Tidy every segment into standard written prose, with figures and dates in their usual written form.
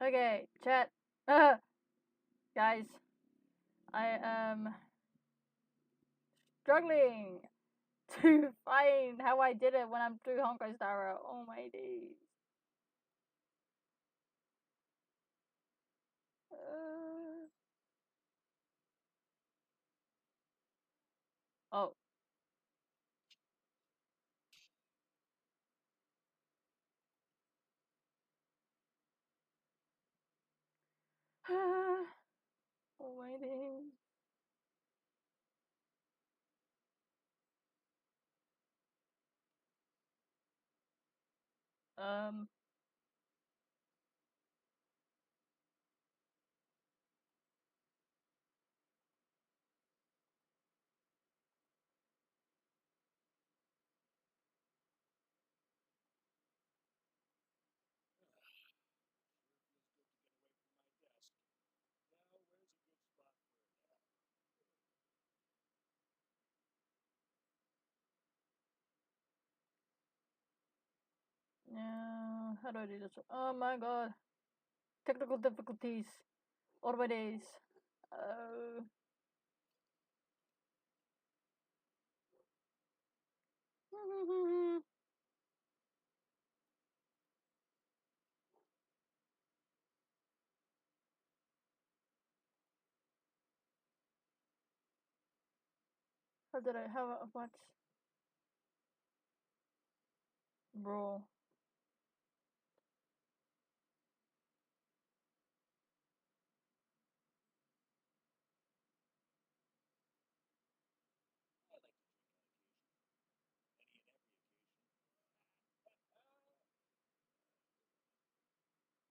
Okay, chat. Guys, I am struggling to find how I did it when I'm through Honkai Star. Oh my days. Oh. Oh my days. Um. Yeah, how do I do this? Oh my god. Technical difficulties. All my days. Uh. How did I have what? Bro.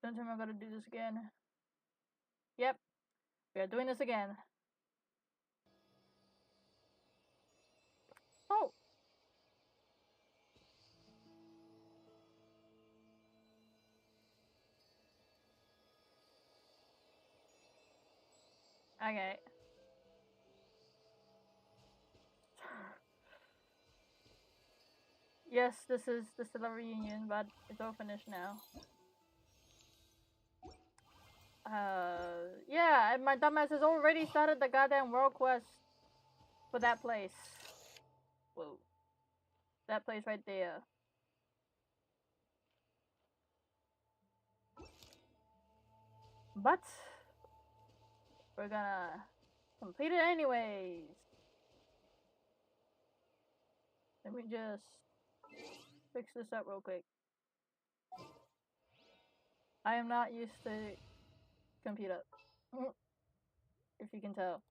Don't tell me I gotta do this again. Yep, we are doing this again. Oh! Okay. Yes, this is a reunion, but it's all finished now. Yeah, and my dumbass has already started the goddamn world quest for that place. Whoa. That place right there. But we're gonna complete it anyways. Let me just fix this up real quick. I am not used to computer. If you can tell.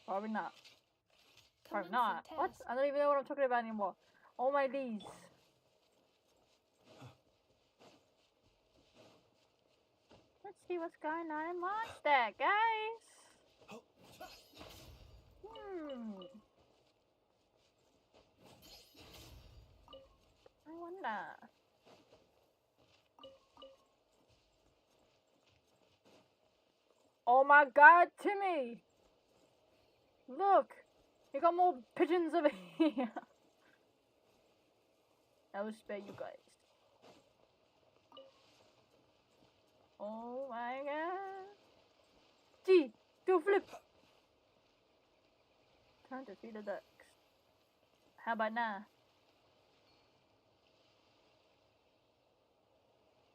Probably not. Probably not. What? I don't even know what I'm talking about anymore. Oh my days. Let's see what's going on in Mondstadt, guys. I wonder. Oh my god, Timmy! Look! You got more pigeons over here! I will spare you guys. Oh my god! Gee! Do a flip! Time to feed the ducks. How about now?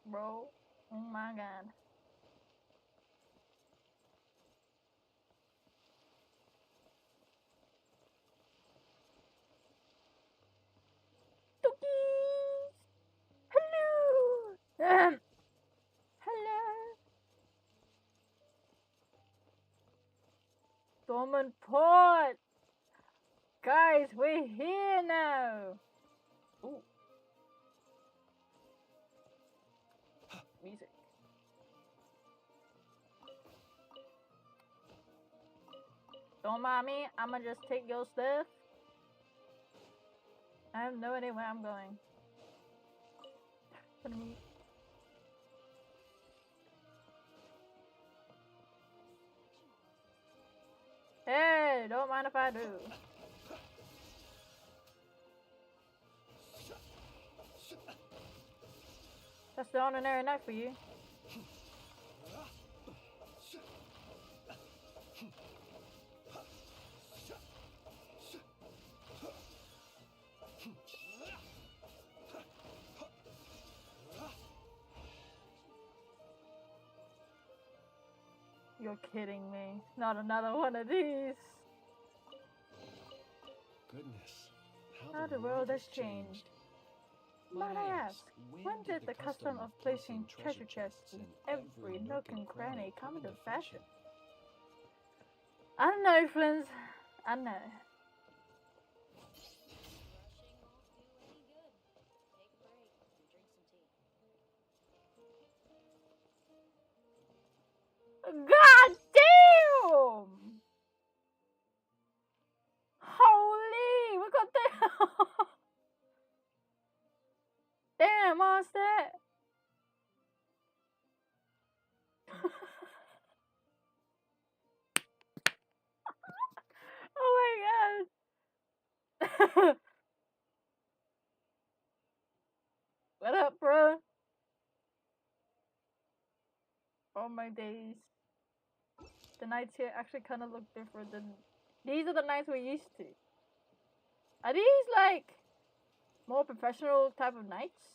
Bro. Oh my god. Dookies! Hello! Hello! Dormant Port! Guys, we're here now! Ooh. Music. Don't mind me, I'ma just take your stuff. I have no idea where I'm going. Hey, don't mind if I do. That's the ordinary night for you. You're kidding me. Not another one of these. Goodness, How the world has changed. Might I ask, when did the custom of placing treasure chests in every nook and cranny come into fashion? I don't know, Flins. I don't know. God damn! Holy! We got that! Damn, Mondstadt! Oh my god! What up, bro? Oh my days. The nights here actually kind of look different than... These are the nights we're used to. Are these like more professional type of nights?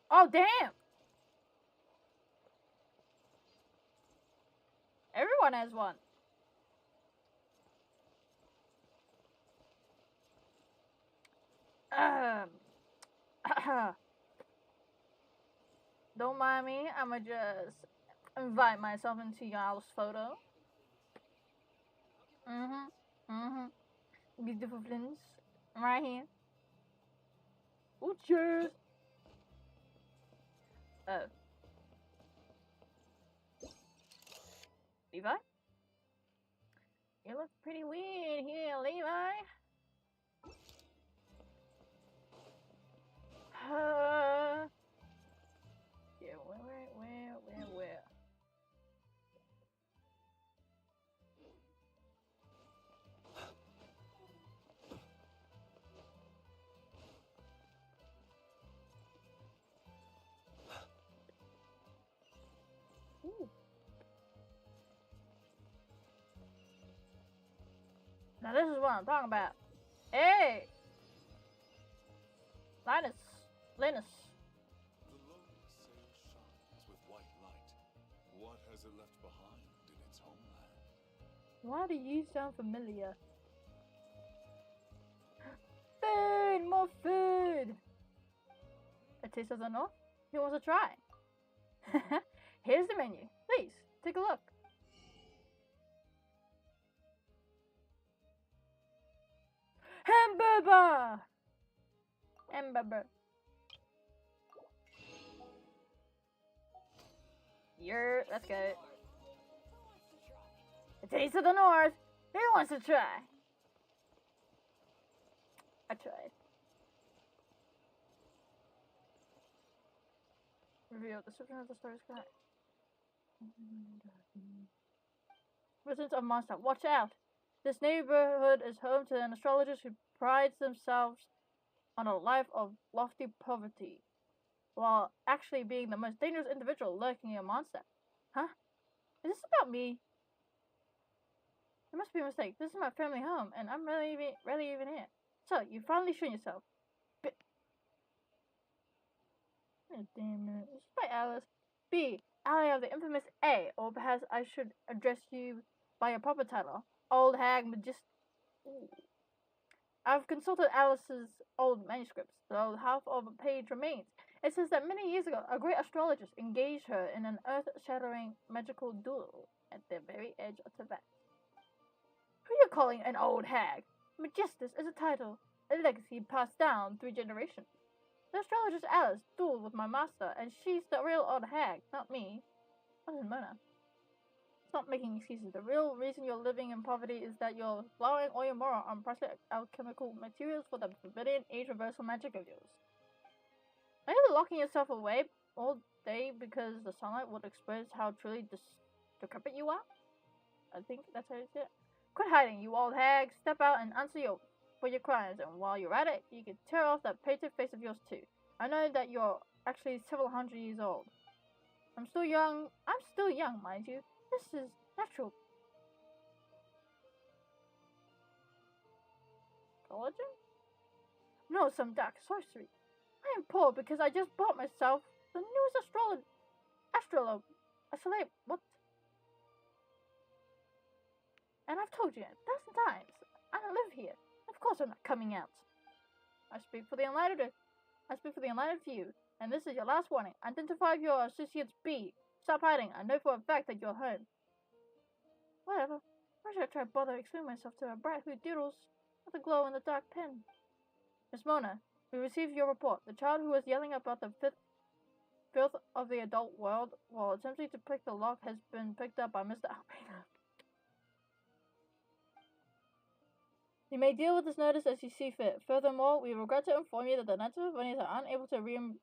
Oh damn! Everyone has one. Don't mind me, I'ma just invite myself into y'all's photo. Beautiful friends. Right here. Ooh, cheers! Oh. Levi? You look pretty weird here, Levi. Yeah, where? Ooh. Now this is what I'm talking about. Hey! Linus. The lonely sail shines with white light. What has it left behind in its homeland? Why do you sound familiar? Food! More food! A taste of the north? Who wants to try? Here's the menu. Please, take a look. Hamburger! Hamburger. Let's go. A taste of the north. Who wants to try? I tried. Reveal the description of the story's correct. Residents of Mondstadt, watch out! This neighborhood is home to an astrologist who prides themselves on a life of lofty poverty, while actually being the most dangerous individual lurking in Mondstadt. Huh? Is this about me? It must be a mistake. This is my family home, and I'm rarely even here. So, you finally shown yourself. Oh, damn it. This is by Alice. B. Ally of the infamous A, or perhaps I should address you by your proper title. Old hag magist. I've consulted Alice's old manuscripts, though half of a page remains. It says that many years ago, a great astrologist engaged her in an earth-shattering magical duel at the very edge of Tibet. Who are you calling an old hag? Magistus is a title, a legacy passed down through generations. The astrologist Alice dueled with my master, and she's the real old hag, not me. What is Mona? Stop making excuses. The real reason you're living in poverty is that you're blowing all your moral on precious alchemical materials for the forbidden age reversal magic of yours. Are you locking yourself away all day because the sunlight would expose how truly decrepit you are? I think that's how you say it. Quit hiding, you old hag. Step out and answer for your crimes, and while you're at it, you can tear off that painted face of yours too. I know that you're actually several hundred years old. I'm still young, mind you. This is natural. Collagen? No, some dark sorcery. I am poor because I just bought myself the newest astrolabe. What? And I've told you a dozen times, I don't live here. Of course I'm not coming out. I speak for the enlightened few, and this is your last warning. Identify your associates B. Stop hiding. I know for a fact that you're home. Whatever. Why should I try to bother explaining myself to a brat who doodles with a glow-in-the-dark pen? Miss Mona, we received your report. The child who was yelling about the filth of the adult world while attempting to pick the lock has been picked up by Mr. Almeida. You may deal with this notice as you see fit. Furthermore, we regret to inform you that the Knights of Avonius are unable to reimburse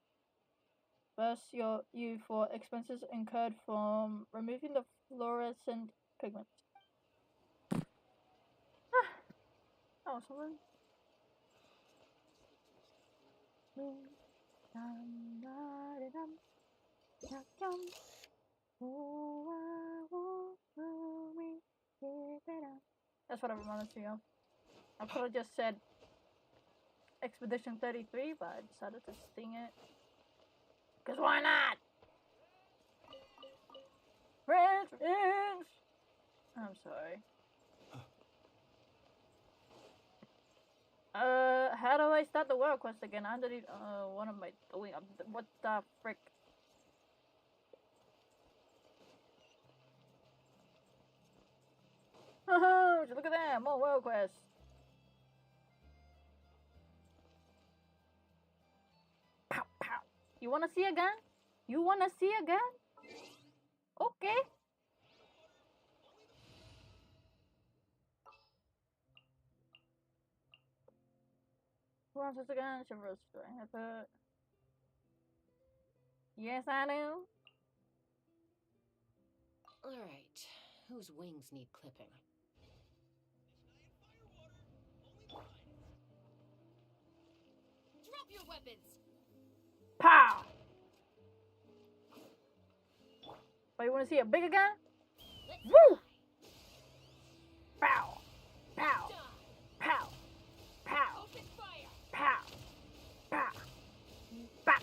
you for expenses incurred from removing the fluorescent pigment. Oh, someone. That's what I reminded you of. I could have just said Expedition 33, but I decided to sting it. Because why not? Friends! I'm sorry. How do I start the world quest again? What am I doing? What the frick? Oh, look at that! More world quests! Pow, pow! You wanna see a gun? You wanna see a gun? Okay. Who wants us a gun? Chivalrous strength. Yes, I do. Alright, whose wings need clipping? Drop your weapons! Pow! Oh, you wanna see a bigger gun? Woo! Pow! Pow! Pow! Pow! Open fire! Pow! Pow! Bap!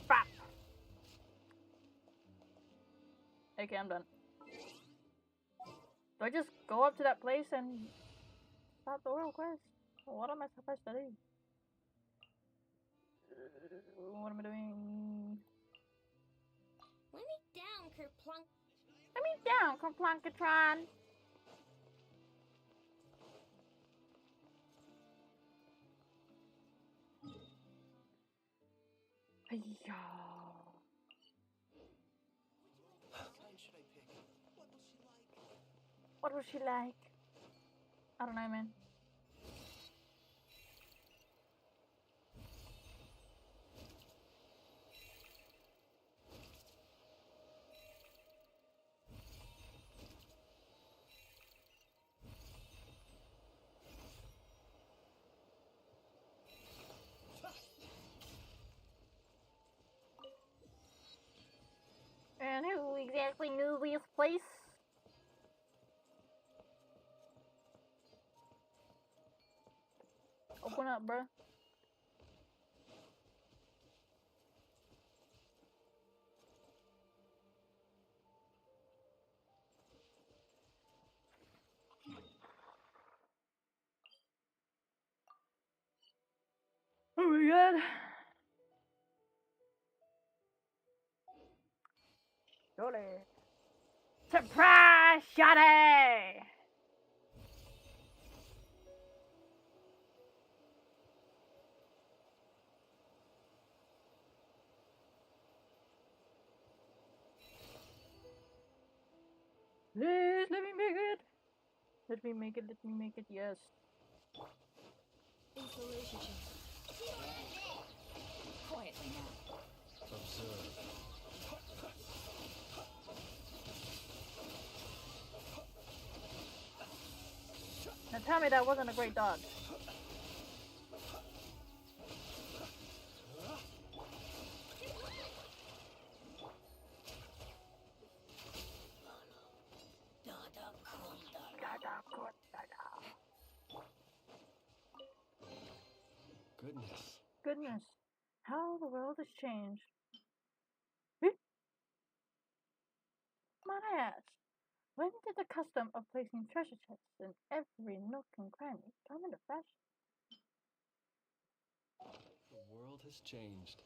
Bap! Okay, I'm done. Do I just go up to that place and start the world quest? What am I supposed to do? What am I doing? Let me down, Kerplunk. Let me down, Kerplunkatron. Yo. What was she like? I don't know, man. And who exactly knew this place? Open up, bruh. Oh my god. Surely. Surprise, Shotty! Please, let me make it. Let me make it, yes. Insulation chamber. Quietly now. Observe. Now tell me that wasn't a great dog. Goodness. Goodness. How the world has changed. Might I ask, when did the custom of placing treasure chests in every nook and cranny come into fashion? The world has changed.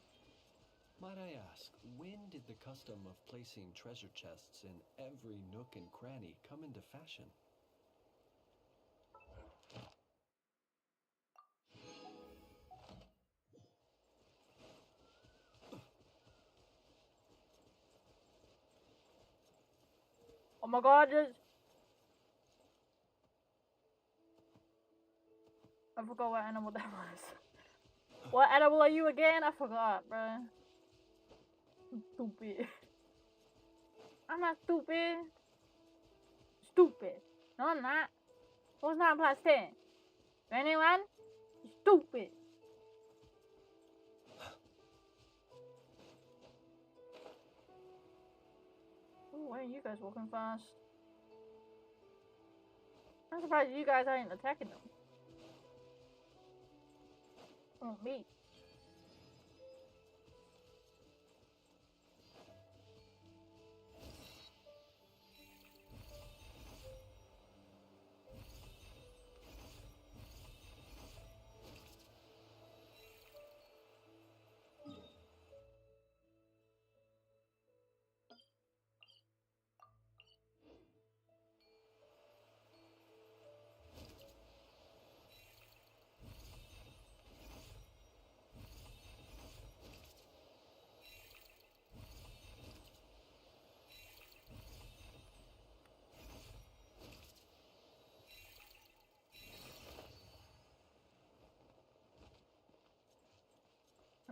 Might I ask, when did the custom of placing treasure chests in every nook and cranny come into fashion? Oh my god, I forgot what animal that was. What animal are you again? I forgot, bruh. Stupid. I'm not stupid. Stupid. No, I'm not. What's 9 plus 10? Anyone? Stupid. Ooh, why are you guys walking fast? I'm surprised you guys aren't attacking them. Oh, me.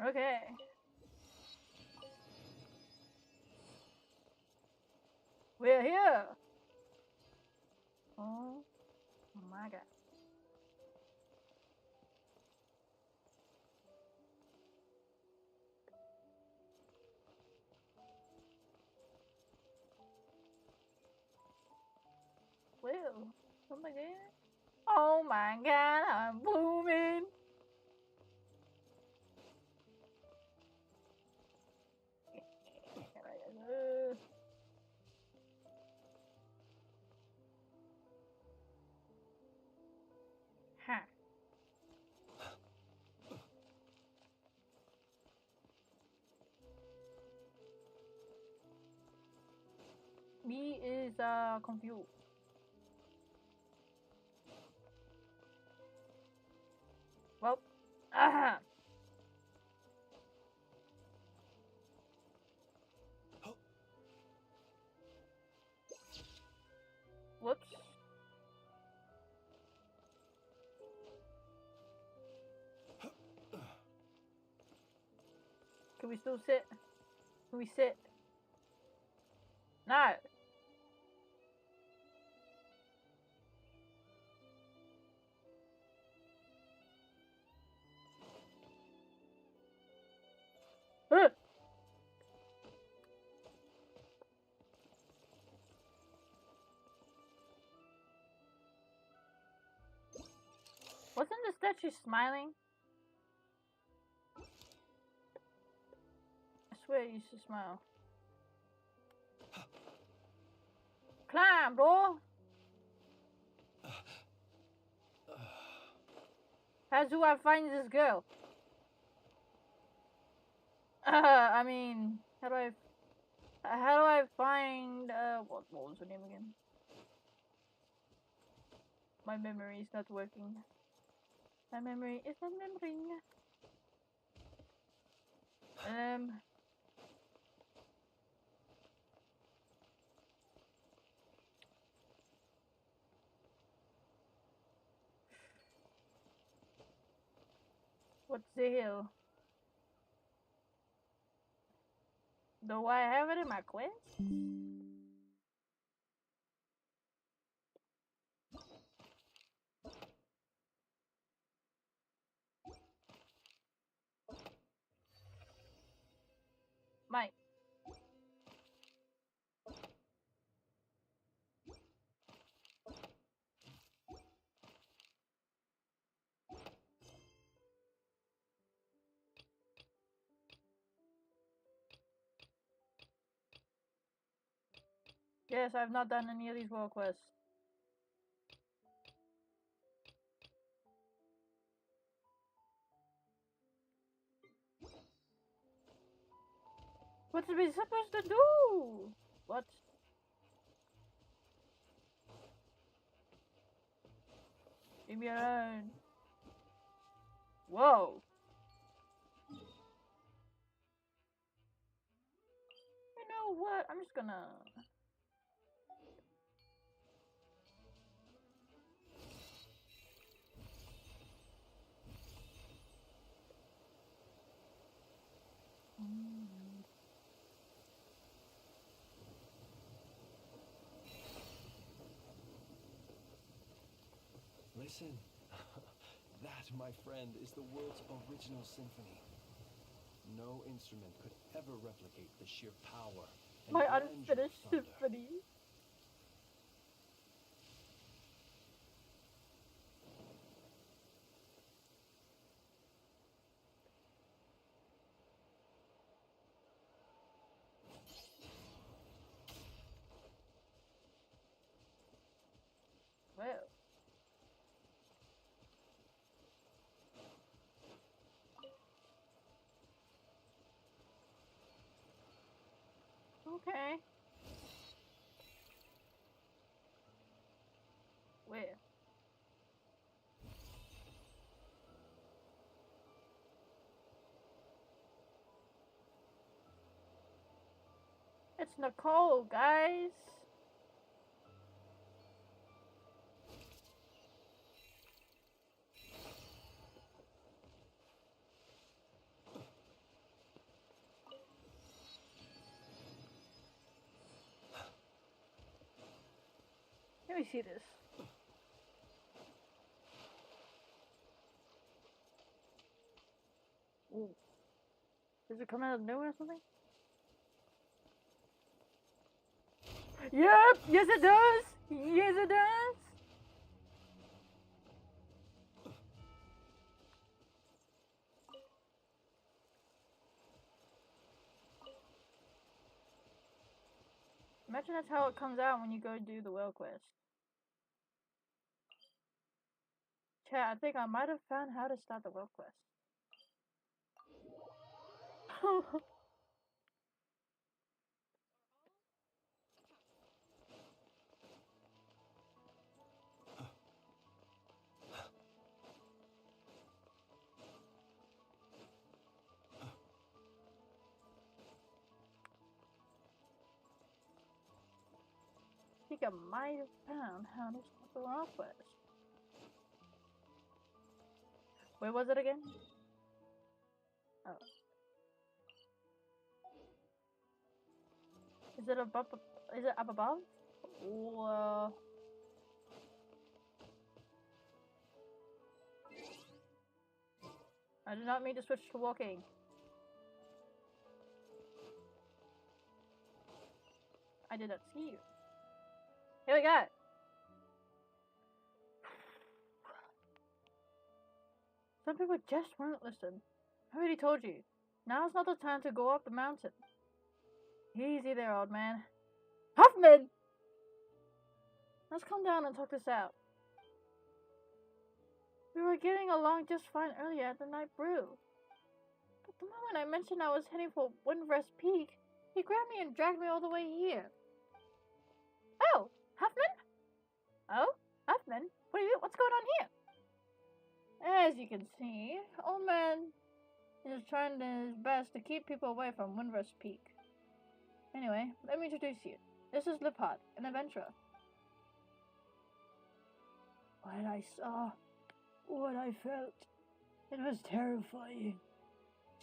Okay. We're here. Oh my god. Well, something there. Oh my god, I'm blooming. Huh. Me is confused. Well, whoops. Can we still sit? Can we sit? No. Wasn't the statue smiling? I swear it used to smile. Climb, bro! How do I find this girl? I mean, how do I find, what was her name again? My memory is not working. My memory is not remembering. What's the hill? Do I have it in my quest? Mike. Yes, I've not done any of these world quests. What's it supposed to do? What? Leave me alone. Whoa. You know what? I'm just gonna... Listen. That, my friend, is the world's original symphony. No instrument could ever replicate the sheer power and My grandeur of unfinished thunder. symphony. Well. Okay. Where? It's Nicole, guys. Let me see this. Ooh. Does it come out of nowhere or something? Yep! Yes it does! Yes it does! Imagine that's how it comes out when you go do the whale quest. Chat, I think I might have found how to start the whale quest. I think I might have found how to start the whale quest. Where was it again? Oh. Is it above? Is it up above? Whoa. I did not mean to switch to walking. I did not see you. Here we go. Some people just won't listen. I already told you. Now's not the time to go up the mountain. Easy there, old man. Huffman! Let's come down and talk this out. We were getting along just fine earlier at the night brew. But the moment I mentioned I was heading for Windrest Peak, he grabbed me and dragged me all the way here. Oh, Huffman? Oh, Huffman? What's going on here? As you can see, old man is trying his best to keep people away from Windrest Peak. Anyway, let me introduce you. This is Lippard, an adventurer. What I saw, what I felt, it was terrifying.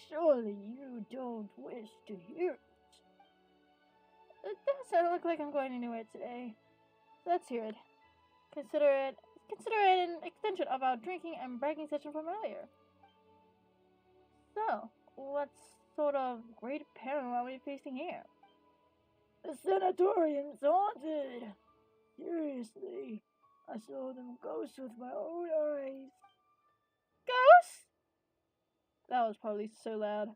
Surely you don't wish to hear it. It doesn't look like I'm going anywhere today. Let's hear it. Consider it an extension of our drinking and bragging session from earlier. So, what sort of great peril are we facing here? The sanatorium's haunted! Seriously, I saw them ghosts with my own eyes. Ghosts? That was probably so loud.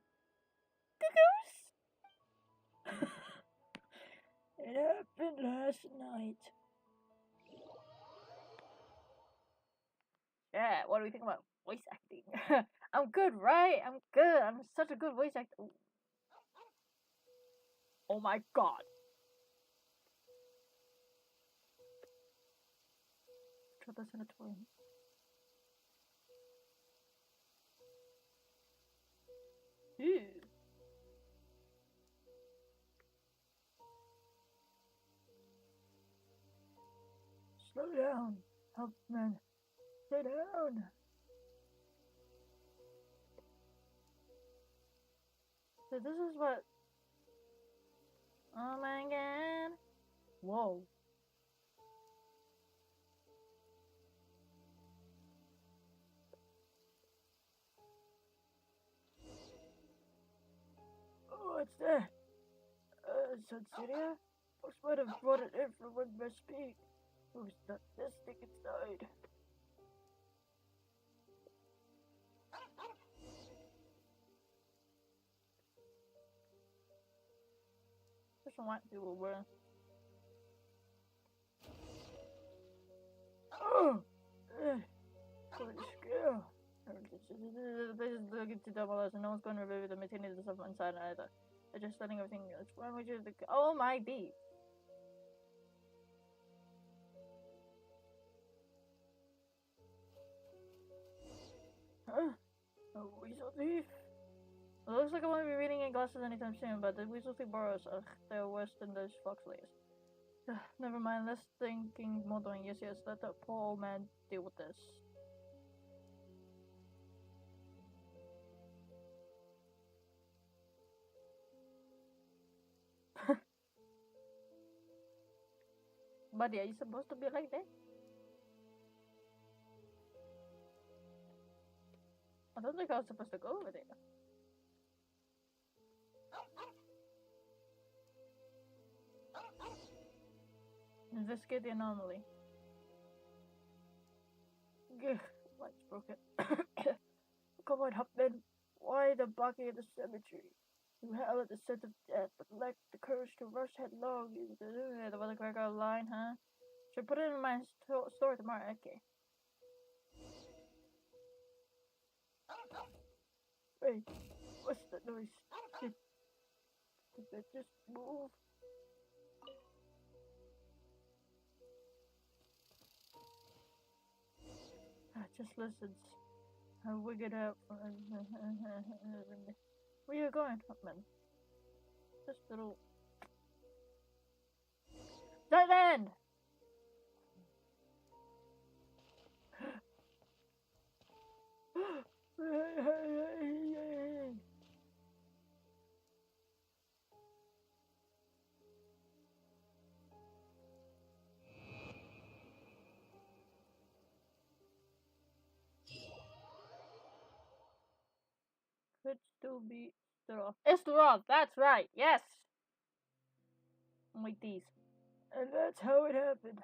Ghosts? It happened last night. Yeah, what do we think about voice acting? I'm good, right? I'm good. I'm such a good voice actor. Oh my god. Try the sanatorium. Ew. Slow down, Helpman. Slow down. So this is what... Oh my god. Whoa. Oh, what's that? Sunseria? Folks might have brought it in from one must speak. Who's that? This thing inside. Just some white people were. Oh! What a scale. This is looking to double us, and no one's going to remove the maintaining the stuff inside either. They're just letting everything. Why would you? Oh my d! Huh? A weasel thief? It looks like I won't be reading in glasses anytime soon, but the weasel thief borrows, they're worse than those fox layers. Never mind, less thinking, more doing. Yes, let that poor old man deal with this. Buddy, are you supposed to be like that? I don't think I was supposed to go over there. Investigate the anomaly. Gah, lights broken. Come on, Hupman. Why the barking at the cemetery? You howled at the scent of death, but lacked the courage to rush headlong into the weather cracker line, huh? Should put it in my store tomorrow. Okay. Wait, what's that noise? Did that just move? Just listens. I wig it out. Where you going, Hopman? This little... Thailand! Could still be Istarov. Istarov, that's right, yes! Wait, these. And that's how it happened.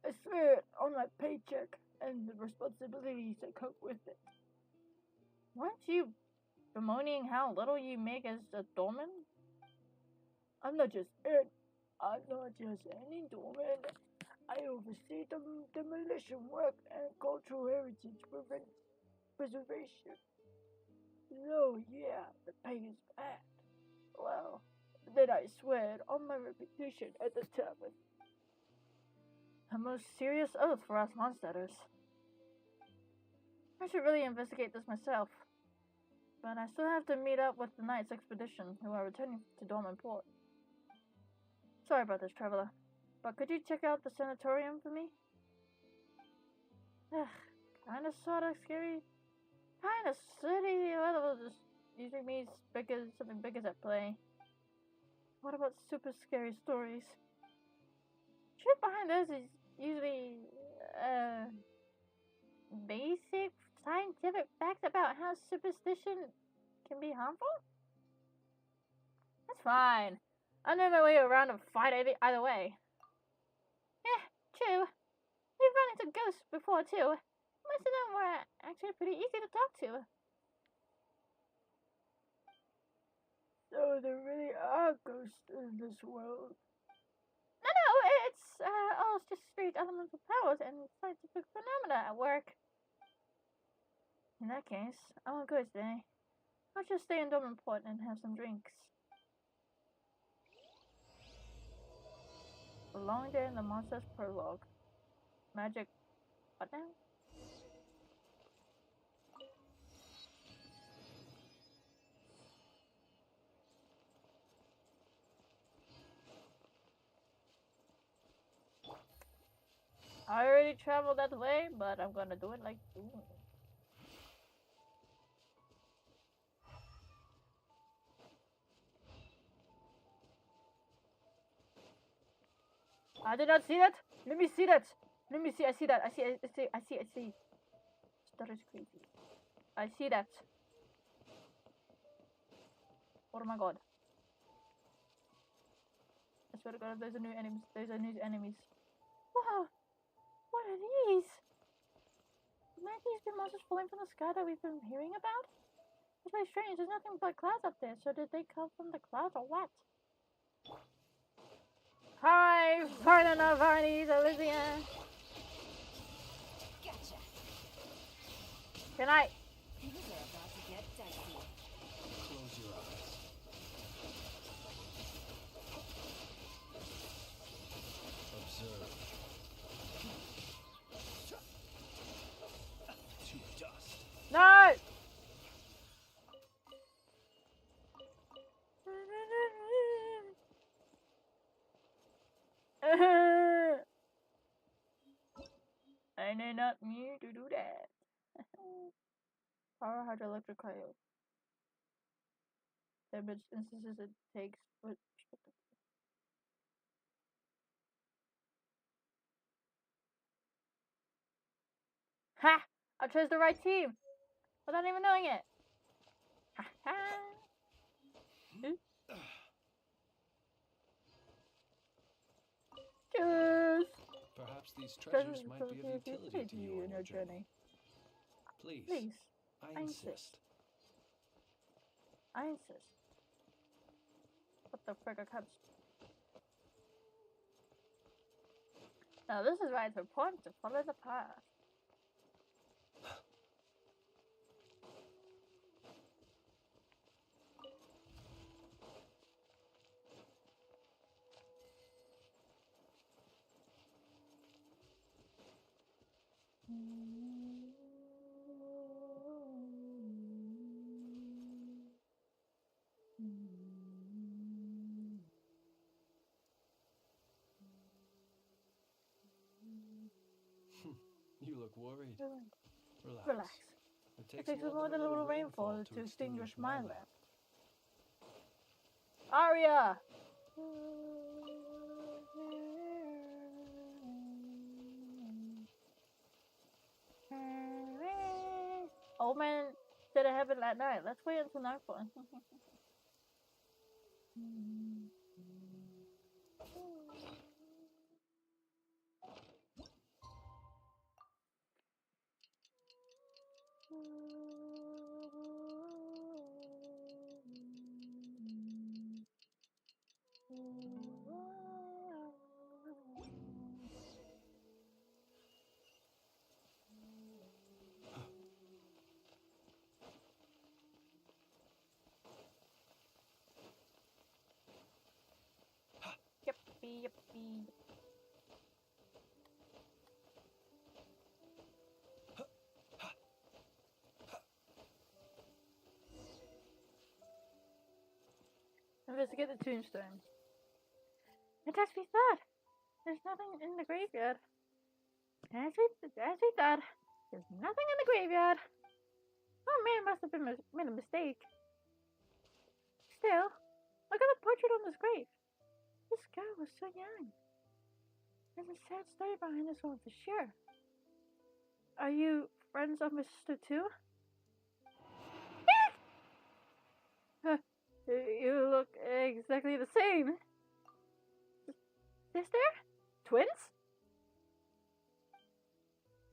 I swear it on my paycheck and the responsibilities that come with it. Weren't you bemoaning how little you make as a doorman? I'm not just any doorman. I oversee the demolition work and cultural heritage preservation. So yeah, the pay is bad. Well, then I swear it on my reputation at the tavern. A most serious oath for us Mondstadters. I should really investigate this myself. But I still have to meet up with the Knight's expedition, who are returning to Dorman Port. Sorry about this, traveler. But could you check out the sanatorium for me? Kinda sorta scary. Kinda city. Well, just usually means something big is at play. What about super scary stories? Truth behind those is usually, basic scientific facts about how superstition can be harmful? That's fine. I know my way around a fight either way. Yeah, true. We've run into ghosts before too. Most of them were actually pretty easy to talk to. So there really are ghosts in this world. all just strange elemental powers and scientific phenomena at work. In that case, I won't go today. I'll just stay in Dormanport and have some drinks. A long day in the Mondstadt Prologue. Magic. What now? I already traveled that way, but I'm gonna do it like. Ooh. I did not see that. Let me see that. Let me see. I see that. I see. That is crazy. I see that. Oh my god. I swear to god, there's a new enemies. There's a new enemies. Wow. What are these? Might these be monsters falling from the sky that we've been hearing about? It's very strange. There's nothing but clouds up there. So did they come from the clouds or what? Hi, pardon of Varnies, Olivia. Gotcha. Good night. Things are about to get dicey. Close your eyes. Observe. To dust. No! I know not me to do that. Power hydroelectric cryo. Damage instances it takes. Ha! I chose the right team without even knowing it. Ha ha! Choose! Perhaps these treasures might be of utility to you on your journey. Please, Please, I insist. I insist. What the frick? I can't. Now this is why it's important to follow the path. You look worried. Relax. Relax. It It takes more than a little rainfall to extinguish my lamp. Aria! Old man said it happened that night. Let's wait until nightfall. Yippee. Investigate the tombstone. And as we thought, there's nothing in the graveyard. As we thought, there's nothing in the graveyard. Oh man, must have made a mistake. Still, look at the portrait on this grave. This girl was so young. There's a sad story behind this one for sure. Are you friends of my sister too? You look exactly the same. Sister? Twins?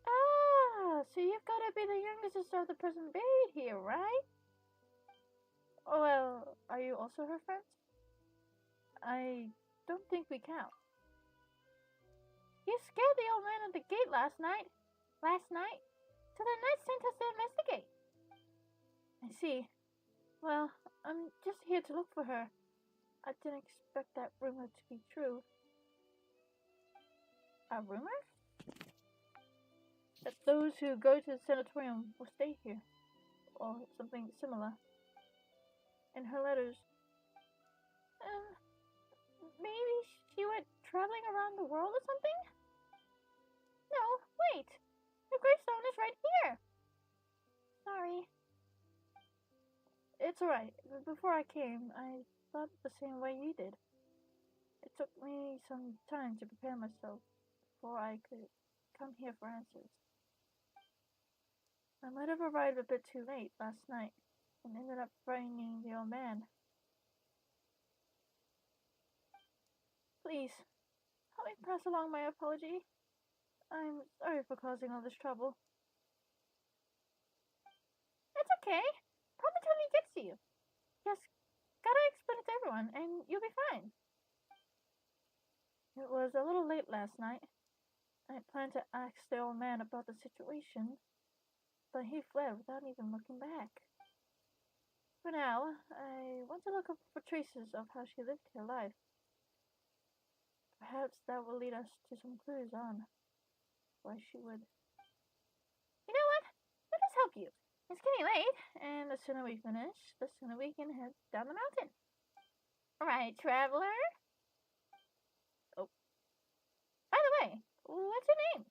Ah, so you've got to be the youngest sister of the person buried here, right? Oh, well, are you also her friend? I don't think we count. You scared the old man at the gate last night. So the knight sent us to investigate. I see. Well, I'm just here to look for her. I didn't expect that rumor to be true. A rumor? That those who go to the sanatorium will stay here. Or something similar. In her letters. Maybe she went traveling around the world or something? No, wait. Her gravestone is right here. Sorry. It's alright. Before I came, I thought the same way you did. It took me some time to prepare myself before I could come here for answers. I might have arrived a bit too late last night and ended up frightening the old man. Please, help me pass along my apology. I'm sorry for causing all this trouble. It's okay. Probably totally gets to you. Just gotta explain it to everyone and you'll be fine. It was a little late last night. I planned to ask the old man about the situation, but he fled without even looking back. For now, I want to look up for traces of how she lived her life. Perhaps that will lead us to some clues on why she would. You know what? Let us help you. It's getting late, and the sooner we finish, the sooner we can head down the mountain. Alright, traveler? Oh. By the way, what's your name?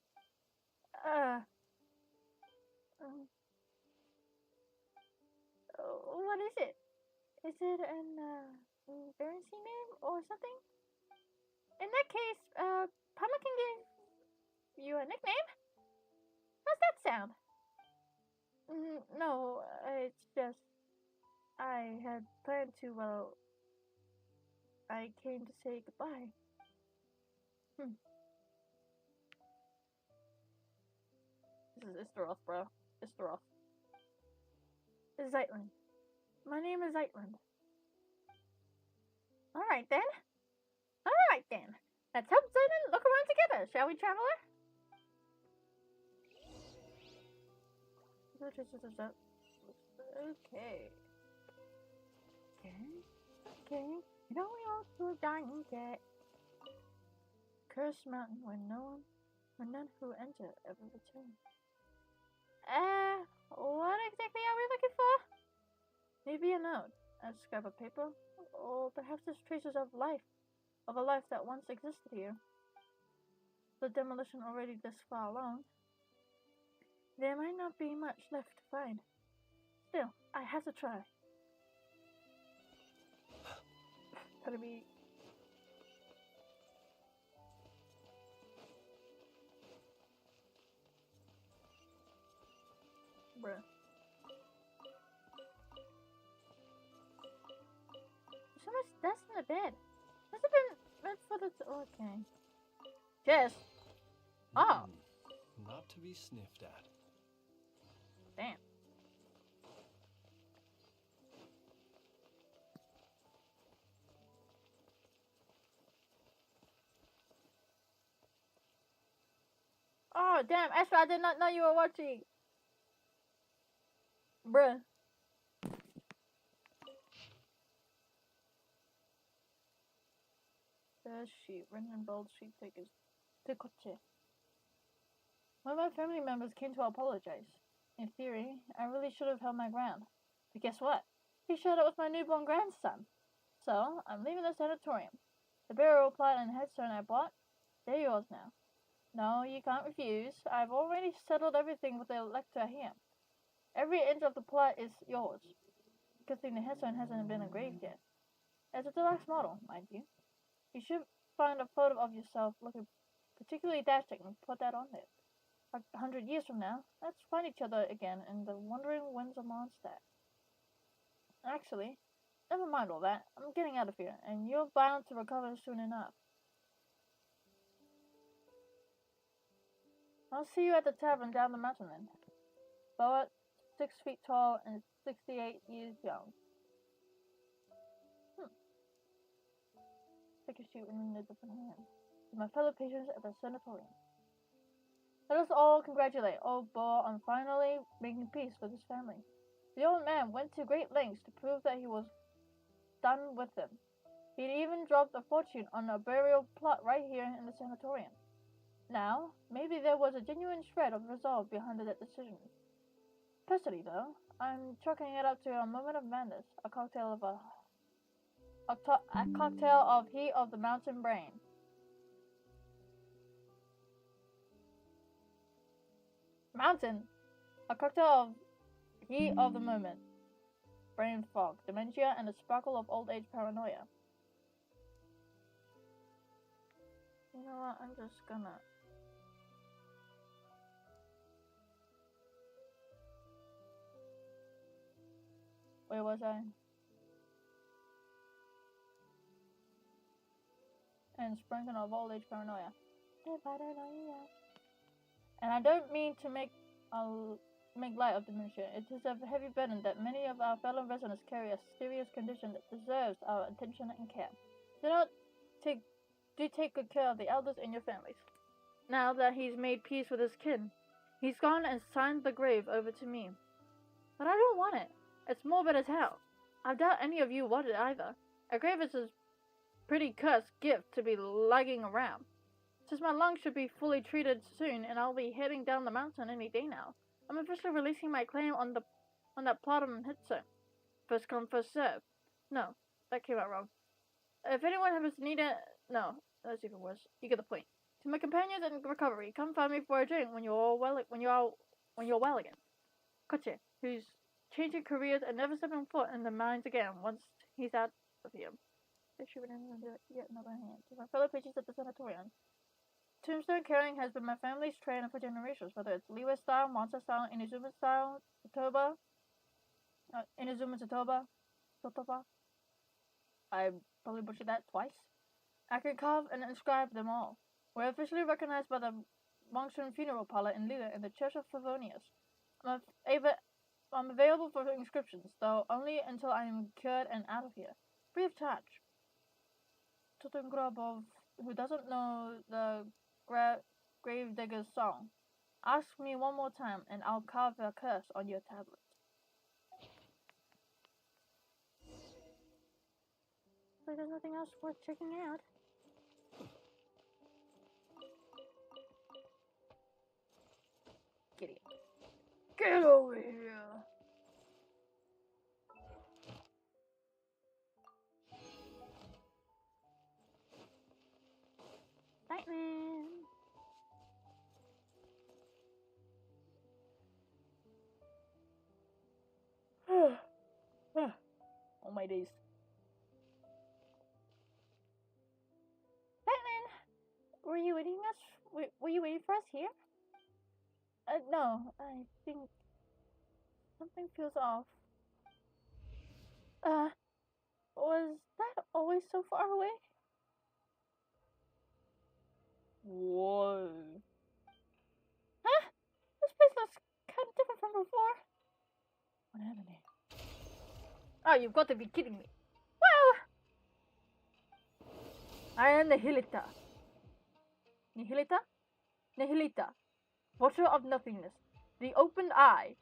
What is it? Is it an, embarrassing name or something? In that case, Pama can give you a nickname? How's that sound? No, it's just, I had planned to, well, I came to say goodbye. This is Istaroth, bro. Istaroth. Zeitland. My name is Zeitland. Alright then. Let's help Zeitland look around together, shall we, traveler? Okay. You know we all to a dying cat. Cursed mountain where none who enter ever return. What exactly are we looking for? Maybe a note, a scrap of paper, or perhaps there's traces of a life that once existed here. The demolition already this far along. There might not be much left to find. Still, I have to try. Gotta be... Bruh. So much dust in the bed. Must have been meant for the... Okay. Jess. Oh. Not to be sniffed at. Damn. Oh, damn. Astra, I did not know you were watching. Bruh. The sheep, written in bold, sheep takers. Tekoche. One of my family members came to apologize. In theory, I really should have held my ground. But guess what? He showed up with my newborn grandson. So, I'm leaving the sanatorium. The burial plot and headstone I bought, they're yours now. No, you can't refuse. I've already settled everything with the elector here. Every inch of the plot is yours. Good thing the headstone hasn't been engraved yet. It's a deluxe model, mind you. You should find a photo of yourself looking particularly dashing and put that on there. 100 years from now, let's find each other again in the wandering winds of Mondstadt. Actually, never mind all that. I'm getting out of here, and you're bound to recover soon enough. I'll see you at the tavern down the mountain then. Poet, 6 feet tall and 68 years young. Take a sheet in a different hand. to my fellow patients at the sanatorium. Let us all congratulate old Bo on finally making peace with his family. The old man went to great lengths to prove that he was done with them. He'd even dropped a fortune on a burial plot right here in the sanatorium. Now, maybe there was a genuine shred of resolve behind that decision. Personally, though, I'm chalking it up to a moment of madness, a cocktail of heat of the mountain brain. Mountain, a cocktail of heat of the moment, brain fog, dementia, and a sparkle of old age paranoia. You know what? I'm just gonna. Where was I? And sprinkling of old age paranoia. And I don't mean to make light of dementia. It is a heavy burden that many of our fellow residents carry, a serious condition that deserves our attention and care. Do take good care of the elders in your families. Now that he's made peace with his kin, he's gone and signed the grave over to me. But I don't want it. It's morbid as hell. I doubt any of you want it either. A grave is a pretty cursed gift to be lugging around. Since my lungs should be fully treated soon, and I'll be heading down the mountain any day now, I'm officially releasing my claim on that platinum hit zone. First come, first serve. No, that came out wrong. If anyone happens to need it, no, that's even worse. You get the point. To my companions in recovery, come find me for a drink when you're well again. Koche, who's changing careers and never stepping foot in the mines again once he's out of here. They should yet another hand. To my fellow patients at the sanatorium. Tombstone carrying has been my family's training for generations, whether it's Leeway style, Mondstadt style, Inazuma style, Sotoba. I probably butchered that twice. I can carve and inscribe them all. We're officially recognized by the Mongshan funeral parlor in Lila in the Church of Favonius. I'm available for inscriptions, though only until I am cured and out of here. Free of charge. Totem Grobov, who doesn't know the Gravedigger's song, ask me one more time and I'll carve a curse on your tablet. So there's nothing else worth checking out. Get it. Get over here! Nightman! Oh my days. Batman! Were you waiting for us here? No, I think something feels off. Was that always so far away? Whoa. Huh? This place looks kind of different from before. What happened here? Oh, you've got to be kidding me. Well, I am Nihilita. Nihilita. Watcher of nothingness. The opened eye.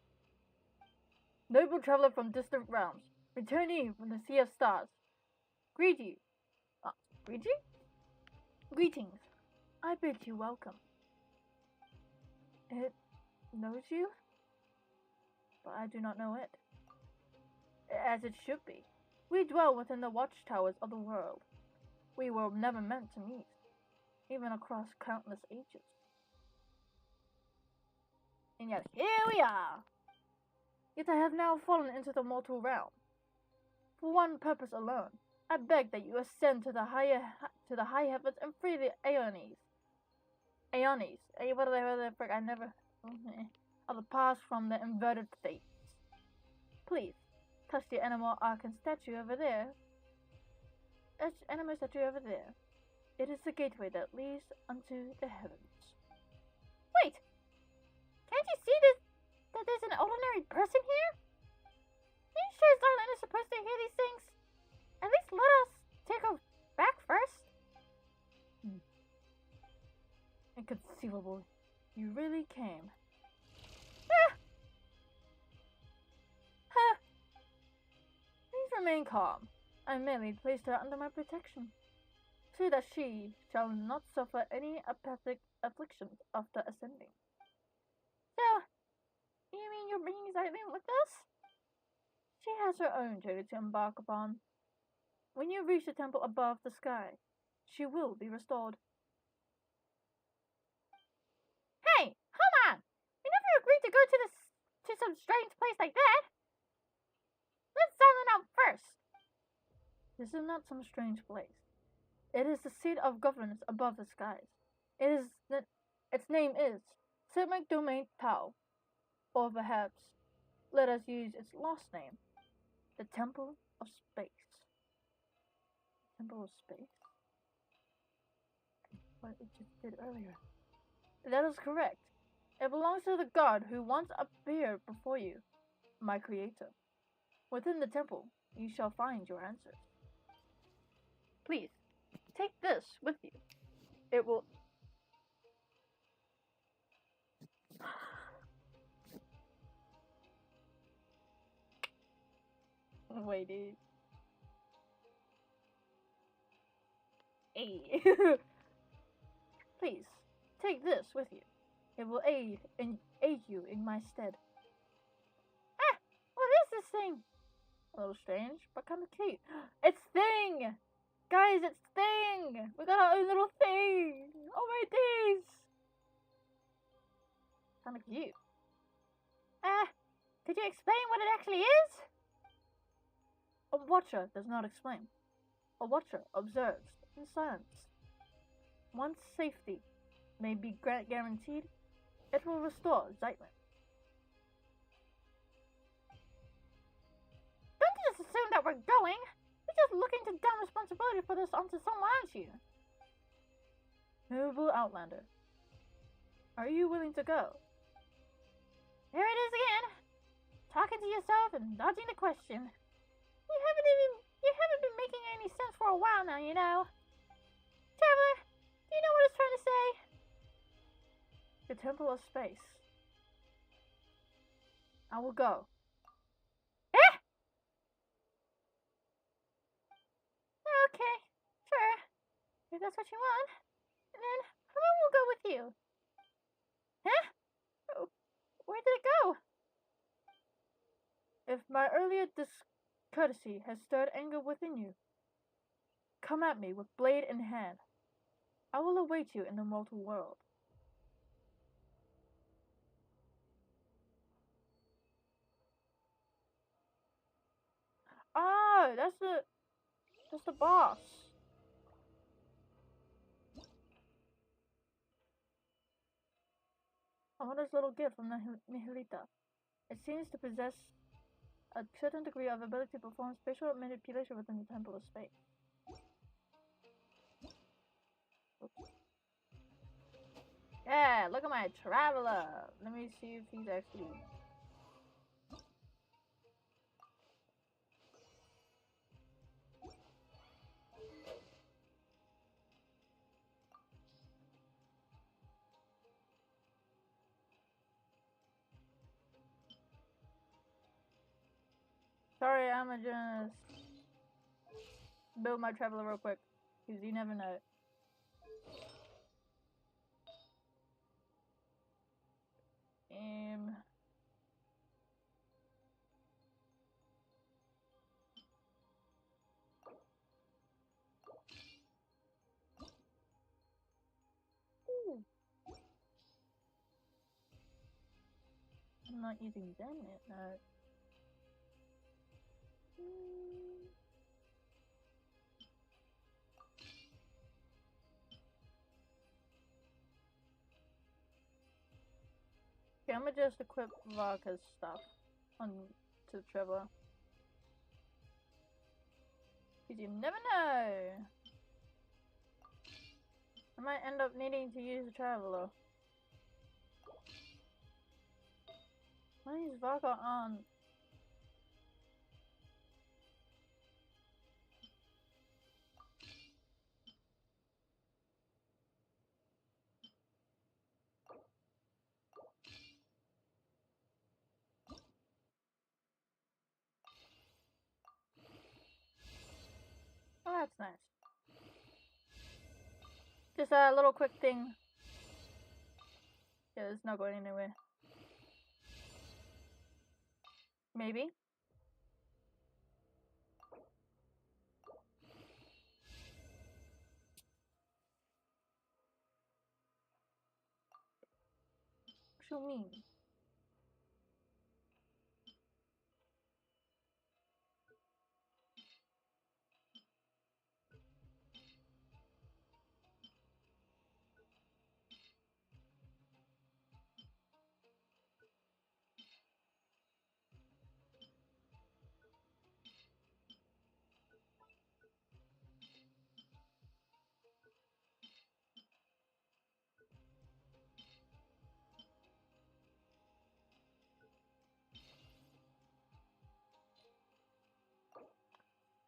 Noble traveler from distant realms. Returnee from the sea of stars. Greet you. Greet you? Greetings. I bid you welcome. It knows you, but I do not know it. As it should be. We dwell within the watchtowers of the world. We were never meant to meet, even across countless ages. And yet here we are! Yet I have now fallen into the mortal realm. For one purpose alone, I beg that you ascend to the high heavens and free the Aeonies. Whatever the frick, I never... of the past from the inverted states. Please, touch the animal archon statue over there. Animal statue over there. It is the gateway that leads unto the heavens. Wait! Can't you see this? That there's an ordinary person here? Are you sure Zarlin is supposed to hear these things? At least let us take a back first. You really came. Ah! Ha! Please remain calm. I merely placed her under my protection, so that she shall not suffer any apathic afflictions after ascending. So, you mean you're bringing Zeitlin with us? She has her own journey to embark upon. When you reach the temple above the sky, she will be restored. Hey, hold on! We never agreed to go to some strange place like that. Let's Zeitlin out first. This is not some strange place. It is the seat of governance above the skies. Its name is Simic Domain Tau, or perhaps let us use its last name, the Temple of Space. Temple of Space? What it just did earlier. That is correct. It belongs to the god who once appeared before you, my creator. Within the temple, you shall find your answers. Please, take this with you. It will... Wait, dude. Hey. Please, take this with you. It will aid you in my stead. Ah! What is this thing? A little strange, but kind of cute. It's Thing! Guys, it's Thing! We got our own little thing! Oh my days! Kind of cute. Could you explain what it actually is? A watcher does not explain. A watcher observes in silence. Once safety may be guaranteed, it will restore Zeitlin. Don't just assume that we're going. You're just looking to dump responsibility for this onto someone, aren't you? Noble Outlander, are you willing to go? There it is again. Talking to yourself and dodging the question. You haven't been making any sense for a while now, you know. Traveler, do you know what it's trying to say? The Temple of Space. I will go. Eh? Okay, sure. If that's what you want, then I will go with you. Huh? Oh, where did it go? If my earlier discourtesy has stirred anger within you, come at me with blade in hand. I will await you in the mortal world. Oh, that's the boss. I want this little gift from Nihilita. It seems to possess a certain degree of ability to perform spatial manipulation within the Temple of Space. Oops. Yeah, look at my traveler. Let me see if he's actually... Sorry, I'm gonna just build my traveler real quick, because you never know. Ooh. I'm not using them yet, no. Okay, I'm gonna just equip Varka's stuff on to the traveler. Because you never know. I might end up needing to use the traveler. Why is Varka on? There's a little quick thing. Yeah, it's not going anywhere. Maybe. What you mean?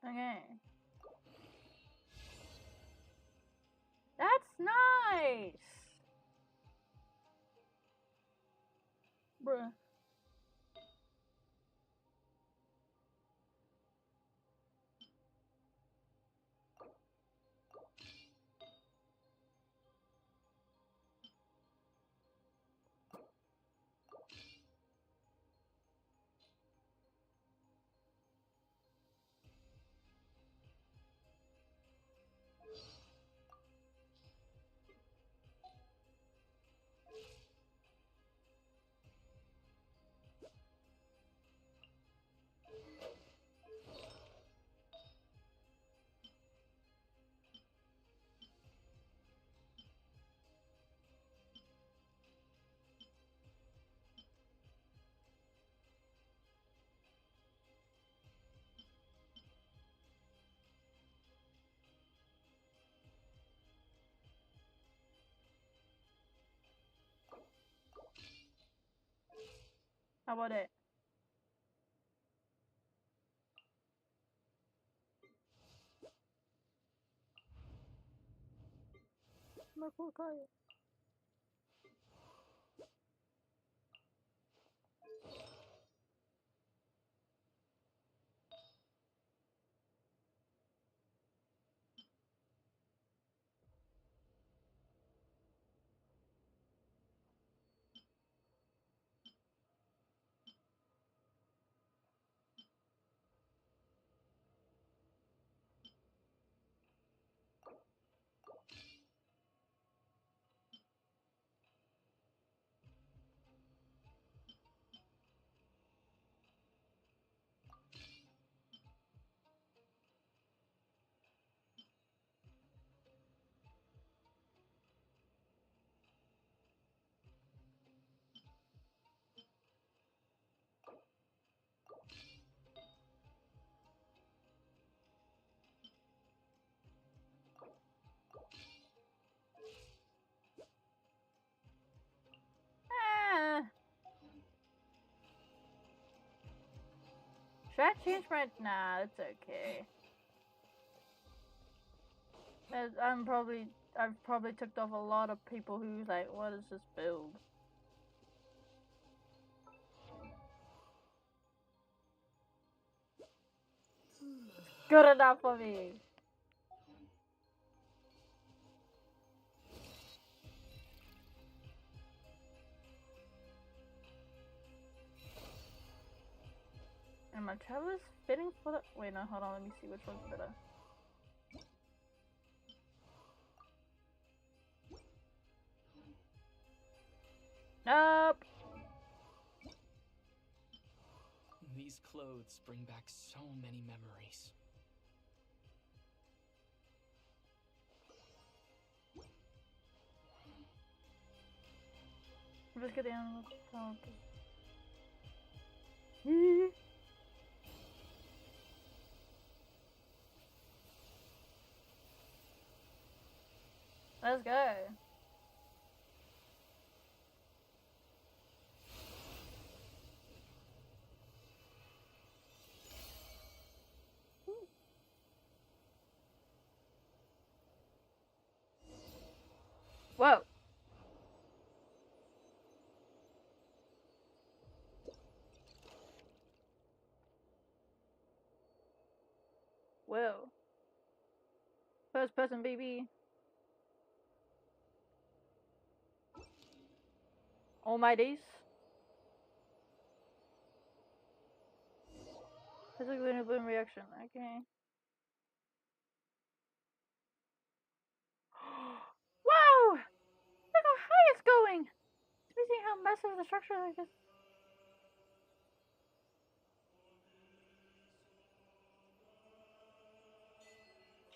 Okay. That's nice! Bruh. How about it? Ah. Should I change my... Nah, it's okay. I've probably ticked off a lot of people who's like, what is this build? Good enough for me. And my Trevor's fitting for the... Wait, no, hold on, let me see which one's better. Nope! These clothes bring back so many memories. Let's get the animal top. Let's go. Whoa. Whoa. First person, baby. Oh my days. Physically in a bloom reaction. Okay. Wow! Look how high it's going! It's amazing how massive the structure like this.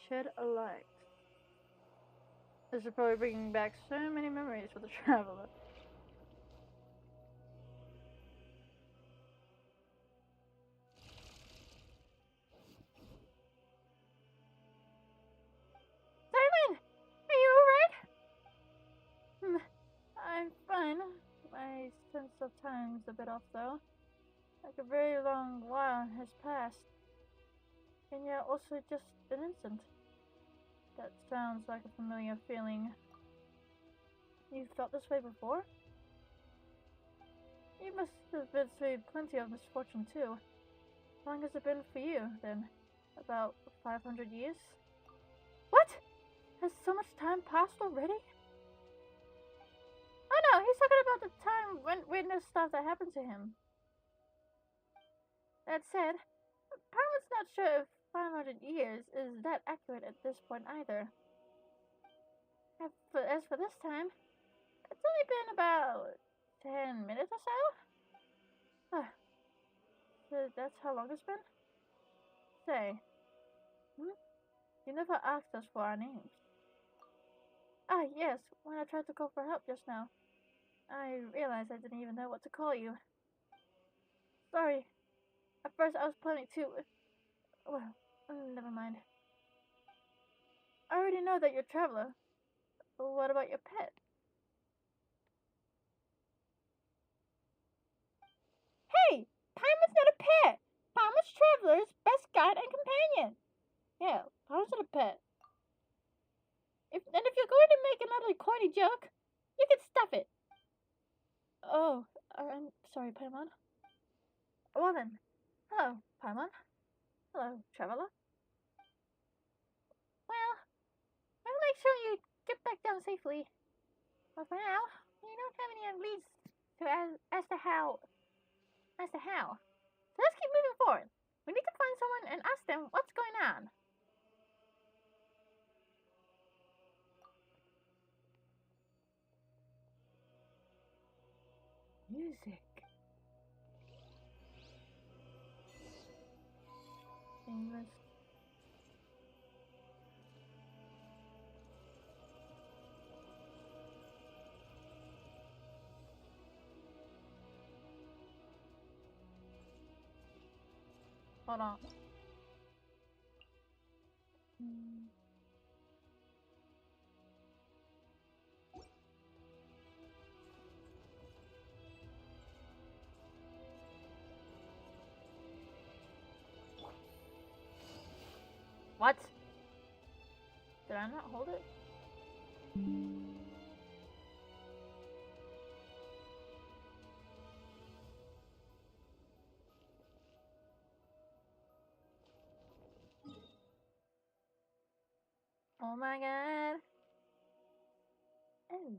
Shed a light. This is probably bringing back so many memories for the traveler. Simon! Are you alright? I'm fine. My sense of time's a bit off though. Like a very long while has passed. And yet also just an instant. That sounds like a familiar feeling. You've felt this way before? You must have been through plenty of misfortune too. How long has it been for you, then? About 500 years? What? Has so much time passed already? Oh no, he's talking about the time when witness stuff that happened to him. That said, Parliament's not sure if 500 years is that accurate at this point either. As for this time, it's only been about 10 minutes or so? So that's how long it's been? Say, you never asked us for our names. Ah, yes, when I tried to call for help just now. I realized I didn't even know what to call you. Sorry. At first I was planning to... Well, never mind. I already know that you're a traveler. But what about your pet? Hey! Paimon's not a pet! Paimon's traveler's best guide and companion! Yeah, Paimon's not a pet. If you're going to make another corny joke, you can stuff it. Oh, I'm sorry, Paimon. Well then, hello, Paimon. Hello, traveler. Well, I'll make sure you get back down safely. But for now, we don't have any leads as to how. So let's keep moving forward. We need to find someone and ask them what's going on. Music. English. Hold on. What? Did I not hold it? Oh my god. Oh.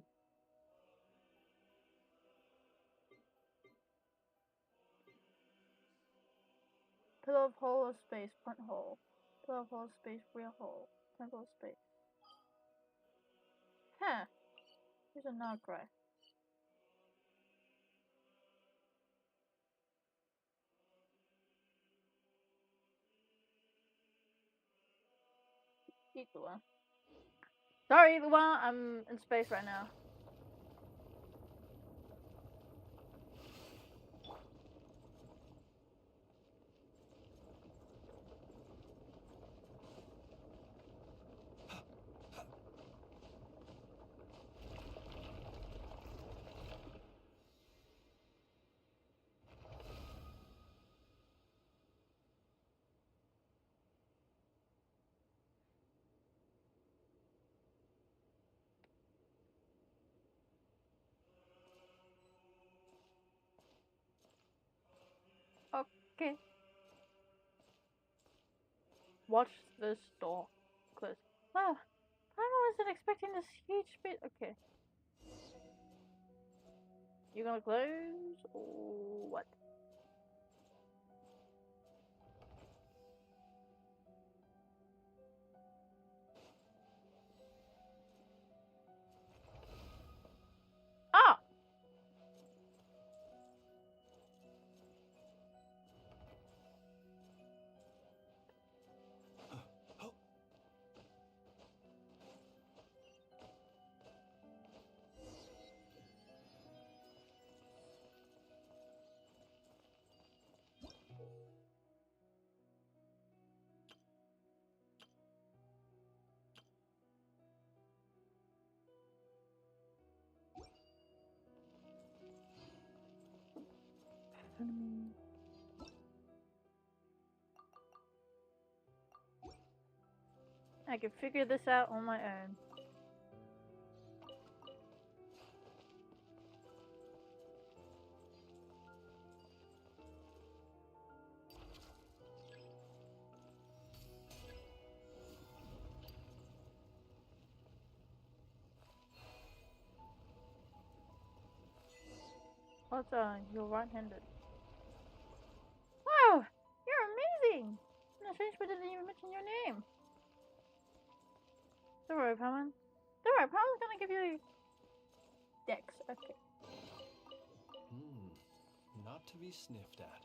Pillow of hole of space, front hole. Pillow of hole of space, rear hole. Temple of space. Huh. Here's a knock cry. Eat the one. Sorry, Luan, I'm in space right now. Okay. Watch this door. Close. Wow. I wasn't expecting this huge bit. Okay. You gonna close or what? Ah! Oh, I can figure this out on my own. What's you're right-handed. Wow! You're amazing! No, strange, but didn't even mention your name. Don't worry, Paimon. Don't worry, Paimon's gonna give you Dex. Okay. not to be sniffed at.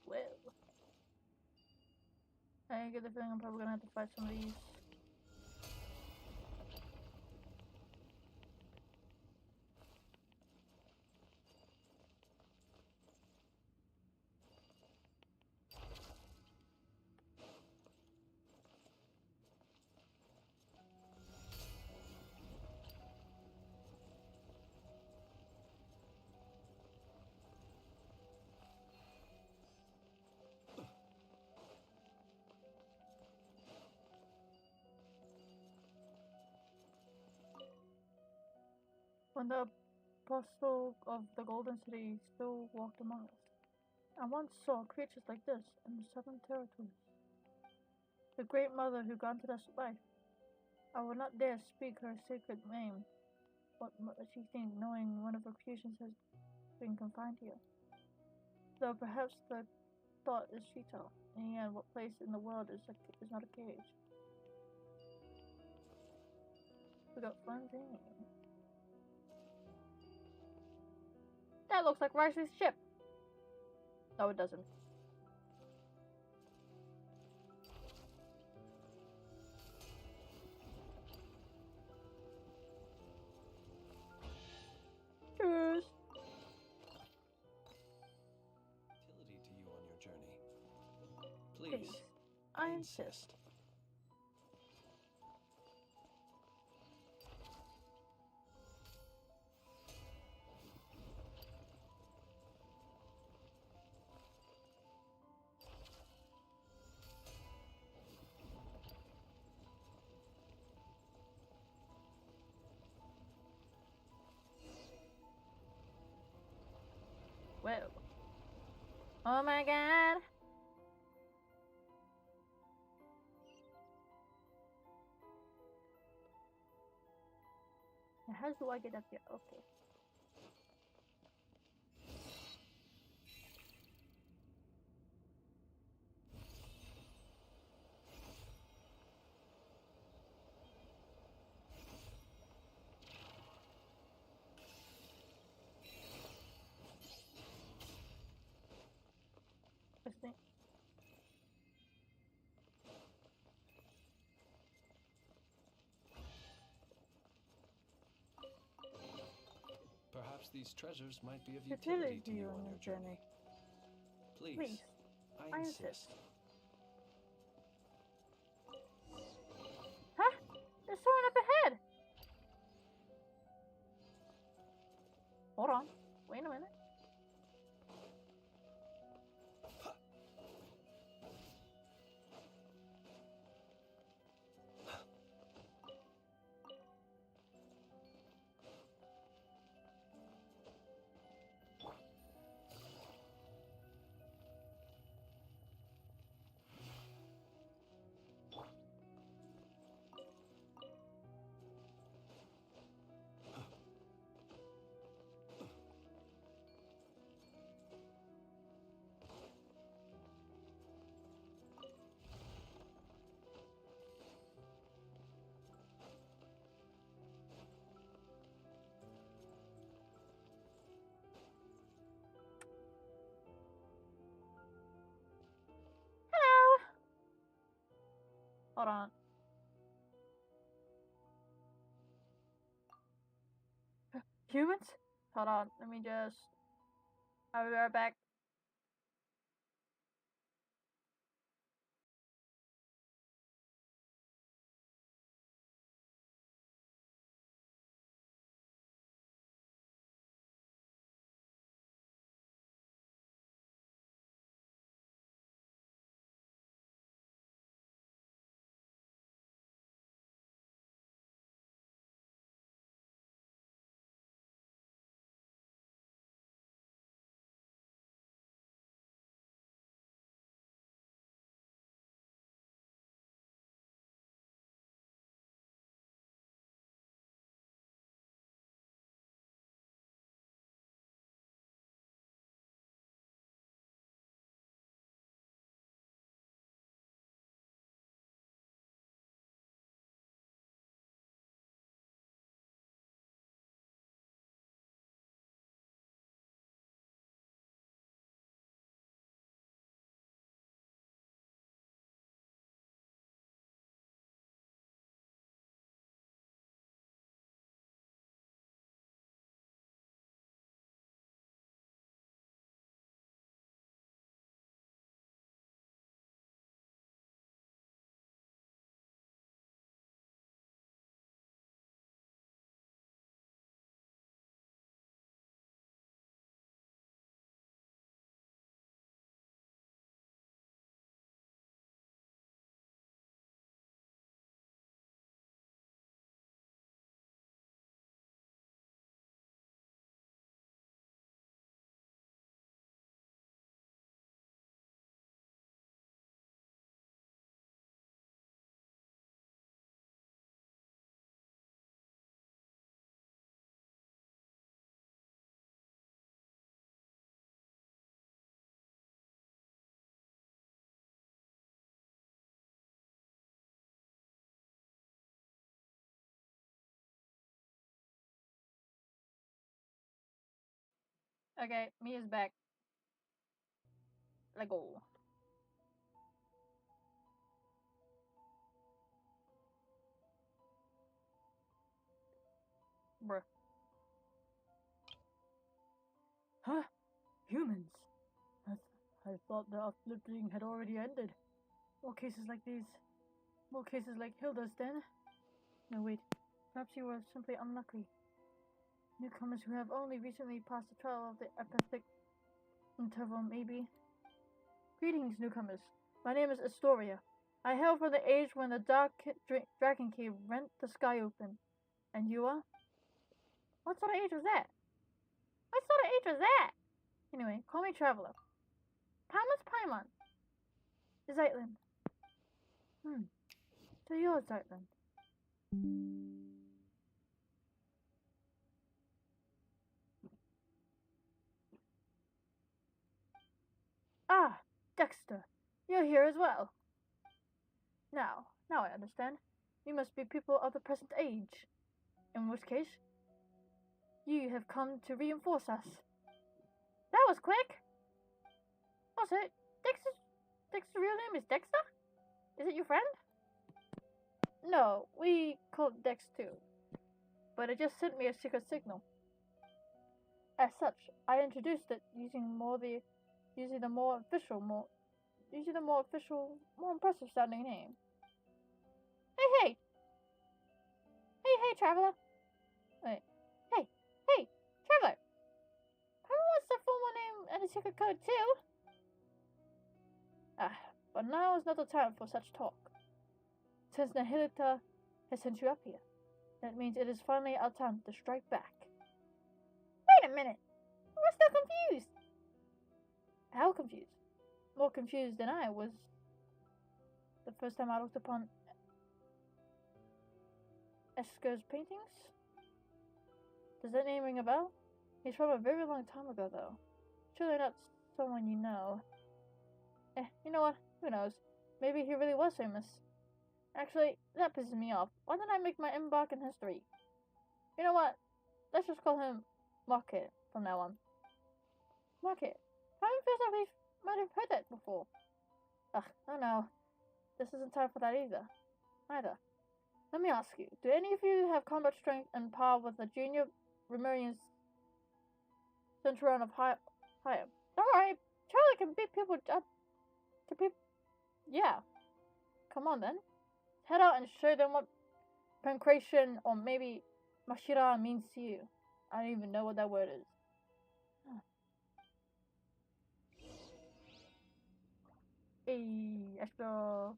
Well. I get the feeling I'm probably gonna have to fight some of these. When the apostle of the Golden City still walked among us, I once saw creatures like this in the southern territories. The great mother who granted us life. I would not dare speak her sacred name. What might she think, knowing one of her creations has been confined here? Though perhaps the thought is futile. In the end, what place in the world is not a cage? We got fun things. That looks like Rice's ship. No, it doesn't. Cheers. Utility to you on your journey. Please, I I insist. insist. Well. Oh my god. Now, how do I get up here? Okay. Let's see. Perhaps these treasures might be of Utility utility to you on your journey. Please, Please, I I insist. insist. Huh? There's someone up ahead! Hold on. Wait a minute. Hold on. Humans? Hold on. Let me just... I'll be right back. Okay, me is back. Let go. Bruh. Huh? Humans? I thought the uplifting had already ended. More cases like these. More cases like Hilda's then. No, wait. Perhaps you were simply unlucky. Newcomers who have only recently passed the trial of the epithic interval, maybe. Greetings, newcomers. My name is Astoria. I hail from the age when the dark dragon cave rent the sky open. And you are? What sort of age was that? What sort of age was that? Anyway, call me Traveler. Paimon's Paimon. Zeitlin. So you're Zeitlin. Ah, Dexter. You're here as well. Now I understand. You must be people of the present age. In which case, you have come to reinforce us. That was quick. Also, Dexter's real name is Dexter? Is it your friend? No, we call it Dex too. But it just sent me a secret signal. As such, I introduced it using the more official, more impressive sounding name. Hey, traveler. Wait, hey, traveler. Who wants the formal name and the secret code too? But now is not the time for such talk. Since Nahilita has sent you up here, that means it is finally our time to strike back. Wait a minute. We're still confused. How confused? More confused than I was the first time I looked upon Esker's paintings. Does that name ring a bell? He's from a very long time ago, though. Surely not someone you know. You know what? Who knows? Maybe he really was famous. Actually, that pisses me off. Why didn't I make my embark in history? You know what? Let's just call him Market from now on. Market. How feels like we might have heard that before. Oh no. This isn't time for that either. Neither. Let me ask you, do any of you have combat strength and power with the junior Remarian Centurion of High? Don't worry, Charlie can beat people up to people. Yeah. Come on then. Head out and show them what pancreation or maybe Mashira means to you. I don't even know what that word is. Hey, extra.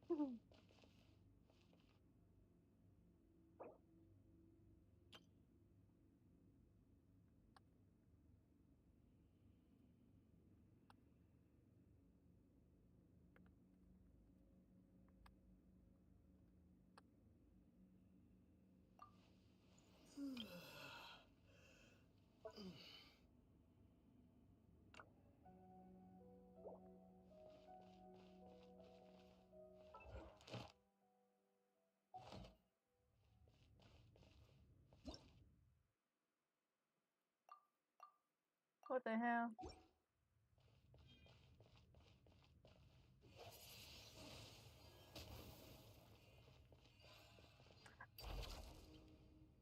What the hell?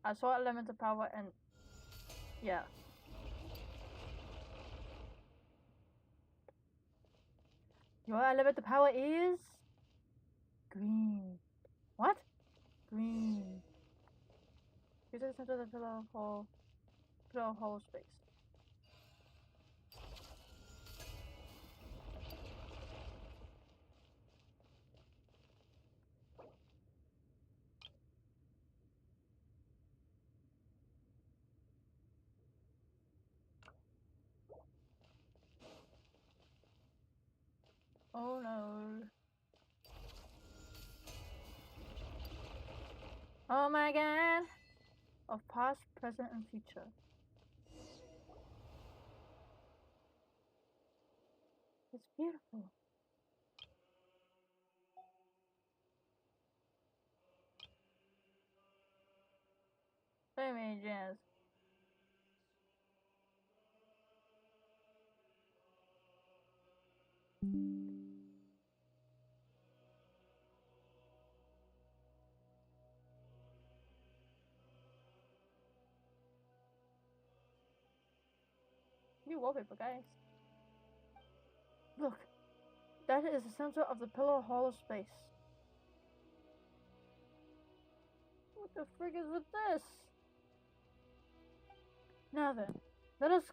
I saw elemental power and yeah. Your elemental power is green. What? Green. You just enter the pillow hole space. Oh no. Oh my god. Of past, present, and future. It's beautiful. So many gems. New wallpaper, guys. Look, that is the center of the pillar hall of space. What the frig is with this? Now then, let us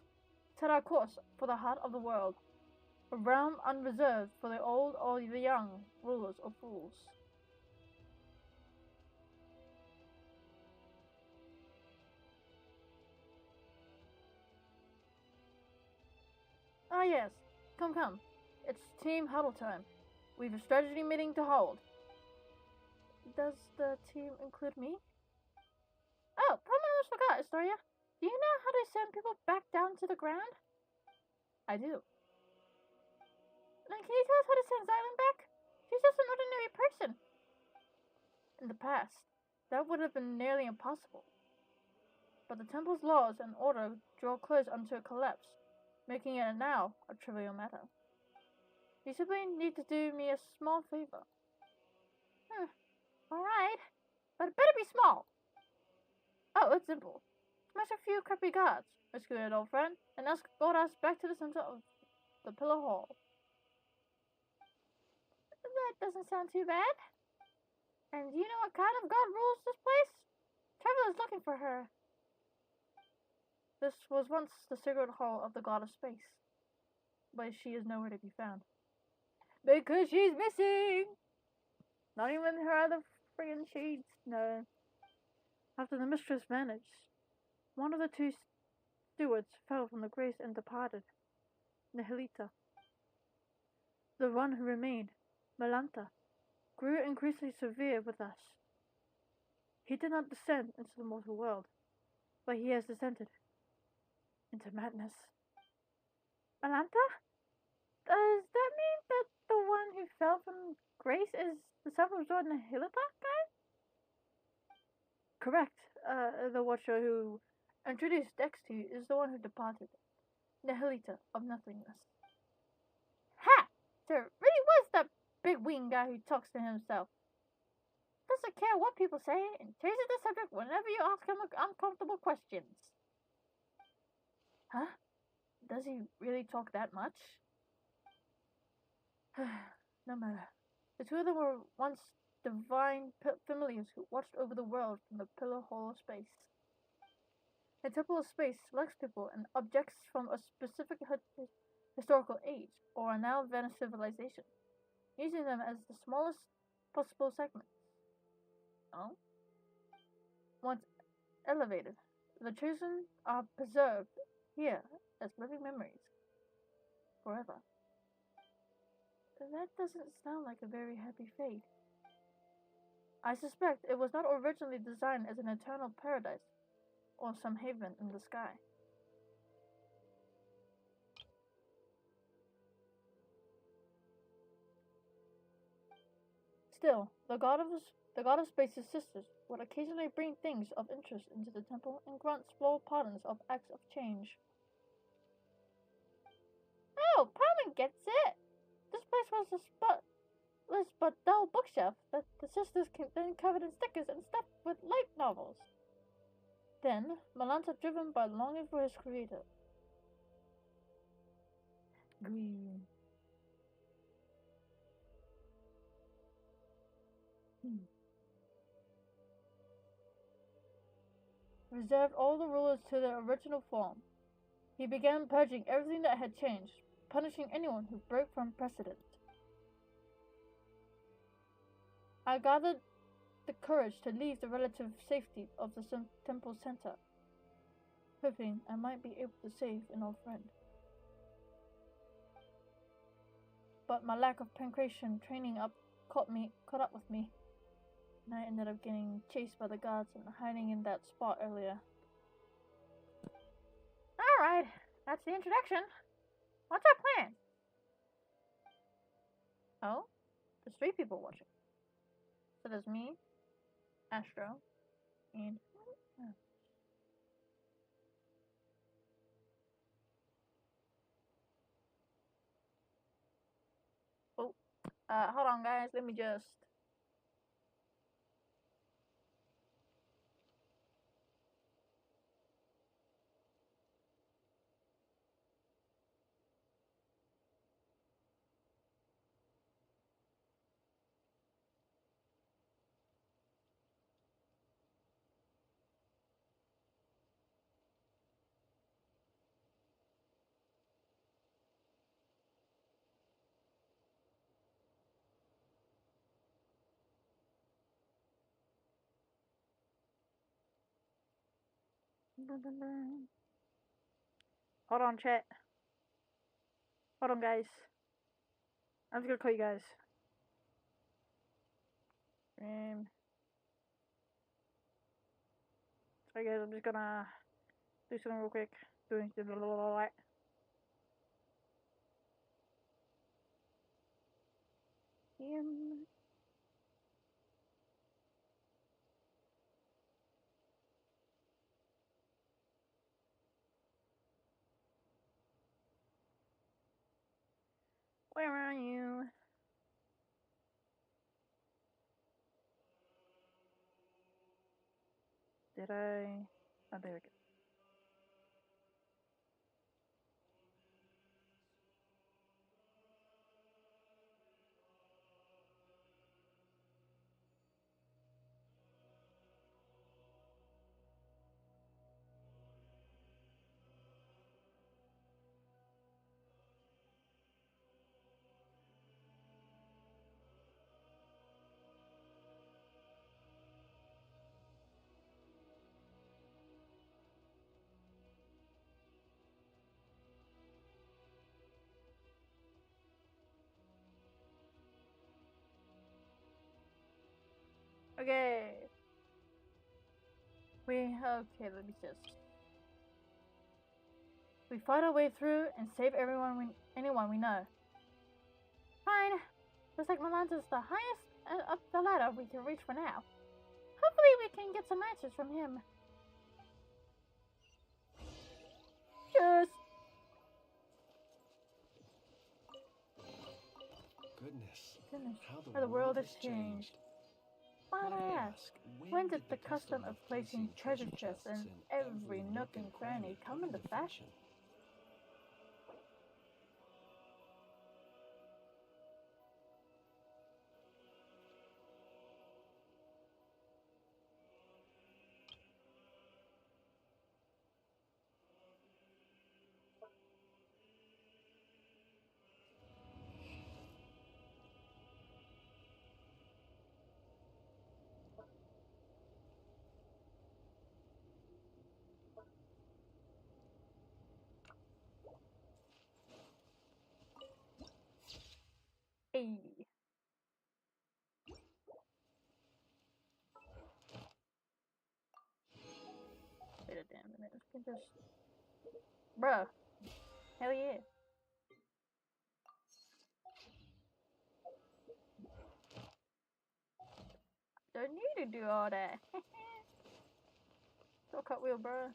set our course for the heart of the world, a realm unreserved for the old or the young, rulers or fools. Ah yes, come. It's team huddle time. We've a strategy meeting to hold. Does the team include me? Oh, probably almost forgot, Astoria. Do you know how to send people back down to the ground? I do. Then can you tell us how to send Xylem back? She's just an ordinary person. In the past, that would have been nearly impossible. But the temple's laws and order draw close until it collapsed, making it now a trivial matter. You simply need to do me a small favor. Alright, but it better be small. Oh, it's simple. Smash a few crappy guards, rescue an old friend, and escort us back to the center of the Pillar Hall. That doesn't sound too bad. And do you know what kind of god rules this place? Traveler's looking for her. This was once the sacred hall of the god of space, but she is nowhere to be found. Because she's missing! Not even her other friggin' shades, no. After the mistress vanished, one of the two stewards fell from the grace and departed. Nihilita. The one who remained, Melanta, grew increasingly severe with us. He did not descend into the mortal world, but he has descended into madness. Melanta? Does that mean that the one who fell from grace is the self-absorbed Nihilita guy? Correct. The watcher who introduced Dex to you is the one who departed. Nihilita of nothingness. Ha! So it really was that big wing guy who talks to himself. doesn't care what people say and changes the subject whenever you ask him uncomfortable questions. Huh? Does he really talk that much? No matter. The two of them were once divine familiars who watched over the world from the pillar hole of space. The Temple of Space selects people and objects from a specific historical age or a now vanished civilization, using them as the smallest possible segments. Oh? Once elevated, the chosen are preserved here as living memories forever. That doesn't sound like a very happy fate. I suspect it was not originally designed as an eternal paradise or some haven in the sky. Still, the god of space's sisters would occasionally bring things of interest into the temple and grant small pardons of acts of change. Oh, Parliament gets it! This place was but dull bookshelf that the sisters then covered in stickers and stuffed with light novels. Then, Malanta, driven by longing for his creator. Green. Reserved all the rulers to their original form. He began purging everything that had changed, punishing anyone who broke from precedent. I gathered the courage to leave the relative safety of the temple center, hoping I might be able to save an old friend. But my lack of pancreation training caught up with me, and I ended up getting chased by the guards and hiding in that spot earlier. Alright, that's the introduction. What's our plan? Oh, there's 3 people watching. So there's me, Astro, and... Oh, hold on guys, let me just... Hold on, chat. Hold on, guys. I'm just gonna call you guys. Sorry guys, I'm just gonna do something real quick. Doing blah, blah, blah, blah. Where are you? Did I? Oh, there we go. Okay. Let me just. We fight our way through and save anyone we know. Fine. Looks like Milan's the highest up the ladder we can reach for now. Hopefully we can get some answers from him. Cheers. Goodness. How the world has changed. Might I ask, when did the custom of placing treasure chests in every nook and cranny come into fashion? Hey. Wait a damn minute. We can just... Bruh. Hell yeah. Don't need to do all that. Shortcut wheel, bruh.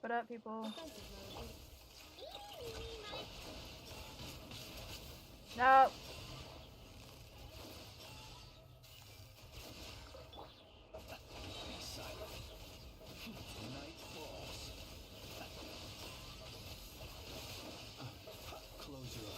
What up, people? No. Be silent. Night falls. Close your eyes.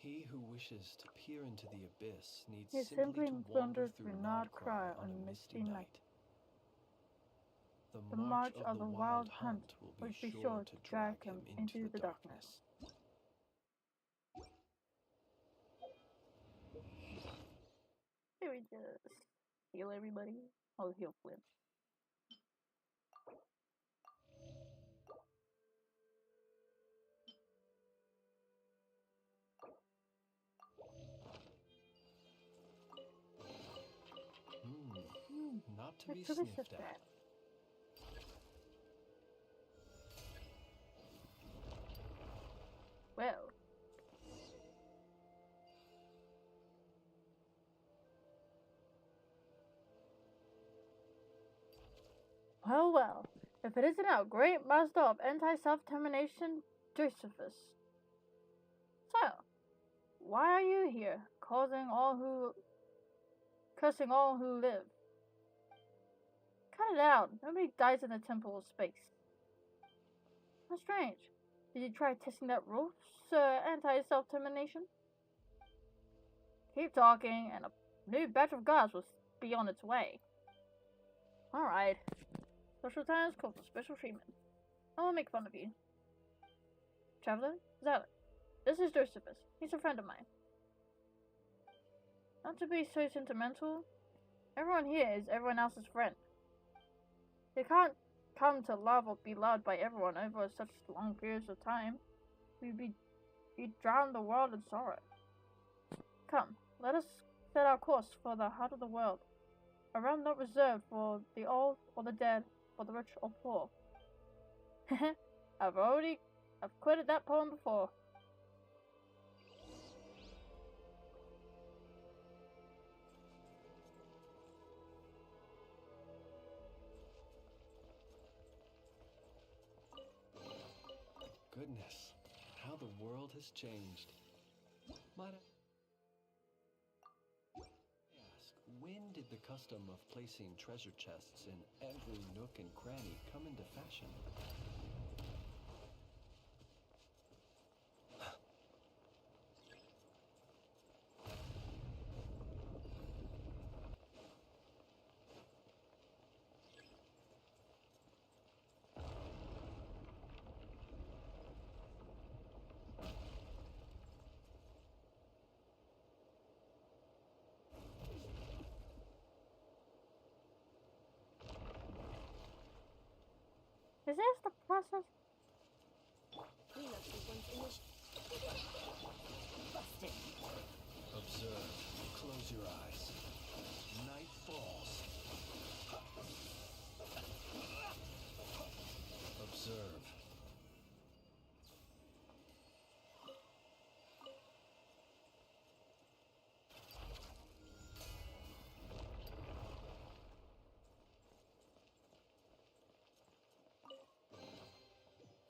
He who wishes to peer into the abyss needs He simply to wander through Nod Nodcry on a misty night. The march of the wild hunt will be sure to drag him into the darkness. Here we just heal everybody. Oh, heal Flint. Not to be Let's really sniffed shift at. Well. Well, well. If it isn't our great master of anti-self-termination, Josephus. So, why are you here, cursing all who live? Cut it out. Nobody dies in the temple of space. How strange. Did you try testing that rule, Sir Anti-Self-Termination? Keep talking, and a new batch of guards will be on its way. Alright. Special times call for special treatment. I won't make fun of you. Traveler, Zealot, this is Josephus. He's a friend of mine. Not to be so sentimental, everyone here is everyone else's friend. They can't come to love or be loved by everyone over such long periods of time. We'd drown the world in sorrow. Come, let us set our course for the heart of the world, a realm not reserved for the old or the dead, for the rich or poor. I've quoted that poem before. Goodness, how the world has changed. Might I ask, when did the custom of placing treasure chests in every nook and cranny come into fashion? Is this the process? We must be one's initial. Busted. Observe. Close your eyes. Night falls. Observe.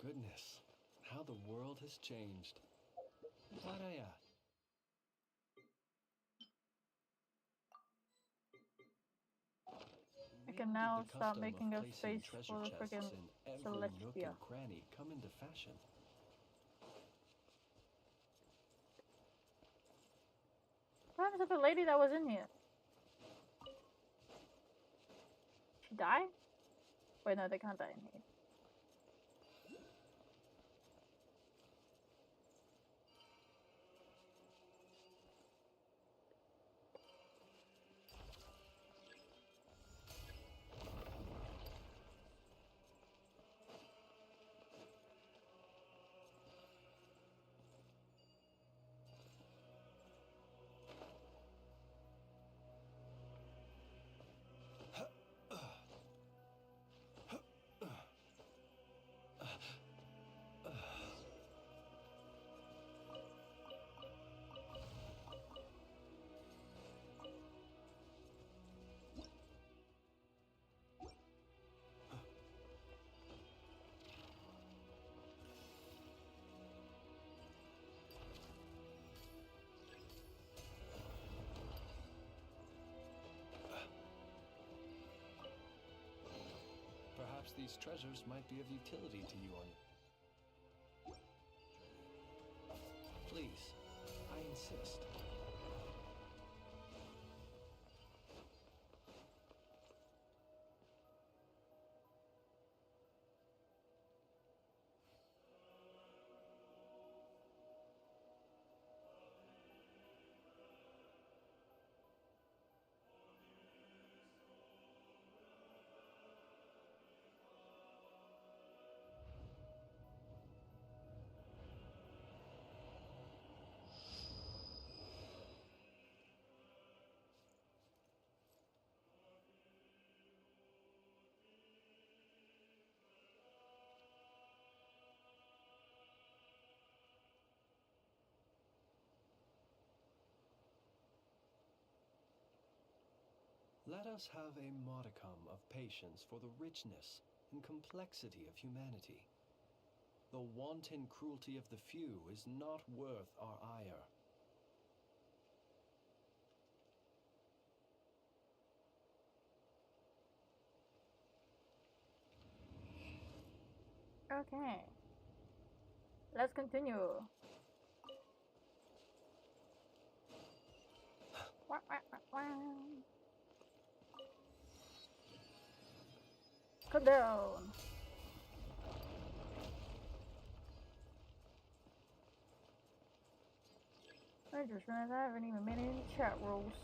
Goodness, how the world has changed. Might I ask? I can When now did the start custom of making a placing space treasure for the chests friggin' in every nook Celestia. and cranny come into fashion? What happened to the lady that was in here? She died? Wait, no, they can't die in here. Perhaps these treasures might be of utility to you on... Please, I insist. Let us have a modicum of patience for the richness and complexity of humanity. The wanton cruelty of the few is not worth our ire. Okay. Let's continue. Wah, wah, wah, wah. Come down. I just realized I haven't even made any chat rules.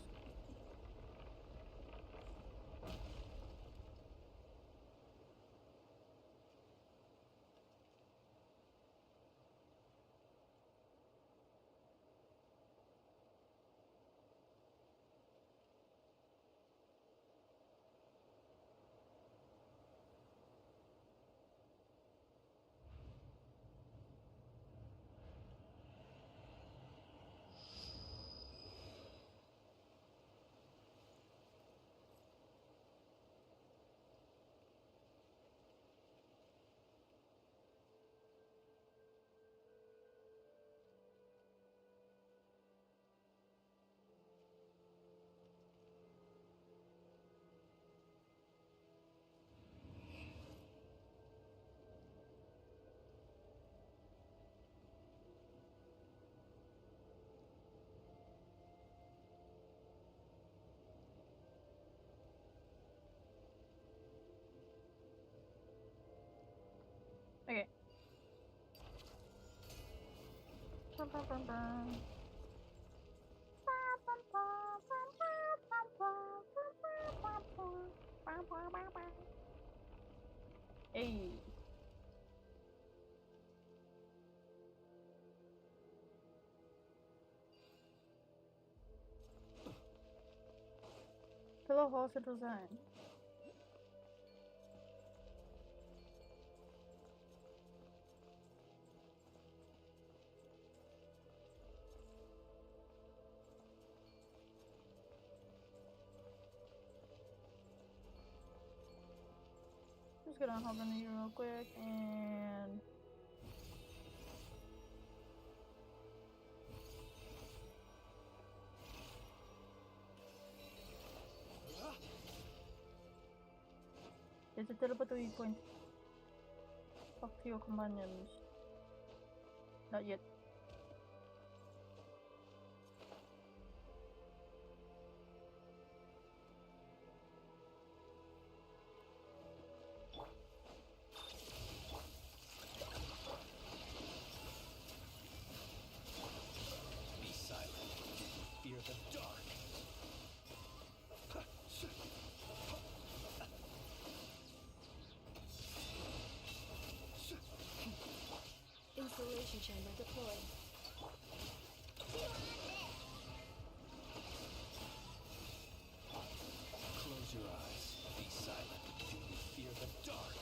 Okay. Bum, bum, bum, bum. Hey. Pillow horse design. Just gonna hop in here real quick and there's a telepathy point. Talk to your companions. Not yet. Be silent. Fear the dark. Installation chamber deployed. Close your eyes. Be silent. Fear the dark.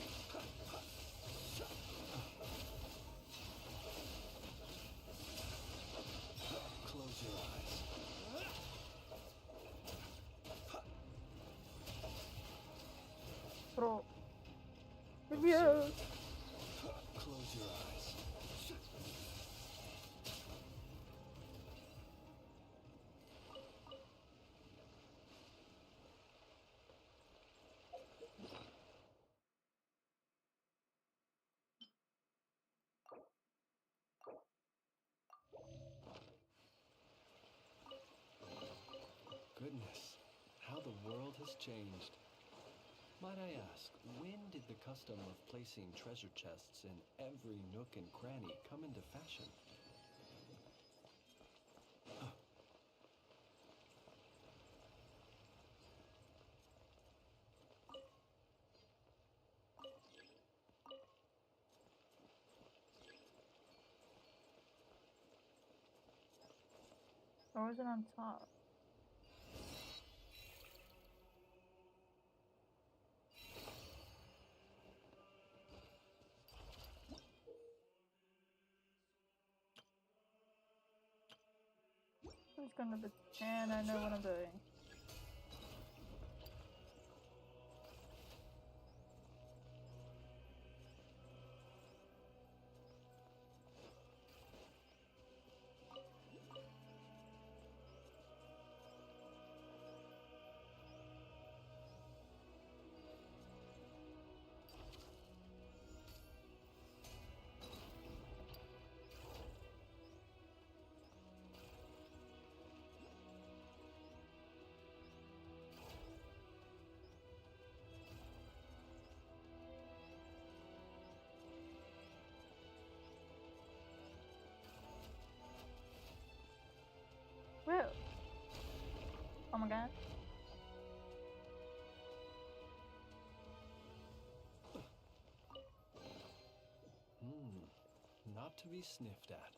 Close your eyes. Bro. Review. Close your eyes. Goodness, how the world has changed. Might I ask, when did the custom of placing treasure chests in every nook and cranny come into fashion? Or was it on top? I'm just gonna pretend I know what I'm doing. Whoa. Oh my god. Not to be sniffed at.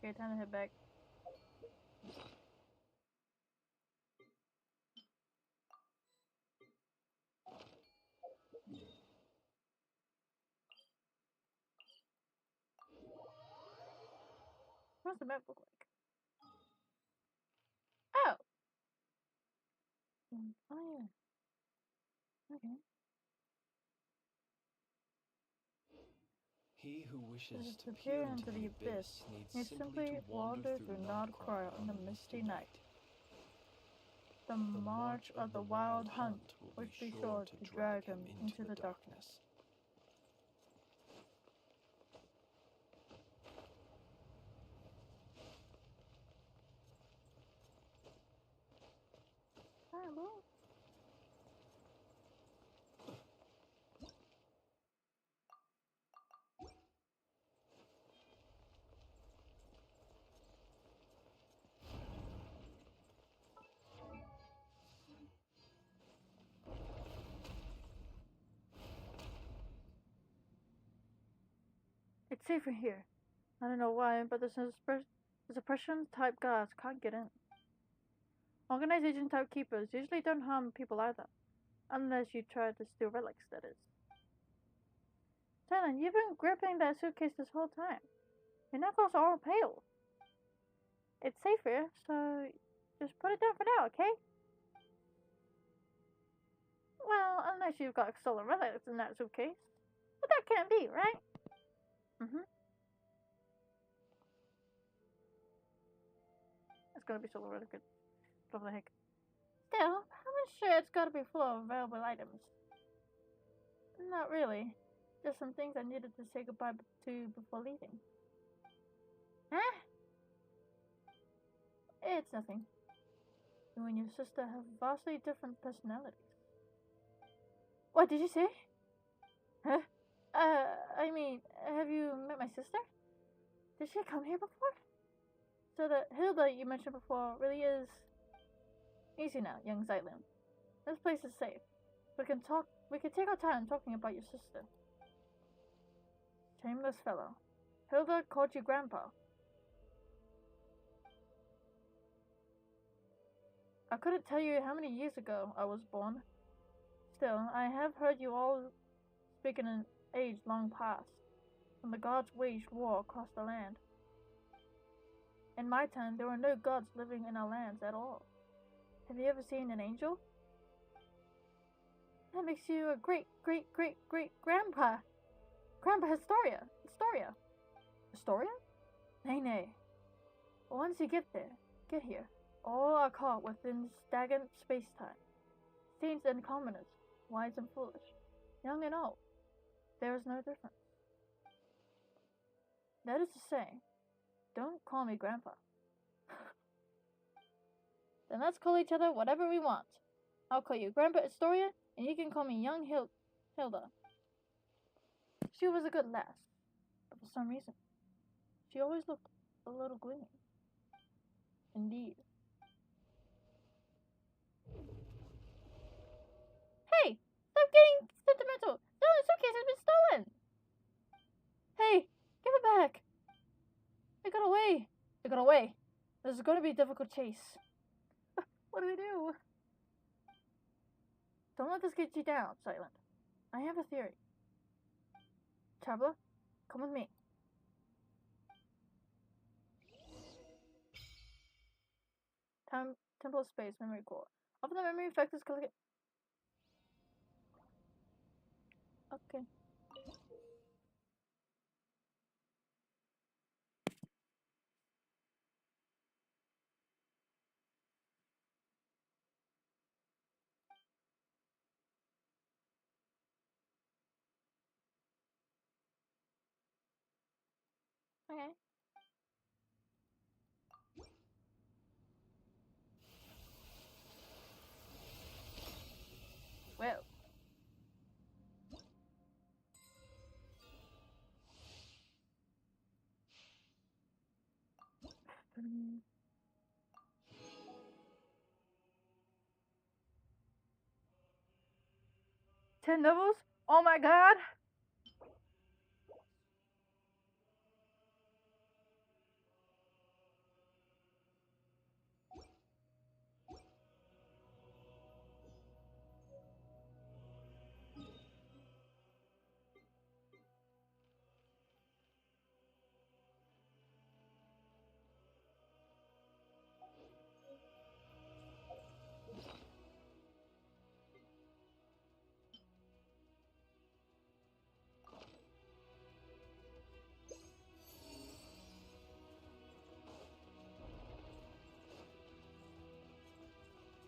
Okay, time to head back. What's the map look like? Oh! Oh yeah. Okay. He who wishes to Disappear peer into the abyss needs You simply to wander through Nodcrow Nodcrow in on the a misty night. The march of the wild hunt will be sure to drag him into the darkness. It's safer here. I don't know why, but the suppression type guards can't get in. Organization type keepers usually don't harm people either. Unless you try to steal relics, that is. Talon, you've been gripping that suitcase this whole time. Your knuckles are all pale. It's safer, so just put it down for now, okay? Well, unless you've got stolen relics in that suitcase. But that can't be, right? Mm-hmm. It's gonna be stolen relics. What the heck? Still, I'm sure it's gotta be full of valuable items. Not really. Just some things I needed to say goodbye to before leaving. Huh? It's nothing. You and your sister have vastly different personalities. What did you say? Huh? I mean, have you met my sister? Did she come here before? So the Hilda you mentioned before really is... Easy now, young Xylem. This place is safe. We can take our time talking about your sister. Shameless fellow. Hilda called you Grandpa. I couldn't tell you how many years ago I was born. Still, I have heard you all speak in an age long past, when the gods waged war across the land. In my time, there were no gods living in our lands at all. Have you ever seen an angel? That makes you a great-great-great-great-grandpa. Grandpa Historia. Historia? Nay. Once you get here, all are caught within stagnant space-time. Saints and commoners, wise and foolish, young and old. There is no difference. That is to say, don't call me Grandpa. Then let's call each other whatever we want. I'll call you Grandpa Astoria, and you can call me Young Hilda. She was a good lass, but for some reason, she always looked a little gloomy. Indeed. Hey! Stop getting sentimental! Dylan's suitcase has been stolen! Hey! Give it back! It got away! This is going to be a difficult chase. What do we do? Don't let this get you down, Silent. I have a theory. Traveler, come with me. Temple of Space Memory Core. Often the memory effect is collected. Okay. Okay. Well. Ten levels? Oh my god!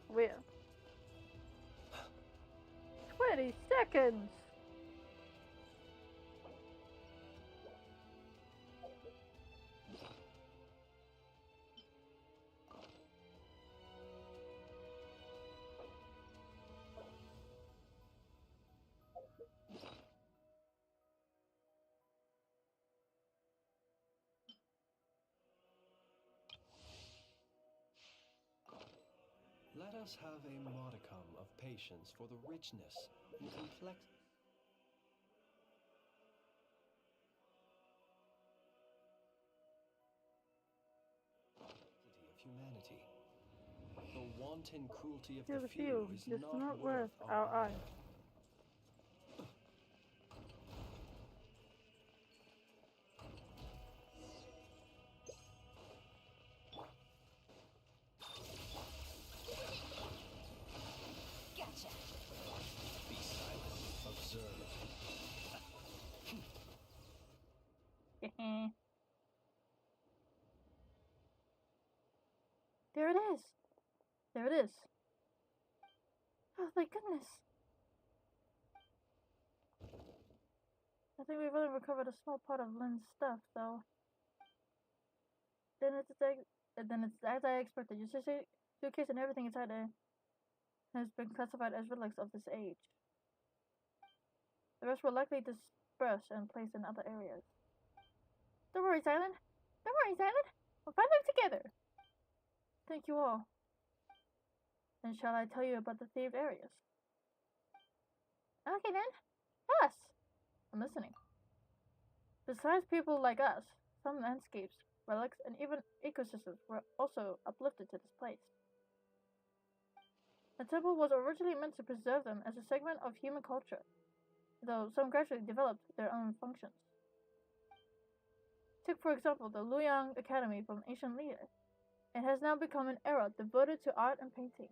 Well. 20 seconds! Let us have a modicum of patience for the richness and complex... wanton cruelty of Feel the the few few, is just not worth our ire. Gotcha. Be silent. Observe. There it is. There it is. Oh, thank goodness. I think we've only recovered a small part of Lynn's stuff, though. Then it's as I expected. Your suitcase and everything inside it has been classified as relics of this age. The rest were likely dispersed and placed in other areas. Don't worry, Silent. Don't worry, Silent. We'll find them together. Thank you all. Then shall I tell you about the thieved areas? Okay then. Tell us. I'm listening. Besides people like us, some landscapes, relics, and even ecosystems were also uplifted to this place. The temple was originally meant to preserve them as a segment of human culture, though some gradually developed their own functions. Take, for example, the Luoyang Academy from ancient Liyue. It has now become an era devoted to art and painting.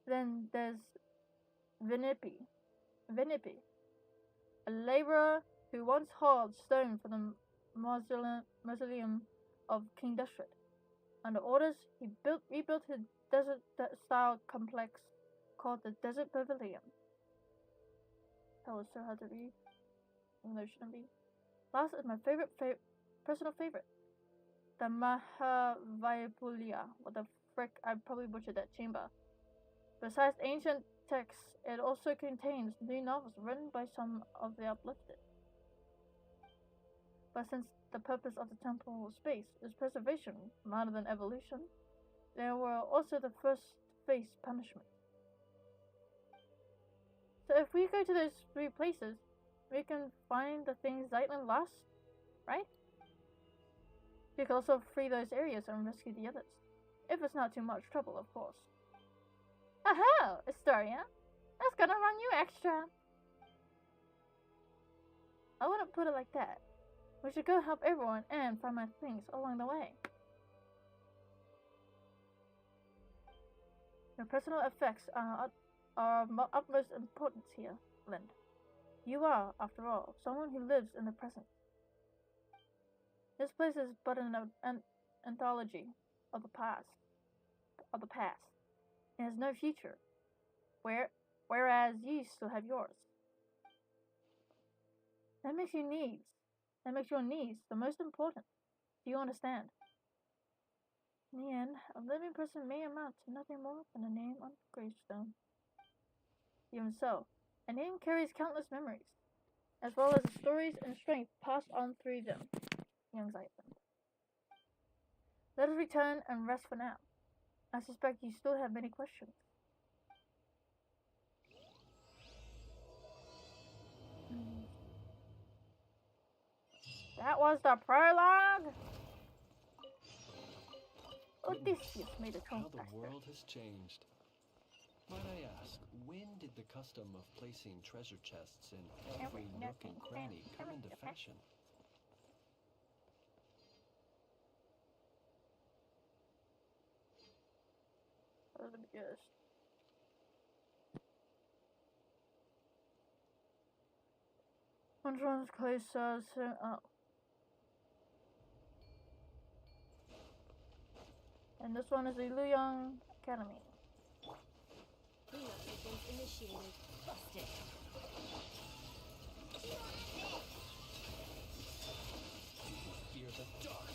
Then there's Venipi, a laborer who once hauled stone for the mausoleum of King Deshret. Under orders, he rebuilt his desert-style complex called the Desert Pavilion. That was so hard to read, even though it shouldn't be. Last is my personal favorite, the Mahavaipulia. What the frick? I probably butchered that chamber. Besides ancient texts, it also contains new novels written by some of the uplifted. But since the purpose of the temple space is preservation rather than evolution, they were also the first to face punishment. So if we go to those three places, we can find the things Zeitlin lost, right? We can also free those areas and rescue the others. If it's not too much trouble, of course. Oh, Astoria! That's gonna run you extra! I wouldn't put it like that. We should go help everyone and find my things along the way. Your personal effects are of utmost importance here, Lind. You are, after all, someone who lives in the present. This place is but an anthology of the past. It has no future, whereas you still have yours. That makes your needs the most important. Do you understand? In the end, a living person may amount to nothing more than a name on a gravestone. Even so, a name carries countless memories, as well as the stories and strength passed on through them, young Zeitlin. Let us return and rest for now. I suspect you still have many questions. That was the prologue! Odysseus made a How trunk the faster. world has changed. Might I ask, when did the custom of placing treasure chests in every nook and cranny come into fashion? Let me guess. Which one's closer to... Oh. And this one is the Luoyang Academy. Cleanup sequence initiated. Busted. Fear the dark.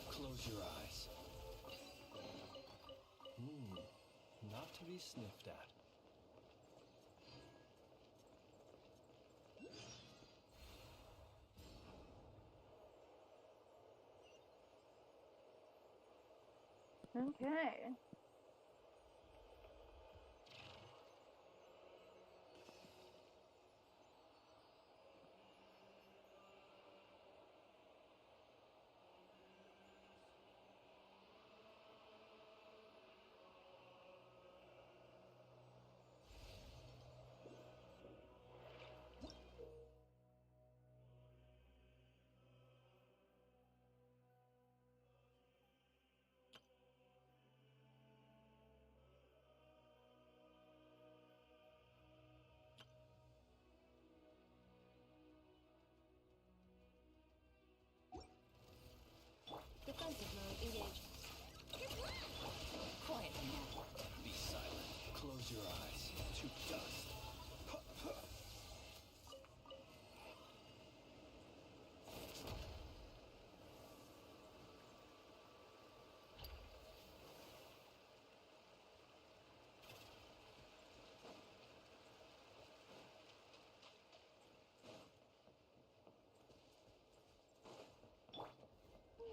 Close your eyes. Not to be sniffed at. Okay.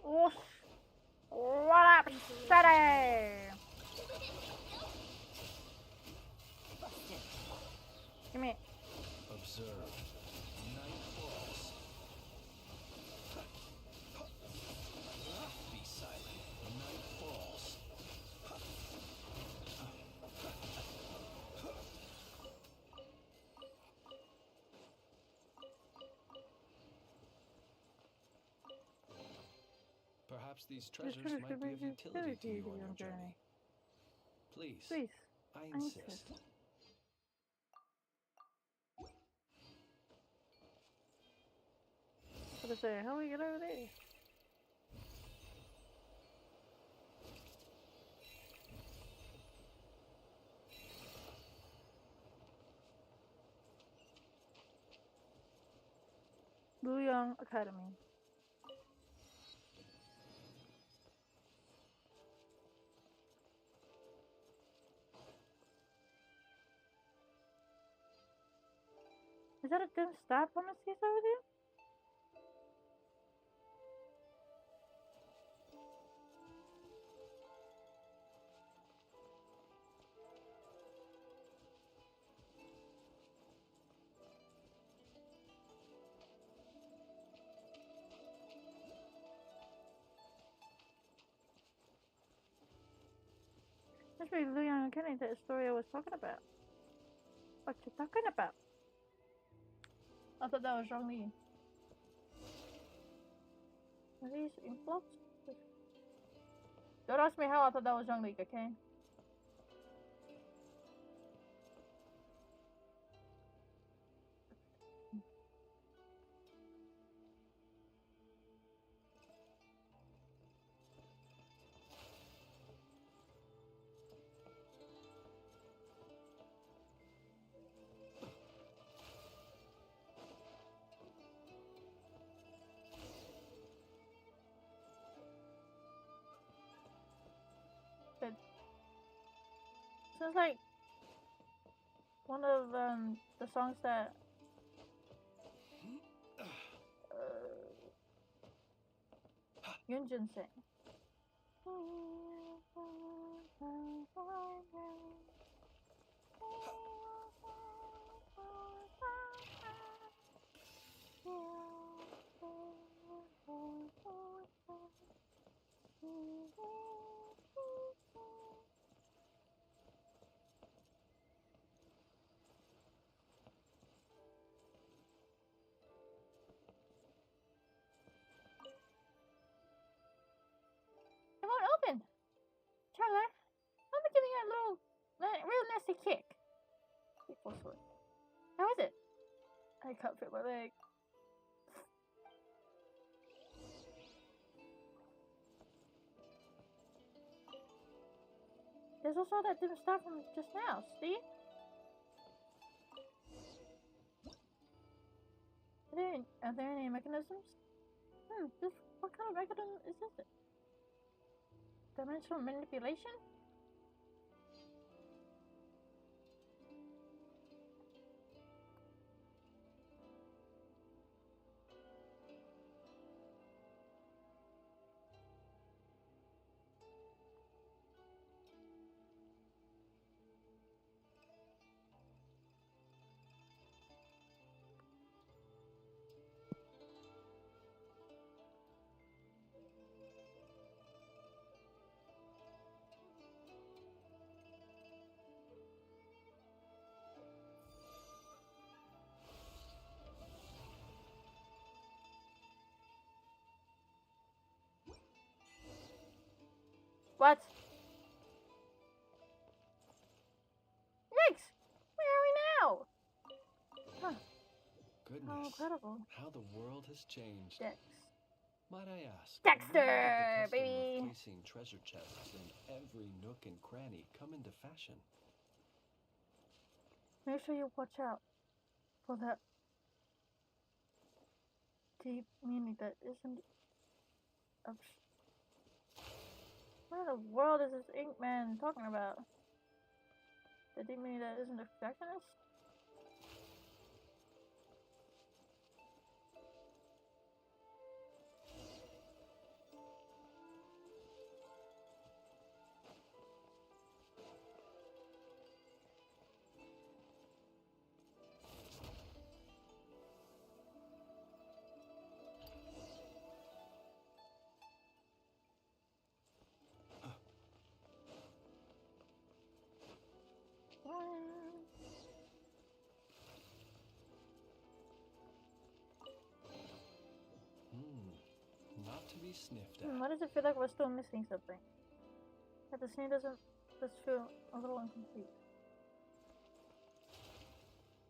Whoosh. What up, City? Busted. Give me. Observe. Night falls. Be silent. Night falls. Perhaps these treasures might be of utility to you on your journey. Please, Please. I insist. What to say? How do we get over there? Luyang Academy. Is that a dim star pharmacy over there? Must be Luyang Academy, that story I was talking about. What you talking about? I thought that was Zhongli. Are these influx? Don't ask me how I thought that was Zhongli, okay? But sounds like one of the songs that Yunjin sang. It won't open. Charlie, I'm giving you a real nasty kick. Kick forcefully. How is it? I can't feel my leg. There's also that dim star from just now, see? Are there any mechanisms? What kind of mechanism is this? Dimensional manipulation? What? Yikes! Where are we now? Huh. Goodness, How incredible. how the world has changed. Dex. Might I ask, Dexter, when did the custom baby! of placing treasure chests in every nook and cranny come into fashion? Make sure you watch out for that deep meaning that isn't what in the world is this ink man talking about? The deep meaning that isn't obstructionist? be sniffed at. Why does it feel like we're still missing something? That the scene doesn't just feel a little incomplete.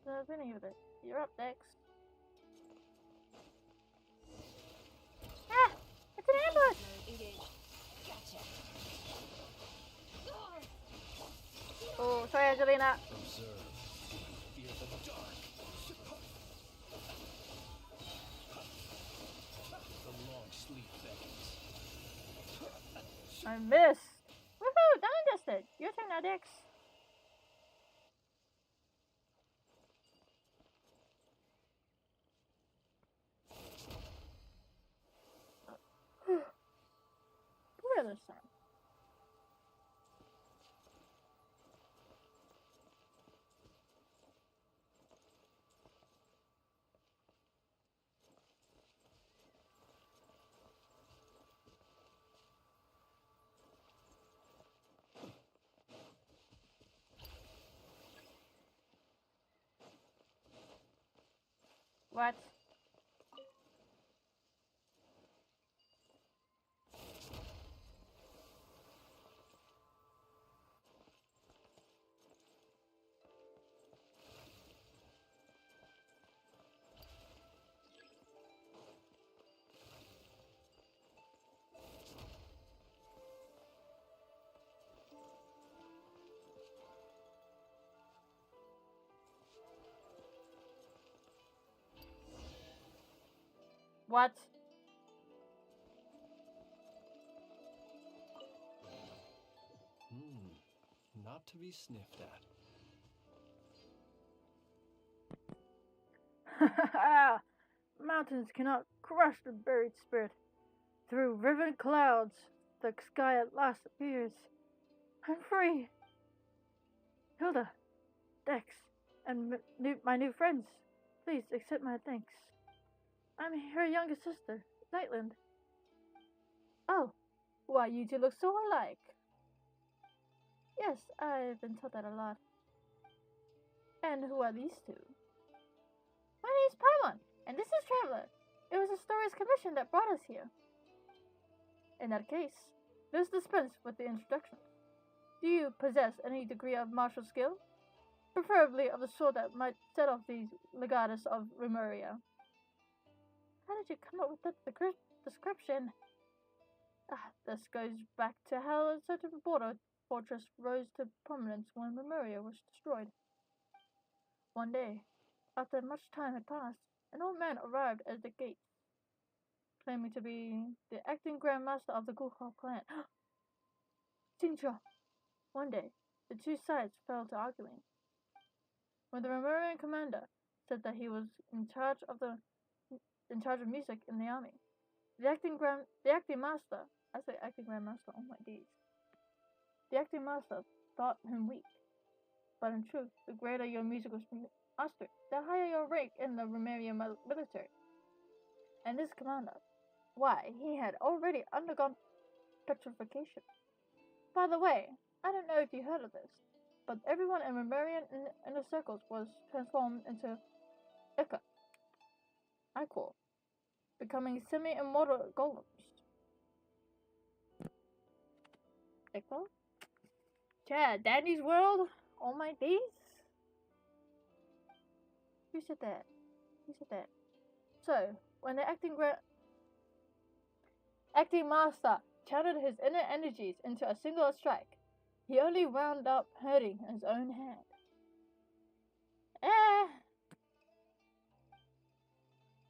The beginning of it. You're up next. Ah! It's an ambush! Engage. Gotcha. Oh, sorry, Angelina. Observe. Fear the dark. The long sleep beckons. I missed. Woohoo! Done dusted. Your turn now, Dex. Where this time? What? What? Not to be sniffed at. Mountains cannot crush the buried spirit. Through riven clouds, the sky at last appears. I'm free. Hilda, Dex, and my new friends, please accept my thanks. I'm her youngest sister, Nightland. Oh, why you two look so alike. Yes, I've been told that a lot. And who are these two? My name's Paimon, and this is Traveler. It was a stories commission that brought us here. In that case, let's dispense with the introduction. Do you possess any degree of martial skill? Preferably of the sort that might set off the legatus of Remuria. How did you come up with that description? This goes back to how a certain border fortress rose to prominence when Remuria was destroyed. One day, after much time had passed, an old man arrived at the gate, claiming to be the acting Grand Master of the Guhua clan. Xingqiu! One day, the two sides fell to arguing. When the Remurian commander said that he was in charge of music in the army, the acting master, I say acting Grand Master, oh my days. The acting master thought him weak, but in truth, the greater your musical mastery, the higher your rank in the Remurian military. And this commander, why, he had already undergone petrification. By the way, I don't know if you heard of this, but everyone in Remurian inner circles was transformed into Ichor, becoming semi-immortal golems. Ichor? Chad, Danny's world? Oh my days? Who said that? Who said that? So, when the acting master channeled his inner energies into a single strike, he only wound up hurting his own hand.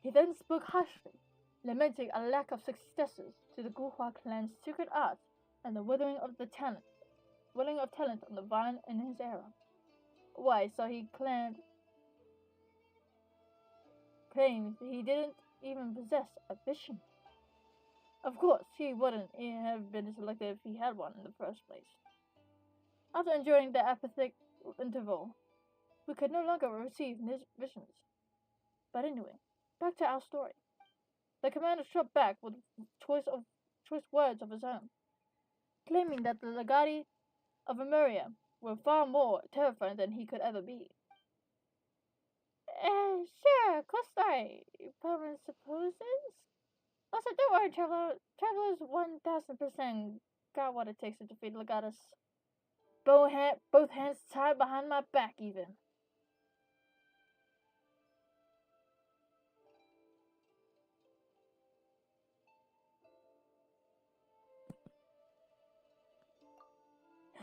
He then spoke harshly, lamenting a lack of successors to the Guhua clan's secret arts and the withering of talent on the vine in his era. Why, so he claims he didn't even possess a vision. Of course, he wouldn't have been selected if he had one in the first place. After enduring the apathetic interval, we could no longer receive visions. But anyway, back to our story. The commander struck back with choice words of his own, claiming that the legati of Remuria were far more terrifying than he could ever be. Sure, of course Paimon supposes. Also, don't worry, Traveler. Traveler's 1000% got what it takes to defeat Legatus. Both hands tied behind my back, even.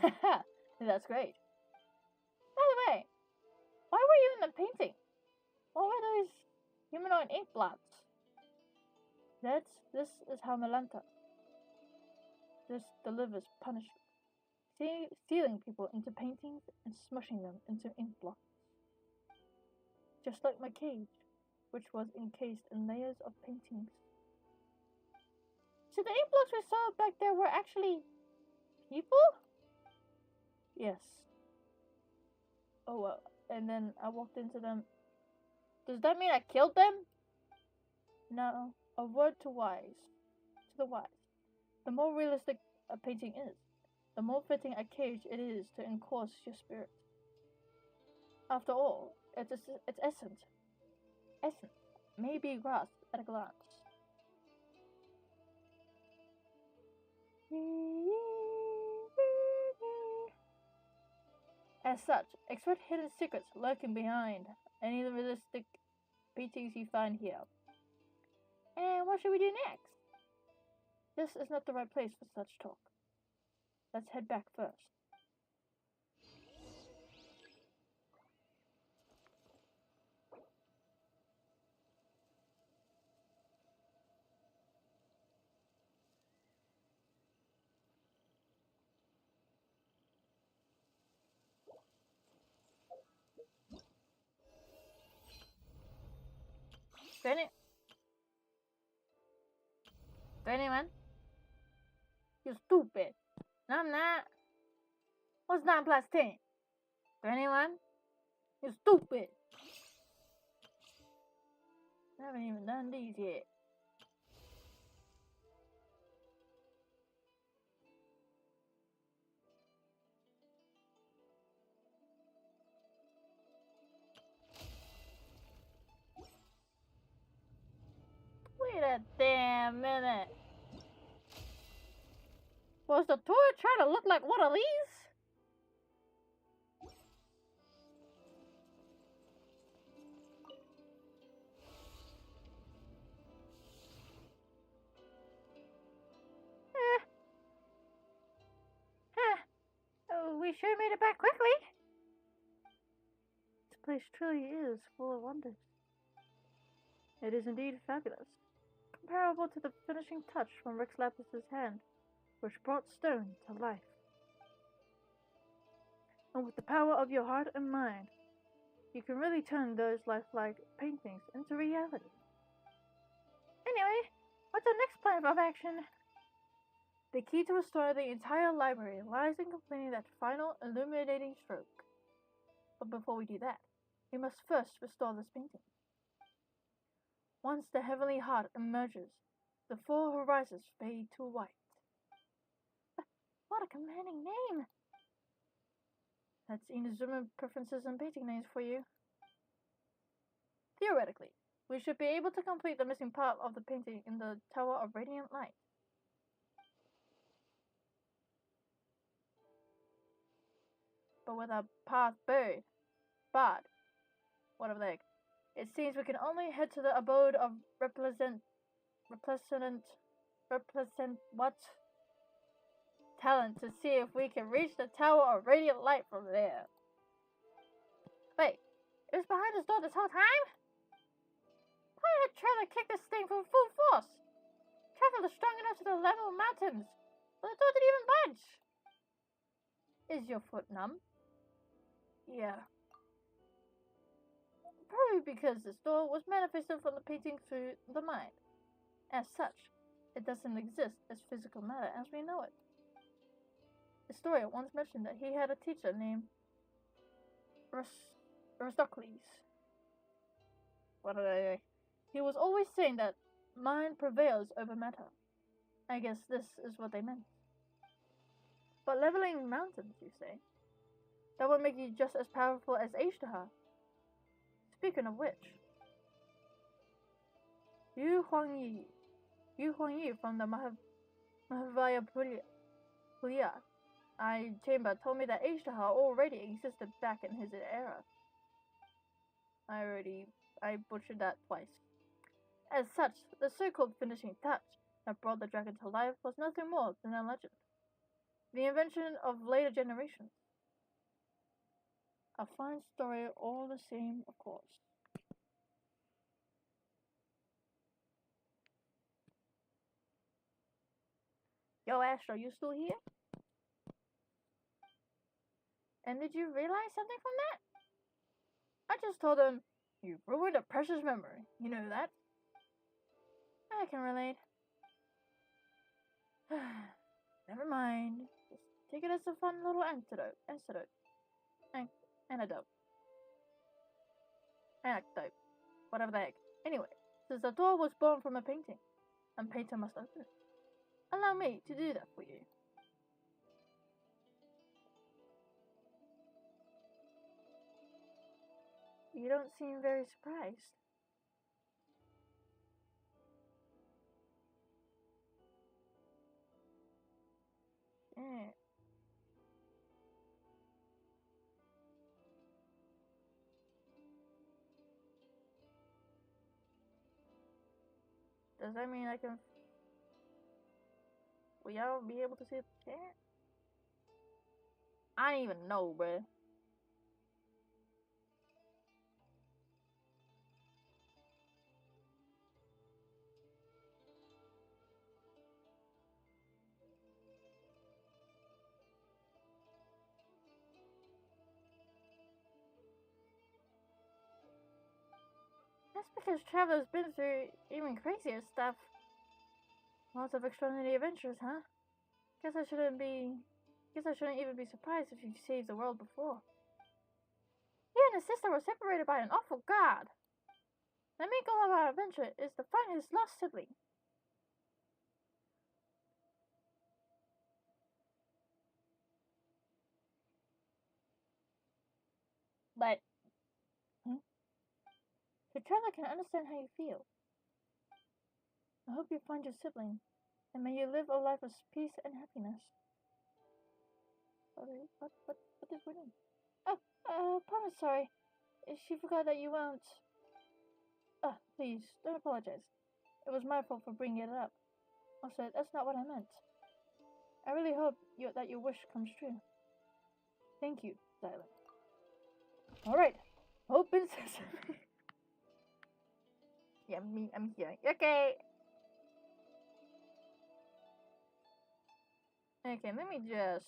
Haha, that's great. By the way, why were you in the painting? What were those humanoid ink blots? This is how Melanta. This delivers punishment. Stealing people into paintings and smushing them into ink blots. Just like my cage, which was encased in layers of paintings. So the ink blocks we saw back there were actually people? Yes. Oh well, and then I walked into them. Does that mean I killed them? No. A word to the wise. The more realistic a painting is, the more fitting a cage it is to encourse your spirit. After all, its essence may be grasped at a glance. As such, expect hidden secrets lurking behind any of the realistic paintings you find here. And what should we do next? This is not the right place for such talk. Let's head back first. Anyone? You stupid. No, I'm not. What's 9 plus 10? 21? You stupid. I haven't even done these yet. Wait a damn minute. Was the toy trying to look like one of these? Oh, we sure made it back quickly. This place truly is full of wonders. It is indeed fabulous. Comparable to the finishing touch from Rex Lapis's hand, which brought stone to life. And with the power of your heart and mind, you can really turn those lifelike paintings into reality. Anyway, what's our next plan of action? The key to restoring the entire library lies in completing that final illuminating stroke. But before we do that, we must first restore this painting. Once the heavenly heart emerges, the four horizons fade to white. What a commanding name! That's Inazuma preferences and painting names for you. Theoretically, we should be able to complete the missing part of the painting in the Tower of Radiant Light. But with our path barred, whatever the heck, it seems we can only head to the abode of represent what? Talent to see if we can reach the Tower of Radiant Light from there. Wait, it was behind this door this whole time? Why did Traveler kick this thing from full force? Traveler's strong enough to the level of mountains, but the door didn't even budge. Is your foot numb? Yeah. Probably because this door was manifested from the painting through the mind. As such, it doesn't exist as physical matter as we know it. Historia once mentioned that he had a teacher named Aristocles. He was always saying that mind prevails over matter. I guess this is what they meant. But leveling mountains, you say? That would make you just as powerful as Ashtaha. Speaking of which, Yu Huangyi, Yu Huangyi from the Mahavaya Puya chamber told me that Ishtar already existed back in his era. I butchered that twice. As such, the so-called finishing touch that brought the dragon to life was nothing more than a legend. The invention of later generations. A fine story all the same, of course. Yo, Ash, are you still here? And did you realize something from that? I just told him, you ruined a precious memory. You know that? I can relate. Never mind. Just take it as a fun little anecdote. Whatever the heck. Anyway, since the door was born from a painting, and painter must open it, allow me to do that for you. You don't seem very surprised. Yeah. Does that mean I can... Will y'all be able to see the chat? I don't even know, bruh. That's because Traveler's been through even crazier stuff. Lots of extraordinary adventures, huh? Guess I shouldn't even be surprised if you saved the world before. He and his sister were separated by an awful god. The main goal of our adventure is to find his lost sibling. But, the traveler can understand how you feel. I hope you find your sibling, and may you live a life of peace and happiness. What is her name? Oh, promise, sorry. She forgot that you won't. Please, don't apologize. It was my fault for bringing it up. Also, that's not what I meant. I really hope that your wish comes true. Thank you, Silent. Alright. Open sesame. Yeah, I'm here. Okay. Okay, let me just...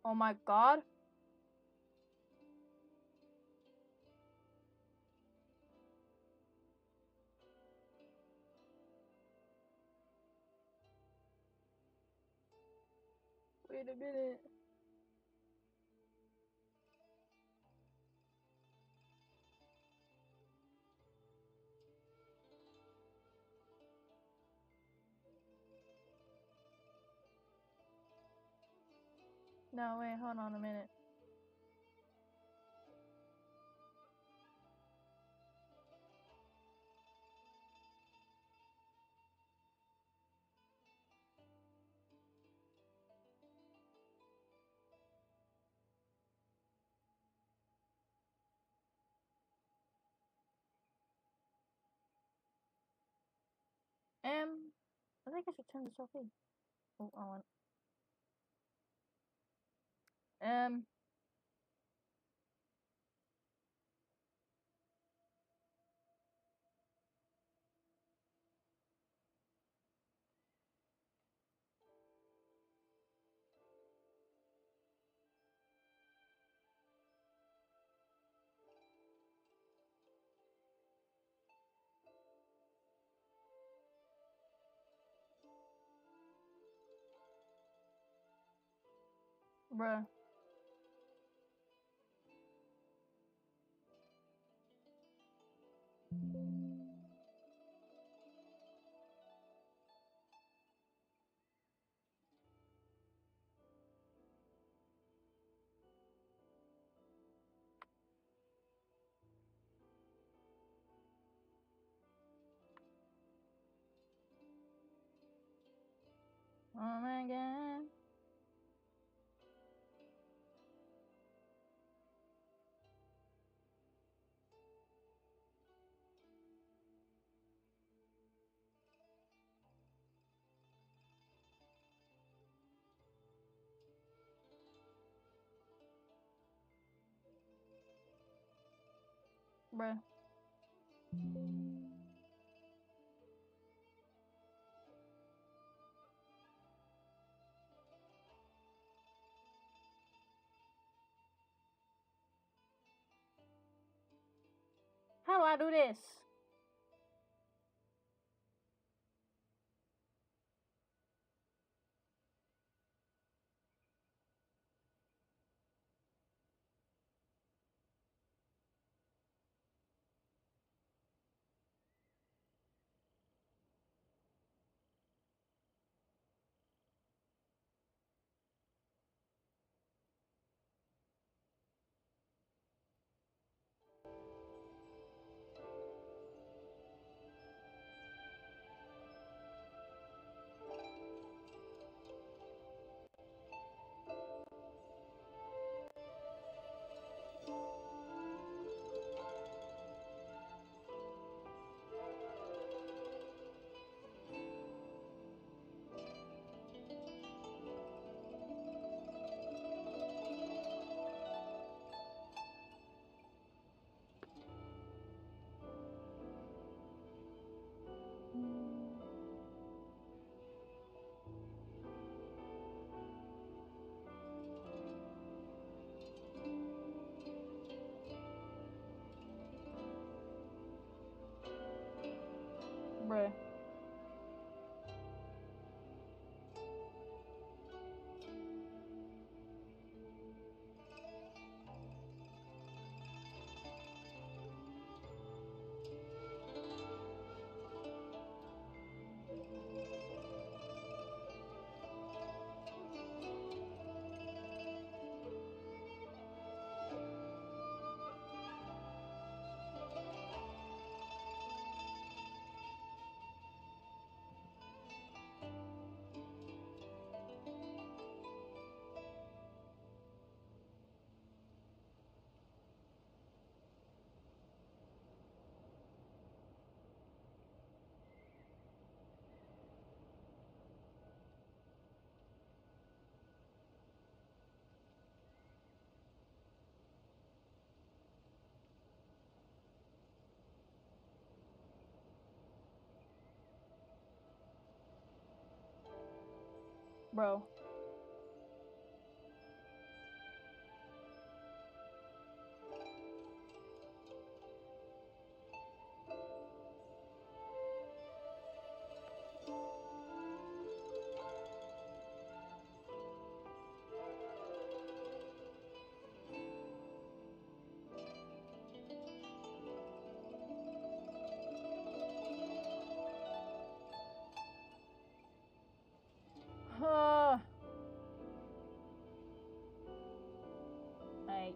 Oh my god. Wait a minute. No, wait, hold on a minute. I think I should turn this off. Oh, I want. Bruh. Oh my god. Bruh. How do I do this? Bruh. Bro. Hey.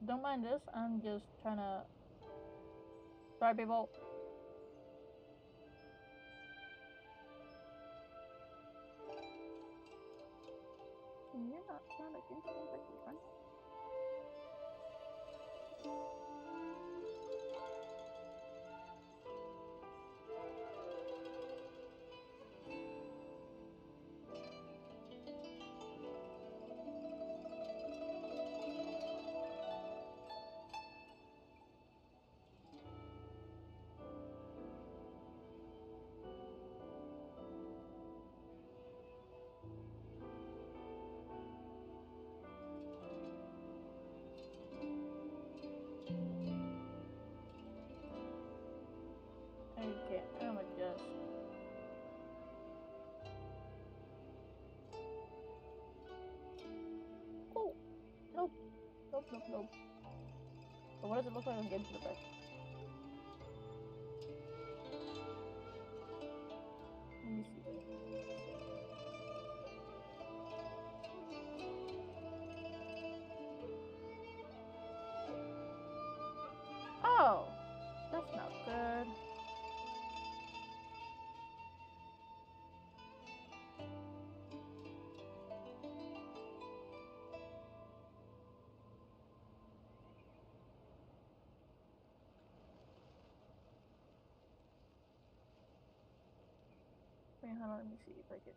Don't mind this. I'm just trying to. Sorry, people. You're not trying to Genshin Impact, right? Okay, I'm adjust. Oh, nope, nope, nope, nope. So what does it look like on Genshin Impact? Let me see. Oh, that's not good. Wait, hold on, let me see if I can.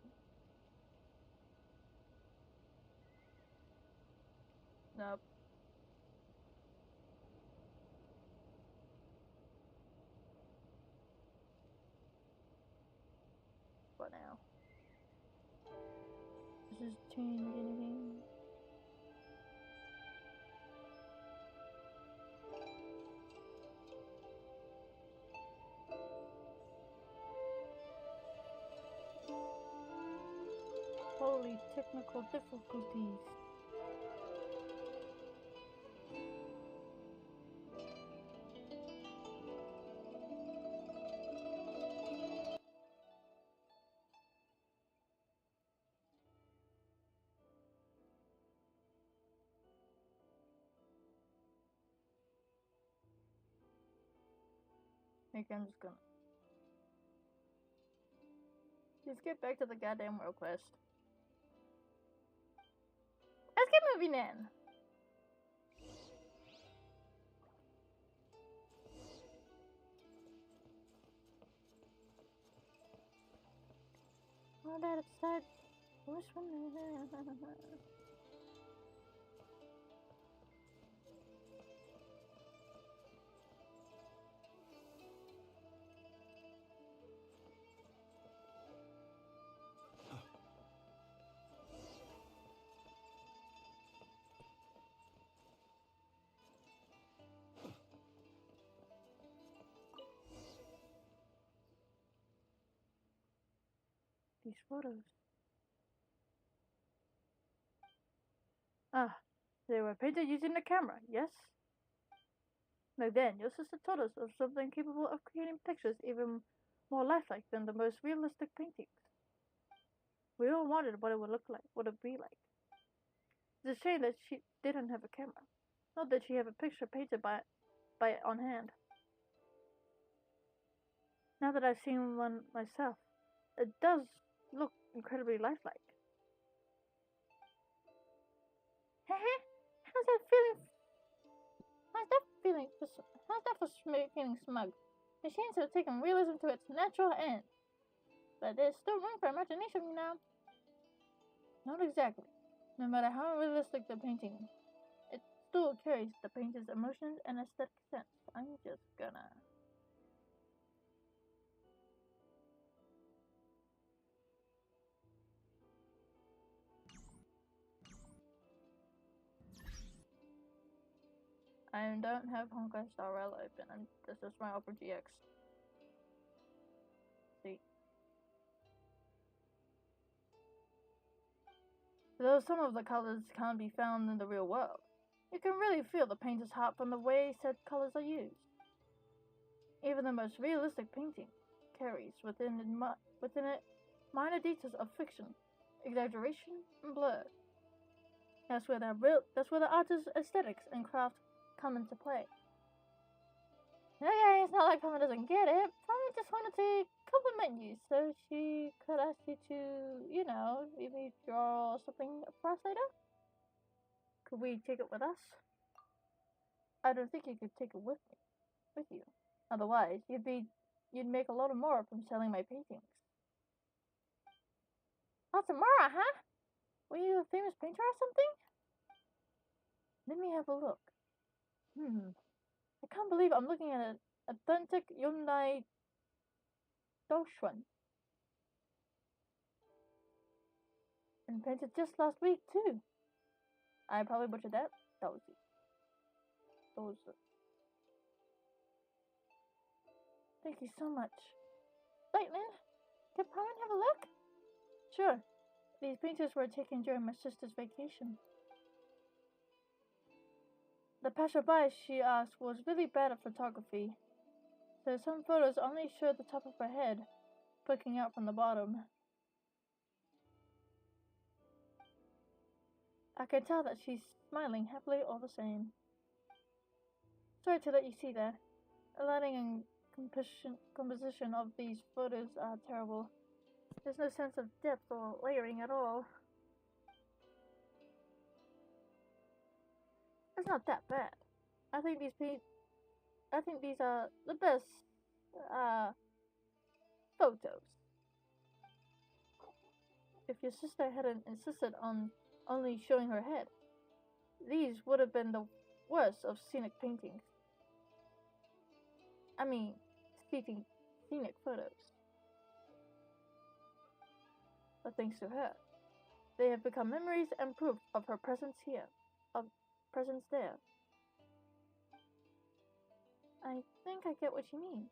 Nope. What now? Does this change anything? Holy technical difficulties. Okay, I'm just gonna. Let's get back to the goddamn world quest. Let's get moving in. All that upset. Which one is it? These photos. Ah, they were painted using the camera, yes? Back then, your sister told us of something capable of creating pictures even more lifelike than the most realistic paintings. We all wondered what it would look like, what it would be like. It's a shame that she didn't have a camera. Not that she had a picture painted by it on hand. Now that I've seen one myself, it does look incredibly lifelike. How's that feeling? How's that for feeling smug? Machines have taken realism to its natural end. But there's still room for imagination, you know. Not exactly. No matter how realistic the painting, it still carries the painter's emotions and aesthetic sense. I'm just gonna... I don't have Honkai Star Rail open, and this is my Opera GX. See? Though some of the colors can't be found in the real world, you can really feel the painter's heart from the way said colors are used. Even the most realistic painting carries within it minor details of fiction, exaggeration, and blur. That's where the artist's aesthetics and craft come into play. Okay, it's not like Pama doesn't get it. Pama just wanted to compliment you, so she could ask you to, you know, maybe draw something for us later? Could we take it with us? I don't think you could take it with you. Otherwise, you'd make a lot more from selling my paintings. Oh, tomorrow, huh? Were you a famous painter or something? Let me have a look. I can't believe I'm looking at an authentic Yunai Doshun. And painted just last week, too. I probably butchered that. Dozy. Thank you so much. Lightning, can Paran have a look? Sure. These paintings were taken during my sister's vacation. The passerby, she asked, was really bad at photography, so some photos only showed the top of her head, poking out from the bottom. I can tell that she's smiling happily all the same. Sorry to let you see that. The lighting and composition of these photos are terrible. There's no sense of depth or layering at all. It's not that bad. I think these are the best photos. If your sister hadn't insisted on only showing her head, these would have been the worst of scenic paintings. I mean, scenic photos. But thanks to her, they have become memories and proof of her presence here, of presence there. I think I get what you mean.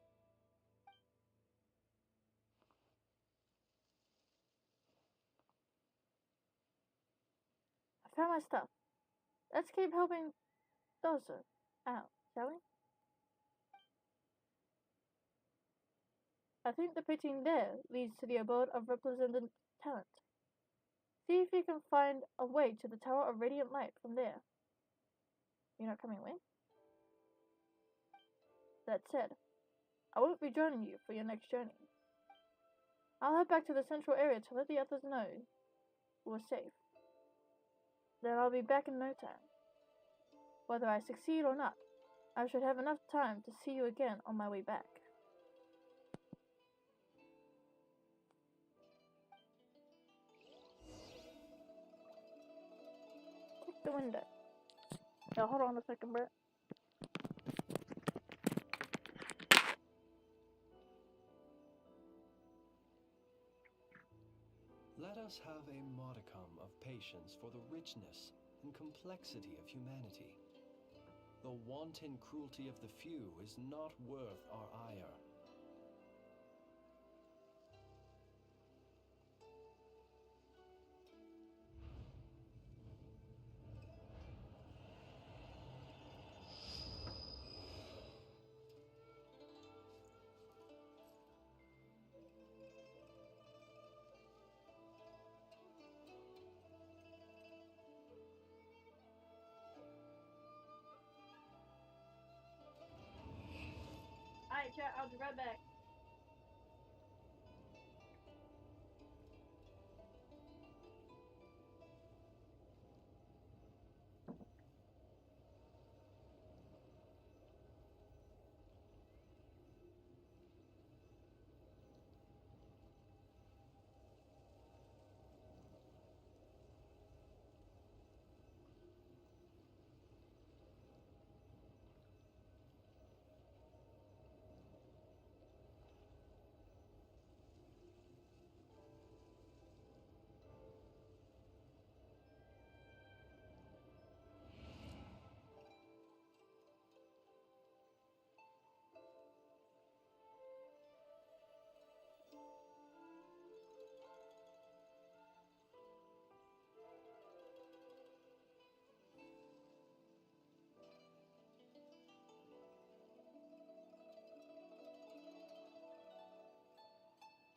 I found my stuff. Let's keep helping Dozer out, shall we? I think the painting there leads to the abode of represented talent. See if you can find a way to the Tower of Radiant Light from there. You're not coming with? That said, I won't be joining you for your next journey. I'll head back to the central area to let the others know we're safe. Then I'll be back in no time. Whether I succeed or not, I should have enough time to see you again on my way back. Check the window. Now hold on a second, Brett. Let us have a modicum of patience for the richness and complexity of humanity. The wanton cruelty of the few is not worth our ire. Alright, chat, I'll be right back.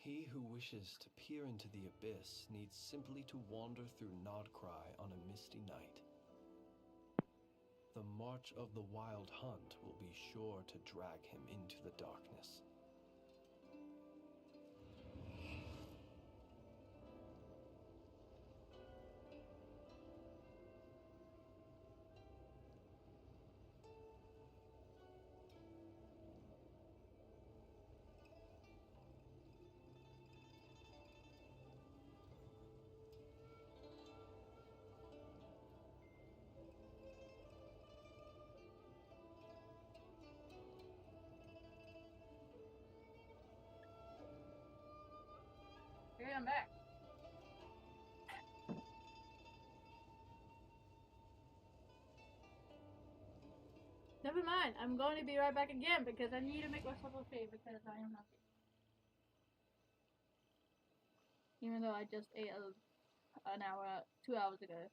He who wishes to peer into the abyss needs simply to wander through Nodcry on a misty night. The march of the wild hunt will be sure to drag him into the darkness. I'm back. Never mind. I'm going to be right back again because I need to make myself okay because I am hungry. Even though I just ate 2 hours ago.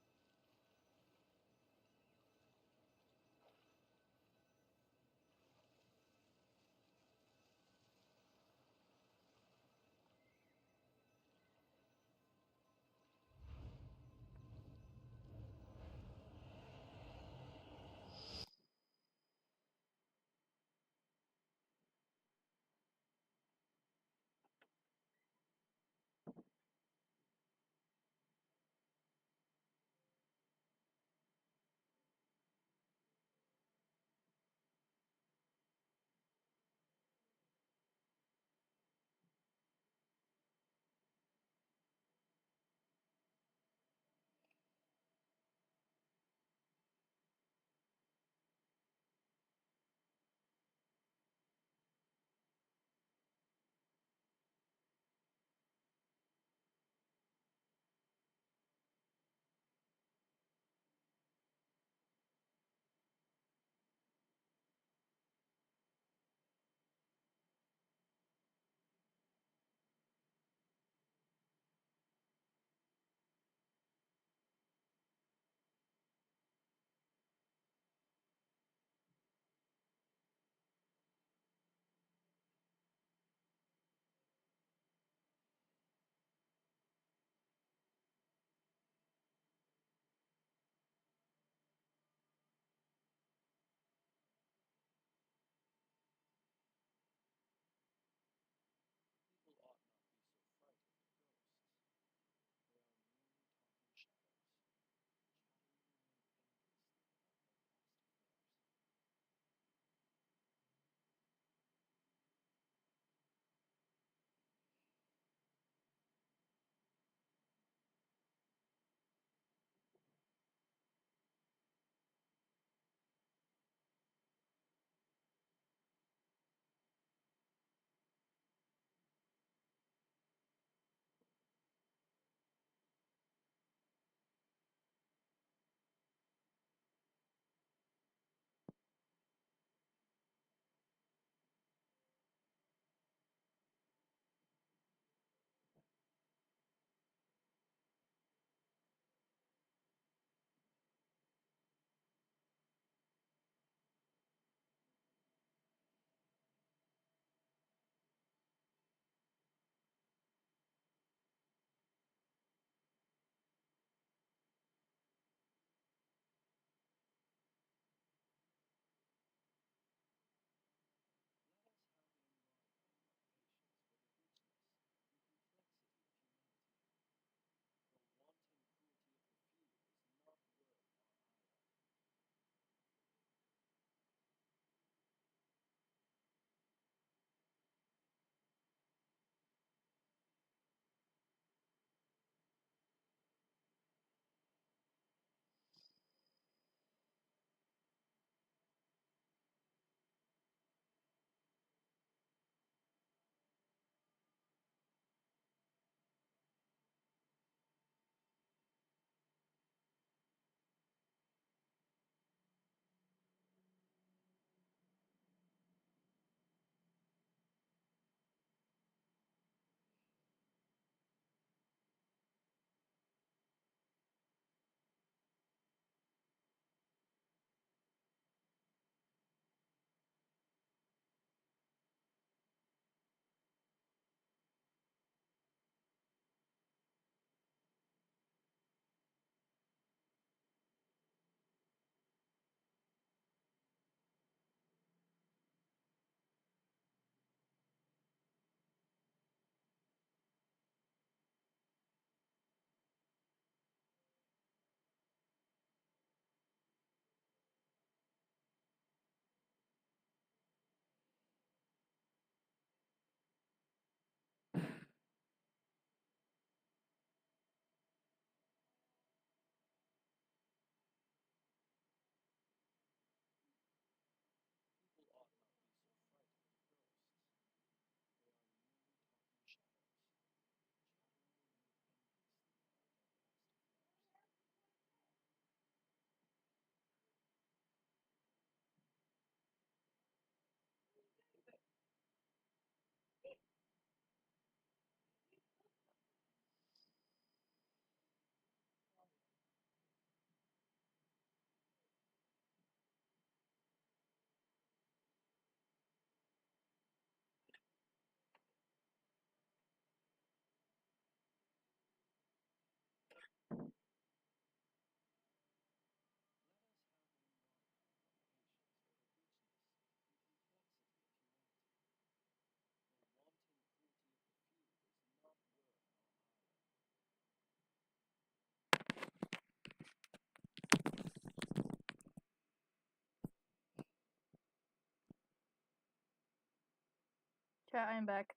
Chat, I am back.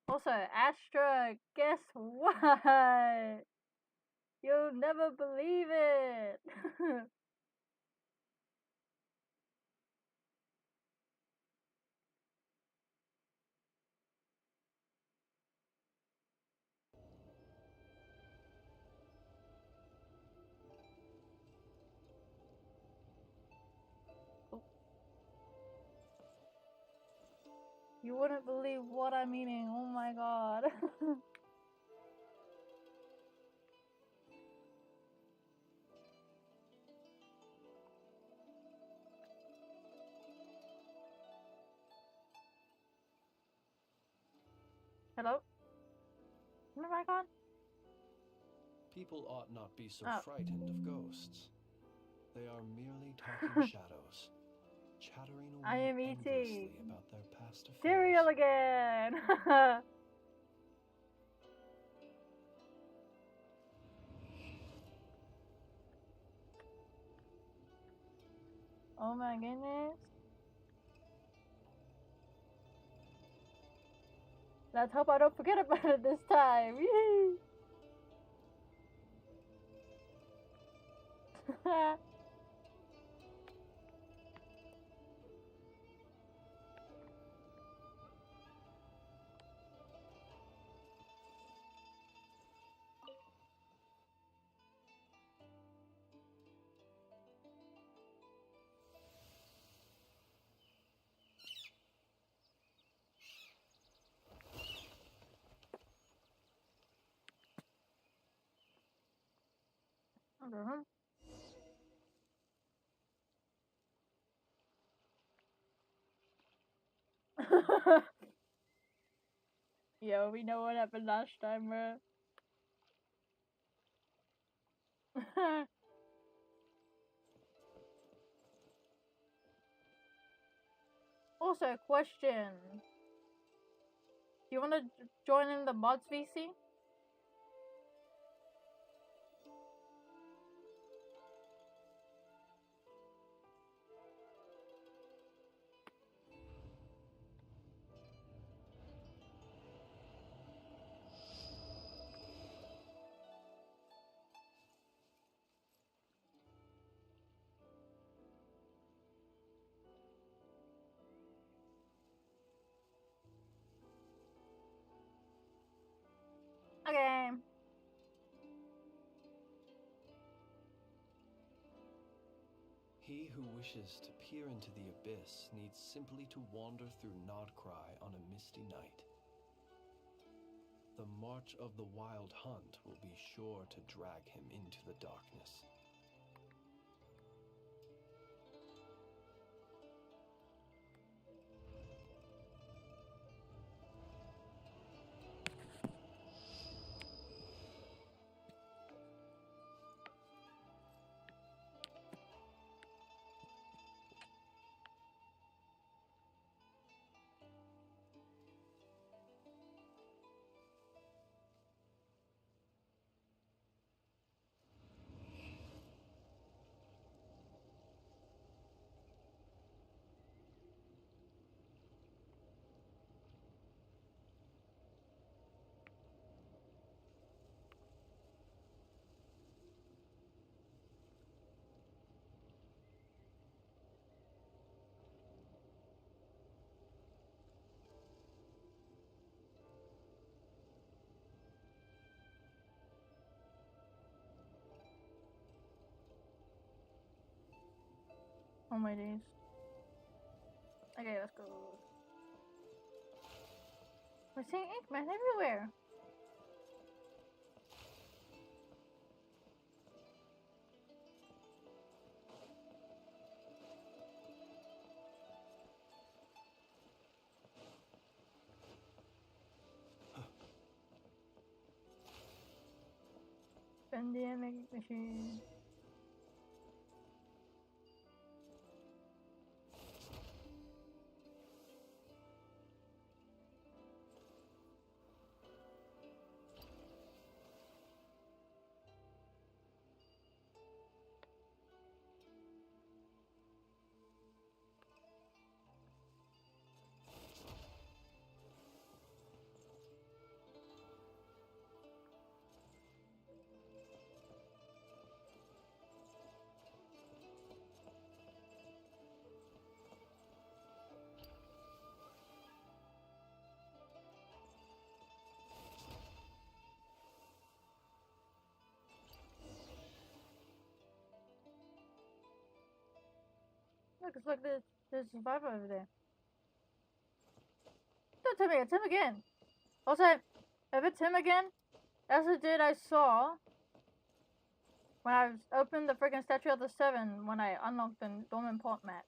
Also, Astra, guess what? You'll never believe it. You wouldn't believe what I'm eating. Oh my god. Hello? Am I gone? People ought not be so Oh. frightened of ghosts. They are merely talking shadows, chattering away I am endlessly eating about their past affairs. cereal again. Oh my goodness. Let's hope I don't forget about it this time. Yee. Yo, we know what happened last time, bro. Also, question. Do you want to join in the mods VC? Okay. He who wishes to peer into the abyss needs simply to wander through Nodcry on a misty night. The march of the wild hunt will be sure to drag him into the darkness. Oh my days. Okay, let's go. We're seeing Inkman everywhere. Pandemic machine. it's like there's a survivor over there. Don't tell me it's him again. Also, if it's him again, that's the dude I saw when I opened the freaking Statue of the Seven when I unlocked the Dormant Pot map.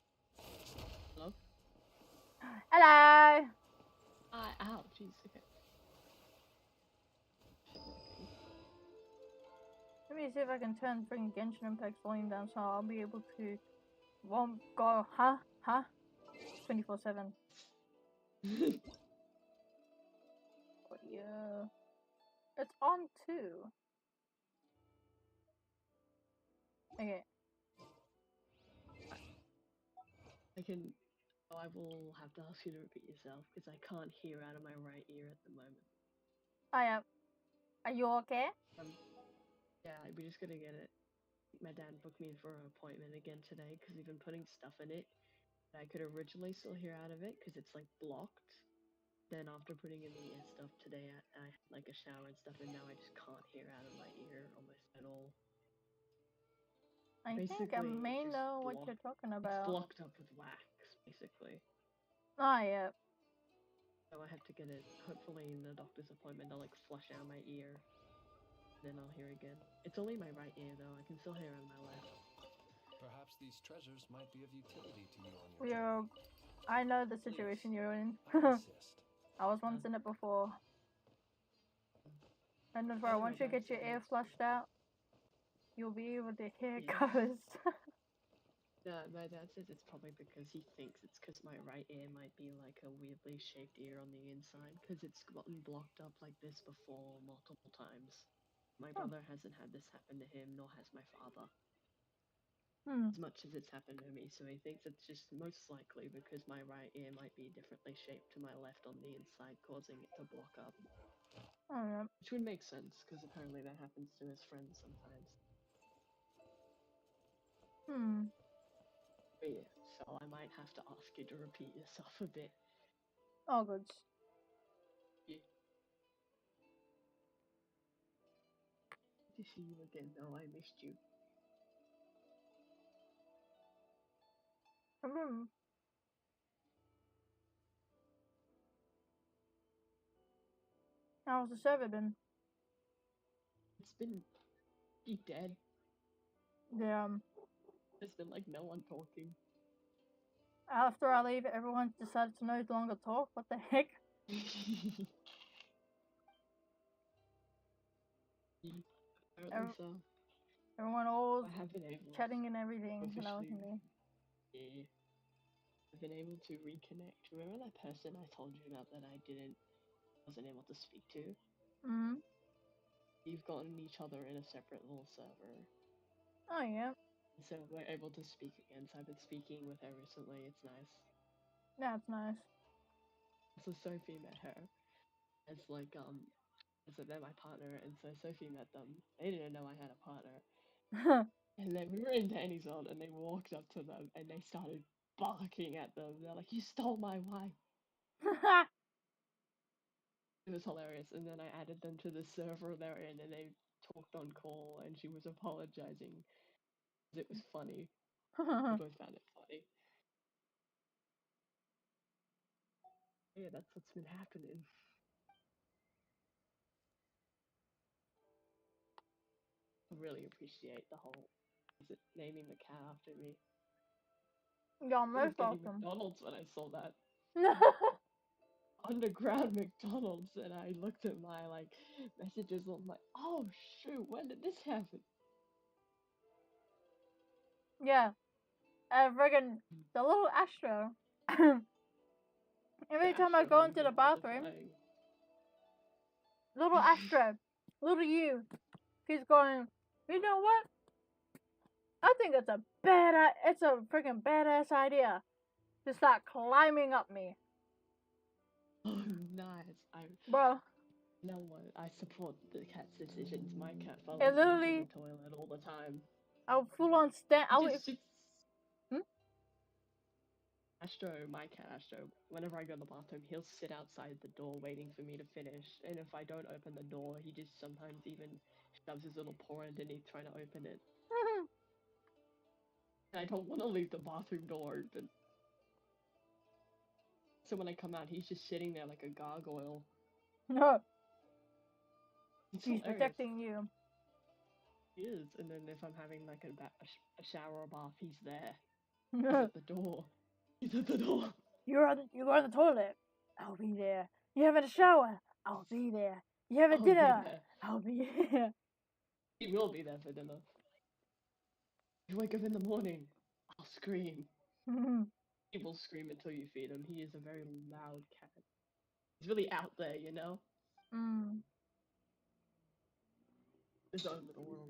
Hello? Hello! Ow, jeez, okay. Let me see if I can turn freaking Genshin Impact volume down so I'll be able to won't go, huh? 24/7. But yeah. It's on too. Okay. I will have to ask you to repeat yourself because I can't hear out of my right ear at the moment. I am. Are you okay? Yeah, we're just gonna get it. My dad booked me in for an appointment again today because we've been putting stuff in it that I could originally still hear out of it because it's like blocked. Then after putting in the ear stuff today, I had like a shower and stuff, and now I just can't hear out of my ear almost at all. I think I may know what you're talking about. It's blocked up with wax, basically. Oh, yeah. So I have to get it, hopefully in the doctor's appointment, I'll like flush out my ear. Then I'll hear again. It's only my right ear though, I can still hear on my left. Perhaps these treasures might be of utility to you on your We're, journey. I know the situation you're in. I insist. I was once in it before. And that's why once you get your ear flushed out, you'll be able to hear covers. Yeah, my dad says it's probably because he thinks it's because my right ear might be like a weirdly shaped ear on the inside, because it's gotten blocked up like this before multiple times. My brother hasn't had this happen to him, nor has my father. As much as it's happened to me, so he thinks it's just most likely because my right ear might be differently shaped to my left on the inside, causing it to block up. Which would make sense, because apparently that happens to his friends sometimes. But yeah, so I might have to ask you to repeat yourself a bit. Oh, good. Yeah. Good to see you again, though. I missed you. How's the server been? It's been dead. Yeah. There's been like no one talking. After I leave, everyone decided to no longer talk. What the heck? Everyone all chatting and everything when I was in there. Yeah. I've been able to reconnect. Remember that person I told you about that I wasn't able to speak to? You've gotten each other in a separate little server. Oh, yeah. So we're able to speak again, so I've been speaking with her recently, it's nice. Yeah, it's nice. So Sophie met her as like, so they're my partner, and so Sophie met them. They didn't know I had a partner. And then we were in Danny's World, and they walked up to them, and they started barking at them. They're like, "You stole my wife!" It was hilarious. And then I added them to the server they're in, and they talked on call, and she was apologizing. It was funny. We both found it funny. Yeah, that's what's been happening. I really appreciate the whole, naming the cat after me. Yeah, most welcome. McDonald's when I saw that. Underground McDonald's, and I looked at my like messages and I'm like, oh shoot, when did this happen? Yeah. Friggin' the little Astro. Every time I go into the bathroom, little Astro, little you, he's going, you know what? I think it's a freaking badass idea to start climbing up me. Oh, nice. Bro. You know what? I support the cat's decisions. My cat follows me to the toilet all the time. I'll full on stand. Astro, my cat Astro, whenever I go to the bathroom, he'll sit outside the door waiting for me to finish. And if I don't open the door, he just sometimes even shoves his little paw underneath trying to open it. I don't want to leave the bathroom door open. So when I come out, he's just sitting there like a gargoyle. No, It's he's hilarious. protecting you. He is, and then if I'm having like a shower or bath, he's there. He's You're at the door. He's at the door. on the toilet. I'll be there. You having a shower? I'll be there. You having I'll be dinner? there. I'll be there. He will be there for dinner. You wake up in the morning, I'll scream. He will scream until you feed him. He is a very loud cat. He's really out there, you know? Mm. His own little world.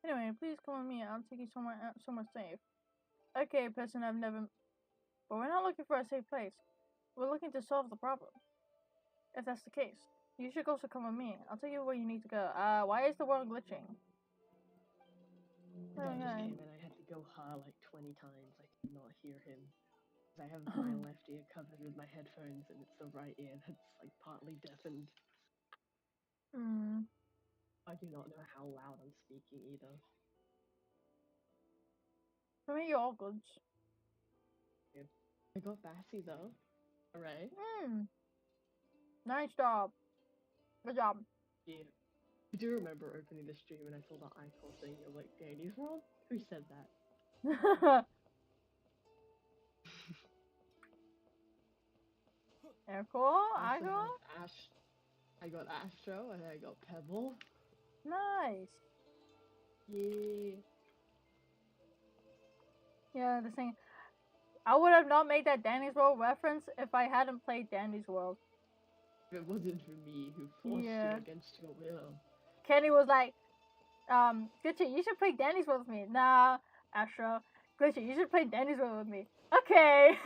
Anyway, please come with me. I'll take you somewhere safe. Okay, person I've never. But we're not looking for a safe place. We're looking to solve the problem. If that's the case, you should also come with me. I'll tell you where you need to go. Why is the world glitching? I Oh, yeah. came and I had to go like 20 times. I could not hear him. I have my left ear covered with my headphones, and it's the right ear that's like partly deafened. Hmm. I do not know how loud I'm speaking either. For me, you're all good. I got Bassy though. Alright. Nice job. Good job. Yeah. I do remember opening the stream and I saw the icon saying you're like Danny's World. Who said that? Cool. I I also go. have I got Astro and I got Pebble. Nice. Yeah. Yeah, the thing. I would have not made that Danny's World reference if I hadn't played Danny's World. If it wasn't for me who forced Yeah. you against your will. Kenny was like, Glitchy, you should play Danny's World with me. Nah, Astro. Glitchy, you should play Danny's World with me. Okay.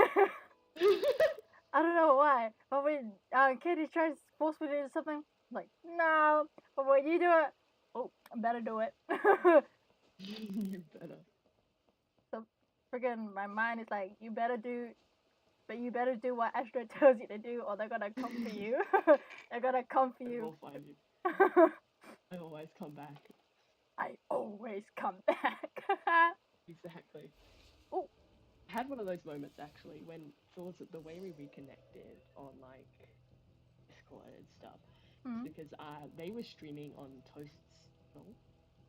I don't know why, but when Kenny tries to force me to do something, I'm like, no. But when you do it, oh, I better do it. You better. So freaking my mind is like, you better do what Astro tells you to do, or they're gonna come for you. They're gonna come for I you. will find you. I always come back. I always come back. Exactly. Oh. I had one of those moments actually when towards the way we reconnected on like Discord and stuff. Mhm. Because they were streaming on Toast's channel,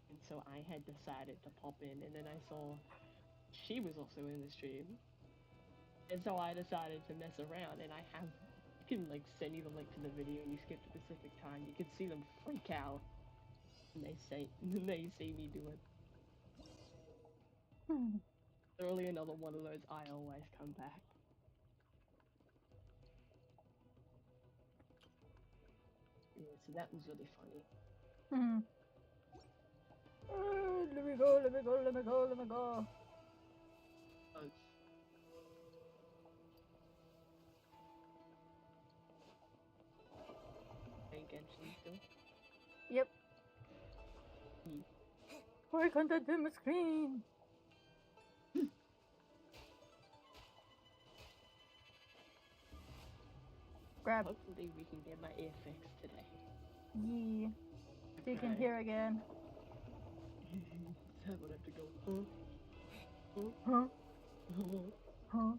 and so I had decided to pop in, and then I saw she was also in the stream, and so I decided to mess around. And I can like send you the link to the video, and you skip the specific time. You can see them freak out, and they see me do it. Literally another one of those I always come back. Yeah, so that was really funny. Let me go, let me go, let me go, let me go. Oh. Playing Genshin still? Yep. Why can't I do my screen? Grab. Hopefully we can get my ear fixed today. Yeah. So you can Okay. hear again. I would have to go, huh? Huh? Huh?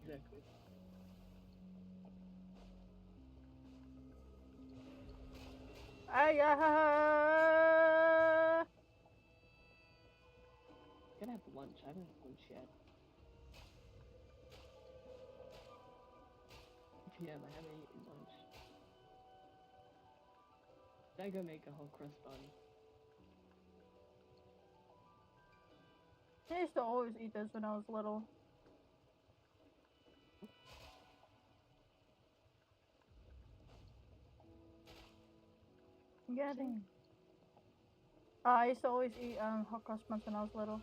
Exactly. Gonna have lunch. I haven't had lunch yet. PM, I haven't eaten lunch. Did I go make a whole crust bun? I used to always eat this when I was little. Yeah, dang. I used to always eat hot cross buns when I was little.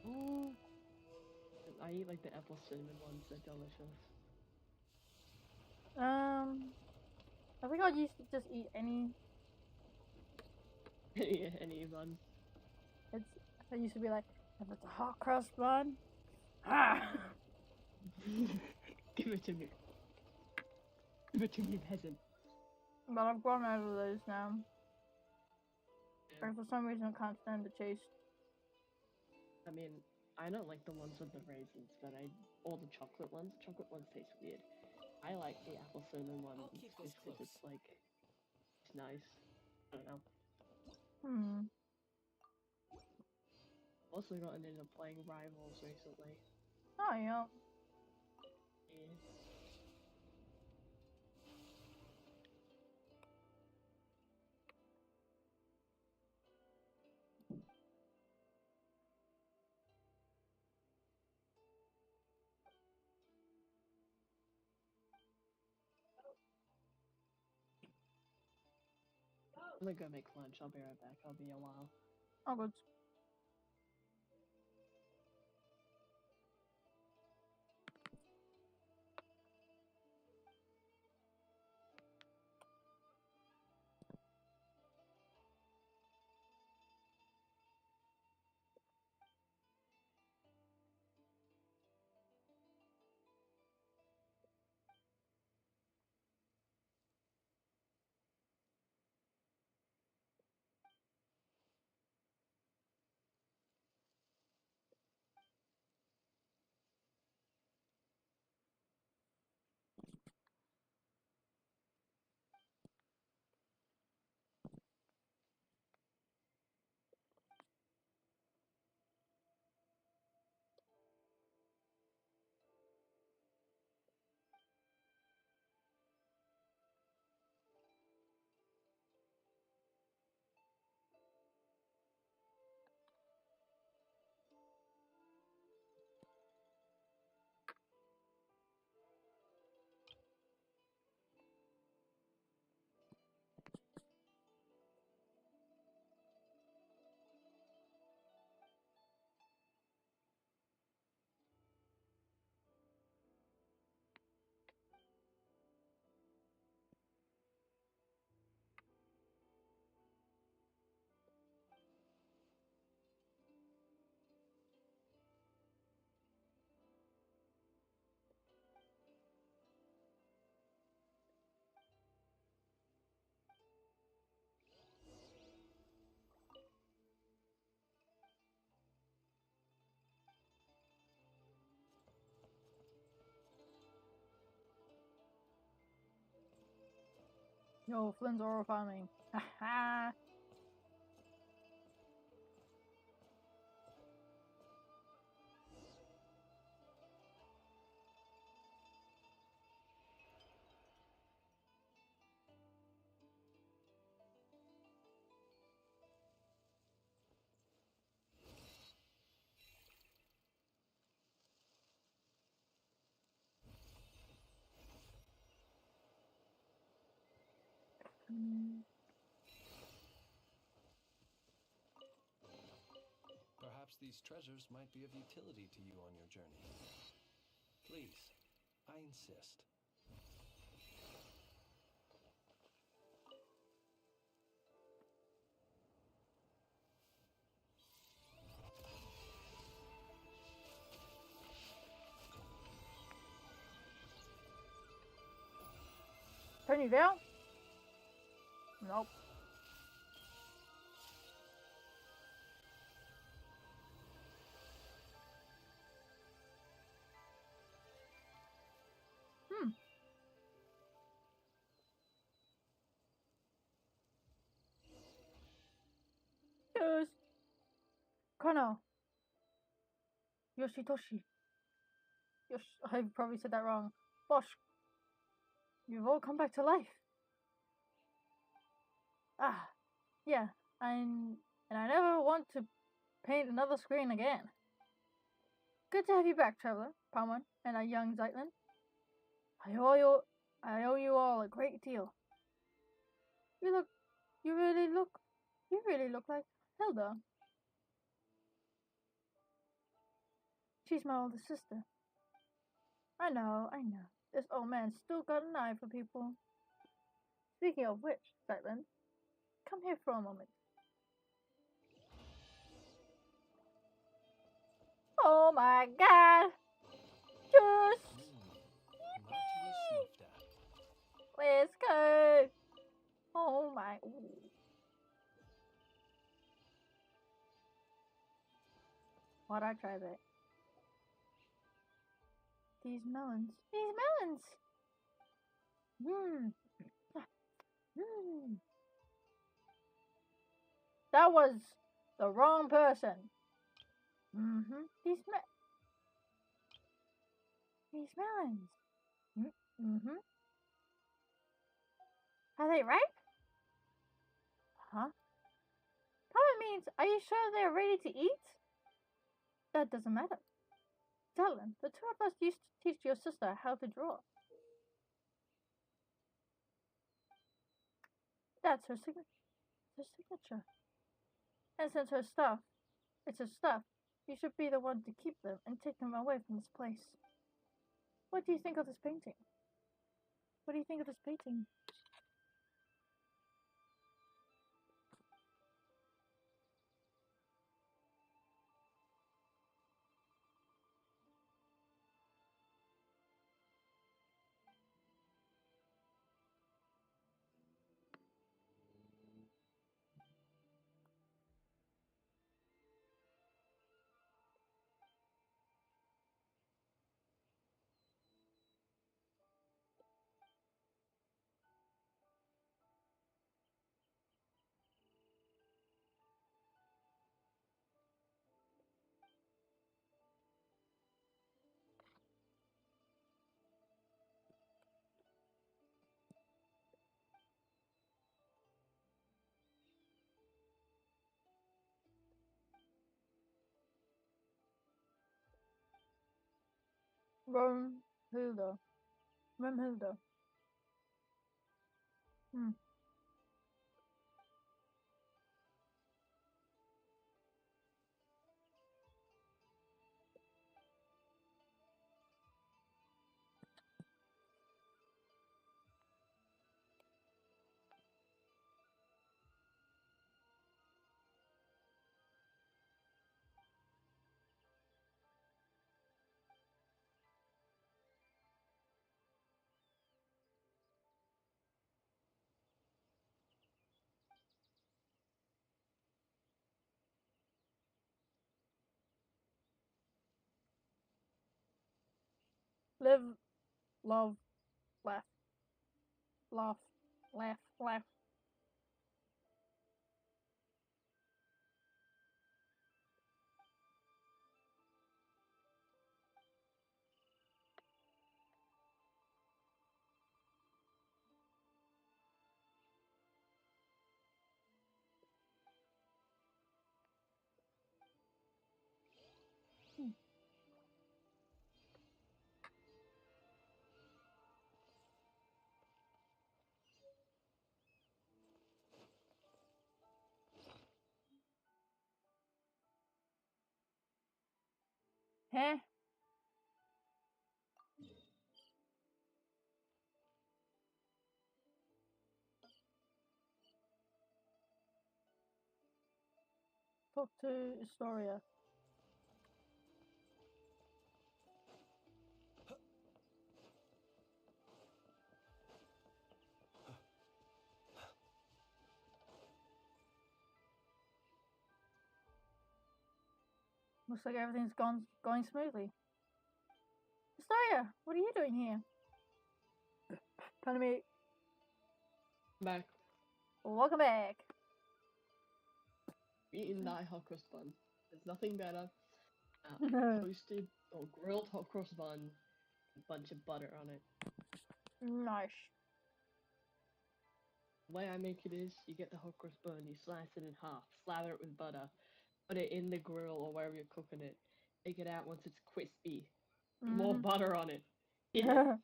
Ooh. I eat like the apple cinnamon ones. They're delicious. I think I used to just eat any. Yeah, any bun. I used to be like, if it's a hot cross bun, ah. Give it to me. Give it to me, peasant. But I've grown out of those now. And for some reason I can't stand the taste. I mean, I don't like the ones with the raisins, but all the chocolate ones. Chocolate ones taste weird. I like the apple cinnamon ones I'll keep just this because it's close. like, it's nice. I don't know. Also gotten into playing Rivals recently. Oh yeah. Yeah. I'm gonna go make lunch. I'll be right back. I'll be a while. Oh good. Yo, Flynn's oral farming. Haha. Perhaps these treasures might be of utility to you on your journey. Please, I insist. Turn you down? Nope. Yes. Kono. Yoshitoshi. I probably said that wrong. Bosh. You've all come back to life. Ah, yeah. And I never want to paint another screen again. Good to have you back, Traveler, Palman, and a young Zeitlin. I owe you all a great deal. You really look like Hilda. She's my older sister. I know. This old man's still got an eye for people. Speaking of which, Zeitlin, come here for a moment. Oh my god! Just Not to be sniffed at. Why'd I try that? These melons. These melons! Mmm. Mmm. That was the wrong person. Mm-hmm. These melons. Mm-hmm. Are they ripe? Huh? Probably means, are you sure they're ready to eat? That doesn't matter. Dylan, the two of us used to teach your sister how to draw. That's her signature. And since it's her stuff, you should be the one to keep them and take them away from this place. What do you think of this painting? What do you think of this painting? Romhilda. Romhilda. Hmm. Live, love, laugh. Laugh, laugh, laugh. Huh? Talk to Astoria. Looks like everything's going smoothly. Astoria, what are you doing here? Pardon me. Back. Welcome back. Eating that hot cross bun. There's nothing better. Nice. Toasted or grilled hot cross bun, a bunch of butter on it. The way I make it is, you get the hot cross bun, you slice it in half, slather it with butter, put it in the grill or wherever you're cooking it, take it out once it's crispy, more butter on it, eat it.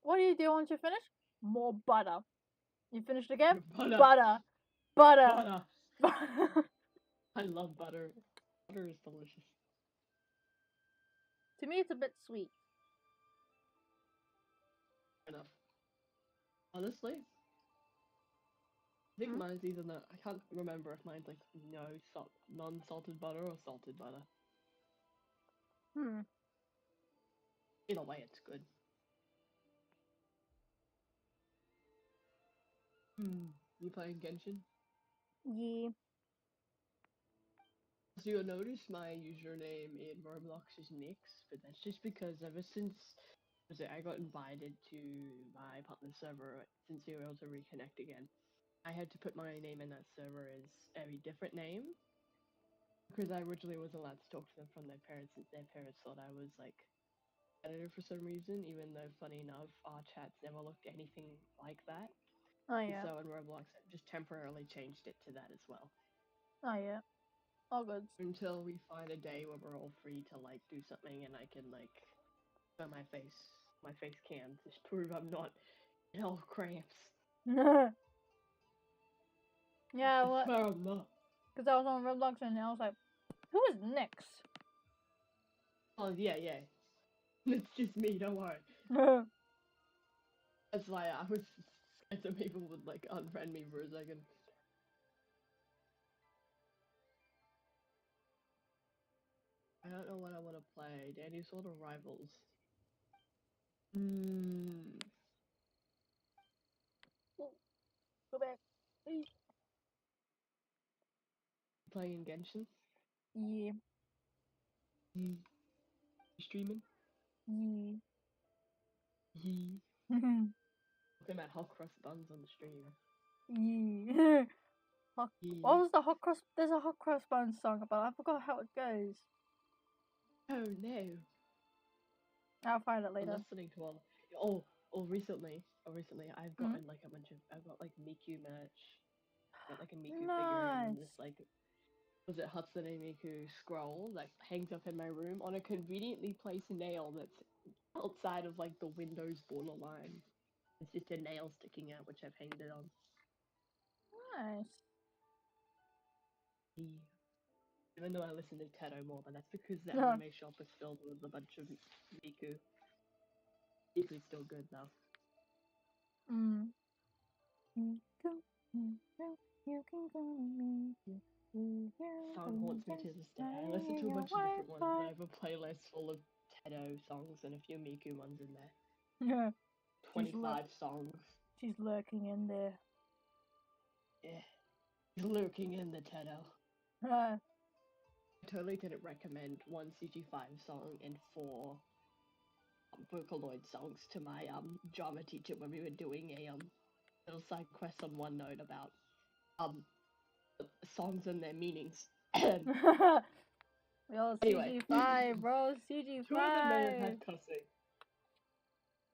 What do you do once you finish? More butter. You finished again? Butter. Butter. Butter. Butter. Butter. I love butter. Butter is delicious. To me, it's a bit sweet. Enough. Honestly, I think mine's either no. I can't remember if mine's like no salt, non-salted butter or salted butter. Either way, it's good. You playing Genshin? Yeah. So you'll notice my username in Roblox is Nix, but that's just because ever since I got invited to my partner's server since we were able to reconnect again, I had to put my name in that server as a different name because I originally was allowed to talk to them from their parents since their parents thought I was like editor for some reason, even though funny enough our chats never looked anything like that. Oh And yeah. so in Roblox I just temporarily changed it to that as well. Oh yeah. All good. Until we find a day where we're all free to like do something and I can like show my face cam to prove I'm not in all cramps. Yeah, I what? swear I'm not. Because I was on Roblox and I was like, who is Nix? Oh yeah. It's just me, don't worry. That's why I was scared some people would like unfriend me for a second. I don't know what I want to play. Any sort of rivals. Go back. Playing Genshin? Yeah. You streaming? Yeah. Talking about hot cross buns on the stream. Yeah. What Yeah. was the hot cross? There's a hot cross bun song about. I forgot how it goes. Oh no. I'll find it I'm later. listening to all. Recently I've gotten like a bunch of I've got like Miku merch. Got like a Miku figurine and this like was it Hatsune Miku scroll that hangs up in my room on a conveniently placed nail that's outside of like the Windows borderline. It's just a nail sticking out which I've hanged it on. Nice. Even though I listen to Tedo more, but that's because the Yeah. anime shop is filled with a bunch of Miku. Miku's still good though. Song haunts me to this day. I listen to a bunch of different ones, but I have a playlist full of Tedo songs and a few Miku ones in there. Yeah. 25 songs. She's lurking in there. Yeah. He's lurking in the Tedo. Uh, I totally didn't recommend one CG5 song and 4 Vocaloid songs to my drama teacher when we were doing a little side quest on OneNote about songs and their meanings. Yo, Anyway. CG5, bro, CG5. Two of them may have had cussing.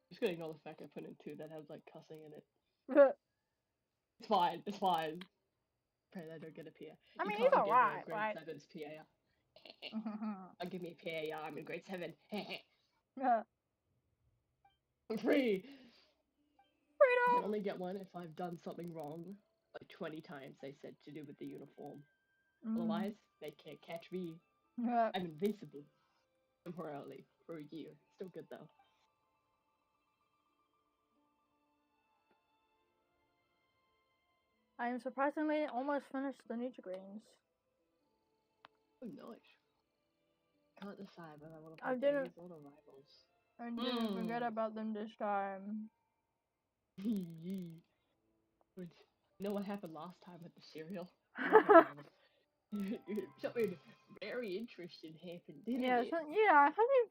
Just gonna ignore the fact I put in 2 that has like cussing in it. It's fine. Pray they don't get a PA. I mean, you he's can't give alright, a grade right? 7's PA. I'll give me a PA, I'm in grade 7. Yeah. I'm free! I Freedom! can only get one if I've done something wrong. Like 20 times they said to do with the uniform. Otherwise, they can't catch me. Yeah. I'm invincible. Temporarily. For a year. Still good though. I am surprisingly almost finished the Nutri-Greens. Oh, nice. Can't decide whether I want to I play didn't- games or the rivals. I didn't forget about them this time. You know what happened last time with the cereal? Something very interesting happened, didn't Yeah, it? something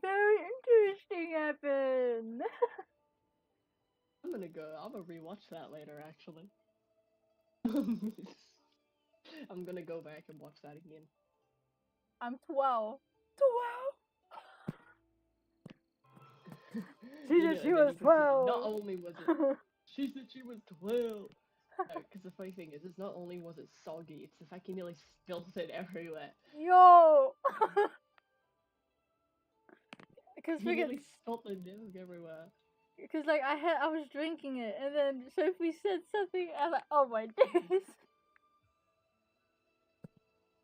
very interesting happened. I'm gonna rewatch that later, actually. I'm gonna go back and watch that again. I'm 12. 12? She said she was 12. Not only was it, she said she was 12. Because the funny thing is not only was it soggy, it's the fact he nearly spilled it everywhere. Yo! Because He nearly spilled the milk everywhere. Because like I was drinking it, and then Sophie said something, and I was like, oh my days.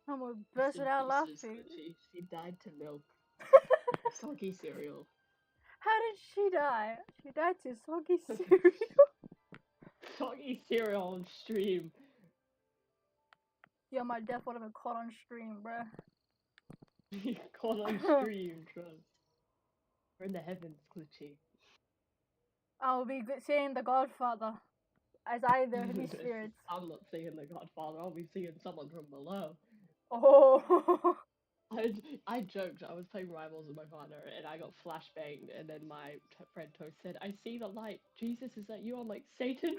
I'm gonna burst it out laughing. She died to milk. Soggy cereal. How did she die? She died to soggy cereal. Soggy cereal on stream. Yo, my death would have been caught on stream, bruh. Caught on stream, trust. We're in the heavens, Clutchy. I'll be seeing the Godfather as either of these spirits. I'm not seeing the Godfather, I'll be seeing someone from below. Oh. I joked I was playing Rivals with my partner and I got flashbanged and then my friend Toast said, "I see the light. Jesus, is that you?" I'm like, "Satan."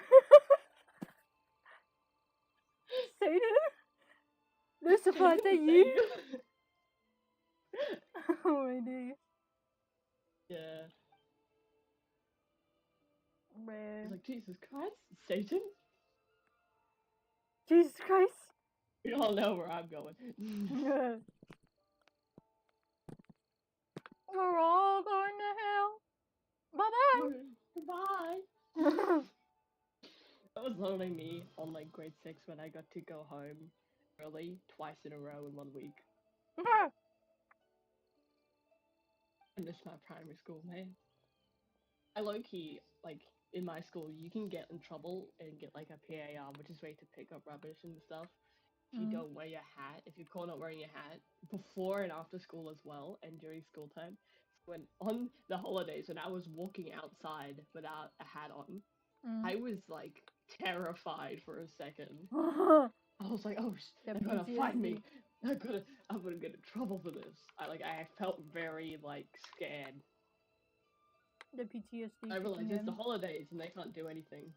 Satan? Lucifer, is that Satan, you? Satan. Oh my days. Yeah. I Man. was like, Jesus Christ, Satan? Jesus Christ. We all know where I'm going. We're all going to hell. Goodbye. Bye-bye. That was literally me on like grade 6 when I got to go home early twice in a row in 1 week. I miss my primary school, man. I low-key, like, in my school, you can get in trouble and get like a PAR, which is way to pick up rubbish and stuff. If you don't wear your hat, if you're caught not wearing your hat, before and after school as well, and during school time. When on the holidays, when I was walking outside without a hat on, I was like terrified for a second. I was like, "Oh, they're gonna find me. I'm gonna get in trouble for this." I felt very like scared. The PTSD. I realized it's the holidays and they can't do anything.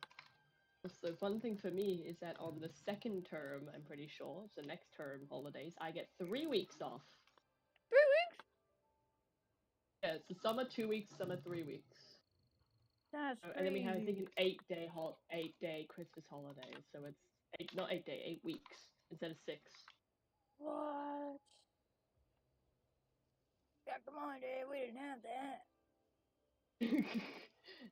The fun thing for me is that on the second term, I'm pretty sure, so next term holidays, I get 3 weeks off. 3 weeks? Yeah, it's the summer 2 weeks, summer 3 weeks. That's And then we have, I think, crazy. an 8-day Christmas holiday, so it's not 8 day, 8 weeks instead of 6. What? Yeah, come on, dude. We didn't have that.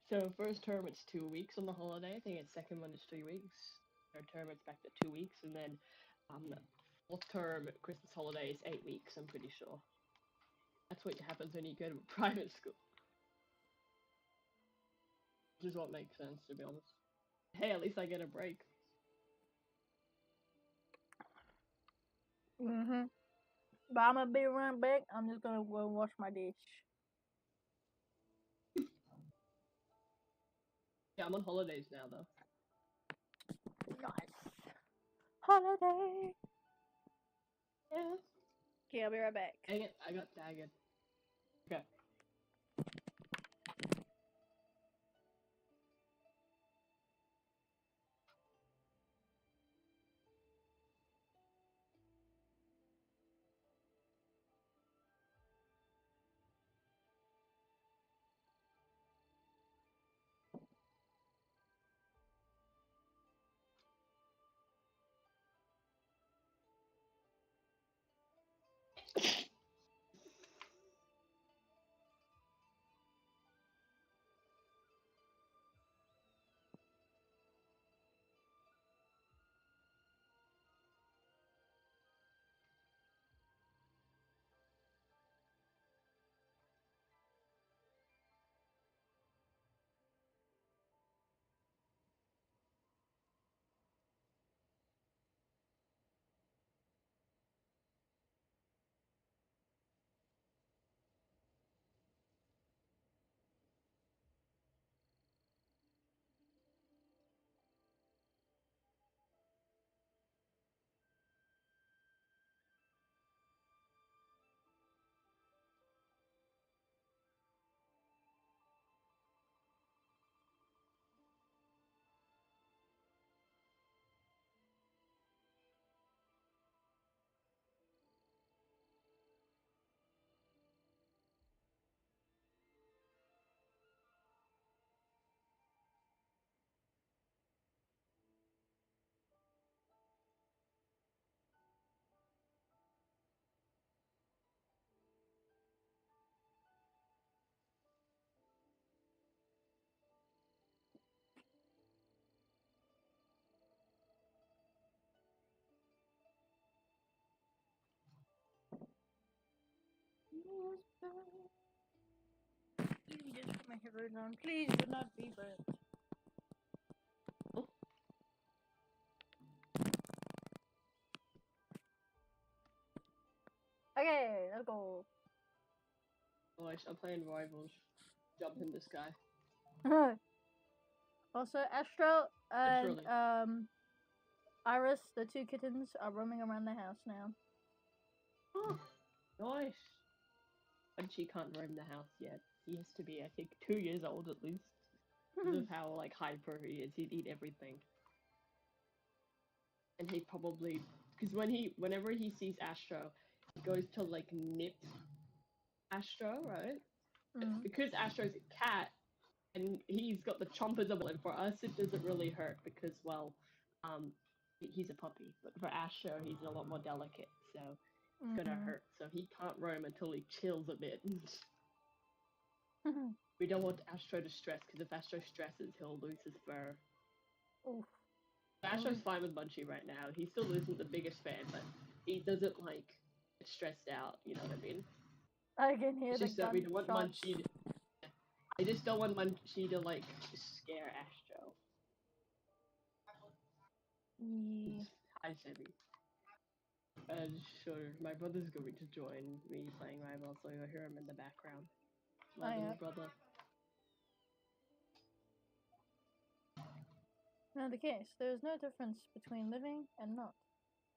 So first term it's 2 weeks on the holiday. I think it's second one is 3 weeks. Third term it's back to 2 weeks, and then fourth term Christmas holiday is 8 weeks. I'm pretty sure. That's what happens when you go to a private school. Which is what makes sense, to be honest. Hey, at least I get a break. But I'm gonna be right back. I'm just gonna go wash my dish. Yeah, I'm on holidays now though. Nice. Holiday. Yeah. Okay, I'll be right back. Dang it, I got tagged. Okay. Please just put my headphones on. Please do not be burnt. Okay, let's go. Oh, I'm playing Rivals. Jump in this guy. Also, Astro and Literally. Iris, the two kittens, are roaming around the house now. Oh, nice. And she can't roam the house yet. He has to be, I think, 2 years old at least. Because of how like hyper he is, he'd eat everything. And he probably, because whenever he sees Astro, he goes to like nip Astro, right? Mm. Because Astro's a cat, and he's got the chompers of it. And for us, it doesn't really hurt because, well, he's a puppy. But for Astro, he's a lot more delicate, so it's gonna Mm-hmm. hurt. So he can't roam until he chills a bit. We don't want Astro to stress, because if Astro stresses, he'll lose his fur. Oof. Astro's fine with Munchie right now. He still isn't the biggest fan, but he doesn't like get stressed out. You know what I mean? I can hear It's the just that we don't want gunshots. Munchie. I just don't want Munchie to like scare Astro. Yeah. Hi, Sebby. Sure, my brother's going to join me playing Rival, so you'll hear him in the background. My Oh, little yeah. brother. In the case, there is no difference between living and not.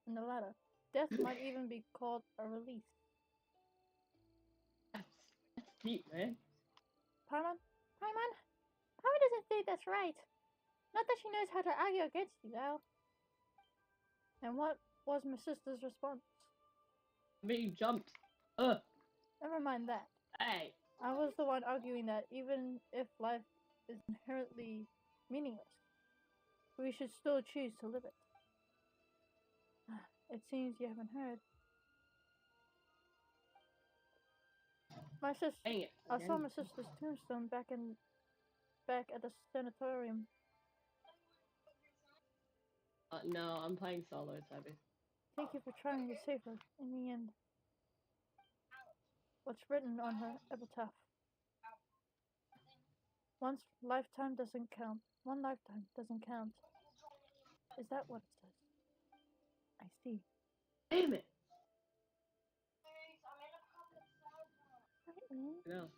In the latter, death might even be called a release. That's deep, man. Paimon? Paimon? Paimon doesn't think that's right. Not that she knows how to argue against you, though. And what was my sister's response? Me jumped. Never mind that. Hey. I was the one arguing that even if life is inherently meaningless, we should still choose to live it. It seems you haven't heard. My sister. Dang it. I saw my sister's tombstone back at the sanatorium. No, I'm playing solo, Sebby. Thank you for trying to save her in the end. What's written on her epitaph? One lifetime doesn't count. Is that what it says? I see. Damn it. No.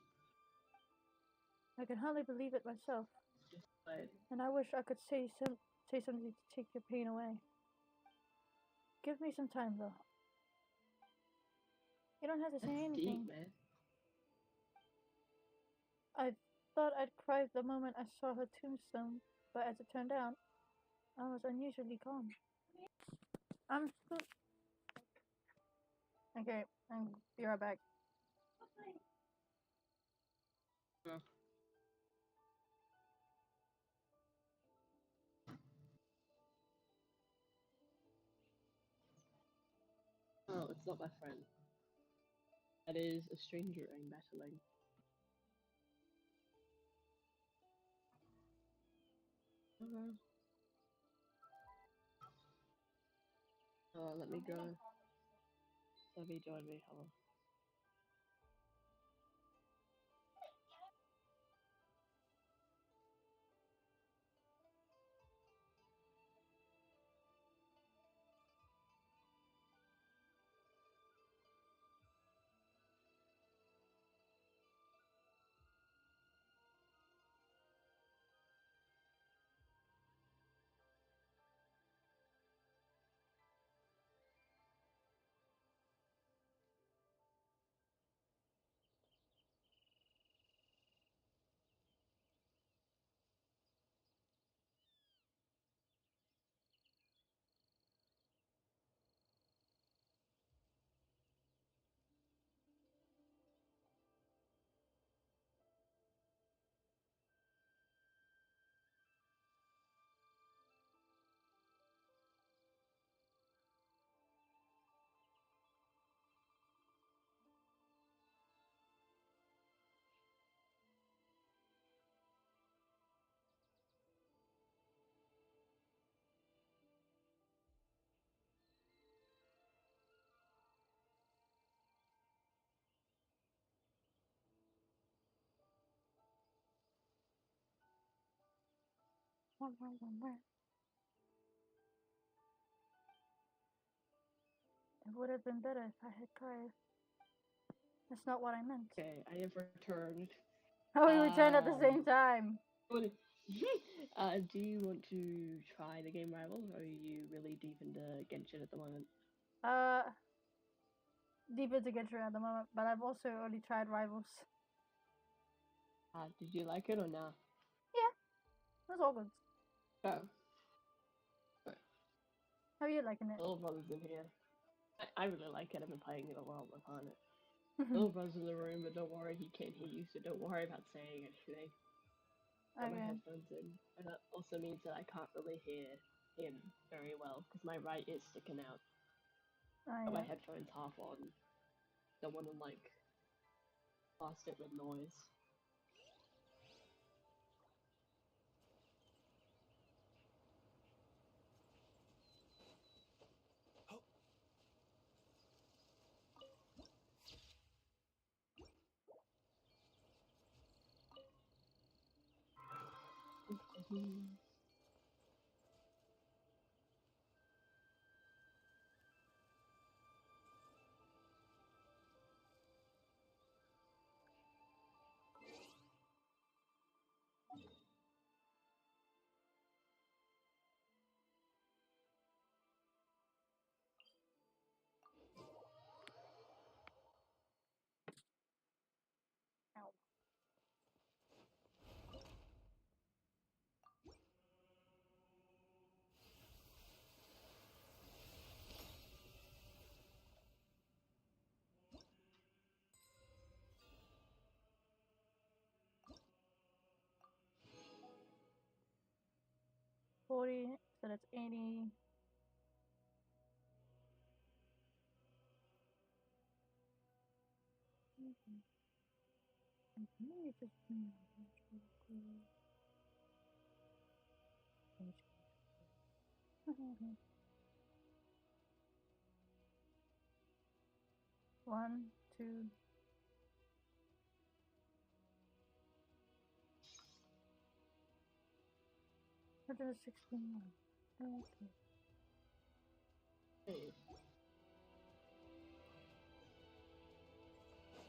I can hardly believe it myself. But And I wish I could say something to take your pain away. Give me some time, though. You don't have to say that's anything. deep, man. I thought I'd cry the moment I saw her tombstone, but as it turned out, I was unusually calm. I'm still... Okay, I'll be right back. Yeah. Oh, it's not my friend. That is a stranger I'm battling. Okay. Oh, let me go. Let me join me. Hold on. It would have been better if I had cried. That's not what I meant. Okay, I have returned. Oh, we returned at the same time. Do you want to try the game Rivals, or are you really deep into Genshin at the moment? deep into Genshin at the moment, but I've also only tried Rivals. Did you like it or not? Yeah, that's all good. Oh, How are you liking it? little brother's in here. I really like it. I've been playing it a lot with on it. Little brother's in the room, but don't worry, he can't hear you, so don't worry about saying anything. Got my Okay. headphones in, and that also means that I can't really hear him very well because my right ear's sticking out. Got my Yeah. headphones half on. Don't want to like blast it with noise. Ow. $40, so that's $80. One, two. Hundred 16. Okay. Hey,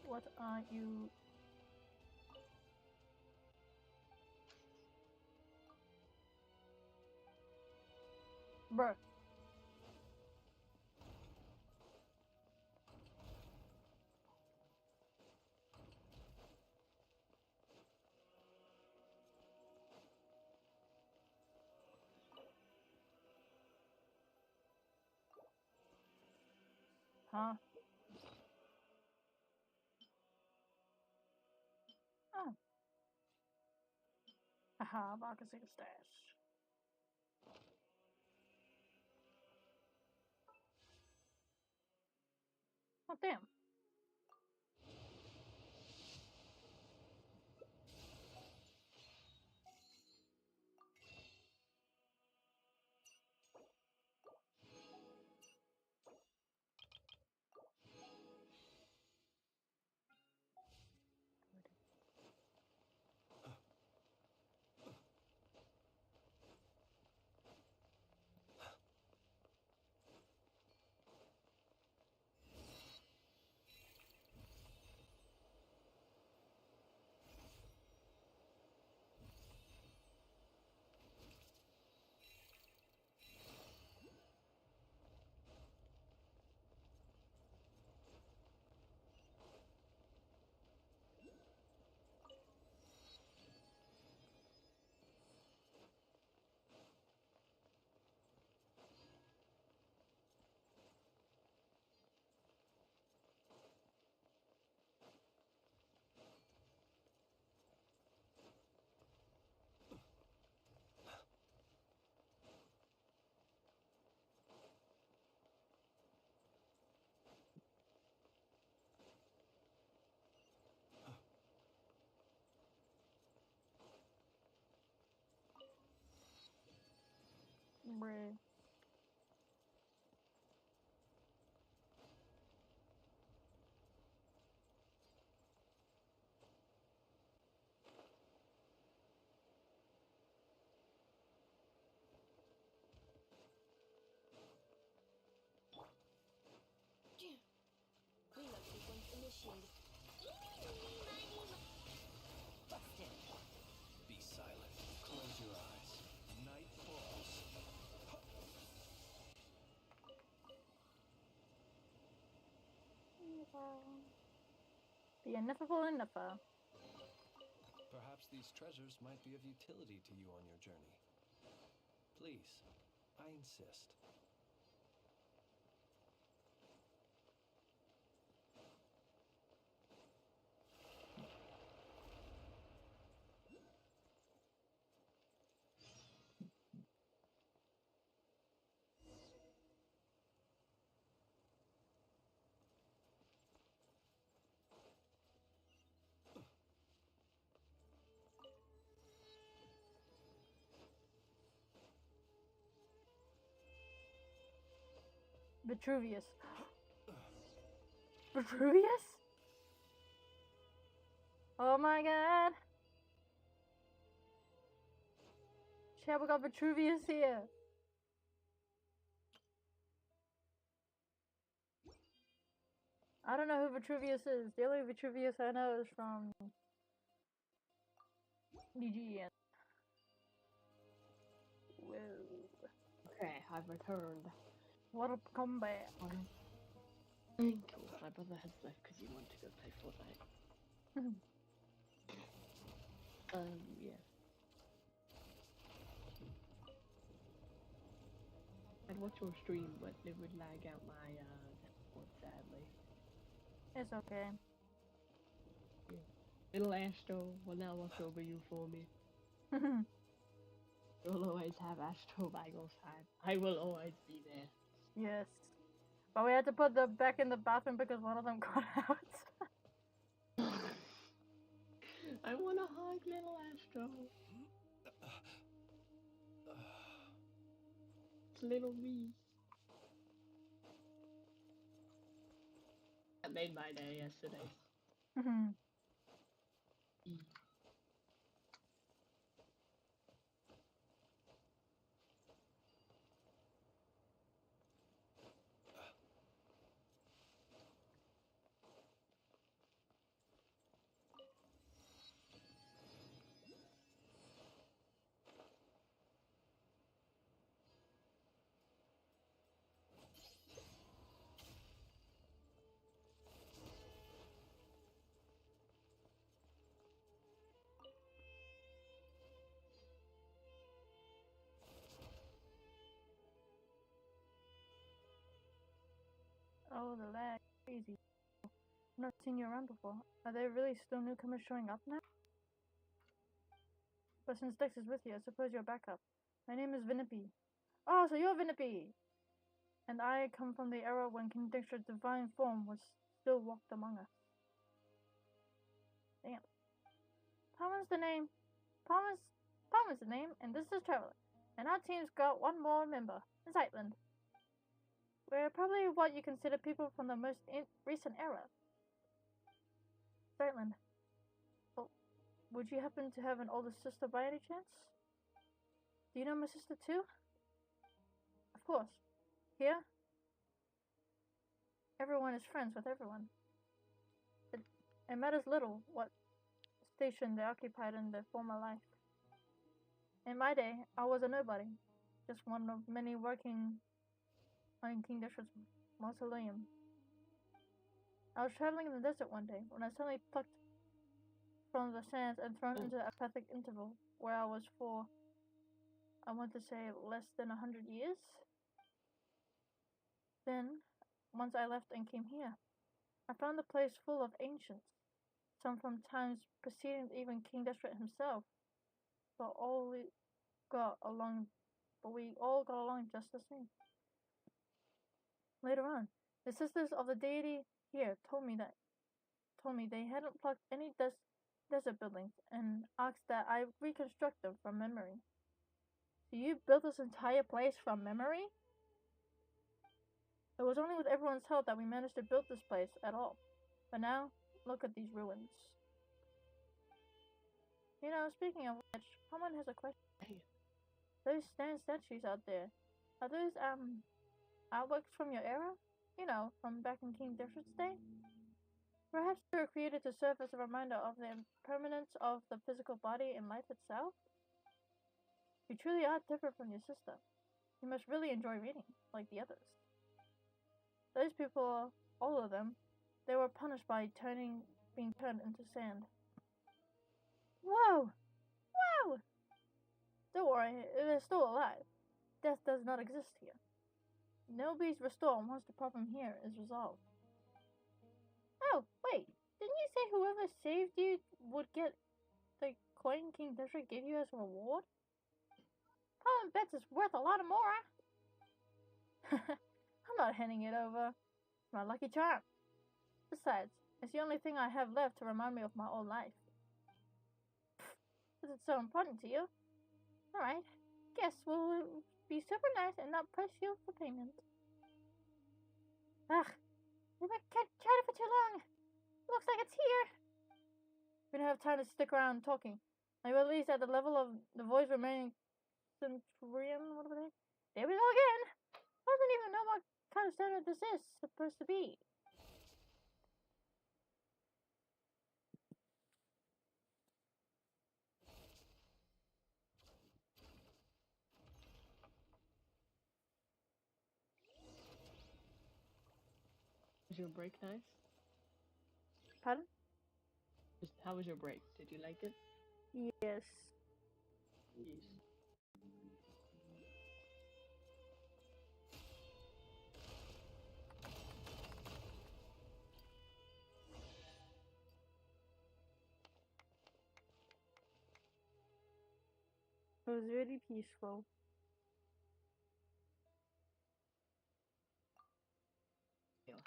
What are you? Bruh. Huh? Oh. Haha, Marcusing stash. Oh, damn. Bruh. Cleanup sequence initiated. Busted. Be silent. Close your eyes. Night falls. ineffable enniffer. Perhaps these treasures might be of utility to you on your journey. Please, I insist. Vitruvius. Vitruvius? Oh my god. Chat, we got Vitruvius here. I don't know who Vitruvius is. The only Vitruvius I know is from DG. Whoa. Okay, I've returned. What a comeback. Cool. My brother has left because he wanted to go play Fortnite. Yeah. I'd watch your stream, but it would lag out my Discord, sadly. It's okay. Little Astro will now watch over you for me. You'll always have Astro by your side. I will always be there. Yes. But we had to put them back in the bathroom because one of them got out. I wanna hug little Astro. It's little me. That made my day yesterday. Oh, the lag. Crazy. I've not seen you around before. Are there really still newcomers showing up now? But since Dex is with you, I suppose you're backup. My name is Vinipi. Oh, so you're Vinipi! And I come from the era when King Dexter's divine form was still walked among us. Damn. Palmer's the name. Palmer's the name, and this is Traveler. And our team's got one more member, Zeitland. We're probably what you consider people from the most recent era. Zeitland. Oh, would you happen to have an older sister by any chance? Do you know my sister too? Of course. Here, everyone is friends with everyone. It matters little what station they occupied in their former life. In my day, I was a nobody, just one of many working on King Dexter's mausoleum. I was traveling in the desert one day when I suddenly plucked from the sands and thrown into a pathic interval where I was for, I want to say, less than 100 years. Then, once I left and came here, I found the place full of ancients, some from times preceding even King Dexter himself, but we all got along just the same. Later on, the sisters of the deity here told me they hadn't plucked any desert buildings and asked that I reconstruct them from memory. So you built this entire place from memory? It was only with everyone's help that we managed to build this place at all. But now, look at these ruins. You know, speaking of which, someone has a question. Those statues out there, are those, artworks from your era? You know, from back in King Dexter's day? Perhaps they were created to serve as a reminder of the impermanence of the physical body and life itself? You truly are different from your sister. You must really enjoy reading, like the others. Those people, all of them, they were punished by turning being turned into sand. Whoa! Whoa! Don't worry, they're still alive. Death does not exist here. Nobody's restored once the problem here is resolved. Oh, wait. Didn't you say whoever saved you would get the coin King District gave you as a reward? Paladin bets it's worth a lot more. I'm not handing it over. My lucky charm. Besides, it's the only thing I have left to remind me of my old life. Is it so important to you? Alright. Guess we'll be super nice and not press you for payment. Ugh. We can't chat it for too long. Looks like it's here. We don't have time to stick around talking. Like, at least at the level of the voice remaining Centurion, whatever that is. There we go again. I don't even know what kind of standard this is supposed to be. Was your break nice? Pardon? How was your break? Did you like it? Yes. Yes. It was really peaceful. Yes.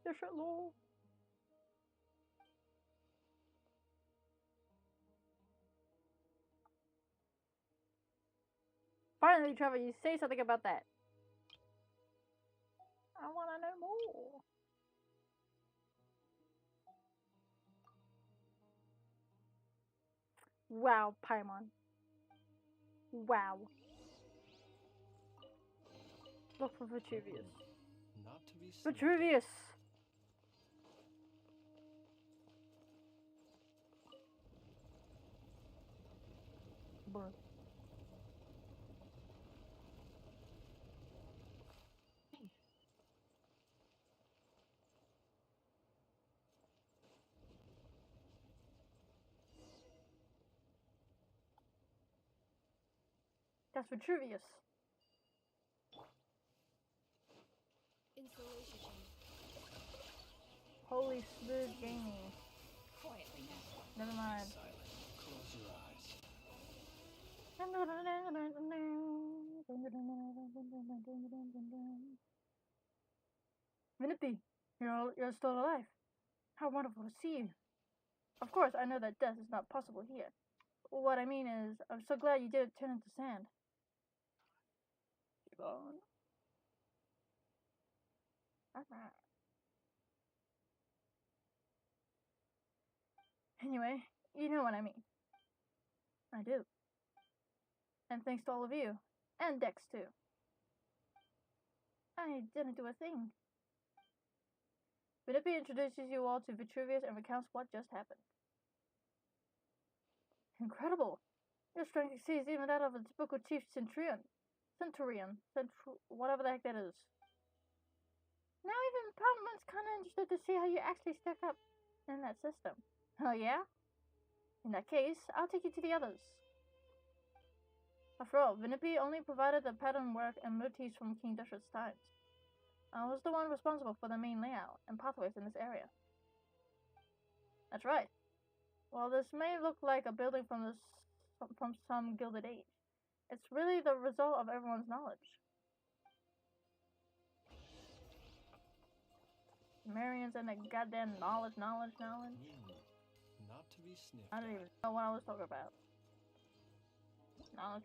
Different law. Finally, Trevor, you say something about that. I want to know more. Wow, Paimon. Wow. Look for Vitruvius. Not to be sniffed at. Vitruvius! Bruh. That's Vitruvius. Installation chamber. Holy smooth gaming. Quietly now. Never mind. Silent. Close your eyes. Minippi, you're still alive. How wonderful to see you. Of course, I know that death is not possible here. What I mean is, I'm so glad you didn't turn into sand. Siobhan. Anyway, you know what I mean. I do. And thanks to all of you. And Dex, too. I didn't do a thing. Minippi introduces you all to Vitruvius and recounts what just happened. Incredible! Your strength exceeds even that of a typical chief centurion. Whatever the heck that is. Now even Parliament's kinda interested to see how you actually stack up in that system. Oh yeah? In that case, I'll take you to the others. After all, Vinippi only provided the pattern work and motifs from King Deshret's times. I was the one responsible for the main layout and pathways in this area. That's right. While this may look like a building from some Gilded Age, it's really the result of everyone's knowledge. Marians and the goddamn knowledge. Not to be sniffed I don't even know what I was talking about. Knowledge.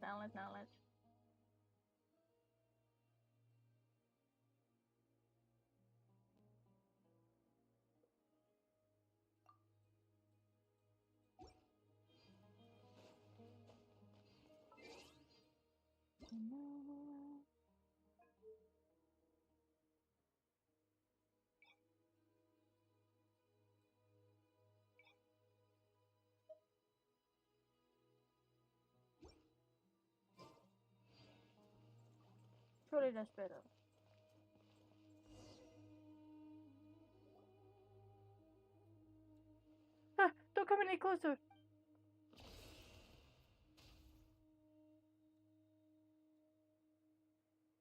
Surely that's better. Ah, don't come any closer.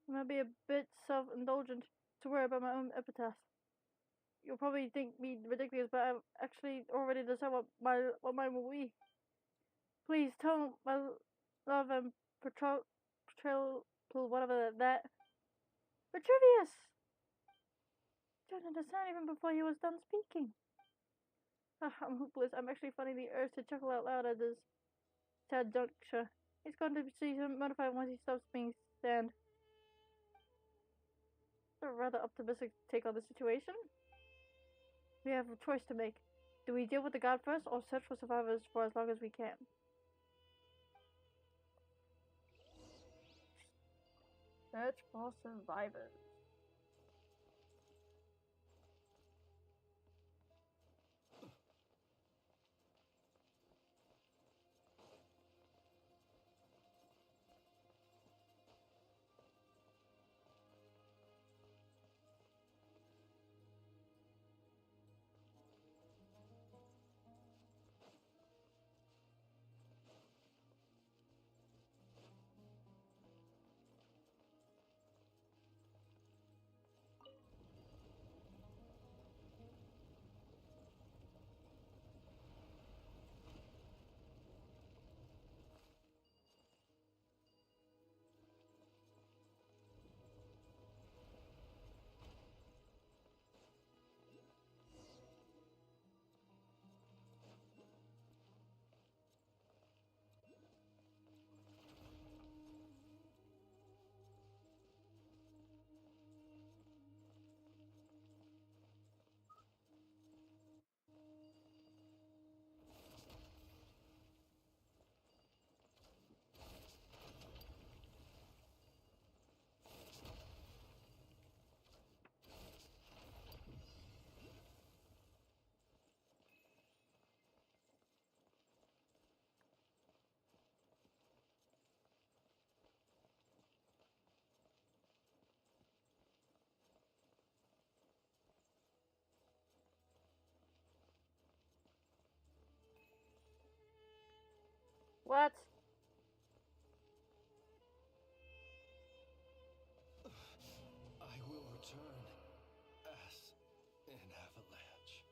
I might be a bit self-indulgent to worry about my own epitaph. You'll probably think me ridiculous, but I've actually already decided what mine will be. Please tell my love and portrayal, whatever that. Vitruvius! Don't understand even before he was done speaking. I'm hopeless. I'm actually finding the urge to chuckle out loud at this sad juncture. He's going to be mortified once he stops being stand. A rather optimistic take on the situation. We have a choice to make. Do we deal with the god first, or search for survivors for as long as we can? Search for survivors. What? I will return as an avalanche.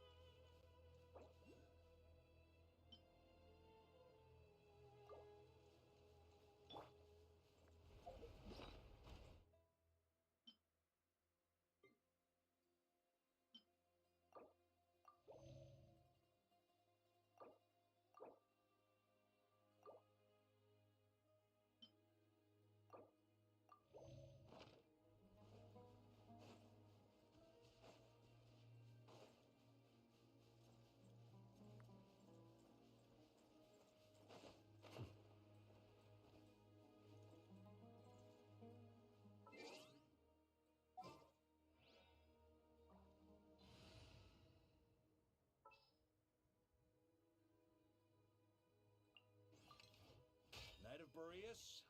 Knight of Boreas?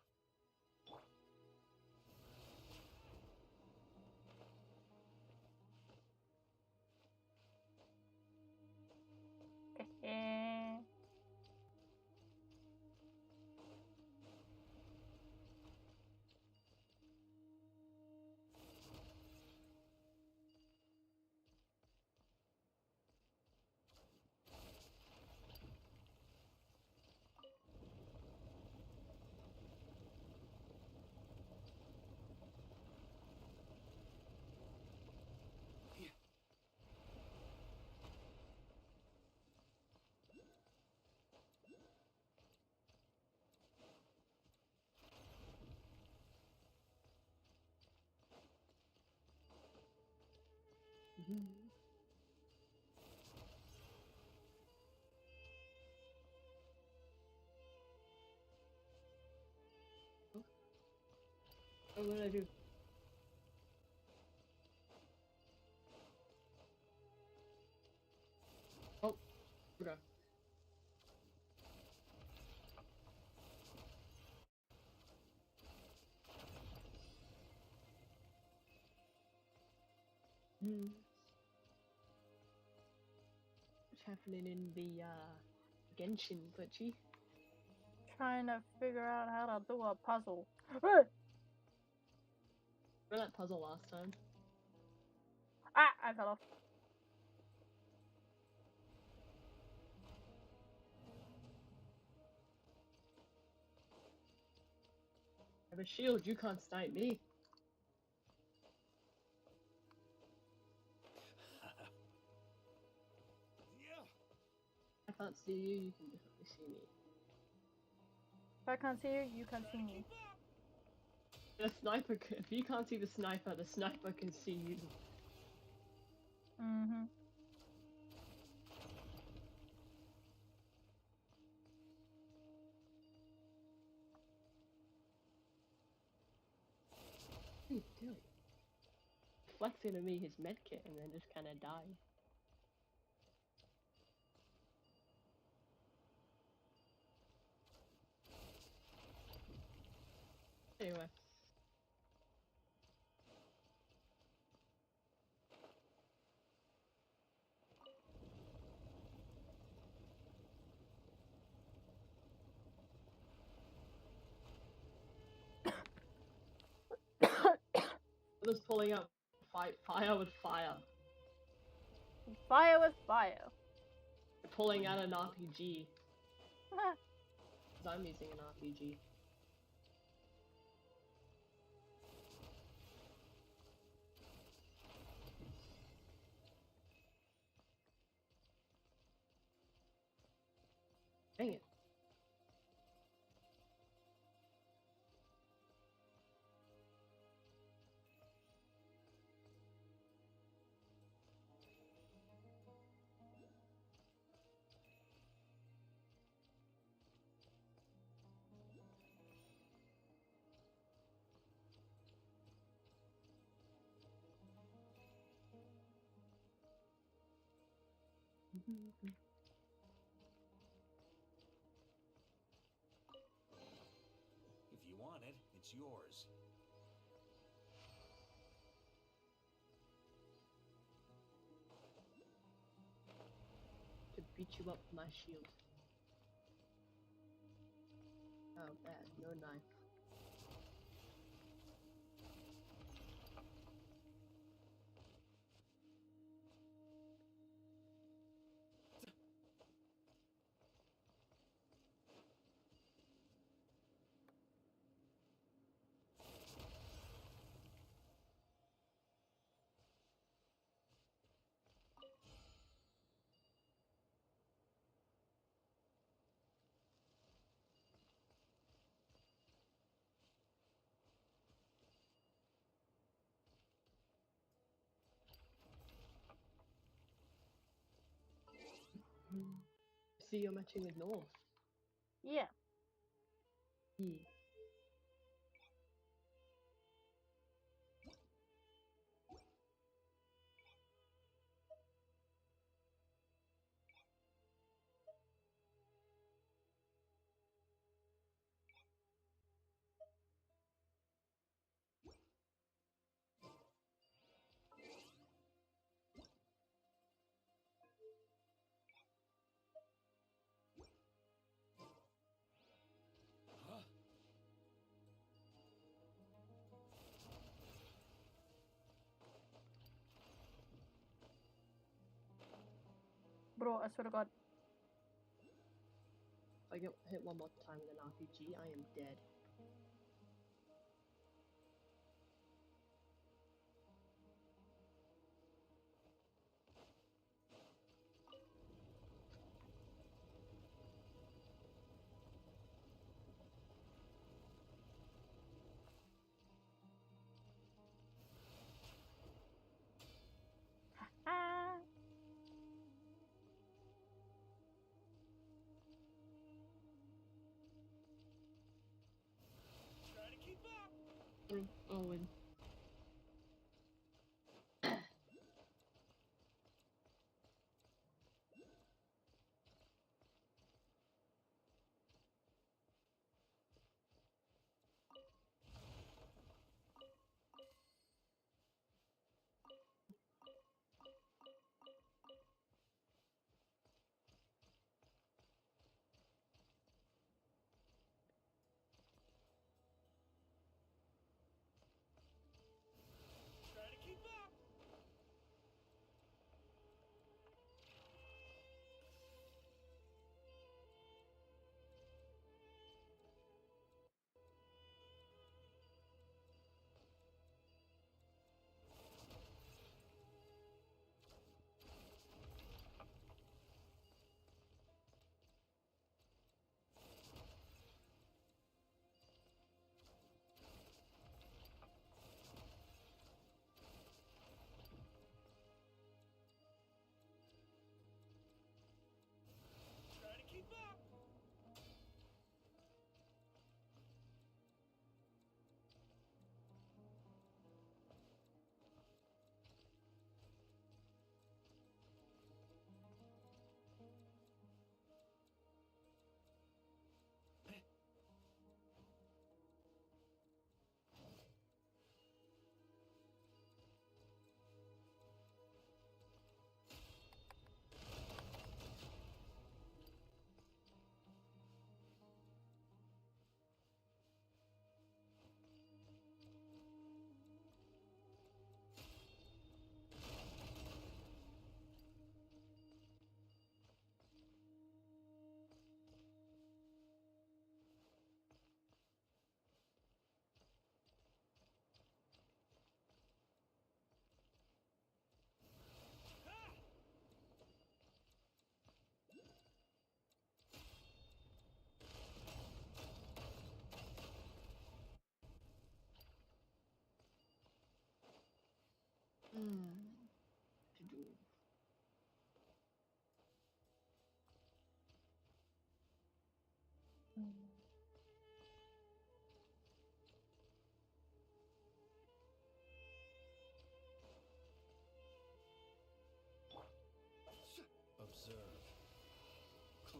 What did I do? Oh, okay. What's happening in the Genshin glitchy? Trying to figure out how to do a puzzle. Remember that puzzle last time? Ah! I fell off. I have a shield, you can't snipe me. I can't see you, you can definitely see me. If I can't see you, you can't see me. The sniper, if you can't see the sniper can see you. Mm-hmm. What are you doing? Flexing at me his medkit and then just kinda died. Anyway. I'm just pulling up fire with fire. Fire with fire. Pulling out an RPG. Because I'm using an RPG. Dang it. If you want it, it's yours. To beat you up with my shield. Oh, bad. No knife. See, you're matching with North. Yeah. Yeah. Bro, I swear to God. If I get hit one more time with an RPG, I am dead. Ah.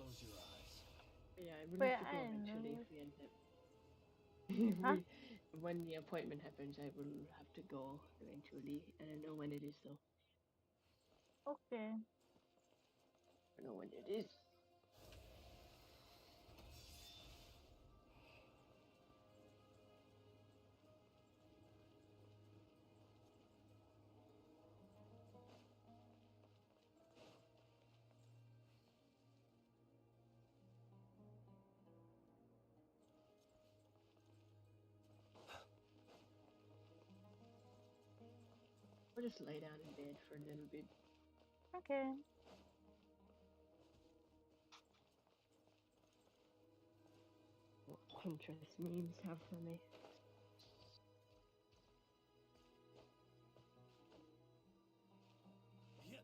Close your eyes. Yeah, I would Wait, have to go I eventually know. if we end up. Huh? When the appointment happens, I will have to go eventually. I don't know when it is though. Okay. I don't know when it is. Or just lay down in bed for a little bit. Okay. What Pinterest memes have for me. Yeah.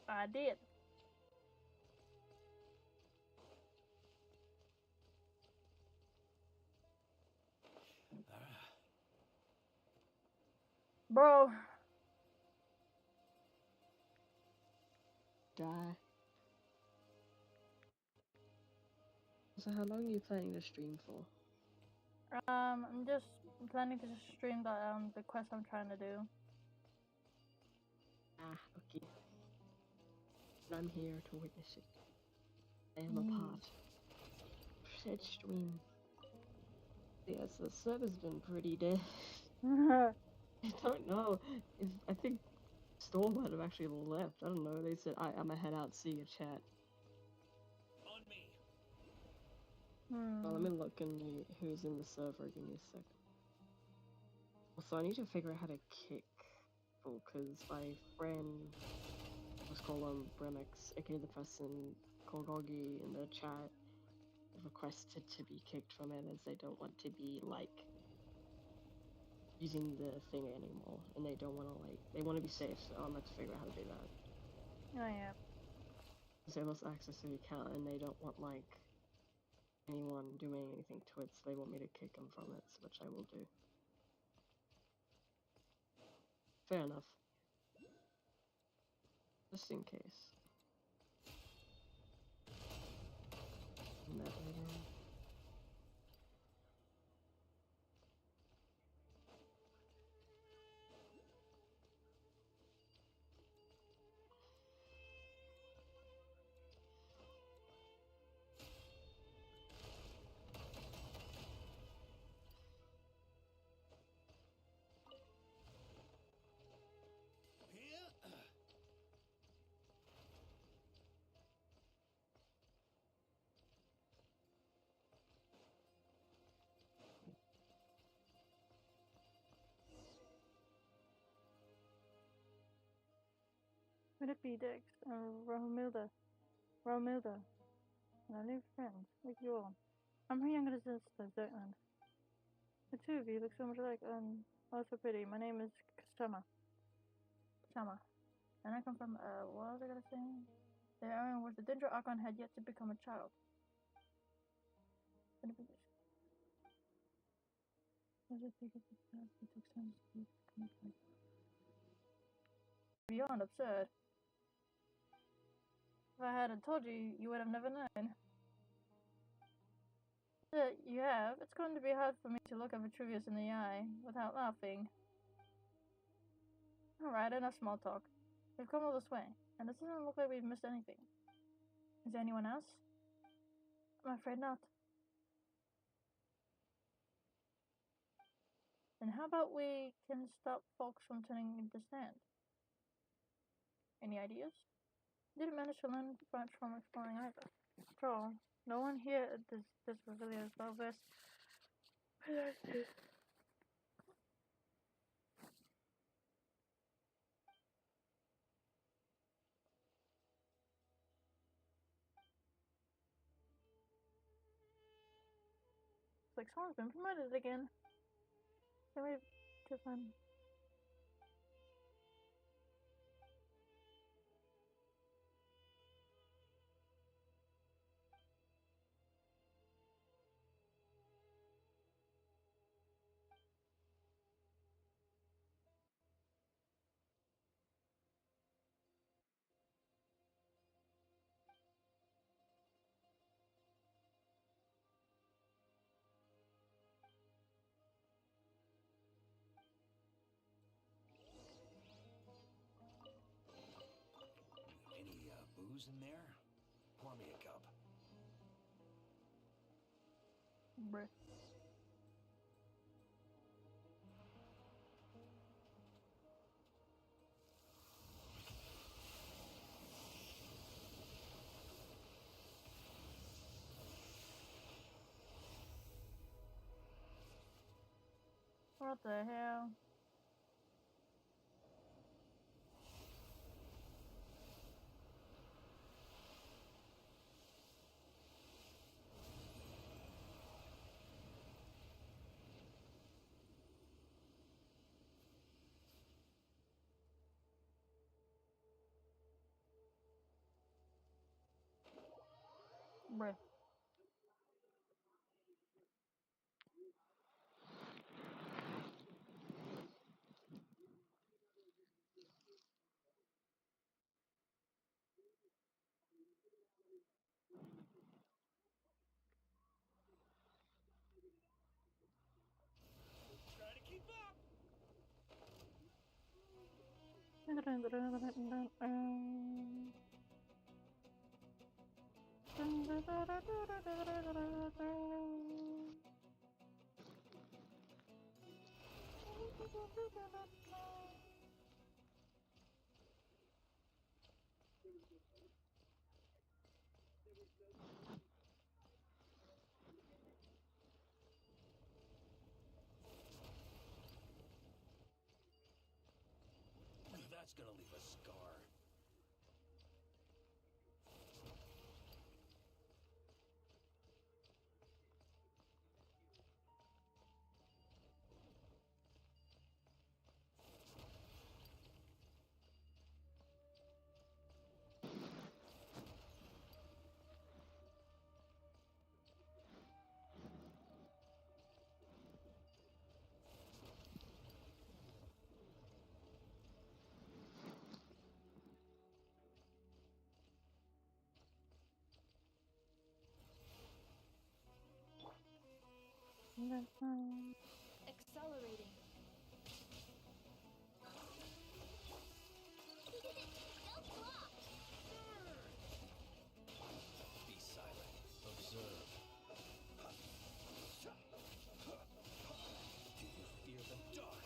I did. Bro. Die. So how long are you planning to stream for? I'm just planning to just stream the quest I'm trying to do. Ah, okay. But I'm here to witness it. I am a part of said stream. Yes, the server's been pretty dead. I don't know if I think Storm might have actually left. I don't know. They said I'm gonna head out, see you chat. On me. Well, let me look in the who's in the server. Give me a second. Also, I need to figure out how to kick people because my friend, let's call him Bremix, aka the person called Gogi in the chat, requested to be kicked from it as they don't want to be like using the thing anymore, and they don't want to they want to be safe. So I'm going to figure out how to do that. Oh yeah. Because they lost access to the account, and they don't want like anyone doing anything to it, so they want me to kick them from it, which I will do. Fair enough. Just in case. And that later on. Here. Would it be Dix and Romilda? Romilda. And our new friends, like you all. I'm her younger sister, Zertland. The two of you look so much alike, oh so pretty. My name is Kastama. Kastama. And I come from, what was I gonna say? The area where the Dendro Archon had yet to become a child. Beyond absurd. If I hadn't told you, you would have never known. But you have. It's going to be hard for me to look a Vitruvius in the eye without laughing. Alright, enough small talk. We've come all this way, and it doesn't look like we've missed anything. Is there anyone else? I'm afraid not. And how about we can stop folks from turning into sand? Any ideas? Didn't manage to learn much from exploring either. After all, no one here at this was really as well versed. It's like someone's been promoted again. Very different. Any booze in there? Pour me a cup. Bruh. What the hell? Bruh. Try to keep up. That's gonna leave a scar. Accelerating. Be silent. Observe. Do you fear the dark?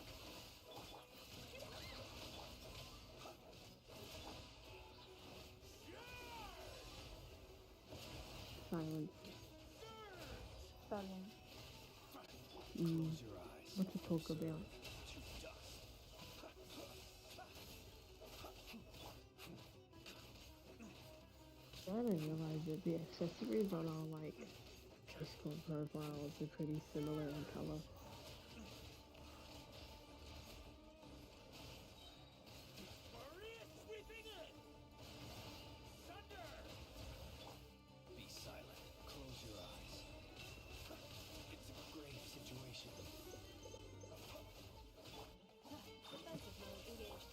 Silence. Stallion. Close your eyes. What to talk about? To dust. I didn't realize that the accessories on our Discord profiles are pretty similar in color. Maria sweeping in. Thunder. Be silent. Close your eyes. It's a grave situation. Defensive mode engaged.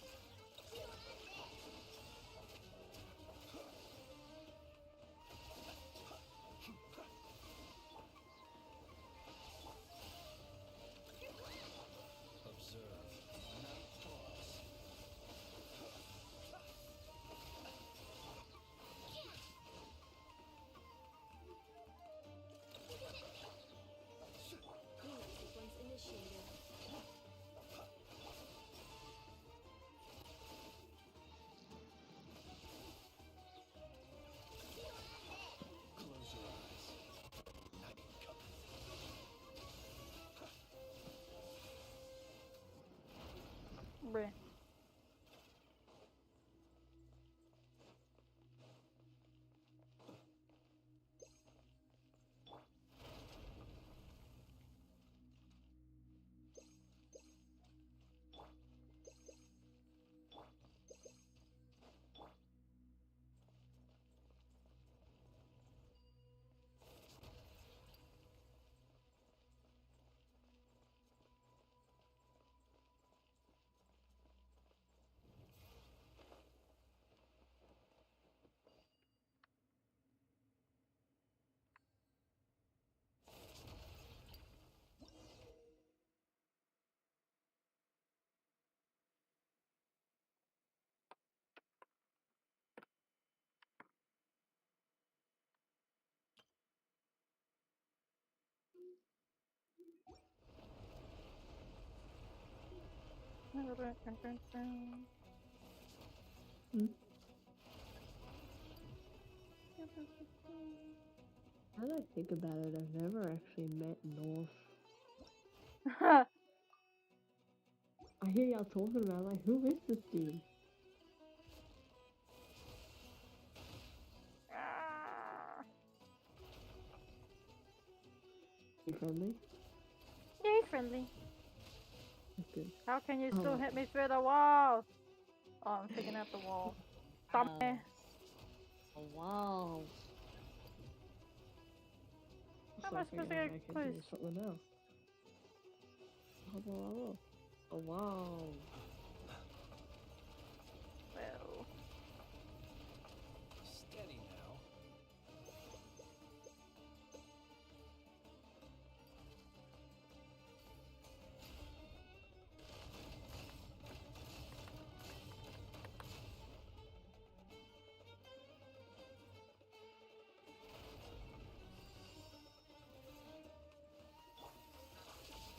Bruh. Now that I think about it, I've never actually met North. I hear y'all talking about like, who is this dude? He friendly? Yeah, he's friendly. That's good. How can you still Oh. hit me through the wall? Oh, I'm taking out the wall. Dummy. Oh, wow. How am I supposed to get I could do close? something else. Oh, wow. Well, Steady now.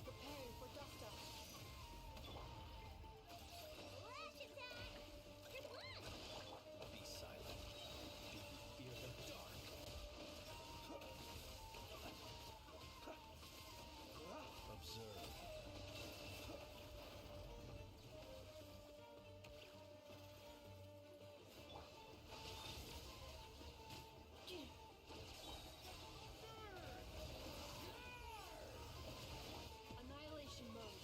Preparing for dust up. Be silent. Do you fear the dark? Observe. Annihilation mode.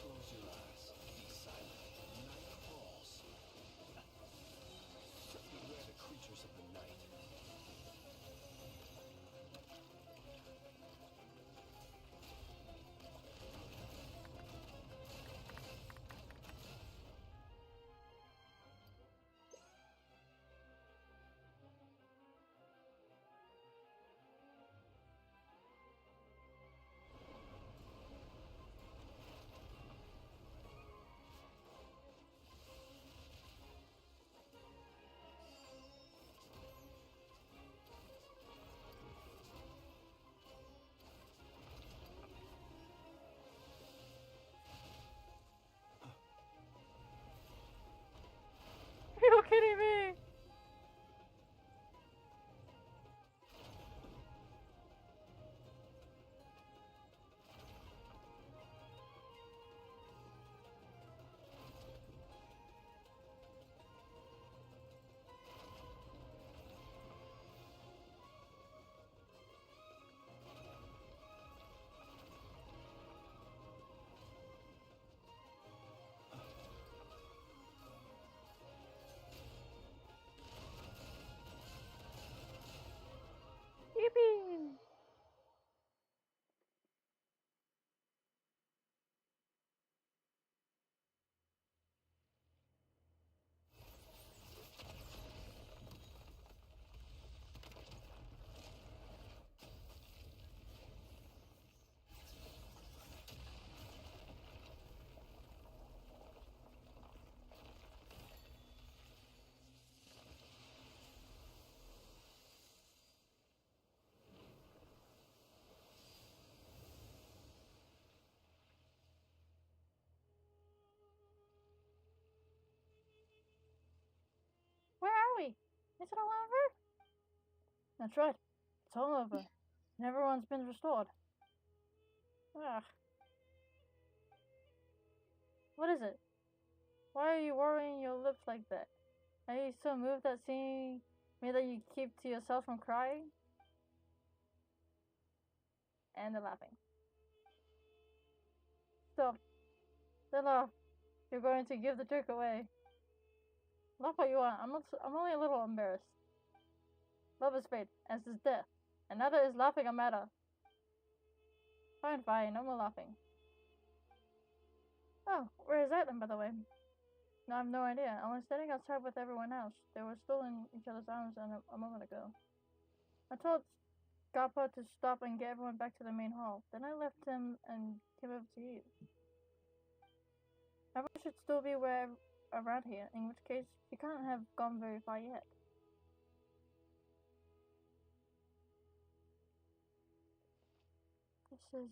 Close your eyes. Be silent. Night crawls. Beware the creatures of the night. you're kidding me. Yippee! Where are we? Is it all over? That's right. It's all over. And everyone's been restored. Ugh. What is it? Why are you worrying your lips like that? Are you so moved at seeing me that you keep to yourself from crying? And they're laughing. Stop. They laugh. You're going to give the trick away. Laugh what you want. I'm only a little embarrassed. Love is fate, as is death. And neither is laughing a matter. Fine, fine. No more laughing. Oh, where is Aitlin, by the way? No, I have no idea. I was standing outside with everyone else. They were still in each other's arms a moment ago. I told Gappa to stop and get everyone back to the main hall. Then I left him and came over to you. Everyone should still be around here, in which case you can't have gone very far yet. This is...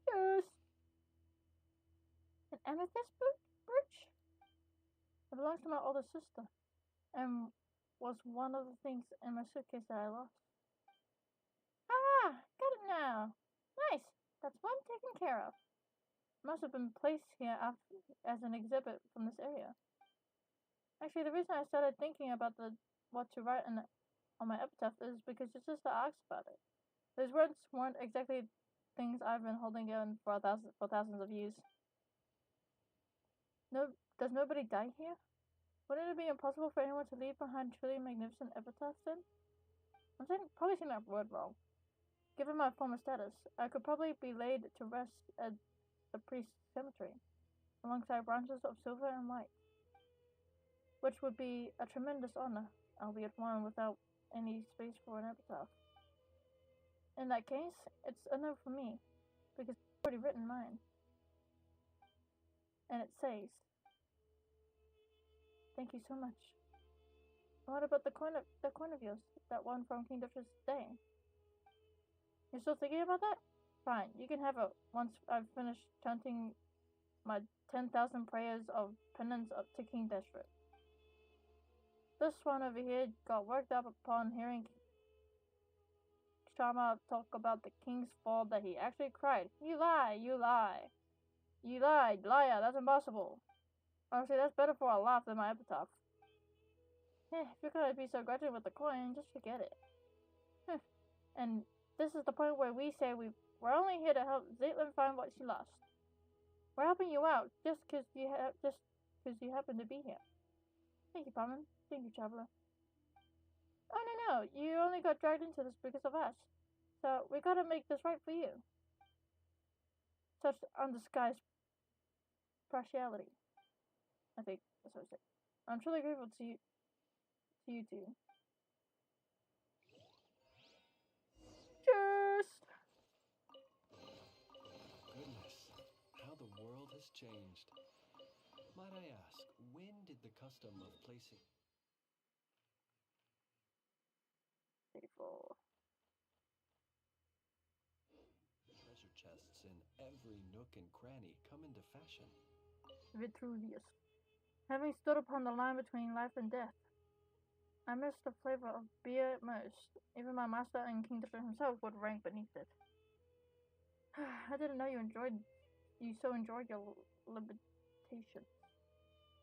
Yes! An amethyst brooch? It belongs to my older sister, and was one of the things in my suitcase that I lost. Ah! Got it now! Nice! That's one taken care of. Must have been placed here as an exhibit from this area. Actually, the reason I started thinking about what to write on my epitaph is because your sister asked about it. Those words weren't exactly things I've been holding in for thousands of years. No, does nobody die here? Wouldn't it be impossible for anyone to leave behind truly magnificent epitaphs then? Probably saying that word wrong. Given my former status, I could probably be laid to rest at the priest's cemetery, alongside branches of silver and white, which would be a tremendous honor, albeit one without any space for an epitaph. In that case, it's a no for me, because I've already written mine. And it says, "Thank you so much." What about the coin of yours, that one from King Duchess Day? You're still thinking about that? Fine, you can have it once I've finished chanting my 10,000 prayers of penance up to King Deshret. This one over here got worked up upon hearing Shama talk about the king's fall that he actually cried. You lie, you lie. You lied, liar, that's impossible. Honestly, that's better for a laugh than my epitaph. If you're gonna be so grudging with the coin, just forget it. And this is the point where we say we're only here to help Zaitlin find what she lost. We're helping you out just because you happen to be here. Thank you, Paimon. Thank you, Traveler. Oh no, you only got dragged into this because of us. So we gotta make this right for you. Such undisguised partiality. I think that's what I said. I'm truly grateful to you two. Cheers! Goodness, how the world has changed. Might I ask, when did the custom of placing 34. treasure chests in every nook and cranny come into fashion? Vitruvius. Having stood upon the line between life and death, I miss the flavor of beer most. Even my master and King Deshret himself would rank beneath it. I didn't know you so enjoyed your libatation.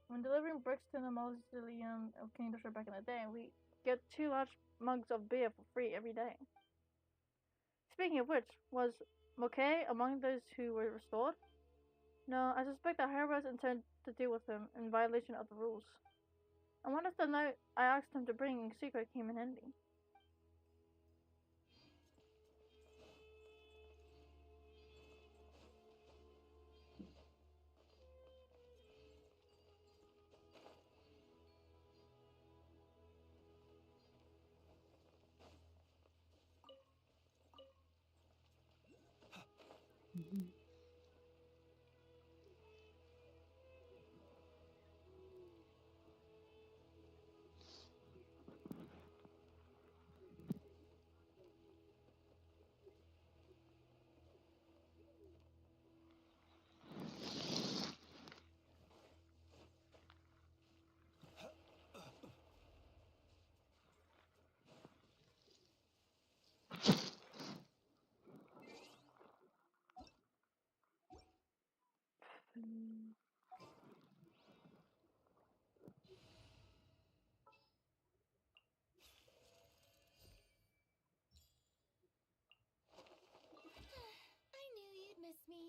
When delivering bricks to the mausoleum of King Deshret back in the day, we get 2 large mugs of beer for free every day. Speaking of which, was Moke among those who were restored? No, I suspect that Hera's intended to deal with him in violation of the rules. I wonder if the note I asked him to bring in secret came in handy. I knew you'd miss me.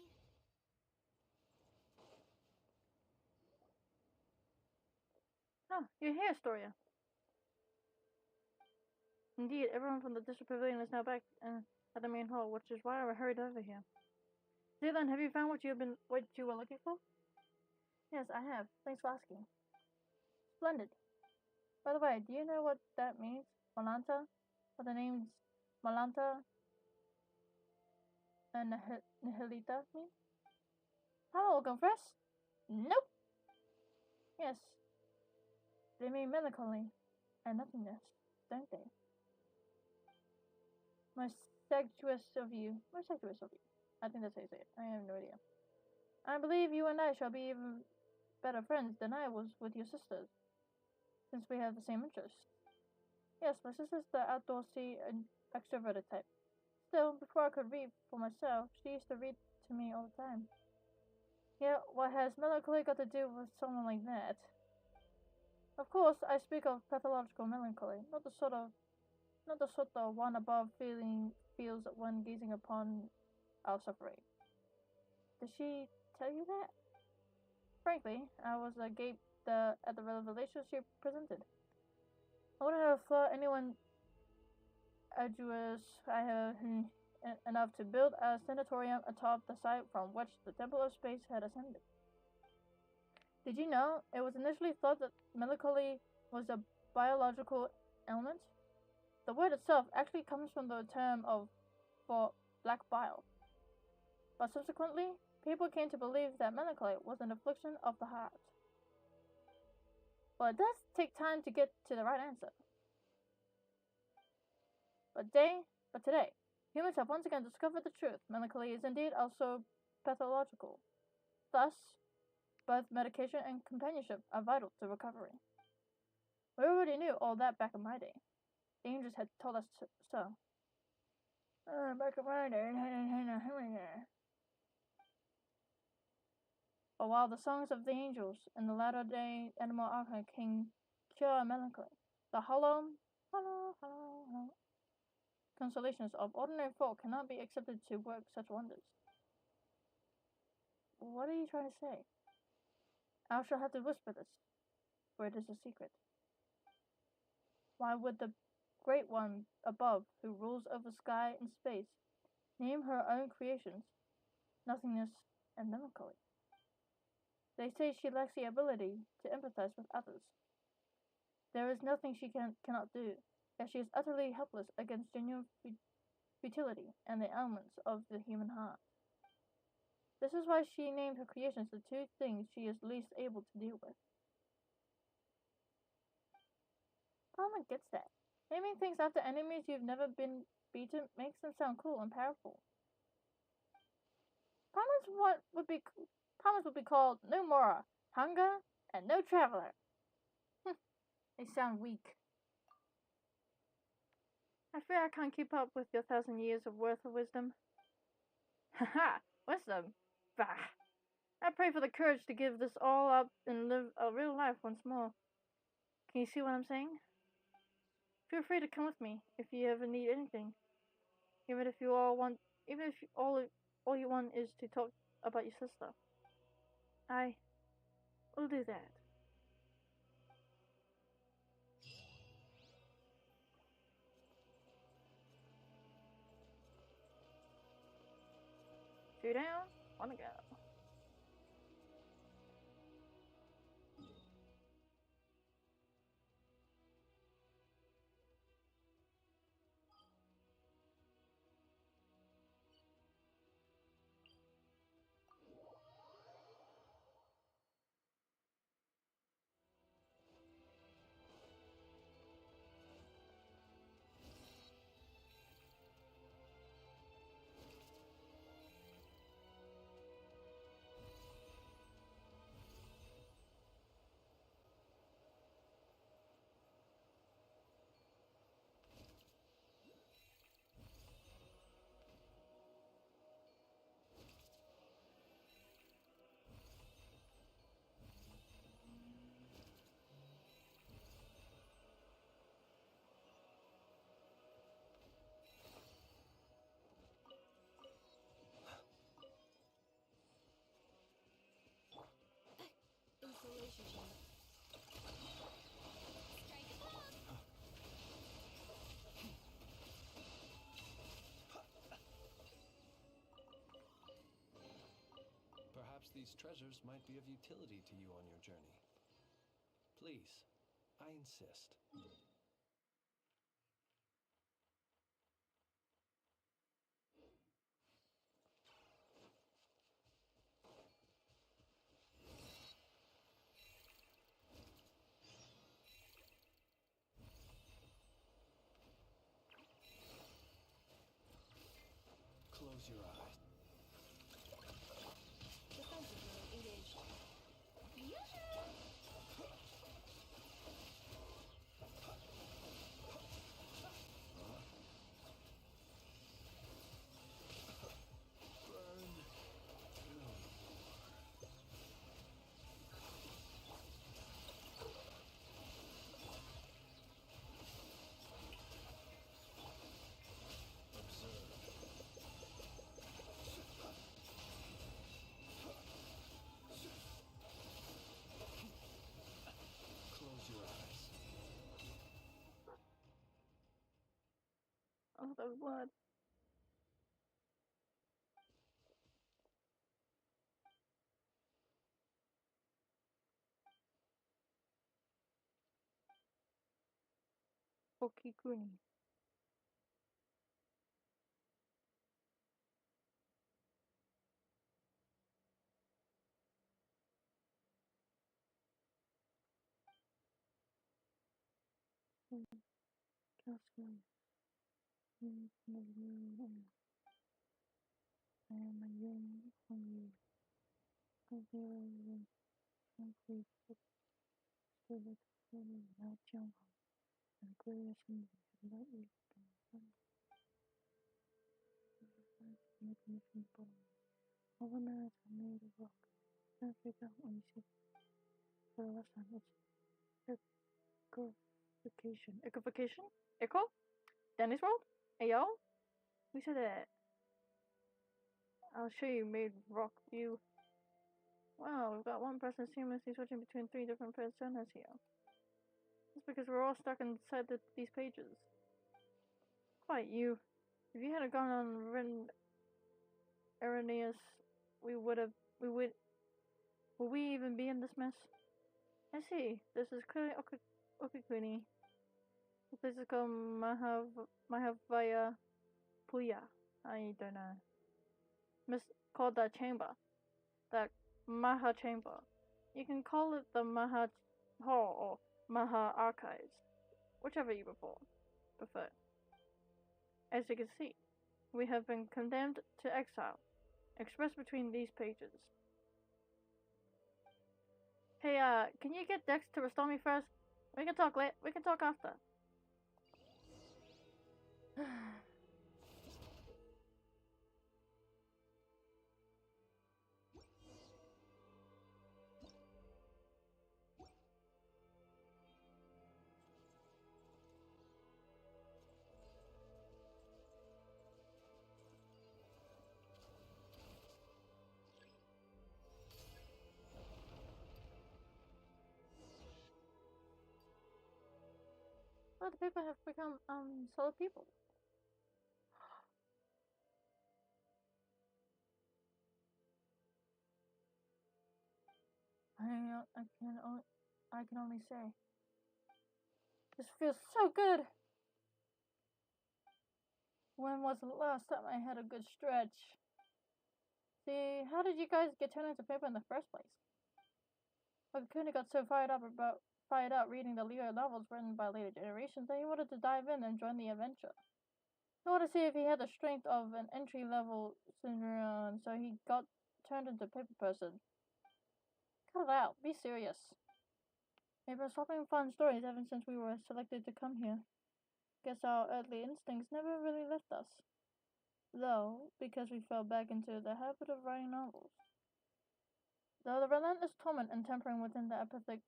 Oh, you're here, Astoria. Indeed, everyone from the district pavilion is now back at the main hall, which is why I hurried over here. Zealand, have you found what you were looking for? Yes, I have. Thanks for asking. Splendid. By the way, do you know what that means? Malanta? What the names Malanta and Nihilita mean? I will confess. Nope. Yes. They mean melancholy and nothingness, don't they? Most sexuous of you. I think that's how you say it. I have no idea. I believe you and I shall be even better friends than I was with your sisters, since we have the same interests. Yes, my sister's the outdoorsy and extroverted type. Still, before I could read for myself, she used to read to me all the time. Yeah, what has melancholy got to do with someone like that? Of course, I speak of pathological melancholy, not the sort the one above feels when gazing upon our suffering. Did she tell you that? Frankly, I was agape at the revelation she presented. I wouldn't have thought anyone arduous I have enough to build a sanatorium atop the site from which the Temple of Space had ascended. Did you know it was initially thought that melancholy was a biological ailment? The word itself actually comes from the term for black bile. But subsequently, people came to believe that melancholy was an affliction of the heart. Well, it does take time to get to the right answer. But today, humans have once again discovered the truth. Melancholy is indeed also pathological. Thus, both medication and companionship are vital to recovery. We already knew all that back in my day. The angels had told us so. Back in my day. But while the songs of the angels and the latter-day animal archon can cure melancholy, the hollow consolations of ordinary folk cannot be accepted to work such wonders. What are you trying to say? I shall have to whisper this, for it is a secret. Why would the Great One above, who rules over sky and space, name her own creations nothingness and melancholy? They say she lacks the ability to empathize with others. There is nothing she cannot do, yet she is utterly helpless against genuine futility and the ailments of the human heart. This is why she named her creations the two things she is least able to deal with. Palmer gets that. Naming things after enemies you've never been beaten makes them sound cool and powerful. Palmer's would be called No Mora, Hunger, and No Traveler. They sound weak. I fear I can't keep up with your 1,000 years of worth of wisdom. Haha, wisdom? Bah! I pray for the courage to give this all up and live a real life once more. Can you see what I'm saying? Feel free to come with me if you ever need anything. Even if all you want is to talk about your sister. I will do that. Two down, one to go. Restoration chamber. Strike it up. Perhaps these treasures might be of utility to you on your journey. Please, I insist. Close your eyes. Defensive mode engaged. Close your eyes. Oh, that was blood. Okikuni. Castle. I am a young hungry. Comparing frankly stood at the foot of Mount Jianghao, and a great assembly had lightly been found. Magnificent ballroom. All the mirrors are made of rock. Can't figure out when you see for the last time. It's echolocation. Echolocation? Echo? Dennis World? Hey yo? We said it. I'll show you made rock view. Wow, we've got one person seamlessly switching between 3 different personas here. That's because we're all stuck inside these pages. Quite you. If you hadn't gone on Irenaeus, would we even be in this mess? I see. This is clearly Okikuni. This is called Mahavaya Puya. I don't know. Called that chamber. That Maha chamber. You can call it the Maha Hall or Maha Archives. Whichever you prefer. As you can see, we have been condemned to exile, expressed between these pages. Hey, can you get Dex to restore me first? We can talk later. We can talk after. Well, the people have become solid people. I can only say, this feels so good. When was the last time I had a good stretch? See, how did you guys get turned into paper in the first place? Okakuni got so fired out reading the Leo novels written by later generations that he wanted to dive in and join the adventure. He wanted to see if he had the strength of an entry-level Cindereon, so he got turned into a paper person. Cut it out. Be serious. We've been swapping fun stories ever since we were selected to come here. Guess our earthly instincts never really left us. Though, because we fell back into the habit of writing novels. Though the relentless torment and tempering within the epithet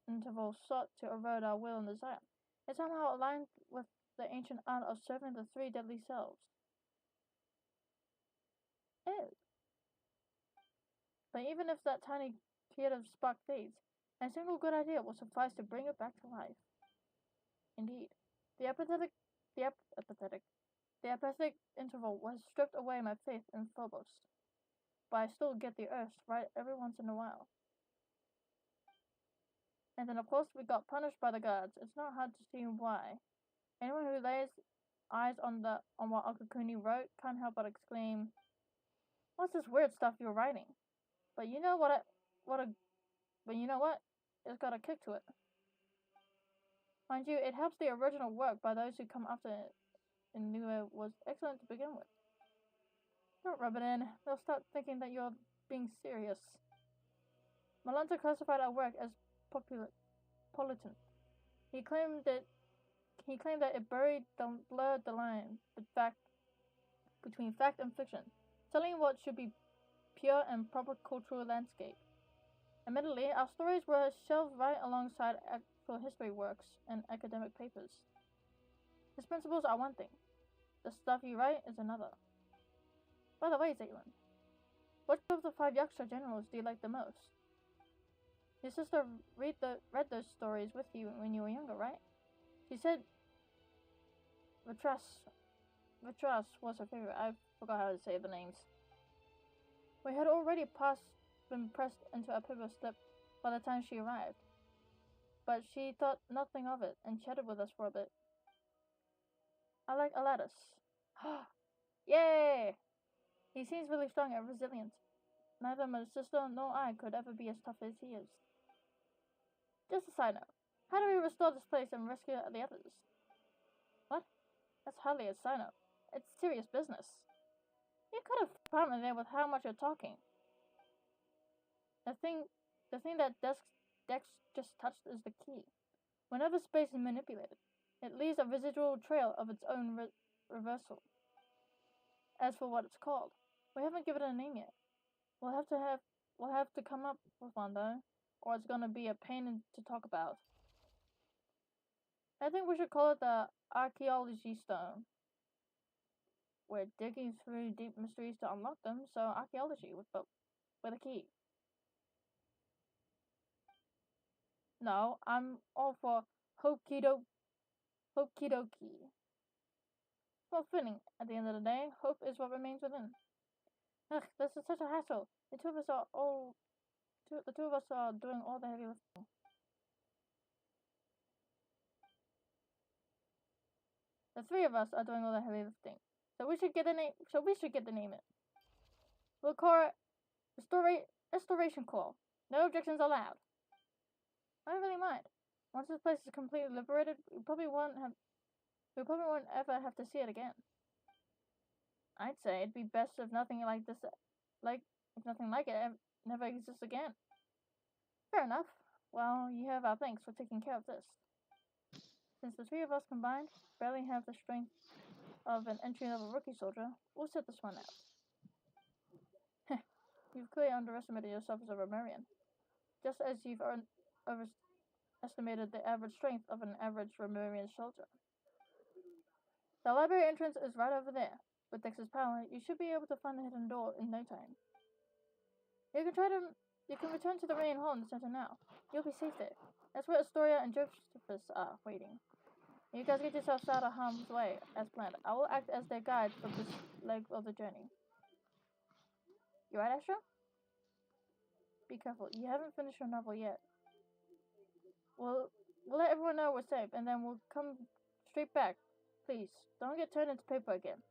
interval sought to erode our will and desire, it somehow aligned with the ancient art of serving the 3 deadly selves. Ew. But even if that tiny creative spark fades, and a single good idea will suffice to bring it back to life. Indeed, the apathetic, the apathetic interval was stripped away my faith in Phobos, but I still get the Earth right every once in a while. And then, of course, we got punished by the gods. It's not hard to see why. Anyone who lays eyes on what Akakuni wrote can't help but exclaim, "What's this weird stuff you're writing?" But you know but you know what? It's got a kick to it. Mind you, it helps the original work by those who come after it and knew it was excellent to begin with. Don't rub it in. They'll start thinking that you're being serious. Malanta classified our work as politant. He claimed that it blurred the line between fact and fiction, telling what should be pure and proper cultural landscape. Admittedly, our stories were shelved right alongside actual history works and academic papers. His principles are one thing. The stuff you write is another. By the way, Zaylan, which of the 5 Yaksha generals do you like the most? Your sister read those stories with you when you were younger, right? She said Vitras was her favorite. I forgot how to say the names. We had already been pressed into a paper slip by the time she arrived, but she thought nothing of it and chatted with us for a bit. I like Aladdis. Yay! He seems really strong and resilient. Neither my sister nor I could ever be as tough as he is. Just a side note. How do we restore this place and rescue the others? What? That's hardly a side note. It's serious business. You could have apartment there with how much you're talking. The thing that Dex just touched is the key. Whenever space is manipulated, it leaves a residual trail of its own reversal. As for what it's called, we haven't given it a name yet. We'll have to come up with one though, or it's gonna be a pain to talk about. I think we should call it the Archaeology Stone. We're digging through deep mysteries to unlock them, so archaeology with a key. No, I'm all for Hokido Hokidoki. Well, fitting. At the end of the day, hope is what remains within. Ugh, this is such a hassle. The two of us are doing all the heavy lifting. The 3 of us are doing all the heavy lifting. So we should get the name it. We'll call it Restoration Call. No objections allowed. I don't really mind. Once this place is completely liberated, we probably won't ever have to see it again. I'd say it'd be best if nothing like it never exists again. Fair enough. Well, you have our thanks for taking care of this. Since the 3 of us combined barely have the strength of an entry-level rookie soldier, we'll sit this one out. You've clearly underestimated yourself as a Romarian, just as you've overestimated the average strength of an average Romarian soldier. The library entrance is right over there. With Dex's power, you should be able to find the hidden door in no time. You can return to the main hall in the center now. You'll be safe there. That's where Astoria and Josephus are waiting. You guys get yourselves out of harm's way, as planned. I will act as their guide for this leg of the journey. You right, Astra? Be careful. You haven't finished your novel yet. We'll let everyone know we're safe, and then we'll come straight back. Please, don't get turned into paper again.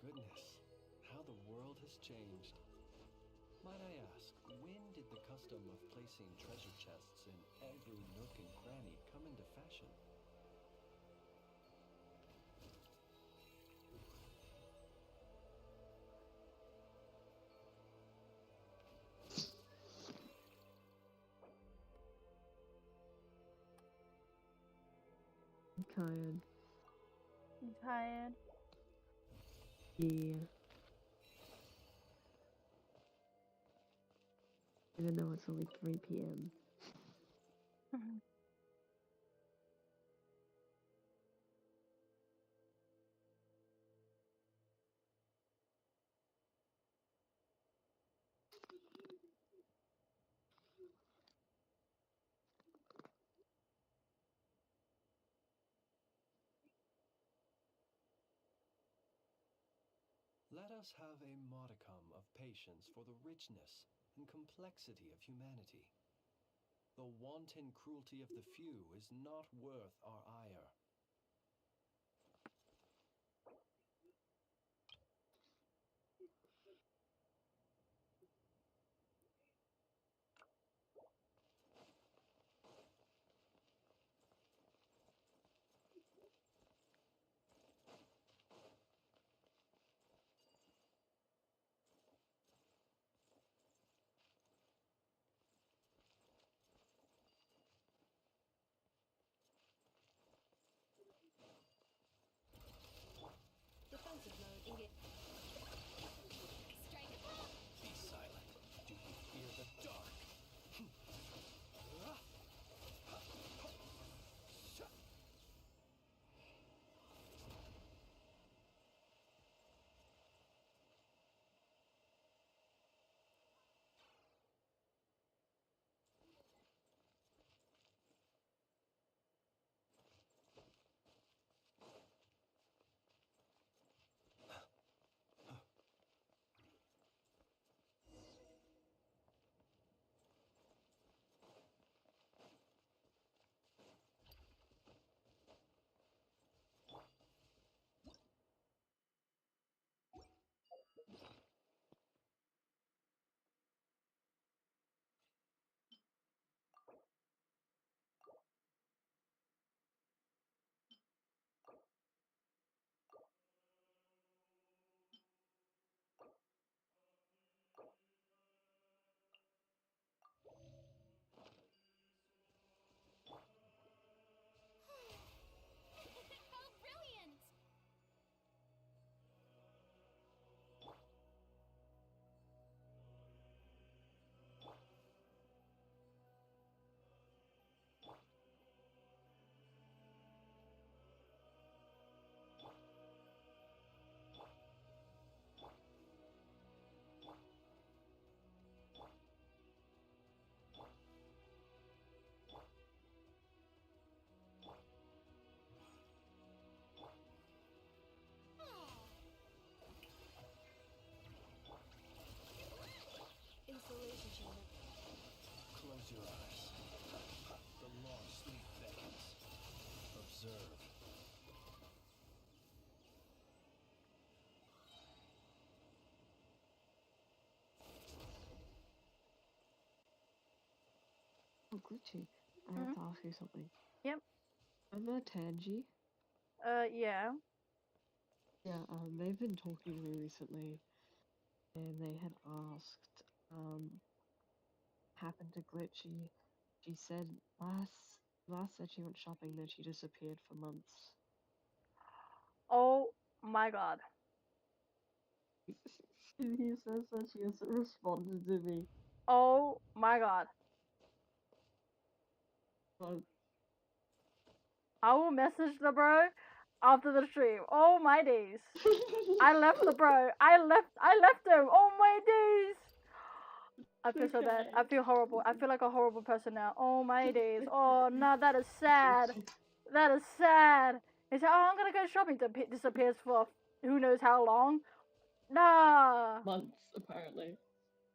Goodness, how the world has changed. Might I ask, when did the custom of placing treasure chests in every nook and cranny come into fashion? I'm tired. You tired? Yeah. Even though it's only 3 p.m. Let us have a modicum of patience for the richness and complexity of humanity. The wanton cruelty of the few is not worth our ire. Defensive mode engaged. Strike it up. Be silent. Do you fear the dark? How brilliant! Installation chamber. Close your eyes. The long sleep beckons. Observe. Oh, glitchy. I have to ask you something. Yep. Remember Tangy? Yeah. Yeah, they've been talking to me recently, and they had asked, happened to Glitchy. She said last said she went shopping, then she disappeared for months. Oh my god. He says that she hasn't responded to me. Oh my god. So, I will message the bro after the stream. Oh my days. I left the bro. I left him. Oh my days. I feel so bad. I feel horrible. I feel like a horrible person now. Oh my days. Oh no, that is sad. That is sad. He said, "Oh, I'm gonna go shopping." Disappears for who knows how long. Nah. months, apparently.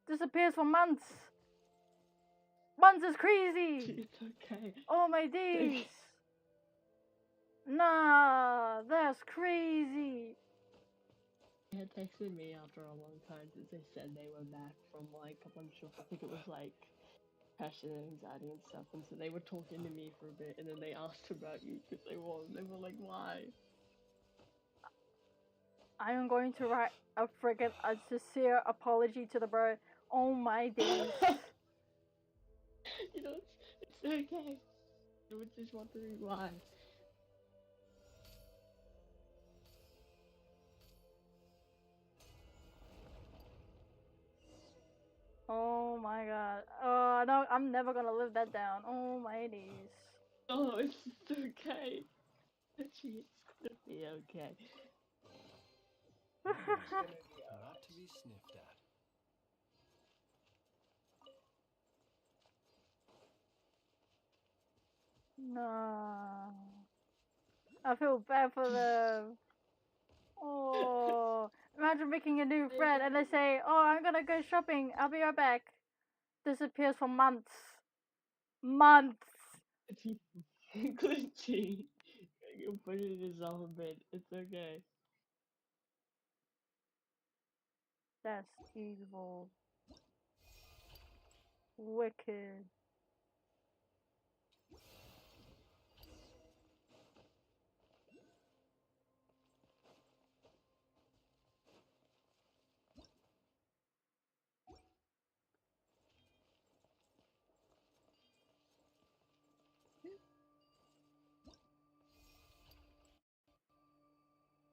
Disappears for months. Months is crazy. It's okay. Oh my days. Nah, that's crazy. They had texted me after a long time since they said they were back from like a bunch of, I think it was like passion and anxiety and stuff, and so they were talking to me for a bit, and then they asked about you because they were like, why? I am going to write a friggin' a sincere apology to the bro. Oh my days. You know, it's okay. I was just wondering why. Oh my god. Oh no, I'm never gonna live that down. Oh my days. Oh, it's okay. It's gonna be okay. It's gonna be Not alright. to be sniffed at. No. I feel bad for them. Oh, imagine making a new friend and they say, "Oh, I'm gonna go shopping. I'll be right back." Disappears for months. Months. Glitchy. You put it in his own bed. It's okay. That's evil. Wicked.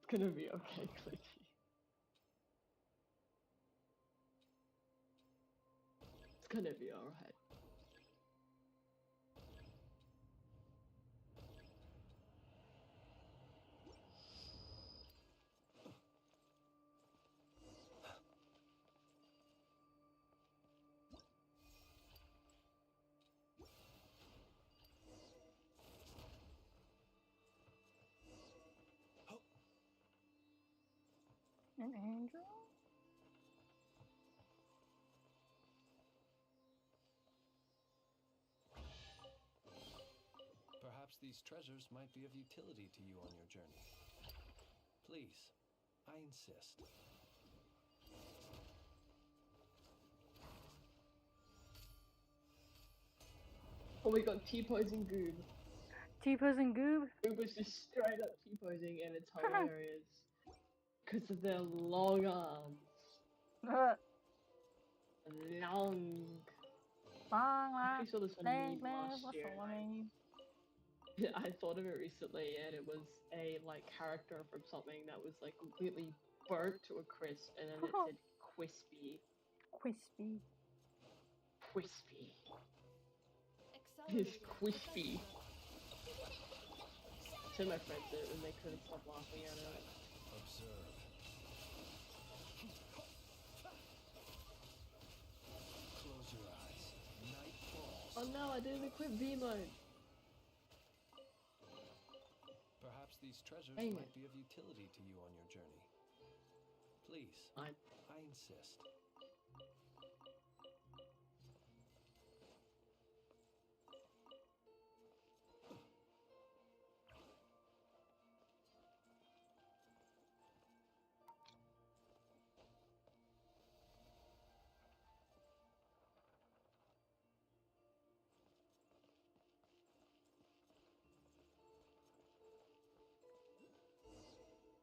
It's gonna be okay, Glitchy. It's gonna be alright. An angel? Perhaps these treasures might be of utility to you on your journey. Please, I insist. Oh, we got T-posing Goob. T-pose and Goob? Goob was just straight up T-posing, and it's hilarious. Because of their long arms. Long. I actually saw this on meme last year. I thought of it recently, and it was a like character from something that was like completely burnt to a crisp, and then it said crispy. Crispy. Crispy. It's Accelerated crispy. defensive mode. So my friends did, and they couldn't stop laughing at it. Observe. Close your eyes. Night falls. Oh no, I didn't equip V mode. Perhaps these treasures Dang might it. be of utility to you on your journey. Please, I insist.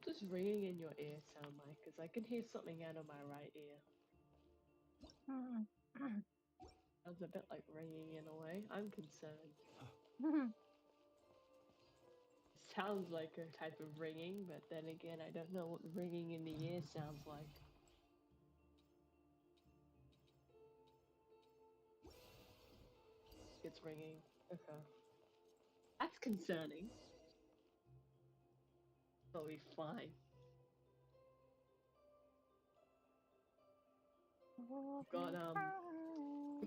Does ringing in your ear sound like? Because I can hear something out of my right ear. Sounds a bit like ringing in a way. I'm concerned. Sounds like a type of ringing, but then again, I don't know what ringing in the ear sounds like. It's ringing. Okay. That's concerning. I'll be fine. Got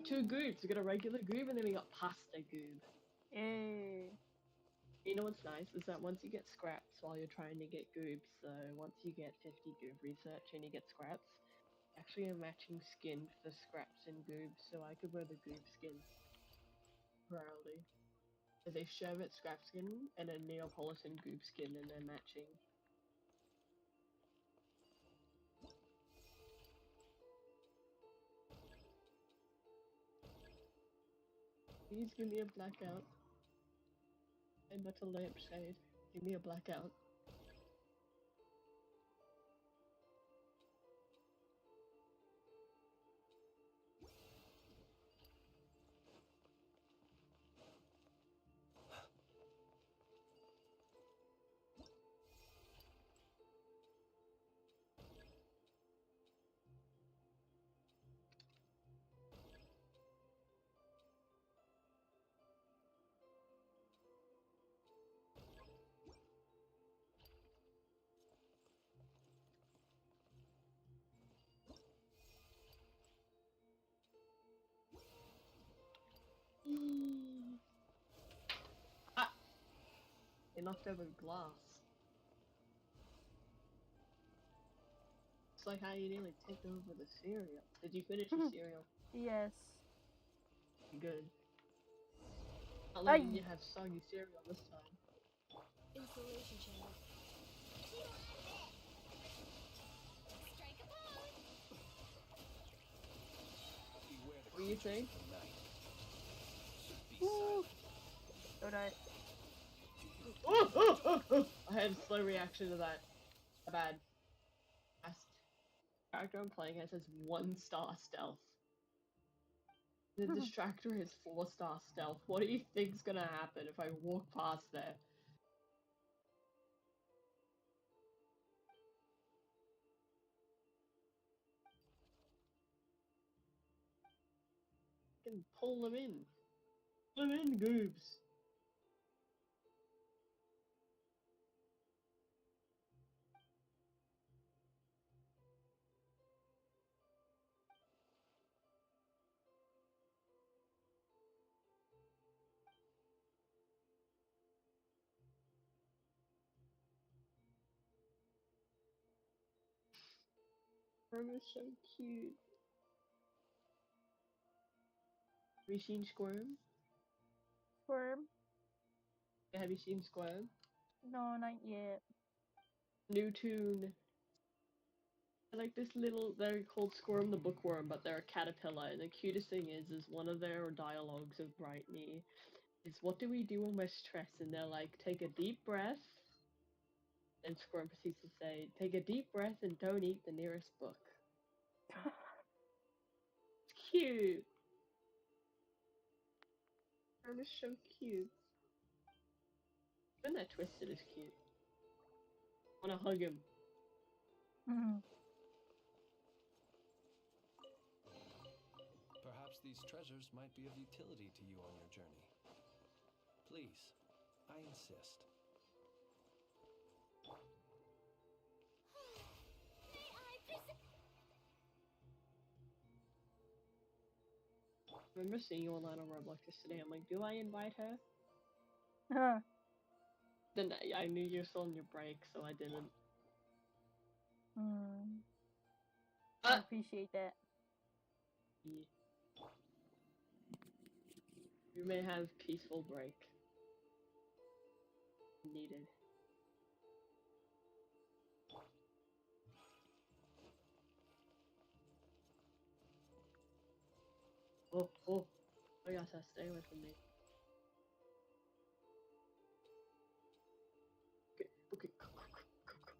two goobs. We got a regular goob and then we got pasta goob. Yay. You know what's nice is that once you get scraps while you're trying to get goobs, so once you get 50 goob research and you get scraps, actually a matching skin for the scraps and goobs, so I could wear the goob skin proudly. There's a sherbet scrap skin and a Neapolitan goob skin and they're matching. Please give me a blackout. I'm but a lampshade. Give me a blackout. Ah! They knocked over glass. It's like how you nearly tipped over the cereal. Did you finish the cereal? Yes. Good. Not letting Aye. you have soggy cereal this time. Installation chamber. Strike a pose. Beware the What do you think? creatures of the night. Be Woo. silent. Don't I? I had a slow reaction to that. Bad. Last character I'm playing as has 1-star stealth. The distractor is 4-star stealth. What do you think's gonna happen if I walk past there? I can pull them in. Pull them in, goobs. Squirm is so cute. Have you seen Squirm? Worm? Have you seen Squirm? No, not yet. New tune. I like this little, they're called Squirm the Bookworm, but they're a caterpillar, and the cutest thing is one of their dialogues of Brightney is, what do we do when we're stressed? And they're like, take a deep breath, and Squirm proceeds to say, take a deep breath and don't eat the nearest book. It's cute! Squirm is so cute. Even that Twisted is cute. I wanna hug him. Perhaps these treasures might be of utility to you on your journey. Please, I insist. May I present? I remember seeing you online on Roblox yesterday. I'm like, do I invite her? Then I knew you were still on your break, so I didn't. I appreciate that. You may have peaceful break. Needed. Oh, oh. Oh yes, stay away from me. Okay, okay, go, go, go, go, go.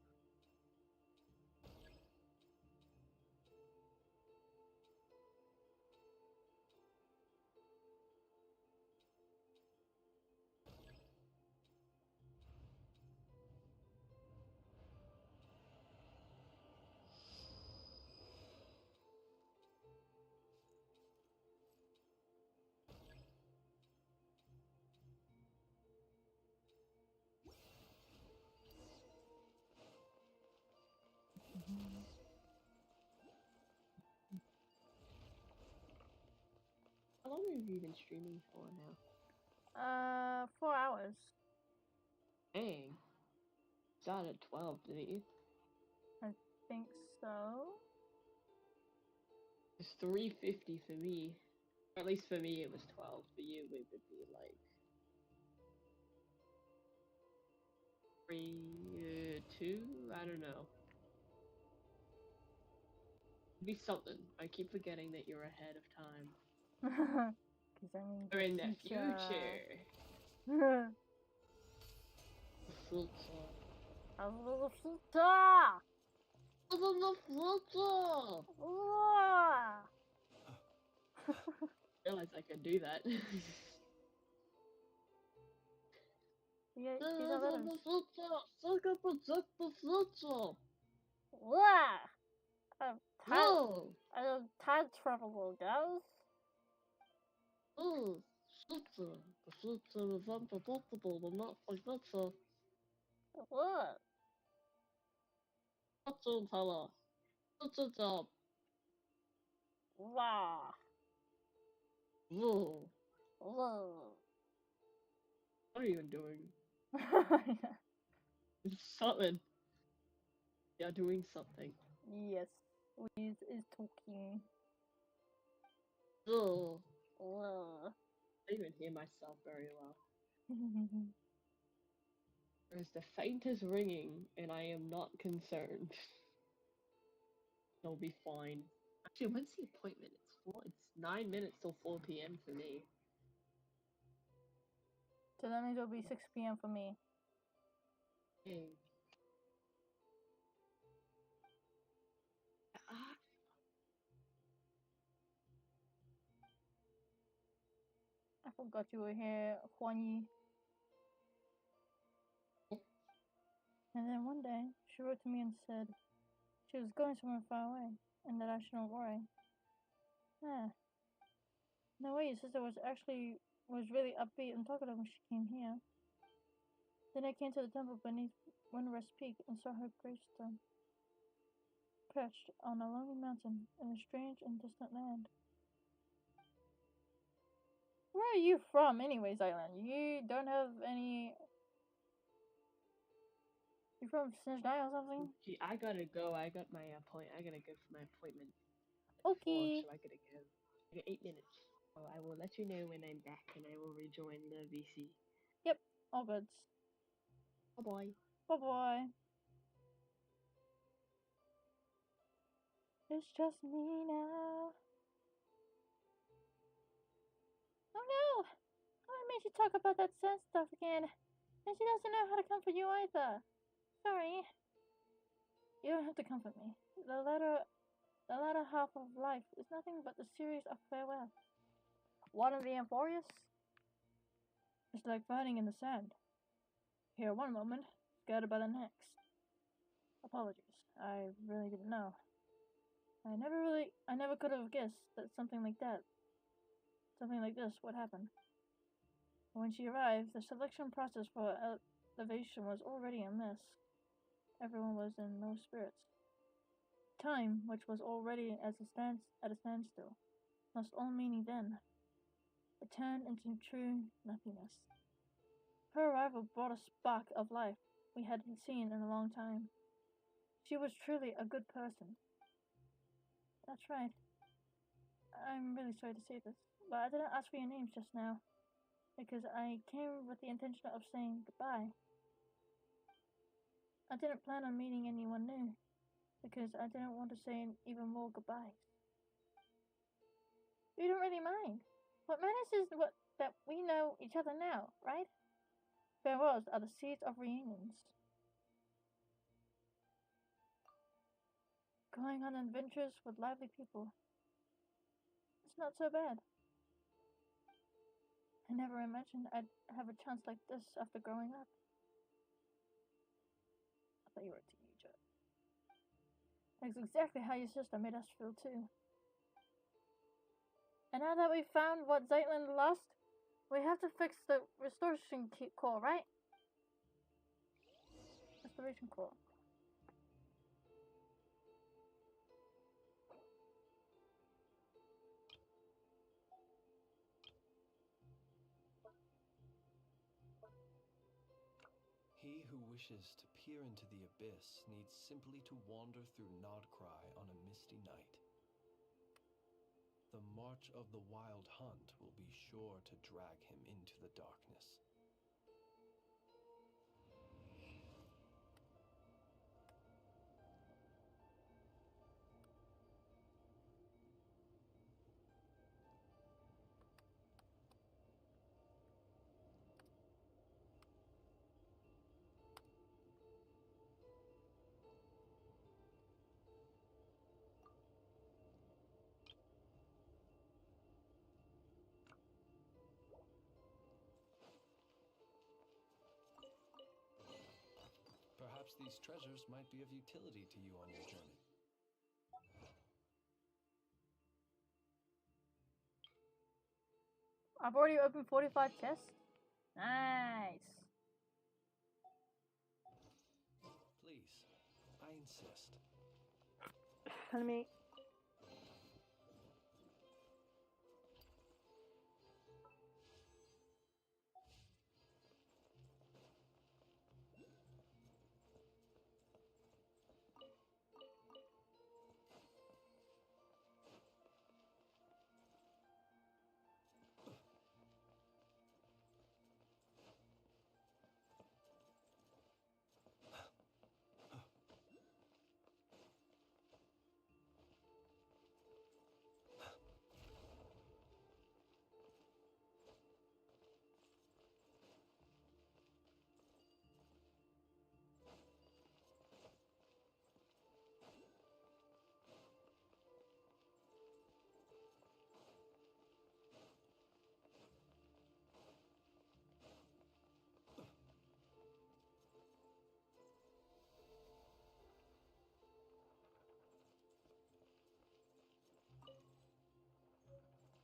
How long have you been streaming for now? 4 hours. Dang. Started at 12, didn't you? I think so. It's 3:50 for me. Or at least for me it was 12. For you it would be like 2? I don't know. It'd be something. I keep forgetting that you're ahead of time. Because I mean, Or in the future. future. The Future. future. The future. Whoa. Realize I could do that. Yeah, these are letters. The future. Sucker project the future. Whoa. Whoa. Time travel, guys. Oh, future. The future is unpredictable but not forgetful. What? Fortune teller. Future job. Wow. Whoa. Whoa. What are you doing? Something. You're doing something. Yes. Wiz is talking. Whoa. Whoa. I don't even hear myself very well. There's the faintest ringing, and I am not concerned. It'll be fine. Actually, when's the appointment? It's 9 minutes till 4 p.m. for me. So that means it'll be 6 p.m. for me. Hey. Ah. I forgot you were here, Huan Yi. And then one day, she wrote to me and said she was going somewhere far away, and that I shouldn't worry. No way, your sister was really upbeat and talkative when she came here. Then I came to the temple beneath Windrest Peak and saw her gravestone, perched on a lonely mountain in a strange and distant land. Where are you from, anyways, Island? You don't have any. You from Snitchdai or something? Gee, I gotta go. I gotta go for my appointment. Okay. So I gotta go. I got 8 minutes. So I will let you know when I'm back, and I will rejoin the VC. Yep, all good. Bye bye. Bye bye. It's just me now. Oh no! I made you talk about that sad stuff again. And she doesn't know how to comfort you either. Sorry. You don't have to comfort me. The latter half of life is nothing but the series of farewell. One of the Emphorius? It's like fighting in the sand. Here one moment, scattered by the next. Apologies. I really didn't know. I never could have guessed that something like this would happen. When she arrived, the selection process for elevation was already a mess. Everyone was in low spirits. Time, which was already at a standstill, lost all meaning then. It turned into true nothingness. Her arrival brought a spark of life we hadn't seen in a long time. She was truly a good person. That's right. I'm really sorry to say this, but I didn't ask for your names just now, because I came with the intention of saying goodbye. I didn't plan on meeting anyone new, because I didn't want to say even more goodbyes. You don't really mind. What matters is that we know each other now, right? Farewells are the seeds of reunions. Going on adventures with lively people. It's not so bad. I never imagined I'd have a chance like this after growing up. I thought you were a teenager. That's exactly how your sister made us feel too. And now that we found what Zeitland lost, we have to fix the restoration core, right? Restoration core. He who wishes to peer into the abyss needs simply to wander through Nodcry on a misty night. The march of the wild hunt will be sure to drag him into the darkness. These treasures might be of utility to you on your journey. I've already opened 45 chests. Nice. Please, I insist. Let me.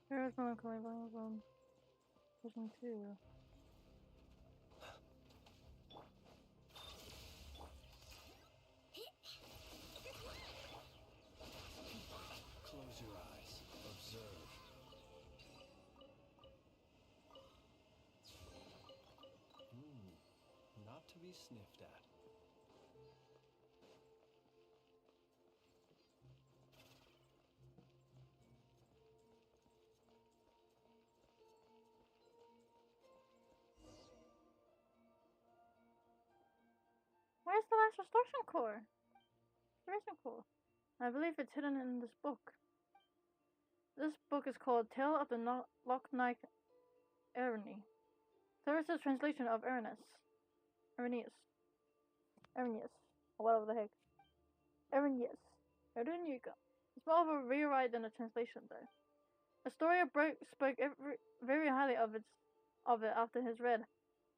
Here's melancholy from version 2. Close your eyes. Observe. Not to be sniffed at. Where's the last restoration core? Restoration core. I believe it's hidden in this book. This book is called Tale of the Loch Ness Irony. Clarissa's translation of Irenaeus. Or whatever the heck. Irenaeus. There you go. It's more of a rewrite than a translation, though. A story spoke very highly of it after his read.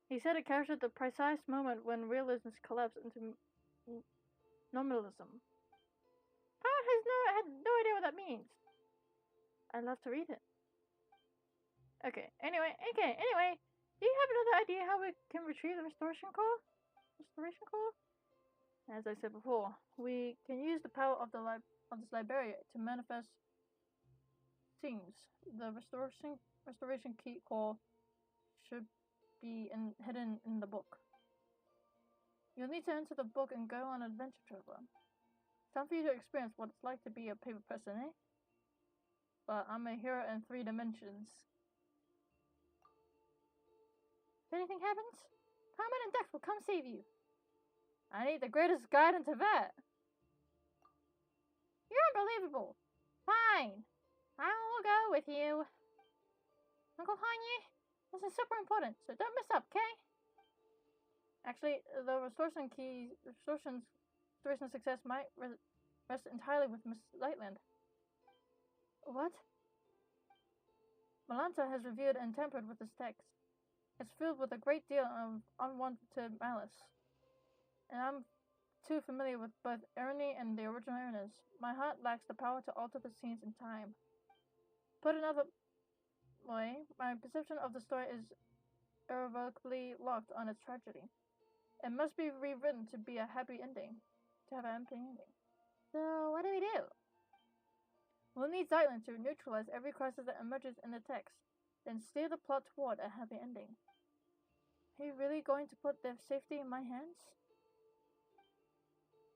He said it captured the precise moment when realism collapsed into nominalism. Pat had no idea what that means. I'd love to read it. Okay, anyway, do you have another idea how we can retrieve the restoration core? As I said before, we can use the power of this library to manifest scenes. The restoration key core should be hidden in the book. You'll need to enter the book and go on an adventure traveler. Time for you to experience what it's like to be a paper person, eh? But I'm a hero in 3 dimensions. If anything happens, Carmen and Dex will come save you. I need the greatest guidance of that. You're unbelievable. Fine. I will go with you. Uncle Hanye, this is super important, so don't mess up, okay? Actually, the restoration success might rest entirely with Miss Lightland. What? Malanta has reviewed and tampered with this text. It's filled with a great deal of unwanted malice. And I'm too familiar with both irony and the original Irenaeus. My heart lacks the power to alter the scenes in time. Put another way, my perception of the story is irrevocably locked on its tragedy. It must be rewritten to be a happy ending. So, what do we do? We'll need Zyland to neutralize every crisis that emerges in the text, then steer the plot toward a happy ending. Are you really going to put their safety in my hands?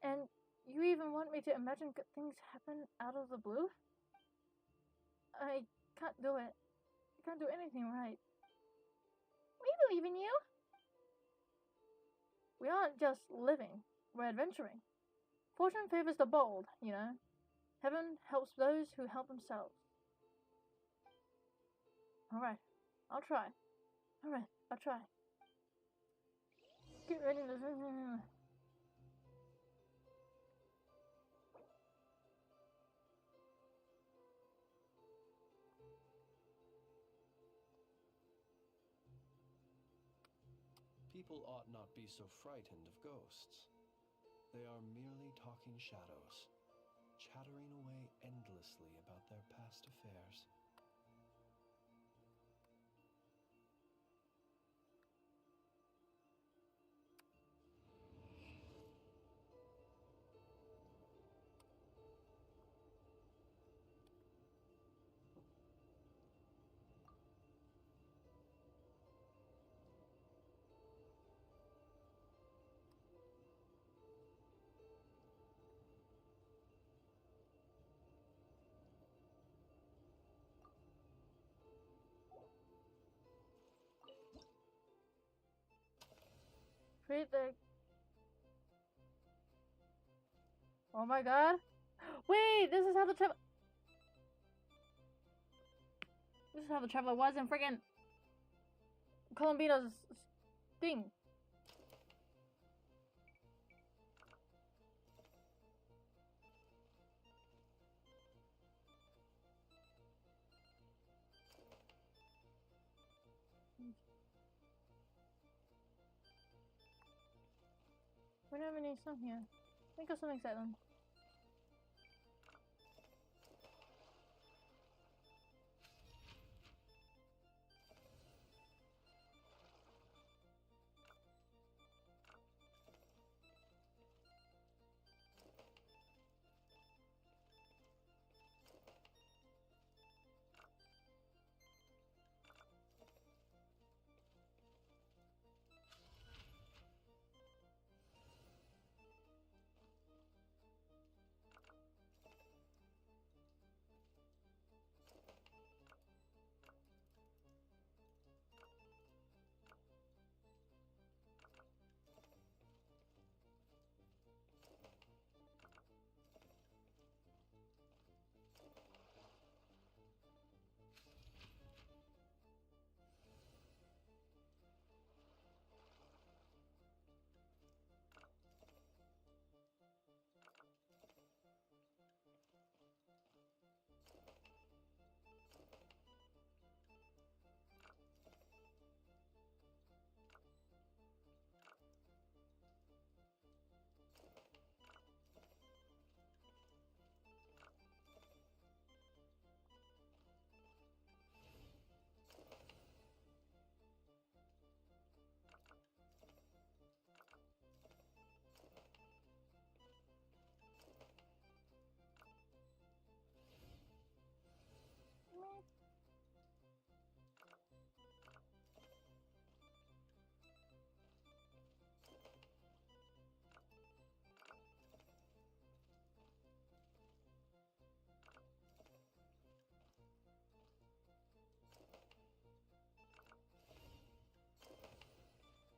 And you even want me to imagine good things happen out of the blue? I can't do it. I can't do anything right. We believe in you. We aren't just living, we're adventuring. Fortune favors the bold, you know. Heaven helps those who help themselves. Alright, I'll try. Get ready to... People ought not be so frightened of ghosts. They are merely talking shadows, chattering away endlessly about their past affairs. Treat the. Oh my god! Wait, this is how the travel. This is how the traveler was in friggin' Columbino's thing. We don't have any stuff here. Think of something exciting.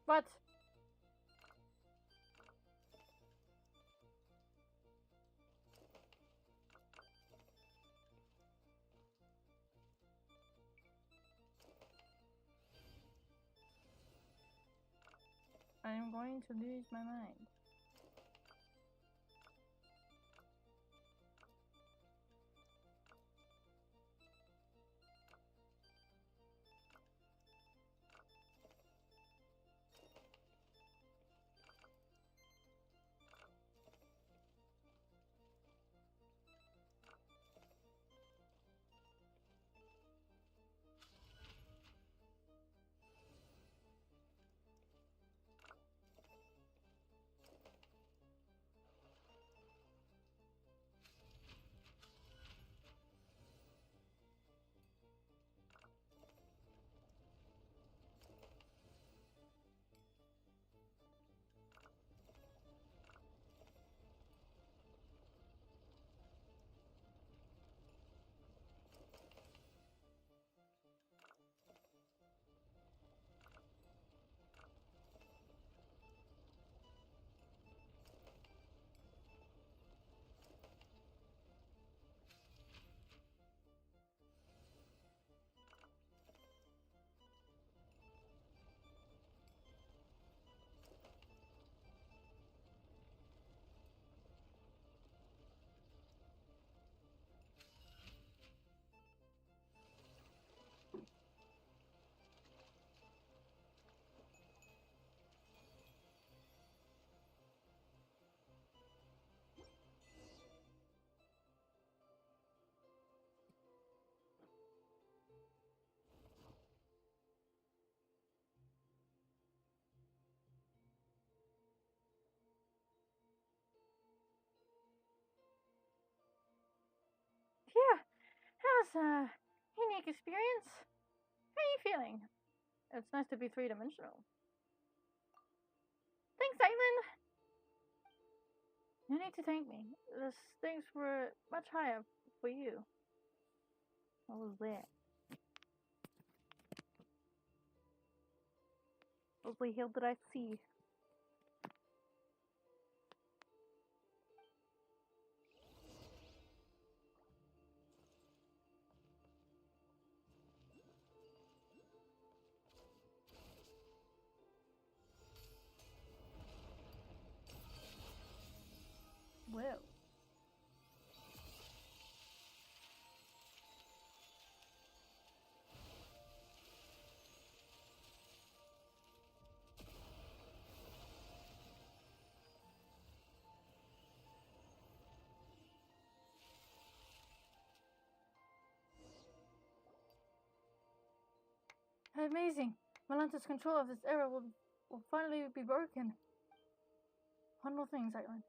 What? I am going to lose my mind. was a unique experience. How are you feeling? It's nice to be three-dimensional. Thanks, Aileen! No need to thank me. The stakes were much higher for you. I was there. What the hell did I see? Well. Amazing. Melanta's control of this era will finally be broken. One more thing, Zeitlin.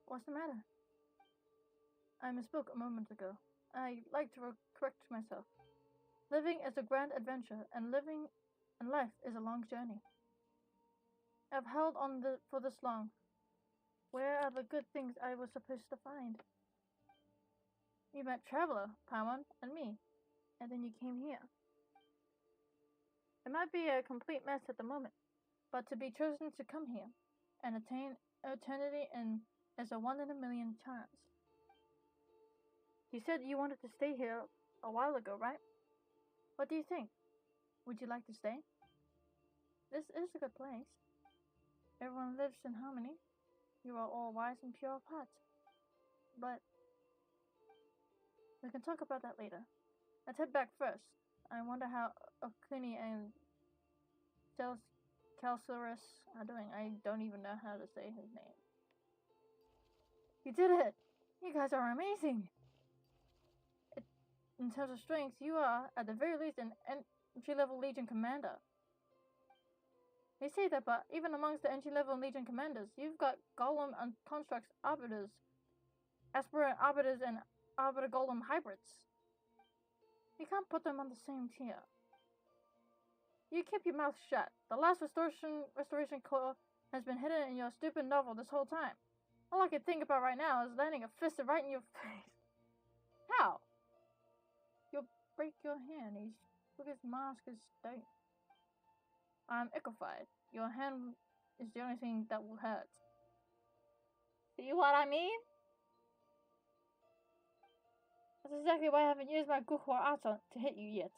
What's the matter? I misspoke a moment ago. I'd like to correct myself. Living is a grand adventure, and life is a long journey. I've held on for this long. Where are the good things I was supposed to find? You met Traveler, Paimon, and me, and then you came here. It might be a complete mess at the moment, but to be chosen to come here and attain eternity is a 1 in a million chance. You said you wanted to stay here a while ago, right? What do you think? Would you like to stay? This is a good place. Everyone lives in harmony. You are all wise and pure of heart. But we can talk about that later. Let's head back first. I wonder how Okuni and Calcerus are doing. I don't even know how to say his name. You did it! You guys are amazing! In terms of strength, you are, at the very least, an entry-level Legion commander. They say that, but even amongst the entry-level Legion commanders, you've got Golem and Constructs Arbiters, Aspirant Arbiters, and Arbiter Golem hybrids. You can't put them on the same tier. You keep your mouth shut. The last restoration core has been hidden in your stupid novel this whole time. All I can think about right now is landing a fist right in your face. How? You'll break your hand. Look, his mask is stout. I'm ichorified. Your hand is the only thing that will hurt. See what I mean? That's exactly why I haven't used my Guhor art to hit you yet.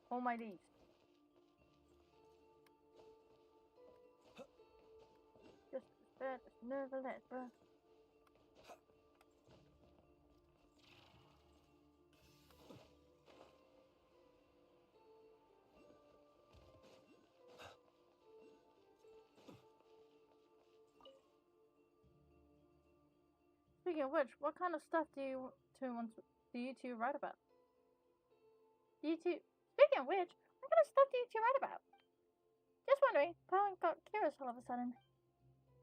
Oh my days. Just that, never let, bruh. Speaking of which, what kind of stuff do you two write about? Speaking of which, what kind of stuff do you two write about? Just wondering, Paimon got curious all of a sudden.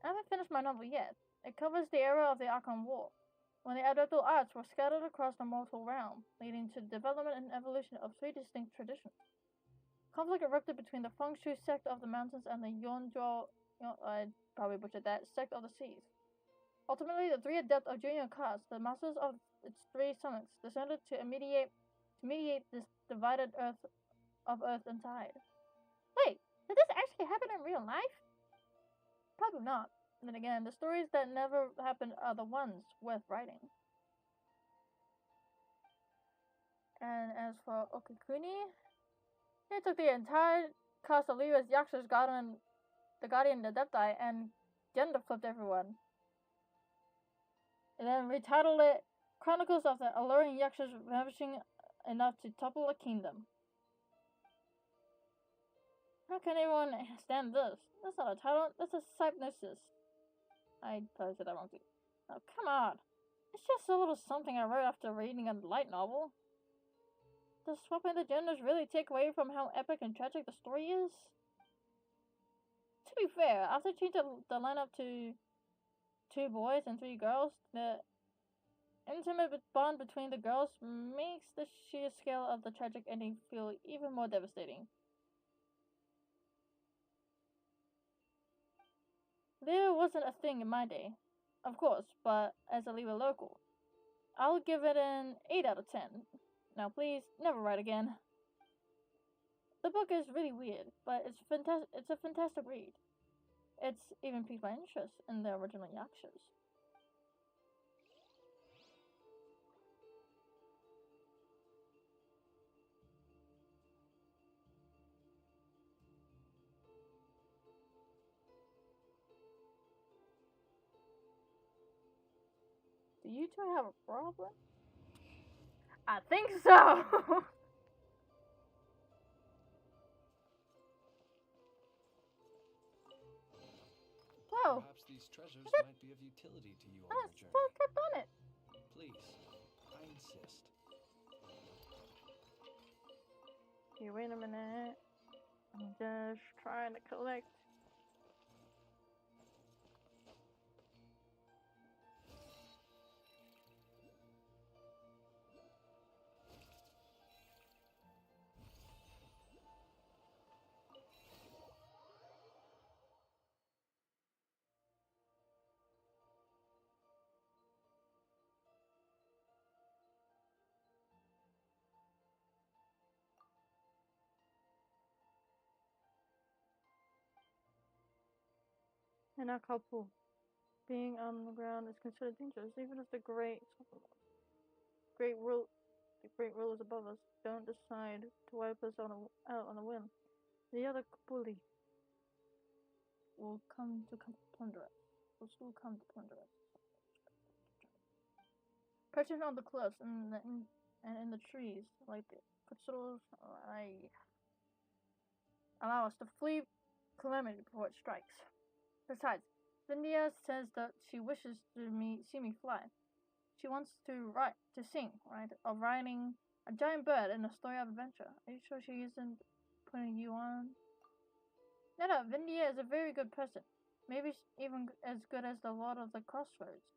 I haven't finished my novel yet. It covers the era of the Archon War, when the adeptal arts were scattered across the mortal realm, leading to the development and evolution of 3 distinct traditions. Conflict erupted between the Feng Shui sect of the mountains and the I probably butchered that, sect of the seas. Ultimately, the 3 adept of junior caste, the masters of its 3 summits, descended to mediate this divided Earth and Tide. Wait, did this actually happen in real life? Probably not. And then again, the stories that never happened are the ones worth writing. And as for Okakuni, he took the entire cast of Leo's Yakshas the Guardian Adepti and gender flipped everyone. And then retitled it Chronicles of the Alluring Yakshas Ravishing Enough to Topple a Kingdom. How can anyone stand this? That's not a title, that's a synopsis. I probably said that wrong too. Oh, come on. It's just a little something I wrote after reading a light novel. Does swapping the genders really take away from how epic and tragic the story is? To be fair, after changing the lineup to 2 boys and 3 girls, the intimate bond between the girls makes the sheer scale of the tragic ending feel even more devastating. Leo wasn't a thing in my day, of course, but as a Leo local, I'll give it an 8 out of 10. Now please, never write again. The book is really weird, but it's a fantastic read. It's even piqued my interest in the original Yakshas. Do you two have a problem? I think so! Whoa! Perhaps these treasures might be of utility to you on your journey. Well kept on it. Please, I insist. Okay, wait a minute. I'm just trying to collect. In our couple, being on the ground is considered dangerous, even if the great rulers above us don't decide to wipe us out on a whim. The other bully will come to plunder us. Will still come to plunder us. Perching on the cliffs and in the trees, like the Kutsuros, allow us to flee calamity before it strikes. Besides, Vindia says that she wishes to see me fly. She wants to sing, of riding a giant bird in a story of adventure. Are you sure she isn't putting you on? No, Vindia is a very good person. Maybe even as good as the Lord of the Crossroads.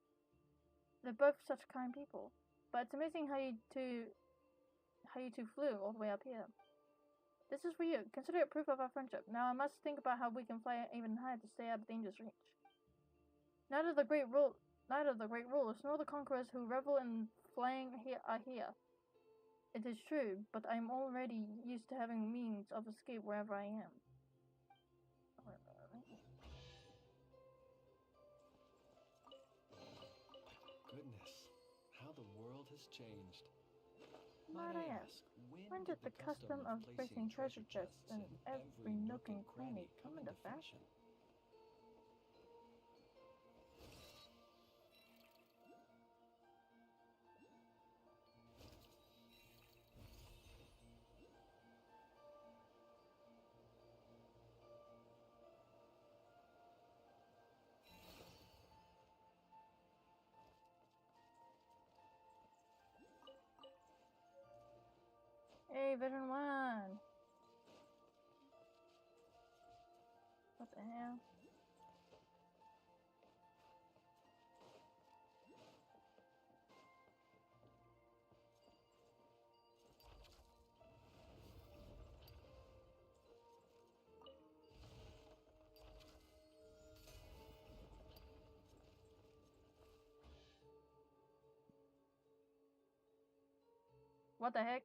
They're both such kind people. But it's amazing how you two flew all the way up here. This is for you. Consider it proof of our friendship. Now I must think about how we can fly even higher to stay out of danger's reach. Neither the great rulers nor the conquerors who revel in flying are here. It is true, but I am already used to having means of escape wherever I am. Goodness, how the world has changed. Might I ask, when did the custom of placing treasure chests in every nook and cranny come into fashion? Hey, Vision 1! What the hell? What the heck?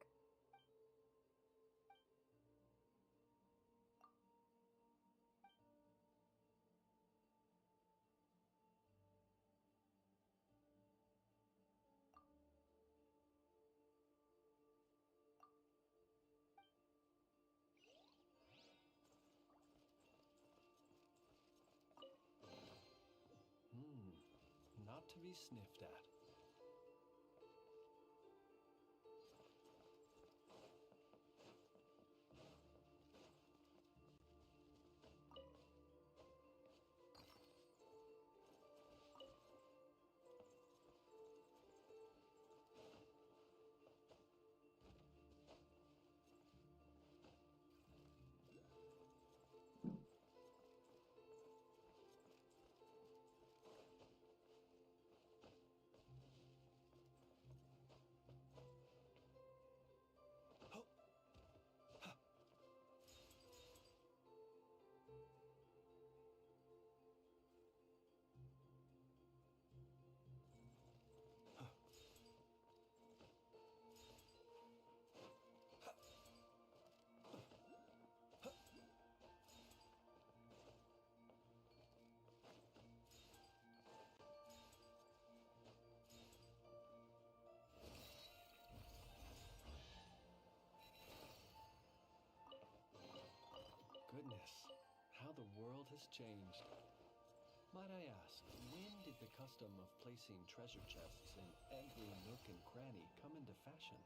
not to be sniffed at. Goodness, how the world has changed. Might I ask, when did the custom of placing treasure chests in every nook and cranny come into fashion?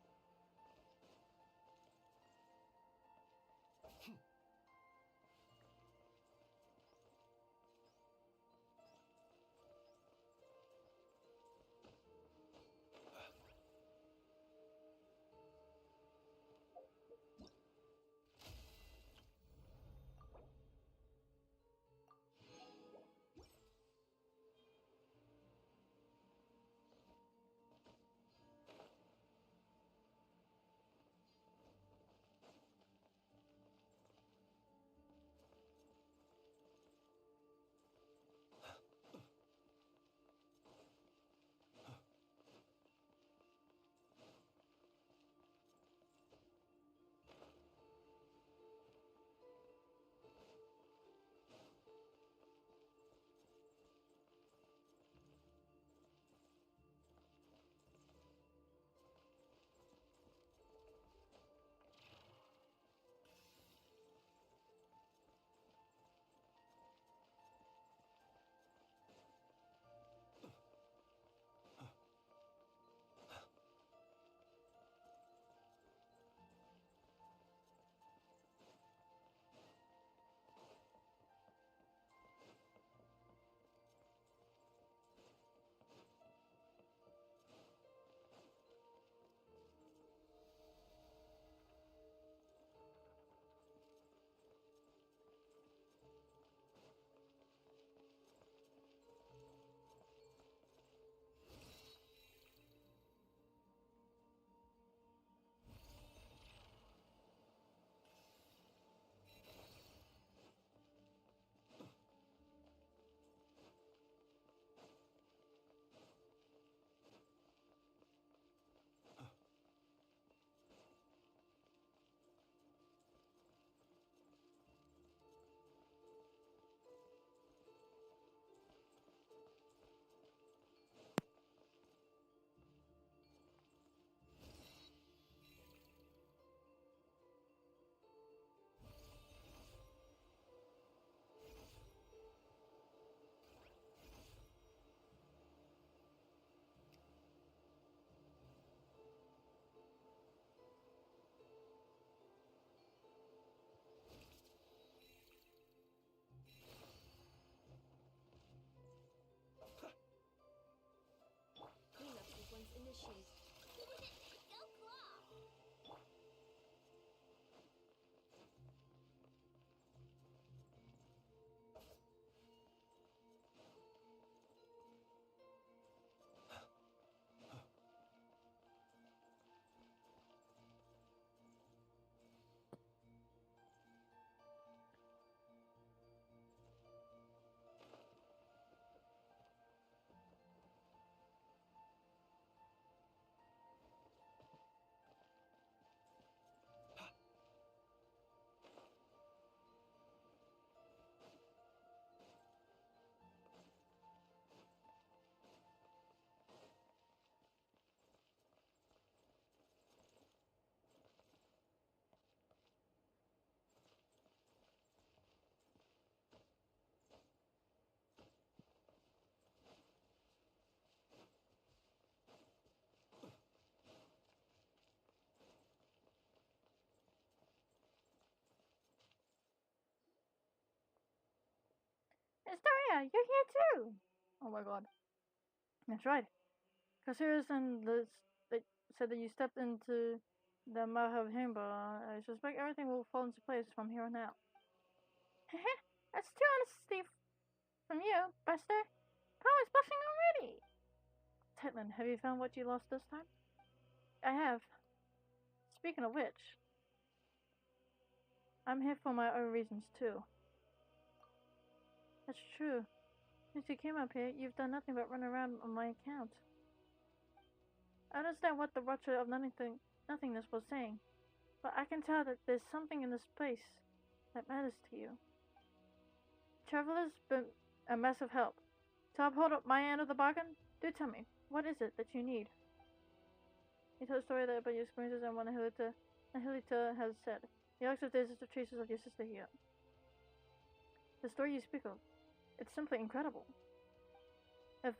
Maya, you're here too! Oh my god. That's right. Cassius and Liz they said that you stepped into the Mahab Chamber. I suspect everything will fall into place from here on out. That's too honesty from you, Buster. Paul is blushing already. Tetland, have you found what you lost this time? I have. Speaking of which, I'm here for my own reasons too. That's true. Since you came up here, you've done nothing but run around on my account. I understand what the Watcher of Nothingness was saying, but I can tell that there's something in this place that matters to you. Traveler's been a massive help. To uphold up my end of the bargain, do tell me, what is it that you need? You told a story about your experiences and what Nahilita has said. You asked if there's the traces of your sister here. The story you speak of, it's simply incredible. If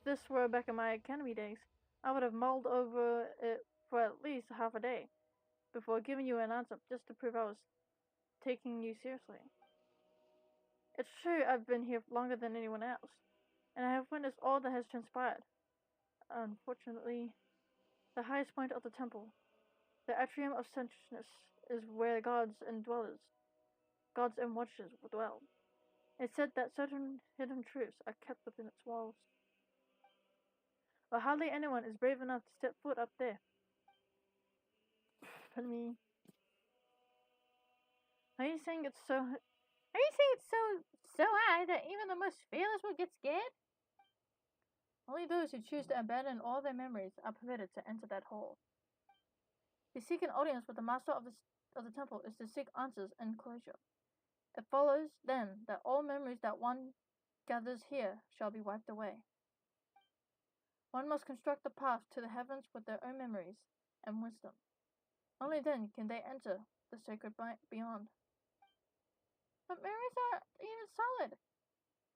this were back in my academy days, I would have mulled over it for at least half a day before giving you an answer just to prove I was taking you seriously. It's true I've been here longer than anyone else, and I have witnessed all that has transpired. Unfortunately, the highest point of the temple, the atrium of centrishness, is where gods and watchers dwell. It's said that certain hidden truths are kept within its walls. But hardly anyone is brave enough to step foot up there. Pardon me. Are you saying it's so high that even the most fearless will get scared? Only those who choose to abandon all their memories are permitted to enter that hall. To seek an audience with the master of the temple is to seek answers and closure. It follows, then, that all memories that one gathers here shall be wiped away. One must construct the path to the heavens with their own memories and wisdom. Only then can they enter the sacred beyond. But memories aren't even solid.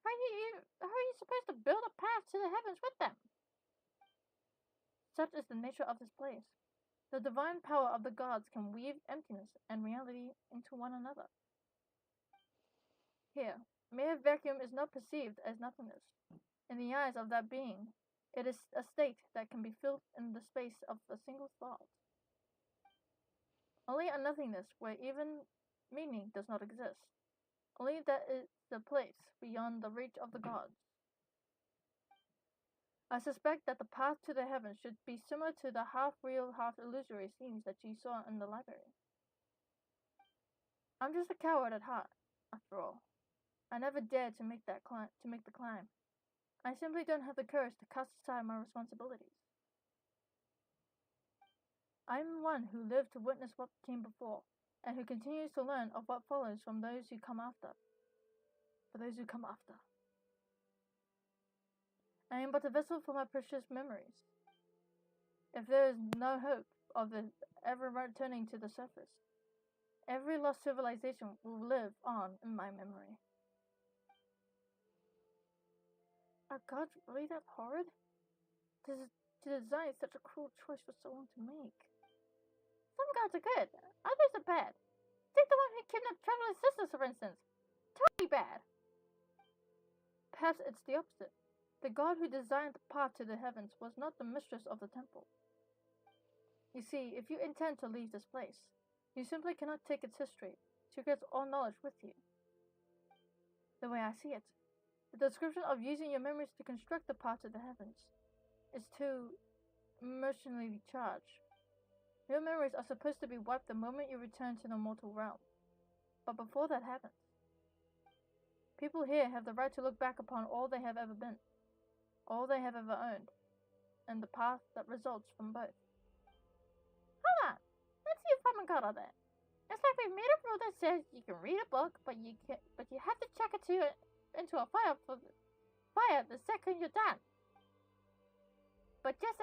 How are you supposed to build a path to the heavens with them? Such is the nature of this place. The divine power of the gods can weave emptiness and reality into one another. Here, mere vacuum is not perceived as nothingness. In the eyes of that being, it is a state that can be filled in the space of a single thought. Only a nothingness where even meaning does not exist. Only that is the place beyond the reach of the gods. I suspect that the path to the heavens should be similar to the half-real, half-illusory scenes that you saw in the library. I'm just a coward at heart, after all. I never dared to make the climb. I simply don't have the courage to cast aside my responsibilities. I am one who lived to witness what came before, and who continues to learn of what follows from those who come after. For those who come after. I am but a vessel for my precious memories. If there is no hope of it ever returning to the surface, every lost civilization will live on in my memory. Are gods really that horrid? To design such a cruel choice for someone to make. Some gods are good, others are bad. Take the one who kidnapped Traveler's sisters, for instance. Totally bad. Perhaps it's the opposite. The god who designed the path to the heavens was not the mistress of the temple. You see, if you intend to leave this place, you simply cannot take its history, secrets, or knowledge with you. The way I see it, the description of using your memories to construct the path to the heavens is too emotionally charged. Your memories are supposed to be wiped the moment you return to the mortal realm. But before that happens, people here have the right to look back upon all they have ever been, all they have ever owned, and the path that results from both. Hold on, let's see if I haven't got all that. It's like we've made a rule that says you can read a book, but you have to chuck it into a fire the second you're done. But just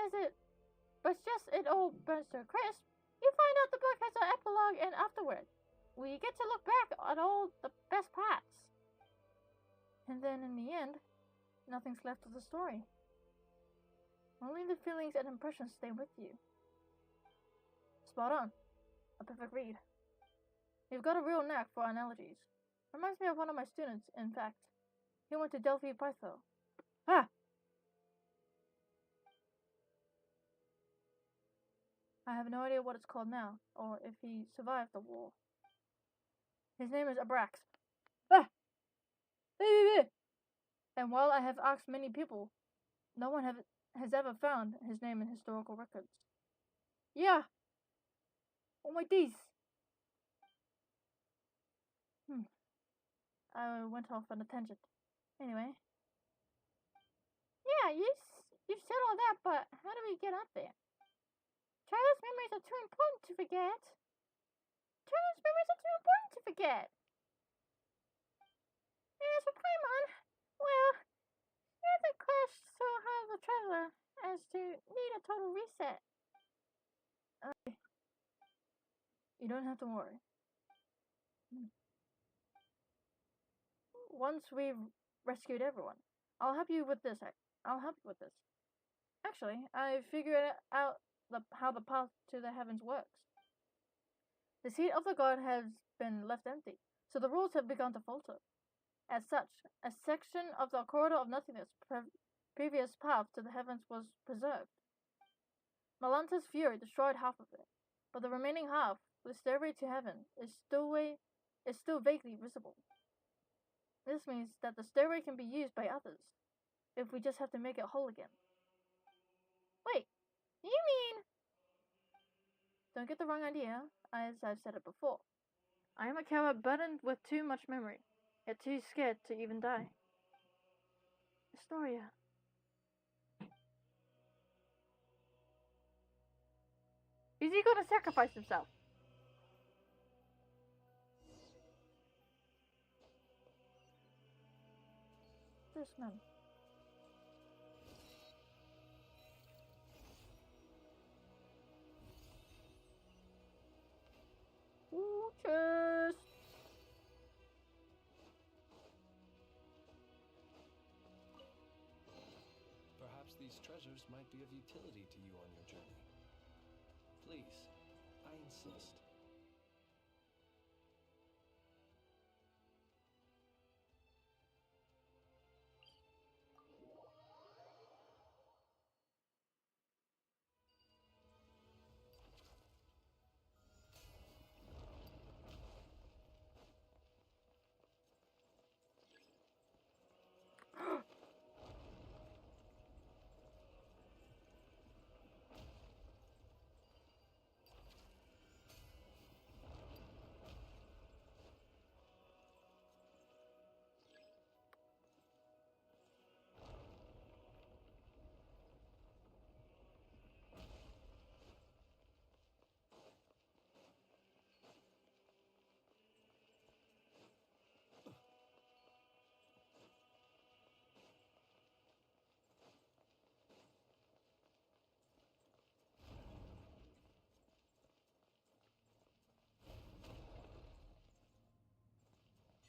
it all burns to a crisp, you find out the book has an epilogue and afterward, where you get to look back at all the best parts. And then in the end, nothing's left of the story. Only the feelings and impressions stay with you. Spot on. A perfect read. You've got a real knack for analogies. Reminds me of one of my students, in fact. He went to Delphi Pytho. Ah! I have no idea what it's called now, or if he survived the war. His name is Abrax. Ah! And while I have asked many people, no one has ever found his name in historical records. Yeah! Oh my days! I went off on a tangent. Anyway. Yeah, you said all that, but how do we get up there? Childhood memories are too important to forget. Childhood memories are too important to forget. And as for Paimon, well, he hasn't crashed so hard with Traveler as to need a total reset. You don't have to worry. Once we've rescued everyone, I'll help you with this. Actually, I figured out how the path to the heavens works. The seat of the god has been left empty, so the rules have begun to falter. As such, a section of the corridor of nothingness, previous path to the heavens, was preserved. Malanta's fury destroyed half of it, but the remaining half, the stairway to heaven, is still vaguely visible. This means that the stairway can be used by others, if we just have to make it whole again. Wait, you mean... Don't get the wrong idea, as I've said it before. I am a coward burdened with too much memory, yet too scared to even die. Astoria. Is he gonna sacrifice himself? This man. Ooh, chest. Perhaps these treasures might be of utility to you on your journey. Please, I insist.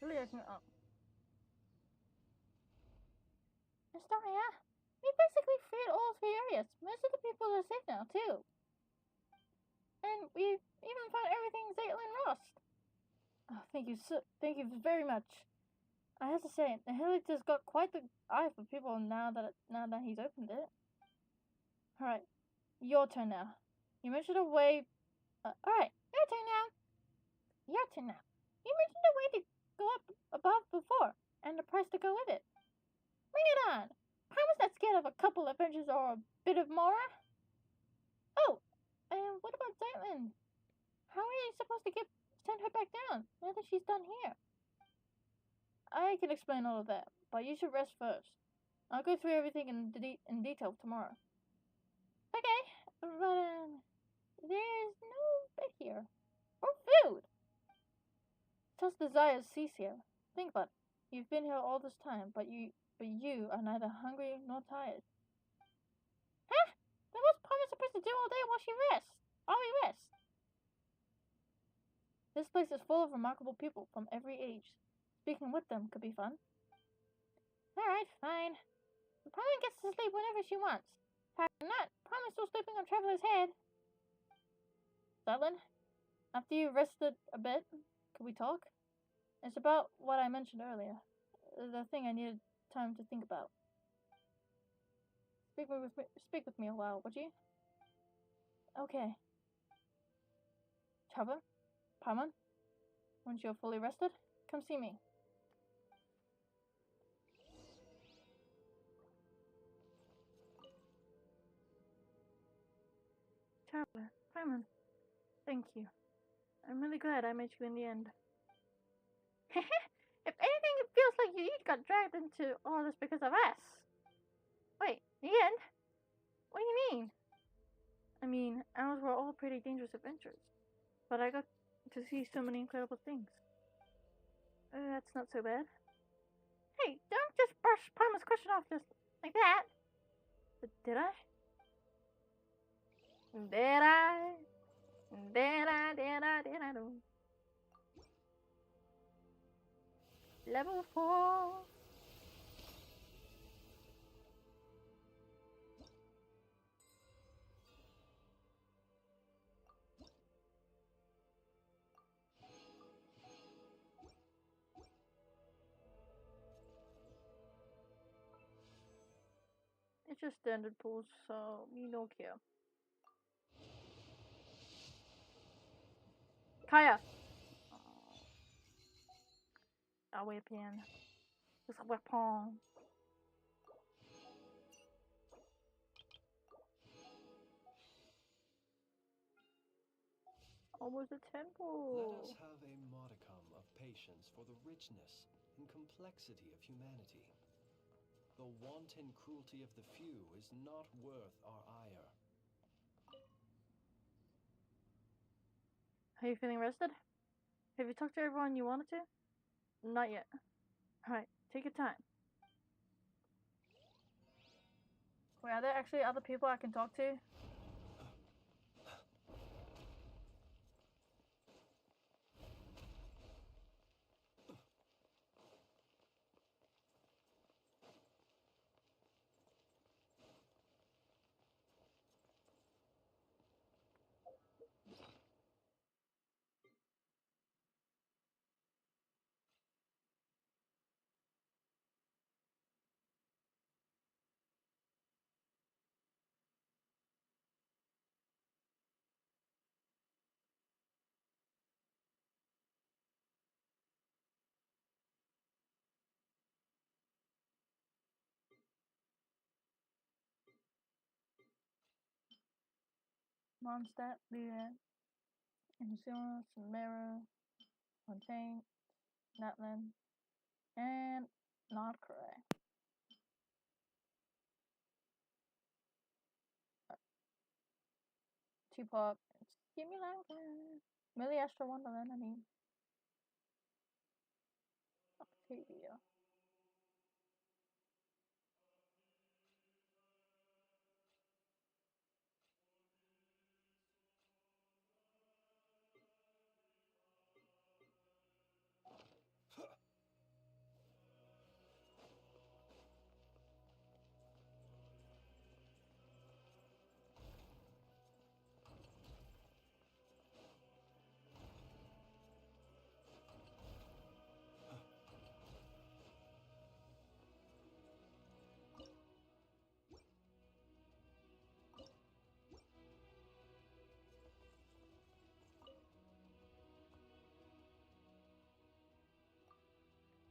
Really, I can. Oh. Astoria, we basically freed all 3 areas. Most of the people are safe now, too. And we've even found everything Zaitlin lost. Oh, thank you very much. I have to say, the Helix got quite the eye for people now that he's opened it. Alright, your turn now. You mentioned a way... Alright, your turn now. Your turn now. You mentioned a way to go up above before, and the price to go with it. Bring it on! I was not scared of a couple adventures or a bit of Mora. Oh, and what about Zaitlin? How are you supposed to send her back down now that she's done here? I can explain all of that, but you should rest first. I'll go through everything in detail tomorrow. Okay, but there's no bed here. Or food! Such desires cease here. Think about it. You've been here all this time, but you are neither hungry nor tired. Huh? Then what's Palmer supposed to do all day while we rest? This place is full of remarkable people from every age. Speaking with them could be fun. Alright, fine. Palmer gets to sleep whenever she wants. Apparently not. Palmer's still sleeping on Traveler's head. Zaitlin, after you rested a bit, could we talk? It's about what I mentioned earlier. the thing I needed time to think about. Speak with me a while, would you? Okay. Trevor? Paimon? Once you're fully rested, come see me. Trevor, Paimon, thank you. I'm really glad I met you in the end. If anything, it feels like you each got dragged into all this because of us. Wait, the end? What do you mean? I mean, ours were all pretty dangerous adventures, but I got to see so many incredible things. That's not so bad. Hey, don't just brush Parma's question off just like that. But did I? Did I? Did I do? Level 4. It's just standard pools, so me no care. Kaya! A weapon. It's a weapon. Almost a temple. Let us have a modicum of patience for the richness and complexity of humanity. The wanton cruelty of the few is not worth our ire. Are you feeling rested? Have you talked to everyone you wanted to? Not yet. Alright, take your time. Wait, are there actually other people I can talk to? Mondstadt, World, Insurance, Mirror, Fontaine, Natland, and not correct. T-pop, Stimulanka, Millie Astro Wonderland, I mean. Octavia.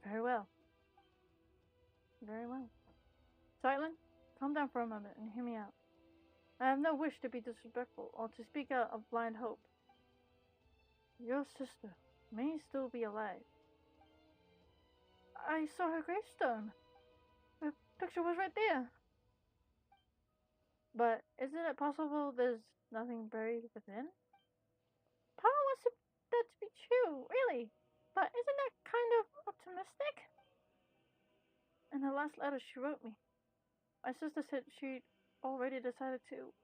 Very well. Very well. Silent, calm down for a moment and hear me out. I have no wish to be disrespectful or to speak out of blind hope. Your sister may still be alive. I saw her gravestone. The picture was right there. But isn't it possible there's nothing buried within? Papa wants that to be true, really. But isn't that kind of optimistic? In the last letter she wrote me, my sister said she'd already decided to.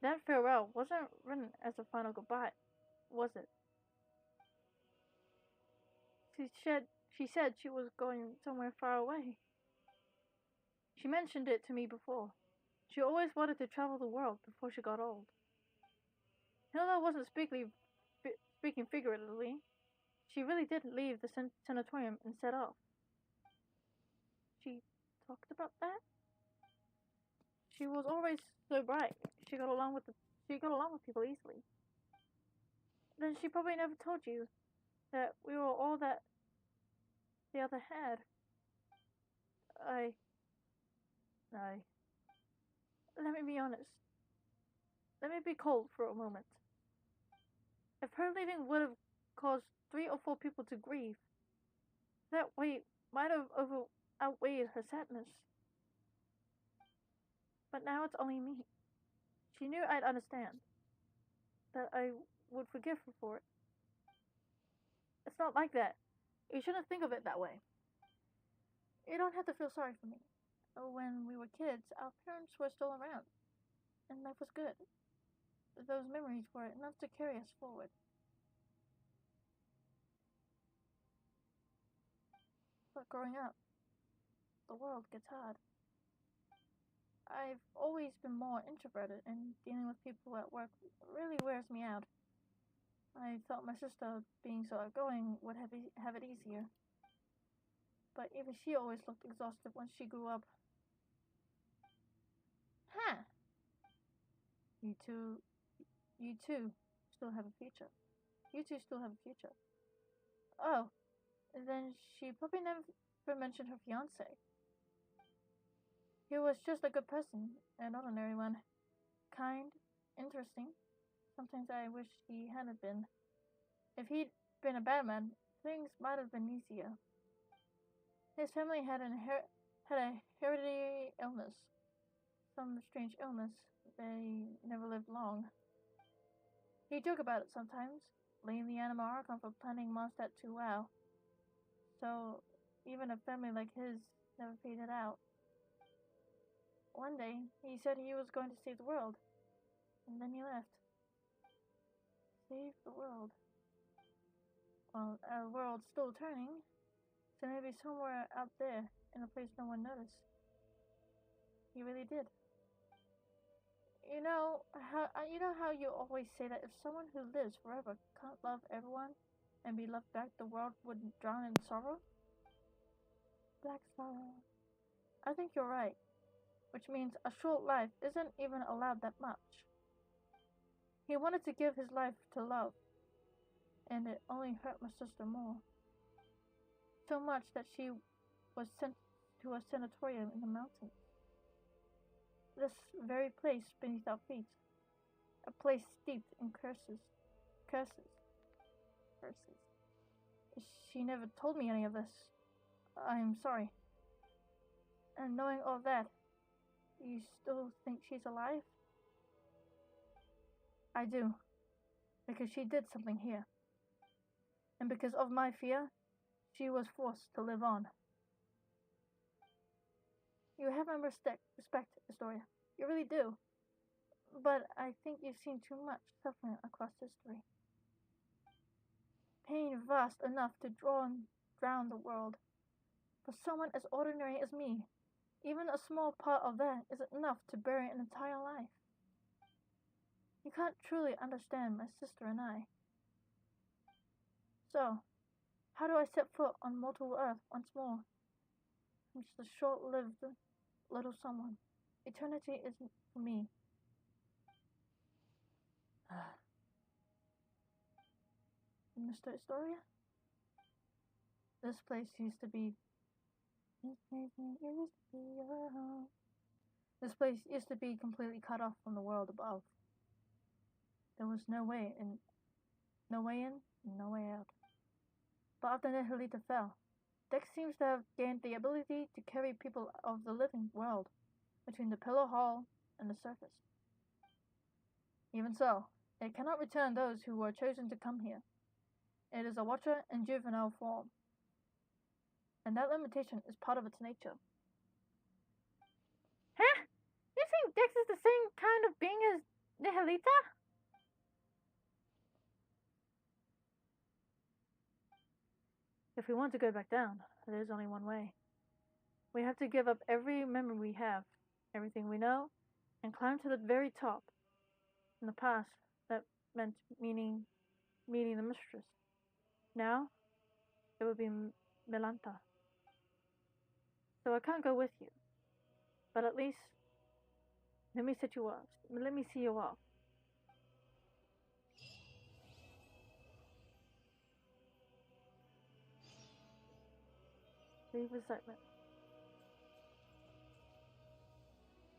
That farewell wasn't written as a final goodbye, was it? She said she was going somewhere far away. She mentioned it to me before. She always wanted to travel the world before she got old. Hilda wasn't speaking figuratively. She really did leave the sanatorium and set off. she talked about that? She was always so bright. She got along with people easily. Then she probably never told you that we were all that the other had. I I let me be honest. Let me be cold for a moment. If her leaving would have caused 3 or 4 people to grieve, that weight might have outweighed her sadness. But now it's only me. She knew I'd understand, that I would forgive her for it. It's not like that. You shouldn't think of it that way. You don't have to feel sorry for me. When we were kids, our parents were still around, and life was good. Those memories were enough to carry us forward. But growing up, the world gets hard. I've always been more introverted, and dealing with people at work really wears me out. I thought my sister, being so outgoing, would have it easier. But even she always looked exhausted once she grew up. Huh. You two, you two still have a future. You two still have a future. Oh, then she probably never mentioned her fiance. He was just a good person, an ordinary one. Kind, interesting. Sometimes I wish he hadn't been. If he'd been a bad man, things might have been easier. His family had a hereditary illness, some strange illness. They never lived long. He joke about it sometimes, blame the animal archon for planning Mondstadt too well. So even a family like his never faded out. One day, he said he was going to save the world, and then he left. Save the world. Well, our world's still turning, so maybe somewhere out there, in a place no one noticed. He really did. You know how you always say that if someone who lives forever can't love everyone and be loved back, the world would drown in sorrow? Black sorrow. I think you're right, which means a short life isn't even allowed that much. He wanted to give his life to love, and it only hurt my sister more. So much that she was sent to a sanatorium in the mountains. This very place beneath our feet. A place steeped in curses. Curses. Curses. She never told me any of this. I am sorry. And knowing all that, you still think she's alive? I do. Because she did something here. And because of my fear, she was forced to live on. You have my respect, Astoria. You really do. But I think you've seen too much suffering across history. Pain vast enough to drown the world. For someone as ordinary as me, even a small part of that isn't enough to bury an entire life. You can't truly understand my sister and I. So, how do I set foot on mortal earth once more? I'm just a short-lived little someone. Eternity isn't for me. Mr. Astoria? This place used to be... This place used to be completely cut off from the world above. There was no way in, no way out. But after Nihilita fell, Dex seems to have gained the ability to carry people of the living world between the Pillar Hall and the surface. Even so, it cannot return those who were chosen to come here. It is a watcher in juvenile form, and that limitation is part of its nature. Huh? You think Dex is the same kind of being as Nihilita? If we want to go back down, there is only one way. We have to give up every memory we have, everything we know, and climb to the very top. In the past, that meant meeting the mistress. Now, it would be Melanta. So I can't go with you. But at least, let me set you up. Let me see you off. Leave resentment.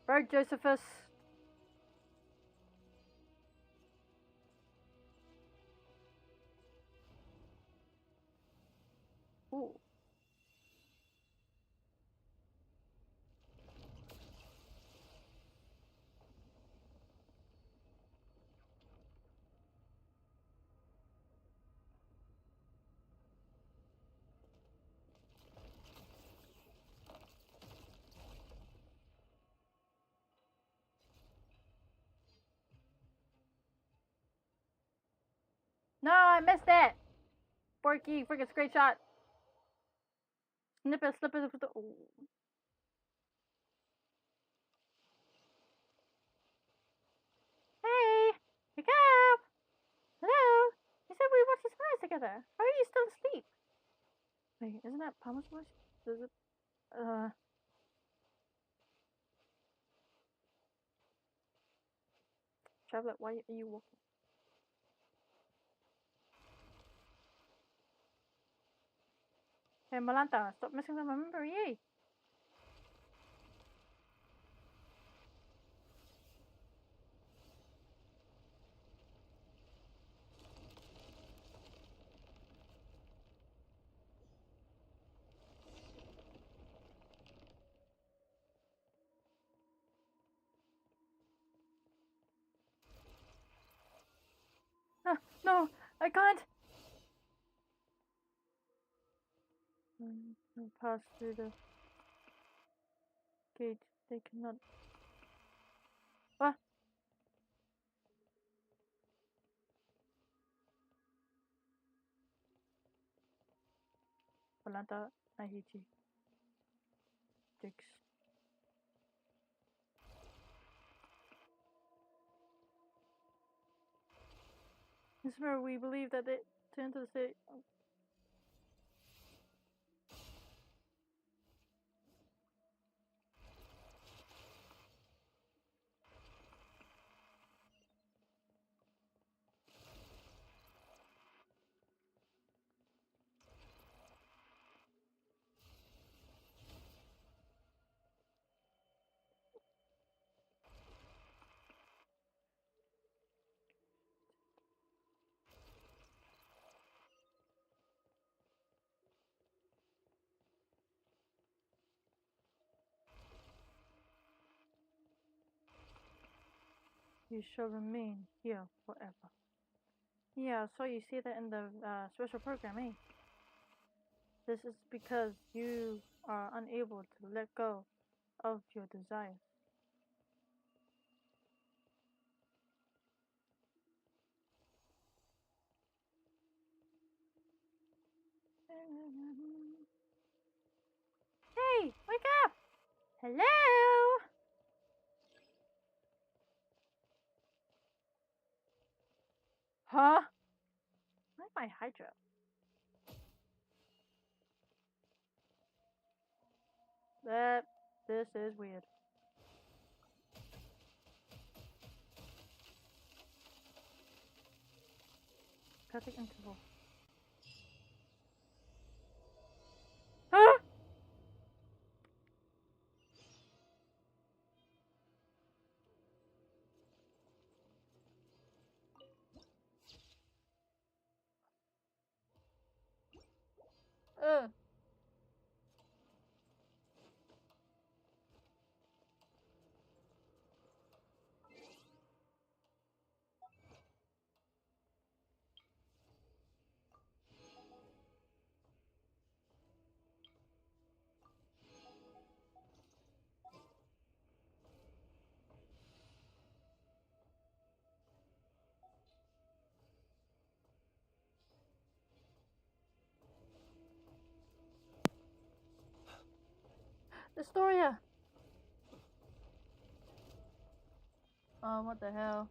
Bird Josephus. Ooh. No, I missed it. Forky, freaking screenshot. Snip it, slip it. Ooh. Hey, wake up. Hello. You said we watched the sunrise together. How are you still asleep? Wait, isn't that Palmer's voice? Is it? Traveler, why are you walking? Hey, Malanta, stop messing with my memory. Yay. No, I can't. I'll pass through the gate. They cannot. What? Malanta, I hate you. Dicks. This is where we believe that they turn to the state. You shall remain here forever. Yeah, so you see that in the special program, eh? This is because you are unable to let go of your desire. Hey, wake up! Hello? Huh? Where's my Hydra? This is weird. Perfect interval. Huh? Ugh. Astoria! Oh, what the hell?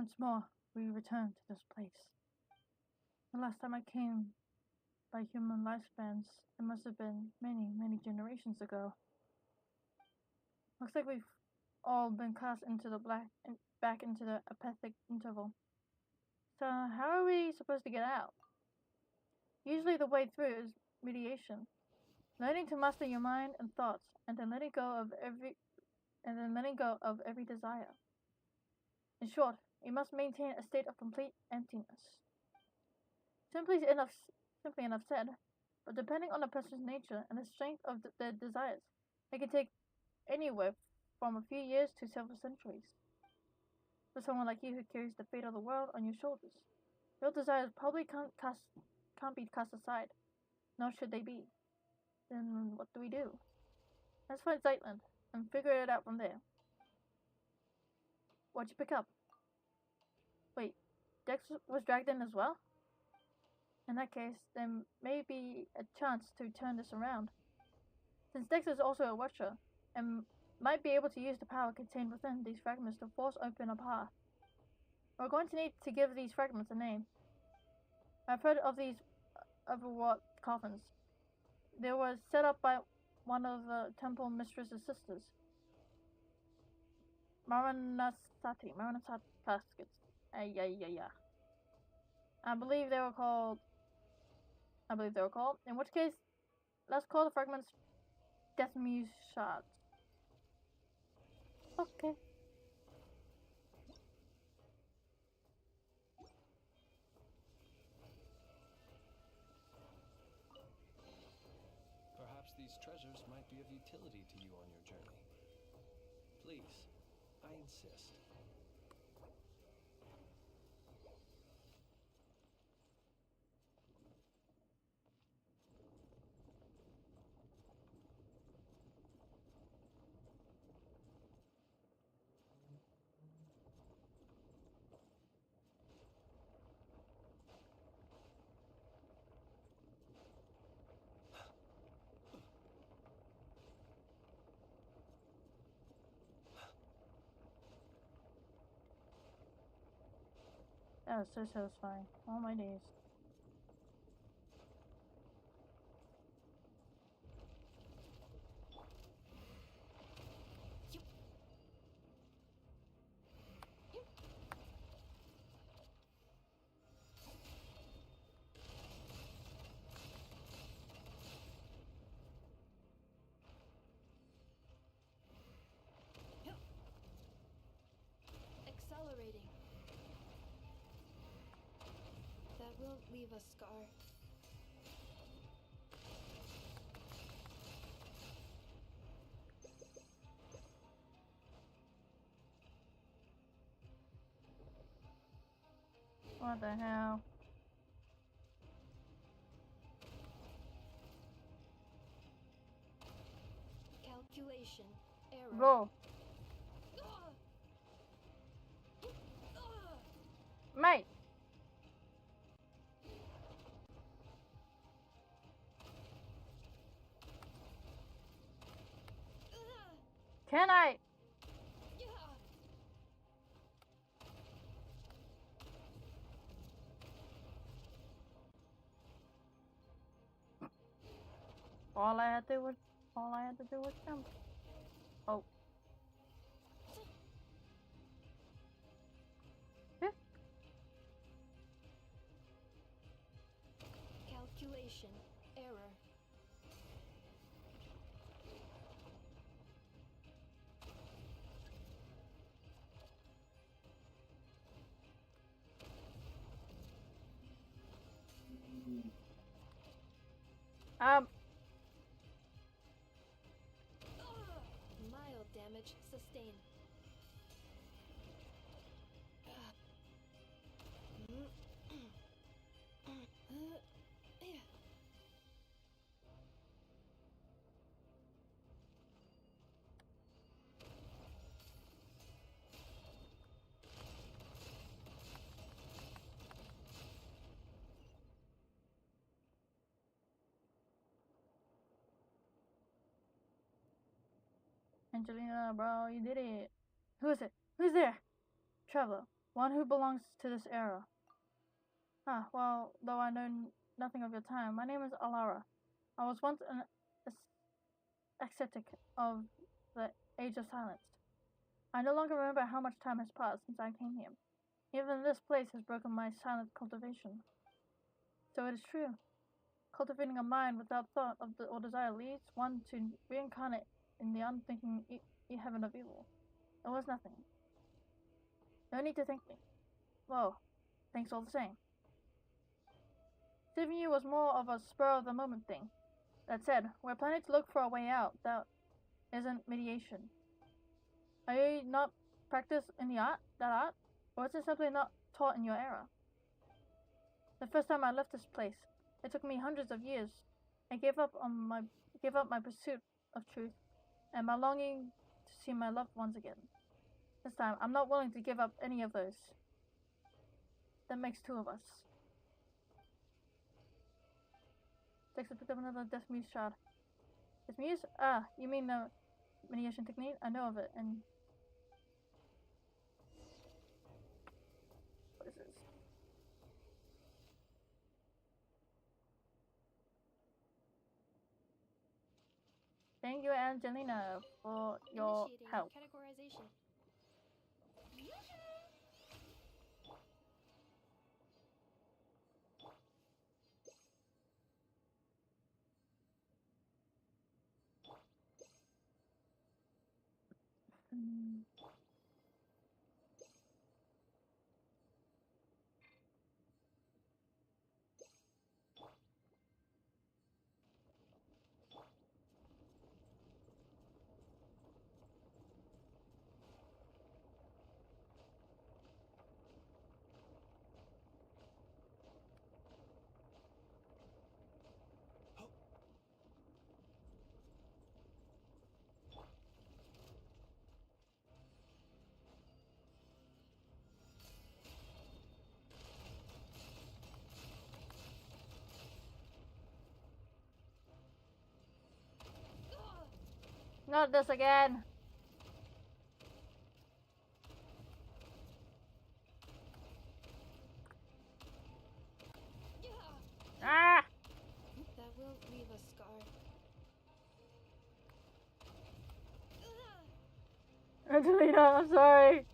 Once more, we return to this place. The last time I came by human lifespans, it must have been many, many generations ago. Looks like we've all been cast into the back into the apathic interval. So how are we supposed to get out? Usually the way through is mediation. Learning to master your mind and thoughts, and then letting go of every desire. In short, you must maintain a state of complete emptiness. Simply enough said, but depending on a person's nature and the strength of their desires, it can take anywhere from a few years to several centuries. For someone like you who carries the fate of the world on your shoulders, your desires probably can't be cast aside, nor should they be. Then what do we do? Let's find Zeitland and figure it out from there. What'd you pick up? Wait, Dex was dragged in as well? In that case, there may be a chance to turn this around. Since Dex is also a watcher, and might be able to use the power contained within these fragments to force open a path. We're going to need to give these fragments a name. I've heard of these overwrought coffins. They were set up by one of the temple mistress's sisters. Maranasati caskets. Yeah. I believe they were called. In which case, let's call the fragments Death Muse shards. Okay. Perhaps these treasures might be of utility to you on your journey. Please, I insist. That was so satisfying. All my days. Accelerating. That will leave a scar. What the hell? Calculation. Error. Roll. Mate. Can I? All I had to do was jump. Oh. Calculation. Error. Mild damage sustained. Angelina, bro, you did it. Who is it? Who's there? Traveler. One who belongs to this era. Ah, well, though I know nothing of your time, my name is Alara. I was once an ascetic of the Age of Silence. I no longer remember how much time has passed since I came here. Even this place has broken my silent cultivation. So it is true. Cultivating a mind without thought of or desire leads one to reincarnate in the unthinking heaven of evil. It was nothing. No need to thank me. Well, thanks all the same. Saving you was more of a spur-of-the-moment thing. That said, we're planning to look for a way out that isn't mediation. Are you not practiced in that art? Or is it simply not taught in your era? The first time I left this place, it took me hundreds of years. I gave up my pursuit of truth and my longing to see my loved ones again. This time, I'm not willing to give up any of those. That makes two of us. Dexter picked up another Death Muse shard. Death Muse? Ah, you mean the mediation technique? I know of it, and... What is this? Thank you, Angelina, for your Initiating help. categorization. Not this again! Ah! That will leave a scar. Angelina, I'm sorry.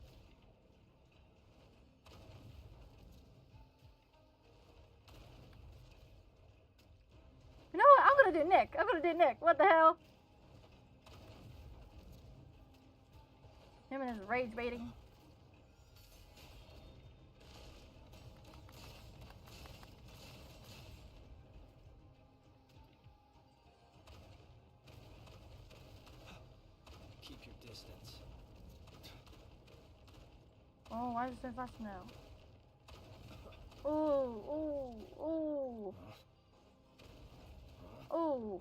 You know what? I'm gonna do Nick. I'm gonna do Nick. What the hell? Him and his rage baiting. Keep your distance. Oh, why is it so fast now? Oh, oh, oh. Oh.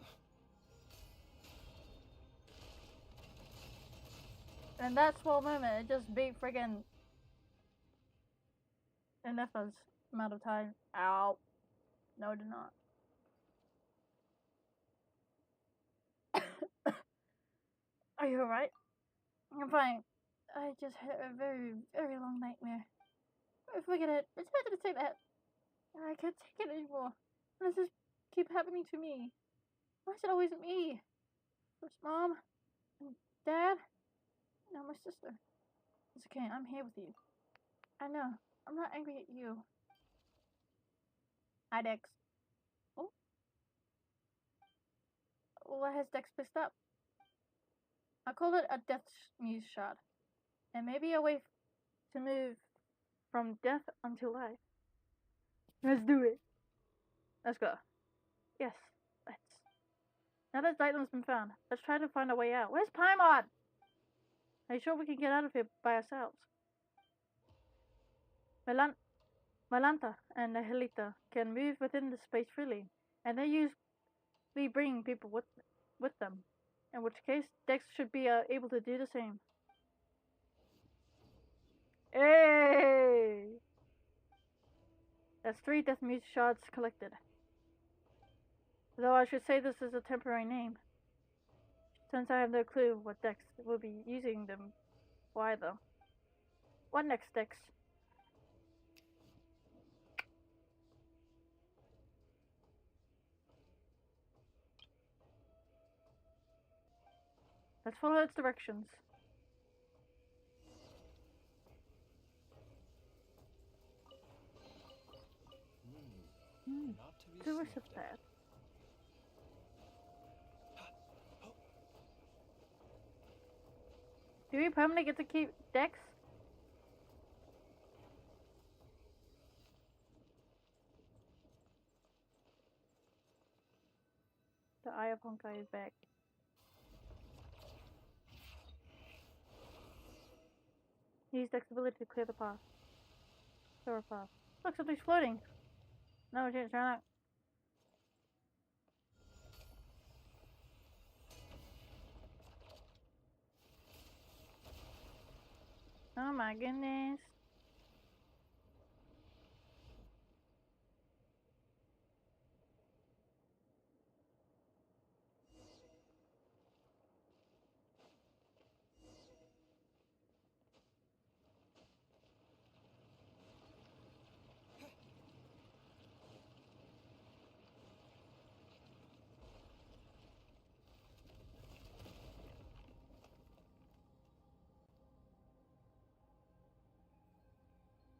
And that small moment, it just beat friggin' Ineffa's amount of time. Ow. No, it did not. Are you alright? I'm fine. I just had a very, very long nightmare. Forget it. It's better to say that. I can't take it anymore. Why does this keep happening to me? Why is it always me? First Mom, and Dad, now my sister. It's okay, I'm here with you. I know. I'm not angry at you. Hi, Dex. Oh? What has Dex picked up? I call it a death muse shot. And maybe a way to move from death unto life. Let's do it. Let's go. Yes, let's. Now that Zeitlum's been found, let's try to find a way out. Where's Paimon? Are you sure we can get out of here by ourselves? Malanta and Helita can move within the space freely, and they usually bring people with them. In which case, Dex should be able to do the same. Hey! That's 3 Death Muse shards collected. Though I should say this is a temporary name, since I have no clue what Dex will be using them for either. What next, Dex? Let's follow its directions. Not to be Tourist sniffed at. path. Do we permanently get to keep Dex? The Eye of Honkai is back. Use Dex's ability to clear the path. Clear a path. Look, something's floating. No, it's not. Oh my goodness.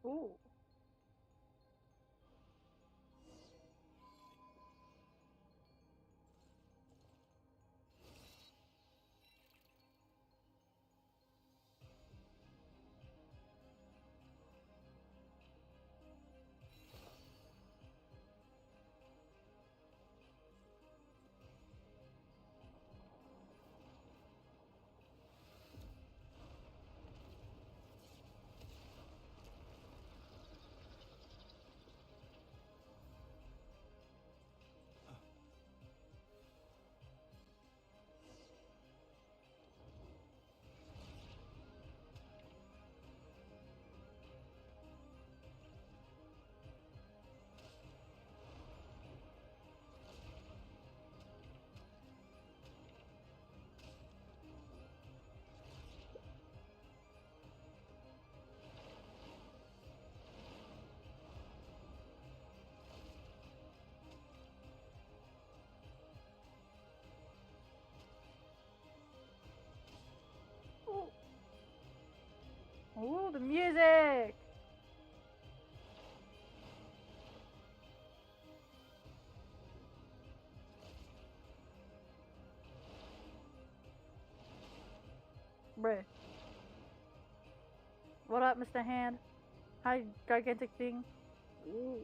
Ooh. Ooh, the music! Bruh. What up, Mr. Hand? Hi, gigantic thing. Ooh.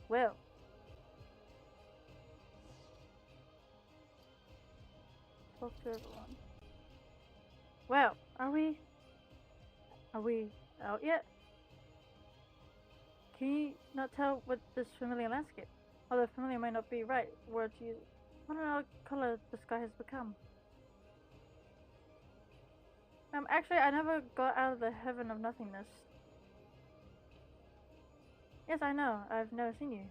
Well. Talk to everyone. Well, are we out yet? Can you not tell what this familiar landscape? Although familiar might not be right word to use. What an odd color the sky has become. Actually, I never got out of the heaven of nothingness. Yes, I know. I've never seen you.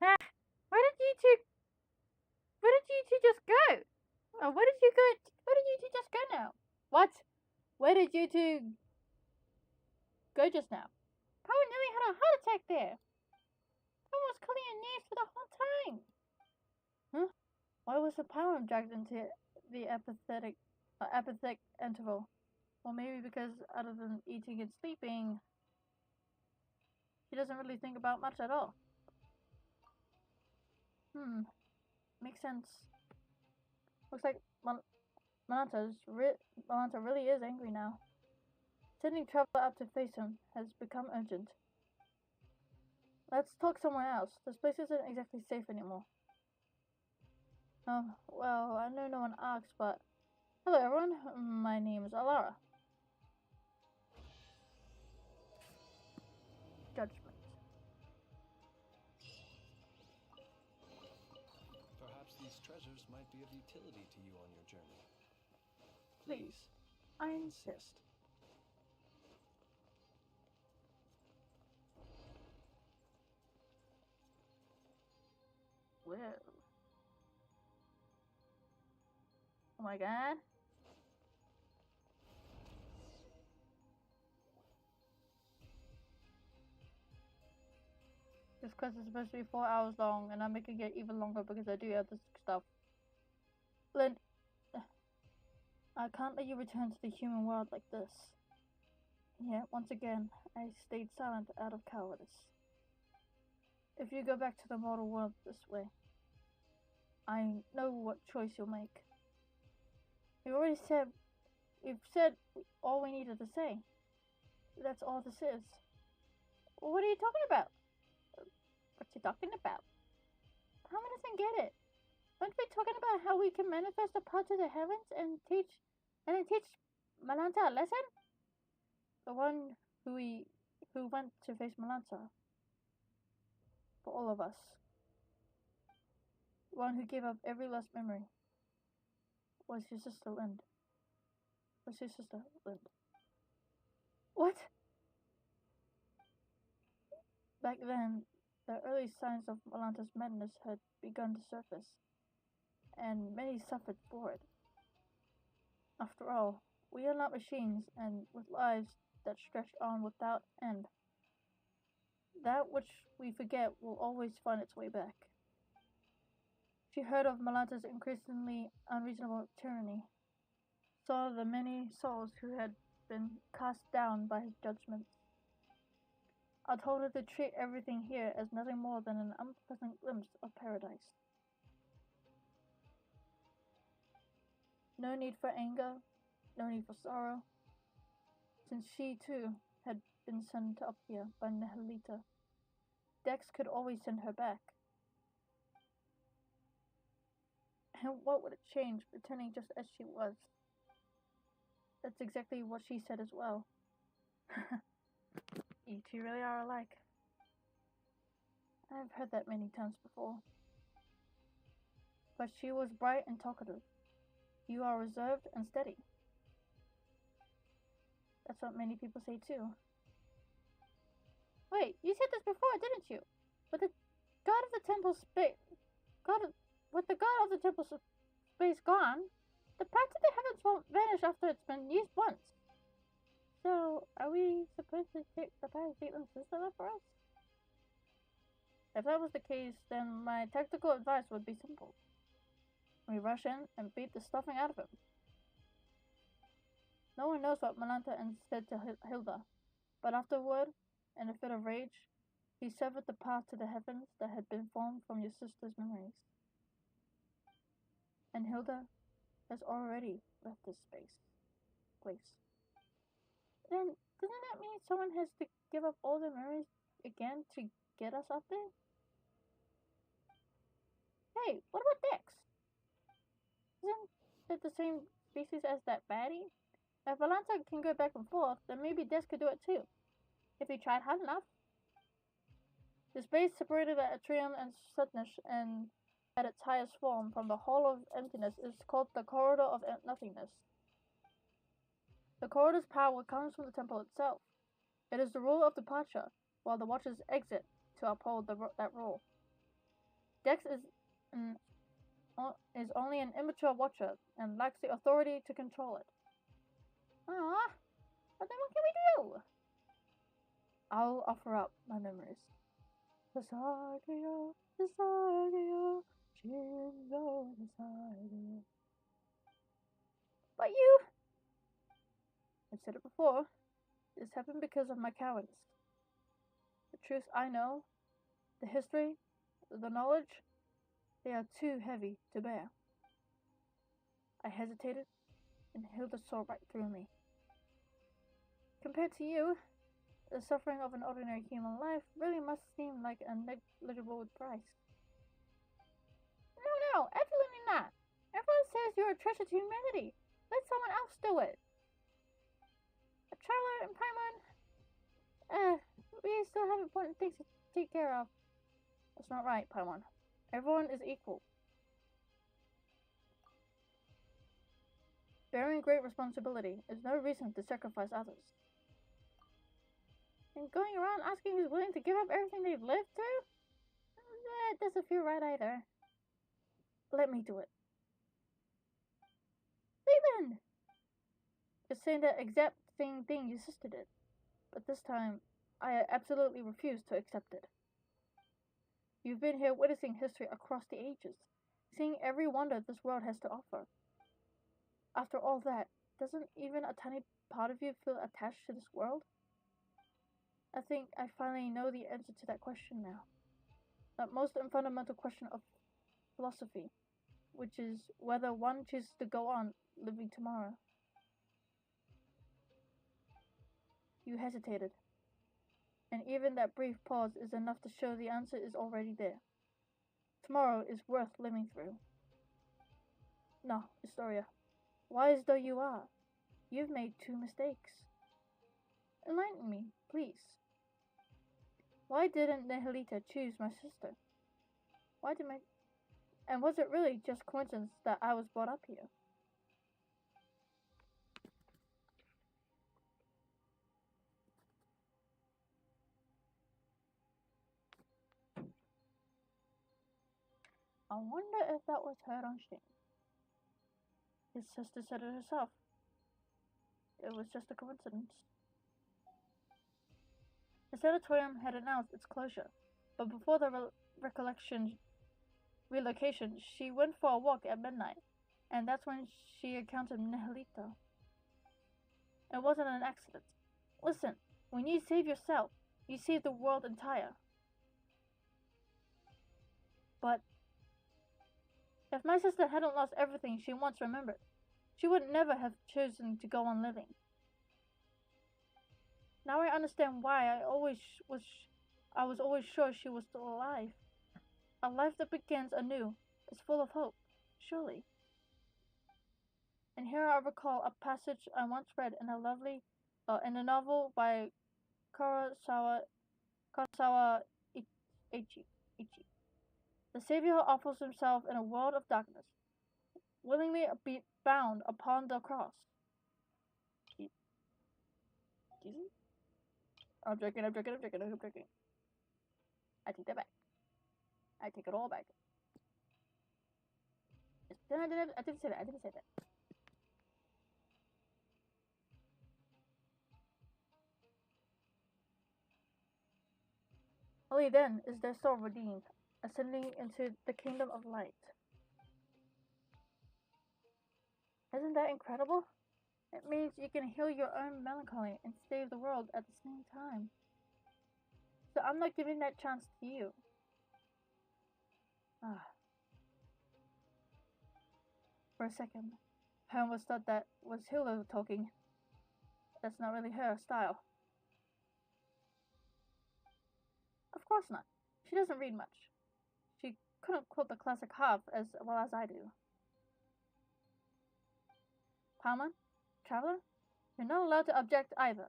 Ah, where did you two? Where did you two just go? Oh, where did you go? Where did you two just go now? What? Where did you two go just now? Power nearly had a heart attack there. Power was calling your names for the whole time. Huh? Why was the power dragged into the apathetic interval? Or maybe because other than eating and sleeping, he doesn't really think about much at all. Makes sense. Looks like Malanta really is angry now. Sending Traveler up to face him has become urgent. Let's talk somewhere else. This place isn't exactly safe anymore. Oh, well, I know no one asked, but... Hello everyone, my name is Alara. utility to you on your journey. Please, Please, I insist. Well. Oh my god. This quest is supposed to be 4 hours long, and I'm making it even longer because I do other stuff. Lynn, I can't let you return to the human world like this. Yet, once again, I stayed silent out of cowardice. If you go back to the mortal world this way, I know what choice you'll make. We've said all we needed to say. That's all this is. What are you talking about? What you talking about? Paimon doesn't get it. Aren't we talking about how we can manifest a path to the heavens and then teach Malanta a lesson? The one who went to face Malanta. For all of us. The one who gave up every last memory. Was your sister Lind. What? Back then, the early signs of Malanta's madness had begun to surface, and many suffered for it. After all, we are not machines, and with lives that stretch on without end. That which we forget will always find its way back. She heard of Malanta's increasingly unreasonable tyranny, saw the many souls who had been cast down by his judgments. I told her to treat everything here as nothing more than an unpleasant glimpse of paradise. No need for anger, no need for sorrow, since she too had been sent up here by Nehelita. Dex could always send her back. And what would it change, returning just as she was? That's exactly what she said as well. You two really are alike. I've heard that many times before. But she was bright and talkative. You are reserved and steady. That's what many people say too. Wait, you said this before, didn't you? With the god of the temple space gone, the path to the heavens won't vanish after it's been used once. So, are we supposed to take the path Caitlin's sister left for us? If that was the case, then my tactical advice would be simple. We rush in and beat the stuffing out of him. No one knows what Malanta said to Hilda, but afterward, in a fit of rage, he severed the path to the heavens that had been formed from your sister's memories. And Hilda has already left this place. Then, doesn't that mean someone has to give up all their memories again to get us up there? Hey, what about Dex? Isn't it the same species as that baddie? If Valanta can go back and forth, then maybe Dex could do it too. If he tried hard enough. The space separated the atrium and Sutnish and at its highest form from the Hall of Emptiness is called the Corridor of Nothingness. The corridor's power comes from the temple itself. It is the rule of departure, while the Watchers exit to uphold that rule. Dex is only an immature Watcher and lacks the authority to control it. Ah, but then what can we do? I'll offer up my memories. Hisagio, Shinzo, Hisagio. But you... I've said it before. This happened because of my cowardice. The truths I know, the history, the knowledge, they are too heavy to bear. I hesitated, and Hilda saw right through me. Compared to you, the suffering of an ordinary human life really must seem like a negligible price. No, absolutely not. Everyone says you're a treasure to humanity. Let someone else do it. Charlotte and Paimon, we still have important things to take care of. That's not right, Paimon. Everyone is equal. Bearing great responsibility is no reason to sacrifice others. And going around asking who's willing to give up everything they've lived through? That doesn't feel right either. Let me do it. Leland! Just saying the exact same thing your sister did. But this time, I absolutely refuse to accept it. You've been here witnessing history across the ages, seeing every wonder this world has to offer. After all that, doesn't even a tiny part of you feel attached to this world? I think I finally know the answer to that question now. That most fundamental question of philosophy, which is whether one chooses to go on living tomorrow. You hesitated, and even that brief pause is enough to show the answer is already there. Tomorrow is worth living through. No, Historia, wise though you are, you've made 2 mistakes. Enlighten me, please. Why didn't Nihilita choose my sister? And was it really just coincidence that I was brought up here? I wonder if that was heard on stream. His sister said it herself. It was just a coincidence. The sanatorium had announced its closure, but before the relocation, she went for a walk at midnight, and that's when she encountered Nihilito. It wasn't an accident. Listen, when you save yourself, you save the world entire. But if my sister hadn't lost everything she once remembered, she would never have chosen to go on living. Now I understand why I was always sure she was still alive. A life that begins anew is full of hope, surely. And here I recall a passage I once read in a novel by Kurosawa Ichi. The Savior offers himself in a world of darkness, willingly be bound upon the cross. Jesus? I'm joking. I take that back. I take it all back. I didn't say that. Only then is their soul redeemed, ascending into the kingdom of light. Isn't that incredible? It means you can heal your own melancholy and save the world at the same time. So I'm not giving that chance to you. For a second, I almost thought that was Hilo talking. That's not really her style. Of course not. She doesn't read much. She couldn't quote the classic half as well as I do. Palman, Traveler, you're not allowed to object either.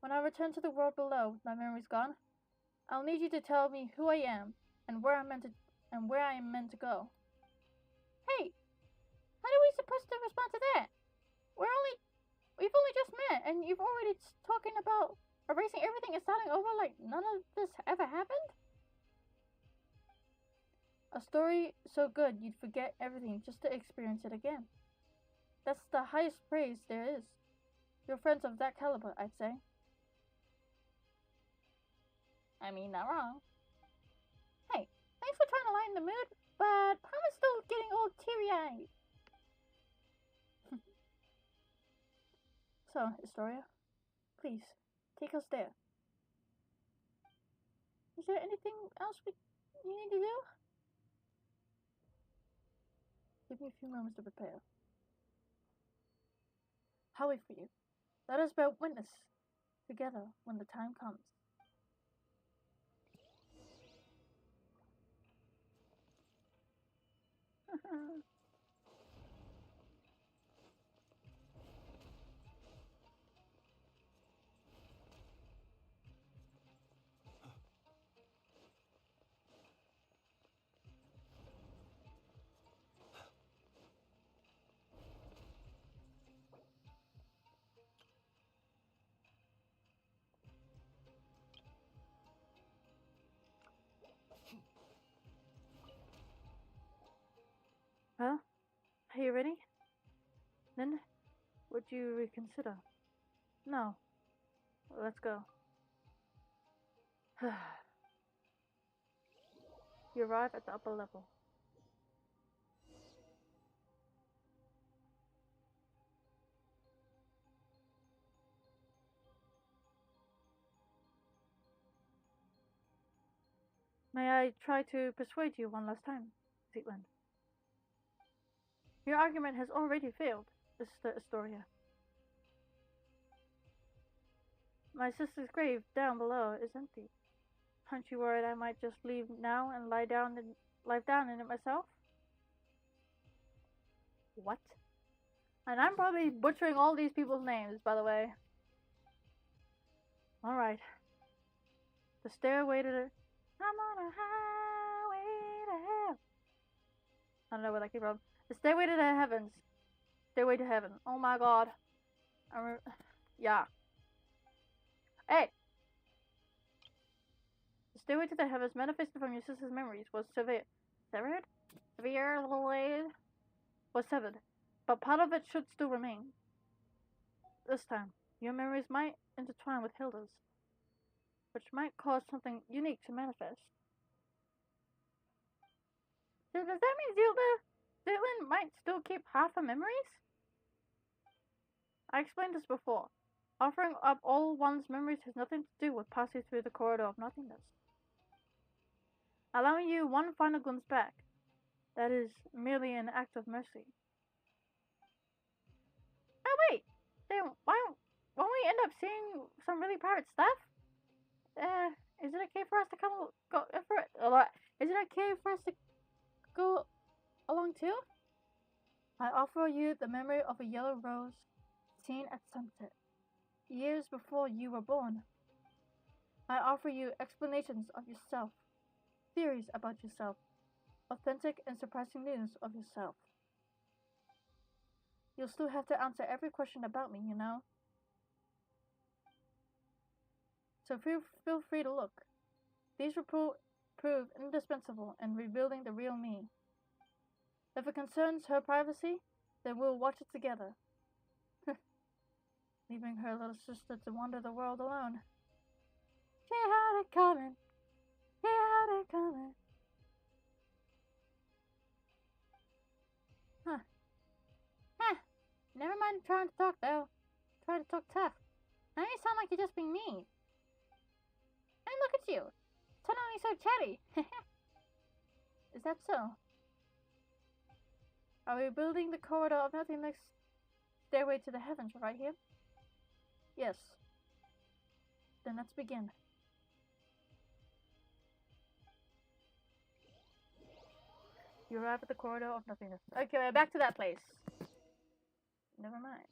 When I return to the world below with my memories gone, I'll need you to tell me who I am and where I am meant to go. Hey, how are we supposed to respond to that? We've only just met, and you've already talking about erasing everything and starting over like none of this ever happened? A story so good you'd forget everything just to experience it again. That's the highest praise there is. You're friends of that caliber, I'd say. I mean, not wrong. Hey, thanks for trying to lighten the mood, but Palmer's still getting all teary-eyed. So, Historia, please, take us there. Is there anything else you need to do? Give me a few moments to prepare. I'll wait for you. Let us bear witness together when the time comes. Well, are you ready? Then, would you reconsider? No. Well, let's go. You arrive at the upper level. May I try to persuade you one last time, Zealand? Your argument has already failed, Sister Astoria. My sister's grave down below is empty. Aren't you worried I might just leave now and lie down in it myself? What? And I'm probably butchering all these people's names, by the way. Alright. The stairway to the... I'm on a highway to hell. I don't know where that came from. The stairway to the heavens. Stairway to heaven. Oh my god. Yeah. Hey! The stairway to the heavens manifested from your sister's memories was severed? Was severed. But part of it should still remain. This time, your memories might intertwine with Hilda's, which might cause something unique to manifest. Does that mean Zealand might still keep half her memories? I explained this before. Offering up all one's memories has nothing to do with passing through the corridor of nothingness. Allowing you one final glimpse back, that is merely an act of mercy. Oh wait, then won't we end up seeing some really private stuff? Is it okay for us to is it okay for us to go along too? I offer you the memory of a yellow rose seen at sunset, years before you were born. I offer you explanations of yourself, theories about yourself, authentic and surprising news of yourself. You'll still have to answer every question about me, you know? So feel free to look. These will prove indispensable in revealing the real me. If it concerns her privacy, then we'll watch it together. Leaving her little sister to wander the world alone. She had it coming. He had it coming. Huh. Never mind trying to talk, though. Try to talk tough. Now you sound like you're just being mean. And look at you. Suddenly so chatty. Is that so? Are we building the corridor of nothingness stairway to the heavens right here? Yes. Then let's begin. You arrive at the corridor of nothingness. Okay, we're back to that place. Never mind.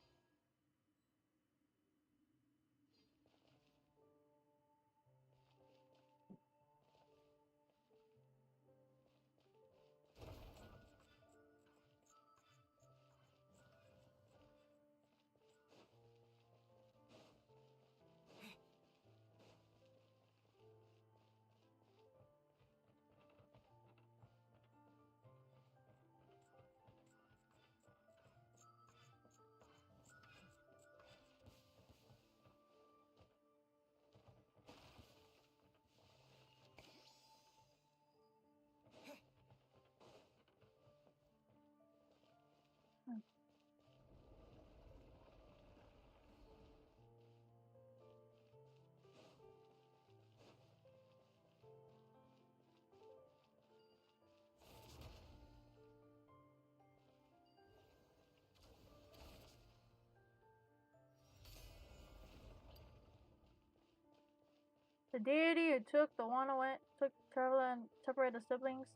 The deity who took the one away, took Traveler and separated the siblings,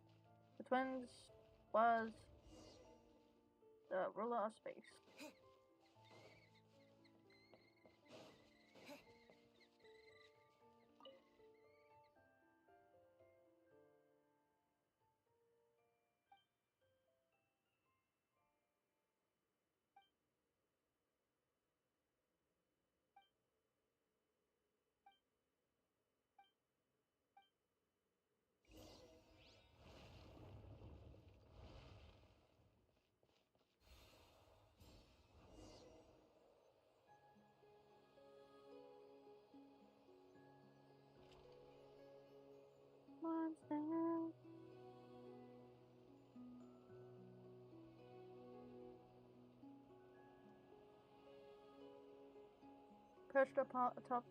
the twins, was the ruler of space. Mondstadt. Perched atop.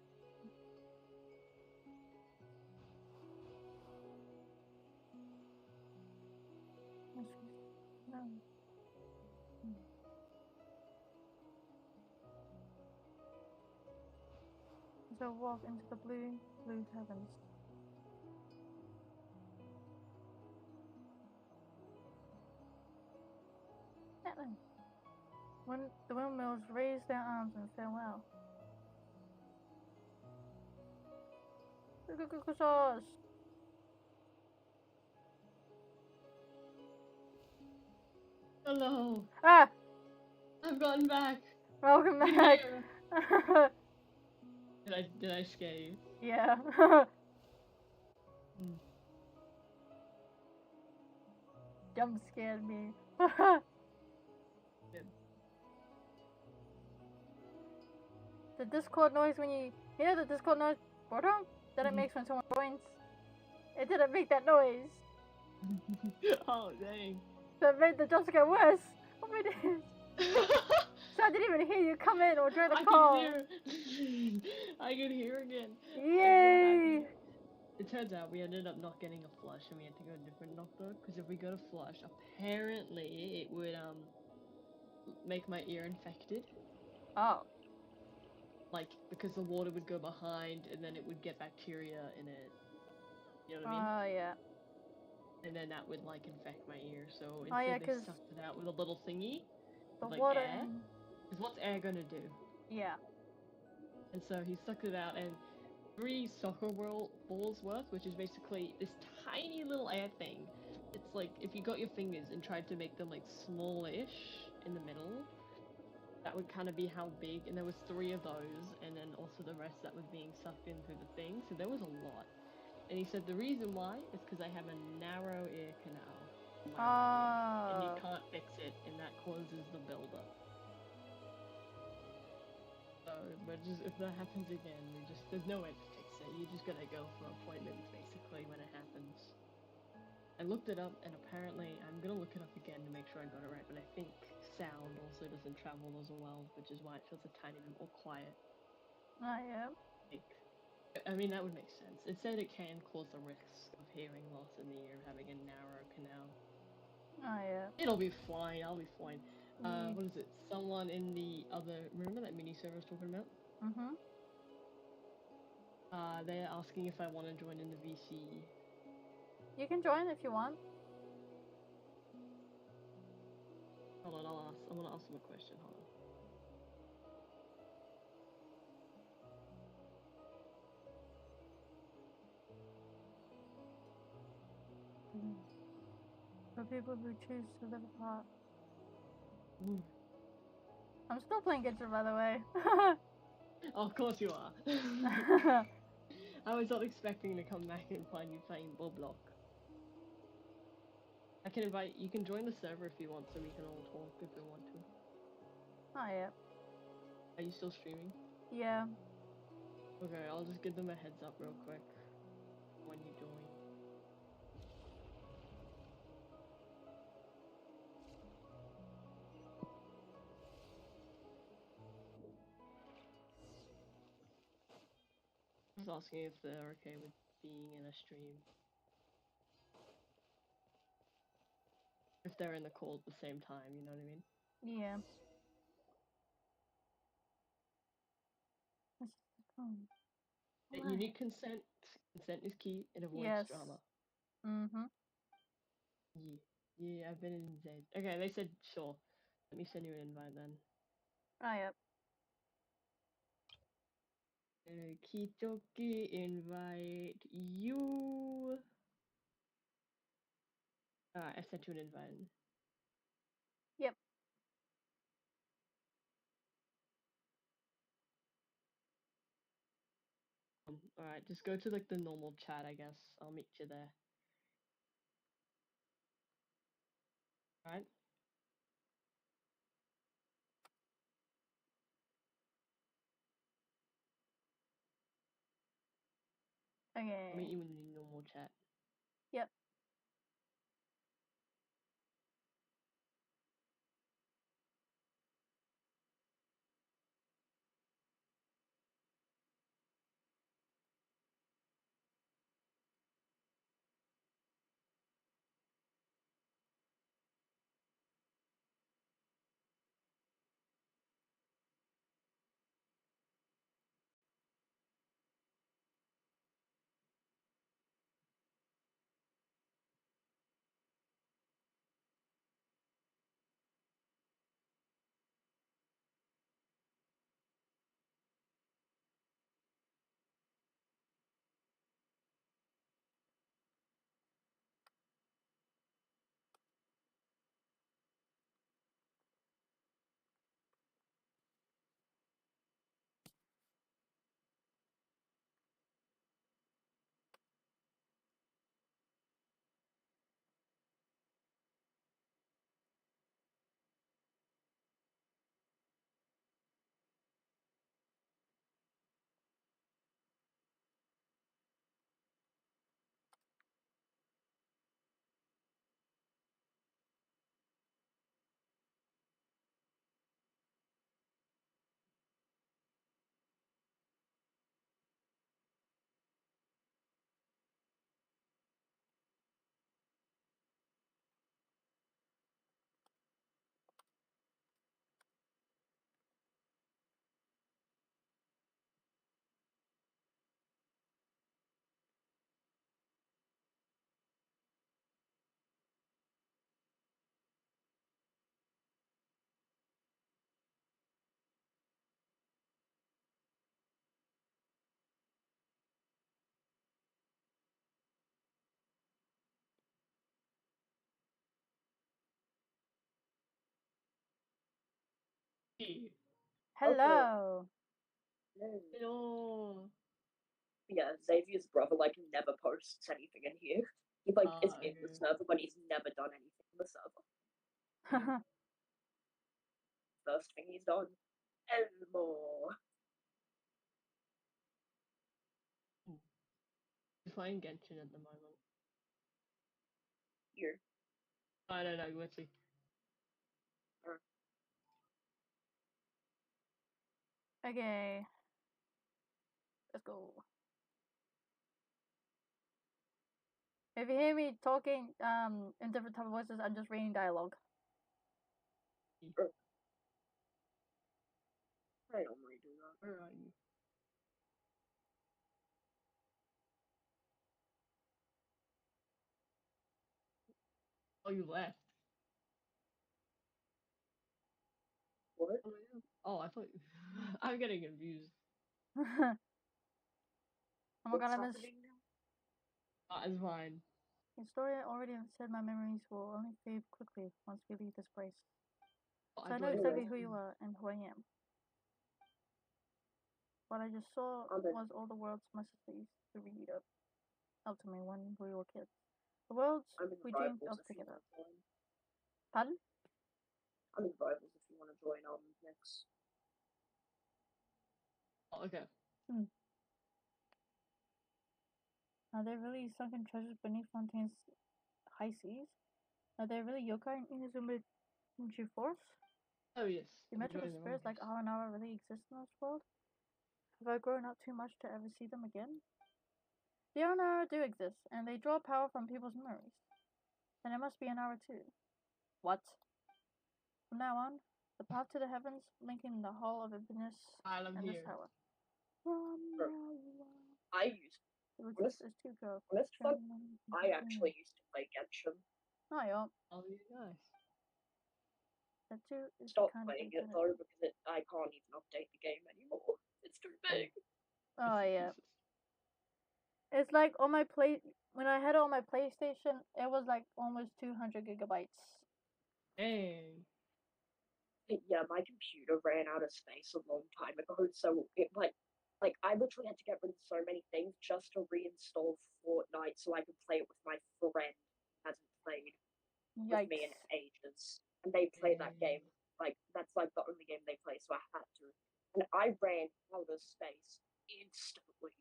No. As I walk into the blue heavens. When the windmills raise their arms in farewell. Sauce. Hello. Ah! I've gotten back. Welcome back. Did I scare you? Yeah. Jump scared me. The Discord noise when you hear the Discord noise bottom that it makes when someone joins. It didn't make that noise. Oh dang. So it made the jump scare worse. Oh my days. So I didn't even hear you come in or join the call. I could hear again. Yay! It turns out we ended up not getting a flush and we had to go to a different doctor because if we got a flush, apparently it would make my ear infected. Oh. Like because the water would go behind and then it would get bacteria in it. You know what I mean? Oh yeah. And then that would like infect my ear. So Oh yeah, instead they sucked it out with a little thingy. The With, like, water. air. Because what's air gonna do? Yeah. And so he sucked it out and 3 soccer balls worth, which is basically this tiny little air thing. It's like if you got your fingers and tried to make them like smallish in the middle, that would kind of be how big. And there was 3 of those, and then also the rest that was being sucked in through the thing. So there was a lot. And he said the reason why is because I have a narrow ear canal. And you can't fix it, and that causes the buildup. So, but just if that happens again, there's no way to fix it. You just gotta go for appointments basically when it happens. I looked it up, and apparently I'm gonna look it up again to make sure I got it right. But I think sound also doesn't travel as well, which is why it feels a tiny bit more quiet. Oh yeah. I mean, that would make sense. It said it can cause the risk of hearing loss in the ear, having a narrow canal. Oh yeah. It'll be fine. I'll be fine. What is it? Someone in the other. Remember that mini server I was talking about? Mhm. They're asking if I want to join in the VC. You can join if you want. Hold on, I'll ask. I'm gonna ask them a question. Hold on. For people who choose to live apart. Ooh. I'm still playing Genshin, by the way. Oh, of course you are. I was not expecting to come back and find you playing Boblock. I can invite. You can join the server if you want, so we can all talk if we want to. Oh yeah. Are you still streaming? Yeah. Okay, I'll just give them a heads up real quick when you join. I was asking if they're okay with being in a stream. If they're in the call at the same time, you know what I mean? Yeah. You need consent. Consent is key. It avoids drama. Mhm. Yeah. Yeah, I've been in Zed. Okay, they said sure. Let me send you an invite then. Oh yeah. Kitoki invite you. Alright, I sent you an invite. Yep. Alright, just go to like the normal chat, I guess. I'll meet you there. Alright? Okay. I'll meet you in the normal chat. Yep. Hello. Hello. Yeah, Xavier's brother never posts anything in here. He is in the Okay. server, but he's never done anything in the server. First thing he's done. Elmore. He's playing Genshin at the moment. Here. I don't know, let's see. Okay. Let's go. If you hear me talking in different type of voices, I'm just reading dialogue. I don't really do that. Where are you? Oh, you left. What? Oh, I thought I'm getting confused. Oh my What's god, I missed. happening now? It's fine. In story, I already said my memories will only fade quickly once we leave this place. Oh, So I know thought you exactly were- who you are and who I am. What I just saw was all the worlds my sister used to read up to me when we were kids. The worlds I'm in we dreamed rivals of if you together. want to join. Pardon? I'm in rivals if you want to join next. Oh, okay. Are there really sunken treasures beneath Fontaine's high seas? Are there really yokai in Inazuma Forest? Oh yes. Do I'm magical joining the spirits like Monkeys. Aranara really exist in this world? Have I grown up too much to ever see them again? The Aranara do exist, and they draw power from people's memories. Then it must be an hour too. What? From now on, the path to the heavens, linking the Hall of Infiniteness I'm and this here. tower. I used There's two girls. I actually used to play Genshin. Oh, yeah. Oh, you guys. That too is Stopped kind of playing big, it though because I can't even update the game anymore. It's too big. Oh yeah. It's like on my when I had it on my PlayStation, it was like almost 200 gigabytes. Dang. Yeah, my computer ran out of space a long time ago, so it I literally had to get rid of so many things just to reinstall Fortnite so I could play it with my friend who hasn't played with me in Yikes. ages. And they play that game. That's the only game they play, so I had to. And I ran out of space instantly.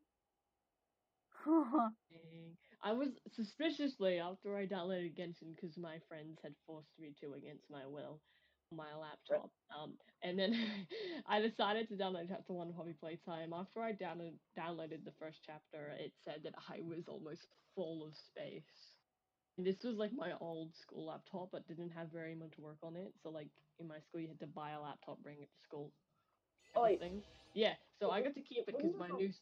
Dang. I was suspiciously after I downloaded Genshin because my friends had forced me to against my will on my laptop. And then I decided to download chapter 1 hobby playtime. After I downloaded the first chapter, it said that I was almost full of space. And this was like my old school laptop, but didn't have very much work on it. So like in my school, you had to buy a laptop, bring it to school. Oh, Type of thing. Yeah. So I got to keep it because wonder how-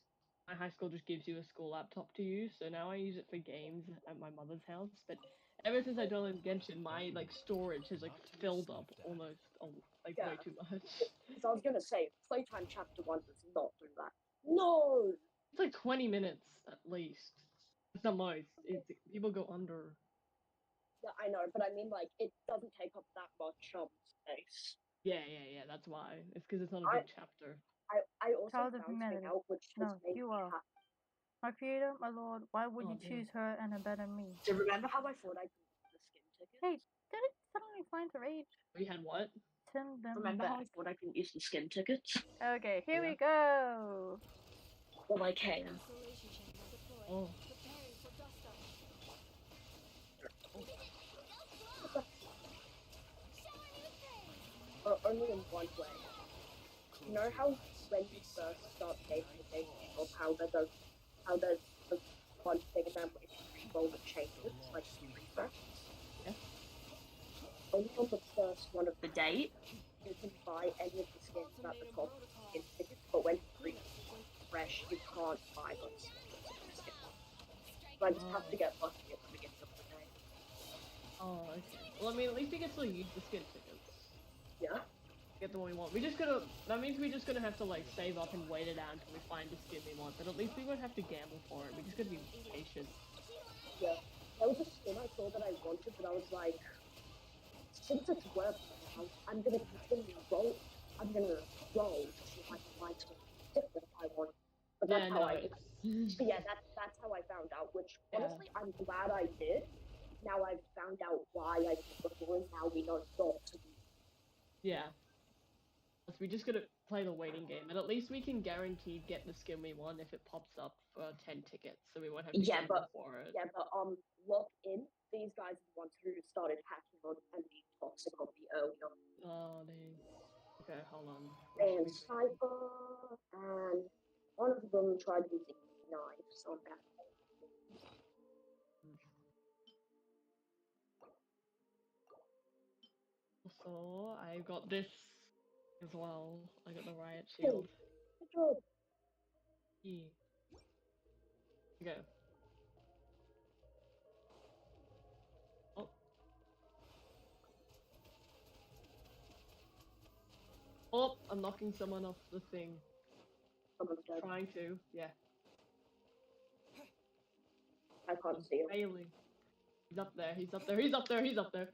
my high school just gives you a school laptop to use. So now I use it for games at my mother's house. But ever since I downloaded Genshin, my like storage has like filled up almost like way Yeah. too much. Because I was gonna say, playtime chapter 1 does not do that. No! It's like 20 minutes at least. It's the most. People go under. Yeah, I know, but I mean, like, it doesn't take up that much space. Yeah. That's why. It's because it's not a I- big chapter. I also Child of found something humanity. out which has No, made you me are. happy. My creator, my lord, why would Oh, you damn. choose her and abandon me? So remember how I thought I could use the skin tickets? Hey, did it suddenly find the rage? We had what? Send them Remember how I back. thought I could use the skin tickets? Okay, here Yeah. we go. Well, I can. Constellation channel deployed. Oh. Preparing for dust up. Only in one way. You know how when you first start playing the game, of how there's the one thing and then if you re-roll it changes, like you refresh? Yeah. Only on the first one of the day, you can buy any of the skins at the top skin tickets, but when you refresh, you can't buy those skins. So I just have to get lucky at the beginning of the day. Oh, okay. Well, I mean, at least we can still use the skin tickets. Yeah? Get the one we want. That means we're just gonna have to like save up and wait it out until we find the skin we want, but at least we won't have to gamble for it. We just gotta be patient. Yeah. There was a skin I saw that I wanted, but I was like, since it's worth it, I'm gonna continue roll. I'm gonna roll to see if I can find something different I want. But that's Yeah, how no, I. But yeah, that's how I found out. Which honestly, I'm glad I did. Now I've found out why I did before, and now we know not to do. Yeah. So we just gotta play the waiting game, and at least we can guarantee get the skin we want if it pops up for 10 tickets, so we won't have to gamble for it. Yeah, but lock in. These guys are the ones who started hacking on and being toxic on me earlier. Oh, dang. Okay, hold on. And Cypher, and one of them tried using knives on that. So, I got this as well. I got the riot shield. Good job. Yeah. Go. Oh. Oh, I'm knocking someone off the thing. Someone's dead. Trying to, yeah. I can't see him. Failing. He's up there, he's up there, he's up there, he's up there.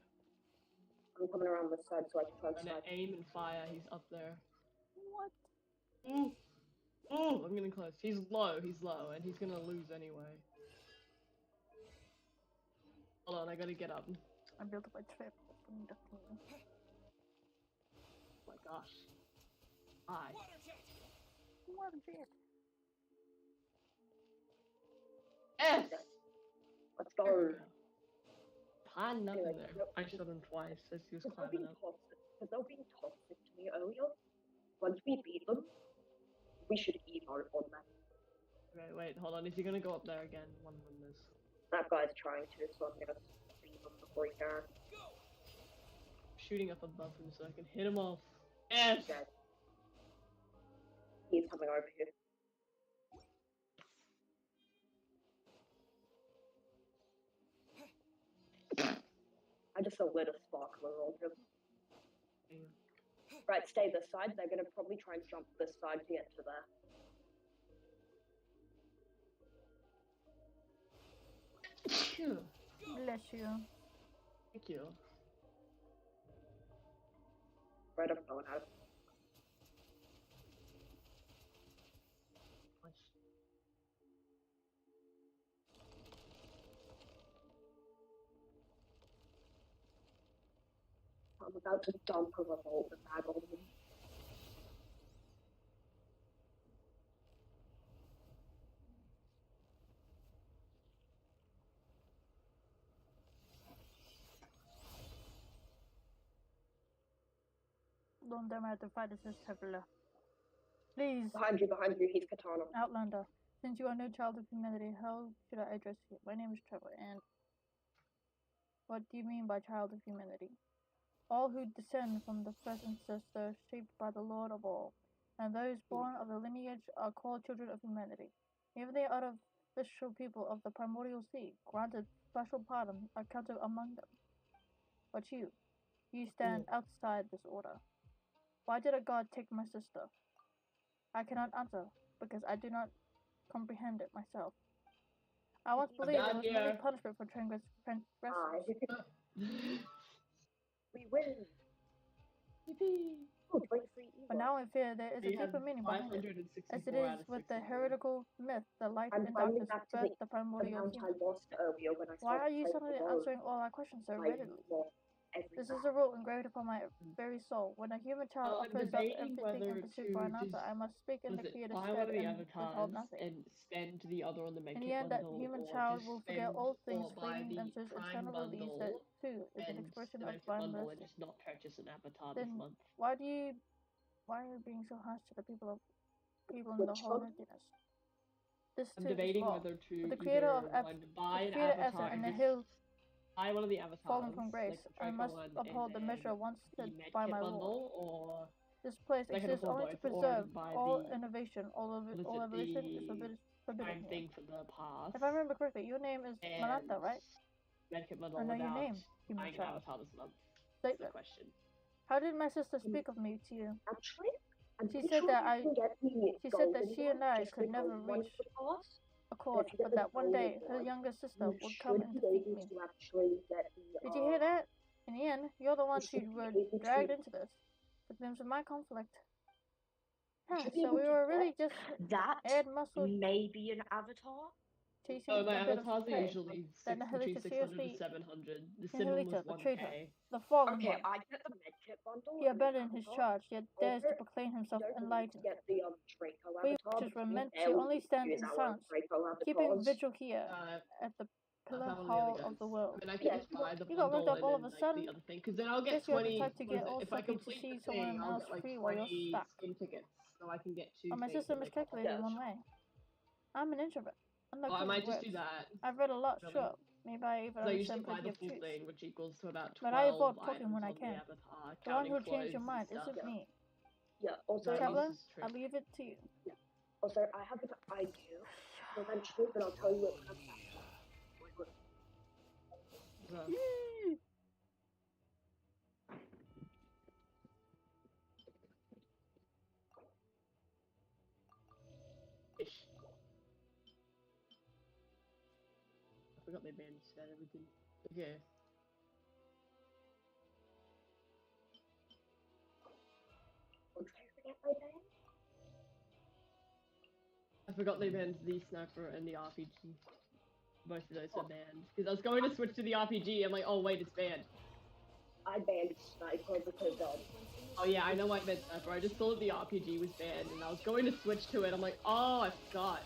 I'm coming around this side so I can try and And snipe. aim and fire, he's up there. What? Ooh. Ooh, I'm getting close. He's low, and he's gonna lose anyway. Hold on, I gotta get up. I built up a trap. Oh my gosh. Hi. What a jet. Yes! Let's go. Nothing Anyway, there. I shot him twice as he was climbing up. Because they're being toxic to me earlier. Once we beat them, we should emote on them. Okay, wait, hold on. Is he gonna go up there again? One of them is. That guy's trying to, so I'm gonna beat him before he can. Shooting up above him so I can hit him off. Yes! Dead. He's coming over here. I just lit a sparkler on him. Damn. Right, stay this side. They're gonna probably try and jump this side to get to there. Phew. Bless you. Thank you. Right, I'm going out. I'm about to dump a revolver mag on him. alone there might fight is this traveler. Please, Behind you, he's Katana. Outlander, since you are no child of humanity, how should I address you? My name is Trevor, and what do you mean by child of humanity? All who descend from the first ancestor shaped by the Lord of all, and those born of the lineage are called children of humanity. Even the artificial people of the primordial sea, granted special pardon, are counted among them. But you stand outside this order. Why did a god take my sister? I cannot answer, because I do not comprehend it myself. I once believed it was merely punishment for transgressors. We win. Yippee! Oh, 23 evil. But now I fear there is a We have deeper meaning behind it, 564 as it out is of with the 600. heretical myth that light I'm and finally darkness back to birth the the primordial amount I human. lost earlier when I Why are started you playing suddenly the answering all our questions so I readily? lost every This is round. a rule engraved upon my very soul. When a human child I'm offers up debating everything in whether pursuit for to an answer, just I must speak in the creator's buy one stead of the and withhold avatars nothing. and spend the other on the In medkit the end, that bundle, human or child just will forget spend all things or buy fleeting the and his Prime eternal release. That bundle too is an and expression the of medkit divine bundle mercy. and just not purchase an avatar this Then month. why are you being so harsh to the people in the whole emptiness? This I'm too is debating wrong. whether to But the creator either of buy an creator avatar and the just hill buy one of the fallen avatars, from grace, like the I Draco must one, uphold the and measure then once the set by medkit my Lord. bundle, or This place I can exists afford only to both, or preserve buy all the innovation, all evolution is forbidden prime here. thing for the pass. If I remember correctly, your name is and Malanta, right? medkit bundle I know your without name, human buying an child. avatar this month. That's the Statement. question. How did my sister speak of me to you? Actually, I'm She pretty said sure that you can get the she said that golden she and one, I just could the never golden one reach for the pass. accord, If you get but the that one golden day her one, younger sister you would come should and be defeat able me. to actually get the. Did you hear that? In the end, you're the one should who be were able dragged to- into this. Victims of my conflict. You should be So able we to were really get just that add muscle maybe an avatar. chasing Oh, my a bit of avatars are prey. usually Then between Nihilita 600 to seriously 700. The cinnamon was Nihilita, the 1k. traitor, the fallen Okay, one. I get the medkit bundle. He and the abandoned his avatar. charge, yet dares to However, proclaim you himself don't need enlightened. to get the Draco We avatar witches were because meant we to barely only stand use in our silence, Draco keeping avatars. vigil here at the I pillar found one of the hall other of the guys. world. I mean, I could Yeah, just buy the you got worked bundle up and all then of a like sudden. the other thing, because then I'll get Guess you had the 20. type to What get is it? all If I sucky to complete see the someone thing, I'll else get like free while you're 20 stuck. skin tickets, so I can get two. But my things system and is make all calculated Yes. one way. I'm an introvert. I'm not Oh, I good might with just do words. that. I've read a lot, Really? sure. Maybe I even Because I usually understand buy plenty the of full truths. thing, which equals to about But I 12 avoid talking items when I on the can. avatar, The one counting who changed your clothes mind and isn't stuff. me. Yeah. Also, That Traveler, uses I trick. leave it to you. Also, I have an idea eventually, but I'll tell you it when I'm back. So, ish. I forgot my band said everything. Okay. Don't try to forget my name. I forgot they banned the sniper and the RPG. Both of those are banned. Because I was going to switch to the RPG, I'm like, oh wait, it's banned. I banned Sniper because Oh yeah, I know I meant sniper. I just saw that the RPG was banned, and I was going to switch to it. I'm like, oh, I forgot.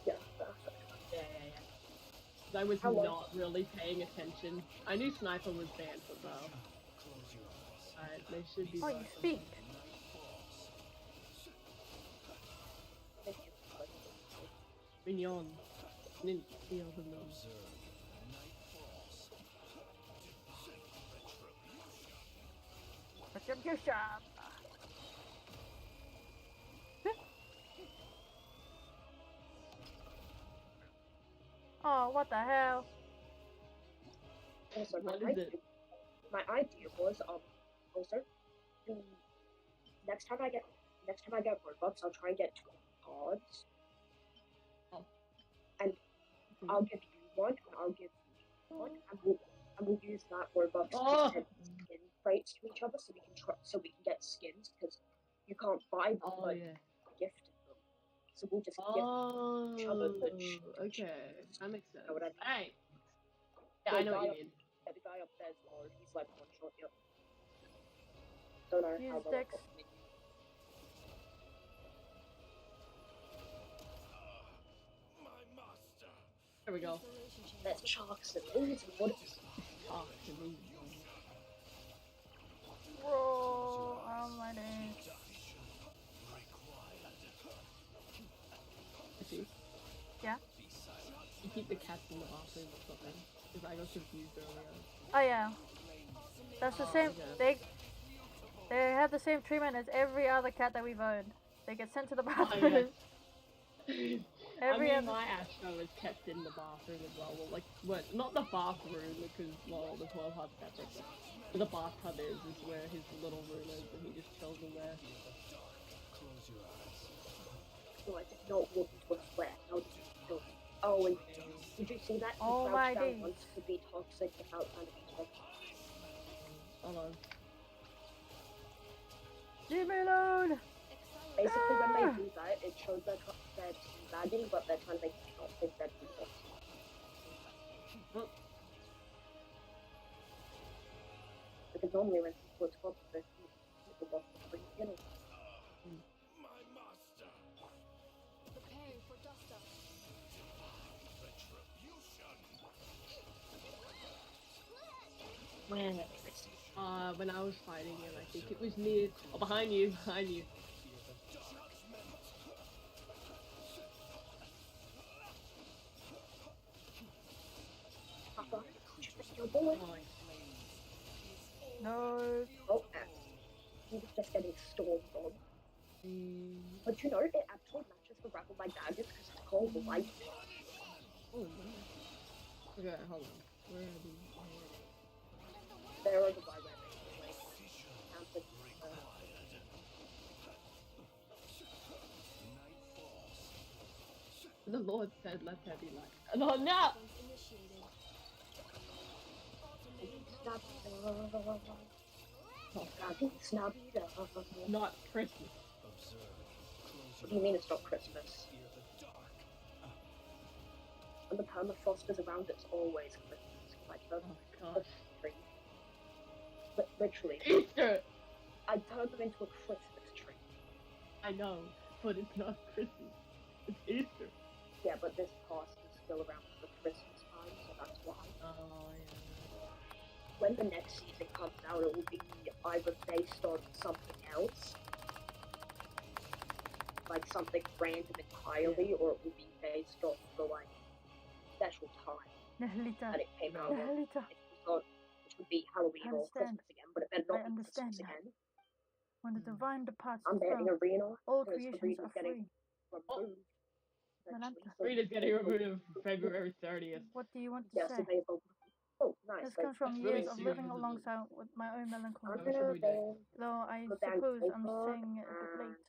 yeah. Yeah. 'Cause I was Hello. not really paying attention. I knew sniper was banned for though. Alright, they should be. Oh, you speak. Mignon. Didn't feel the nose. Retribution! Oh, what the hell? Also, What my is idea, it? my idea was also the next time I get Robux, I'll try and get 2 cards. Oh. And I'll give you one, and I'll give you one, and we'll use that Robux Oh. to send skin crates to each other, so we can get skins because you can't buy them, Oh but yeah. gifted them. So we'll just gift each other the Okay, that makes sense. know what I mean? Hey. Yeah, I know what you mean. Yeah, the guy up there's hard. He's like one shot. Yep. Don't know Use how well. Dex. My master. There we go. That's Sharks and Lizards. What is Talk to me. Roll. keep the cats in the bathroom or something. Because I got confused earlier. Oh yeah, that's the same. Yeah. They have the same treatment as every other cat that we've owned. They get sent to the Oh, bathroom. yeah. Every I mean, other. my Astro is kept in the bathroom as well. Well, like, well, not the bathroom because, well, the 12 hot separate. Where the bathtub is where his little room is, and he just chills in there. Close your eyes. No, I did not walk into a flare. How did you do it? Oh, and did you see that? He Oh my crouched down days. once to be toxic without trying to be toxic. Hold on. Leave me alone! Basically, when Ah! they do that, it shows they're teabagging, but they're trying to make you not think they're doing it. Because normally when people are toxic, people want to bring it in. My master. Preparing for dust up. Retribution. When I was fighting him, I think it was near. Oh, behind you, behind you. Papa, your boy. No. Oh, he was just getting stormed on. But you know, it actually matches the rap of my dad just because it's called Light. Oh, no. Okay, hold on. Where are these? There are the by where they like counted. The Lord said, let there be light. No, no! Initiated. Not Christmas. What do you mean it's not Christmas? When the permafrost is around, it's always Christmas. Like the Oh, gosh. tree. Literally, Easter! I turned them into a Christmas tree. I know, but it's not Christmas. It's Easter. Yeah, but this past is still around for the Christmas time, so that's why. Oh, yeah. When the next season comes out, it will be either based on something else, like something random entirely, or it will be based on the like special time Nahalita. that it came out. Nahalita. Which would be Halloween or Understand. Christmas again, but it better not I be understand Christmas now. again. When the divine departs I'm the betting throne, Arena all because creations Arena's are getting free. removed. Malanta. So Reed is getting removed February 30th. What do you want to yeah, say? so they both. Oh, nice. This comes from That's really years of soon, living isn't it? alongside with my own melancholy. I'm How should gonna we do? Though I put down suppose I'm paper saying it a bit late.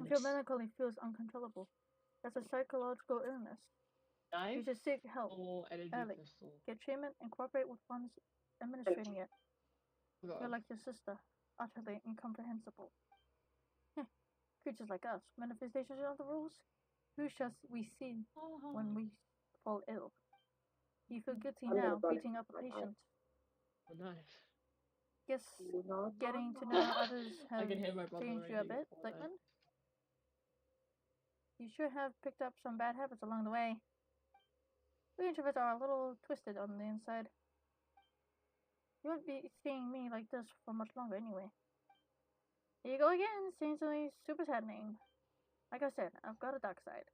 If your melancholy feels uncontrollable, that's a psychological illness. You Knife should seek help, or energy early. crystal? Get treatment and cooperate with ones administrating it. Forgot. You're like your sister, utterly incomprehensible. Creatures like us, manifestations of the rules. Who shall we see when we fall ill? You feel guilty I'm now, gonna run beating it up a right now. patient. A knife. Guess getting to know others I have can hear my brother changed you a raging bit, before that. Lakeland. You sure have picked up some bad habits along the way. We introverts are a little twisted on the inside. You won't be seeing me like this for much longer anyway. Here you go again, saying something super saddening. Like I said, I've got a dark side.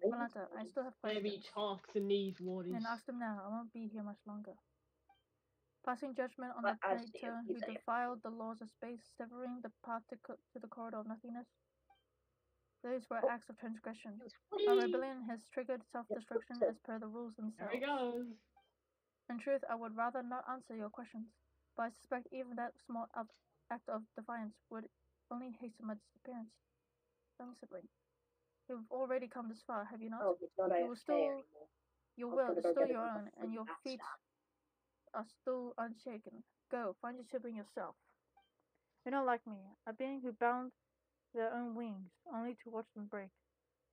Malanta, I still have questions. Maybe chalks and knees, Wardies. And ask them now, I won't be here much longer. Passing judgment on the But as traitor you who say it. defiled the laws of space, severing the path to the corridor of nothingness. Those were acts of transgression. Our rebellion has triggered self-destruction as per the rules There themselves. he goes. In truth, I would rather not answer your questions, but I suspect even that small act of defiance would only hasten my disappearance. Young sibling, you've already come this far, have you not? Oh, it's not You will AFK still, anymore. your I was will gonna is go still get your another own, and free your backstab. feet are still unshaken. Go, find your sibling yourself. You're not like me, a being who bound their own wings, only to watch them break.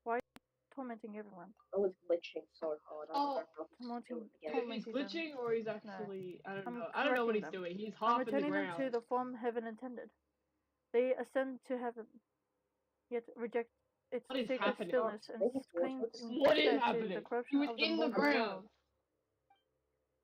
Why are you tormenting everyone? I was glitching so hard. I don't know how to do it again. If he's glitching or he's actually, I don't I'm know. I don't know what he's correcting them. doing. He's I'm half in the returning them ground. to the form heaven intended. They ascend to heaven, yet reject its What is sacred happening? stillness and Maybe it's cling water. What is instead to happening? the He corruption was of the in the mortal ground. world.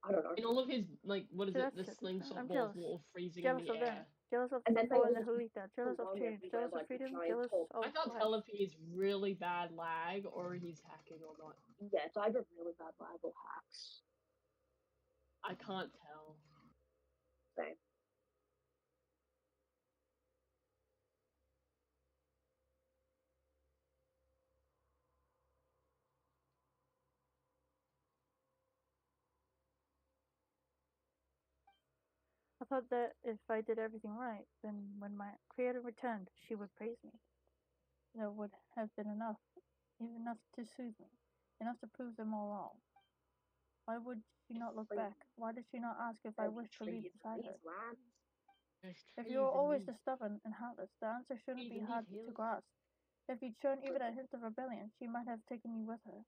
I don't know. In all of his, like, what is So it? that's The it. slingshot I'm balls jealous. were all freezing Jealous in the of them. air. jealous of And then they Thor and the all just Julita, jealous of belong change, everywhere jealous of like a freedom, giant jealous hawk. of I can't life. tell if he's really bad lag or he's hacking or not. Yeah, it's either really bad lag or hacks. I can't tell. Same. I thought that if I did everything right, then when my creator returned, she would praise me. That would have been enough, even enough to soothe me, enough to prove them all wrong. Why would she not look back? Why did she not ask if I wished to leave beside her? If you were always this stubborn and heartless, the answer shouldn't be hard to grasp. If you'd shown even a hint of rebellion, she might have taken you with her.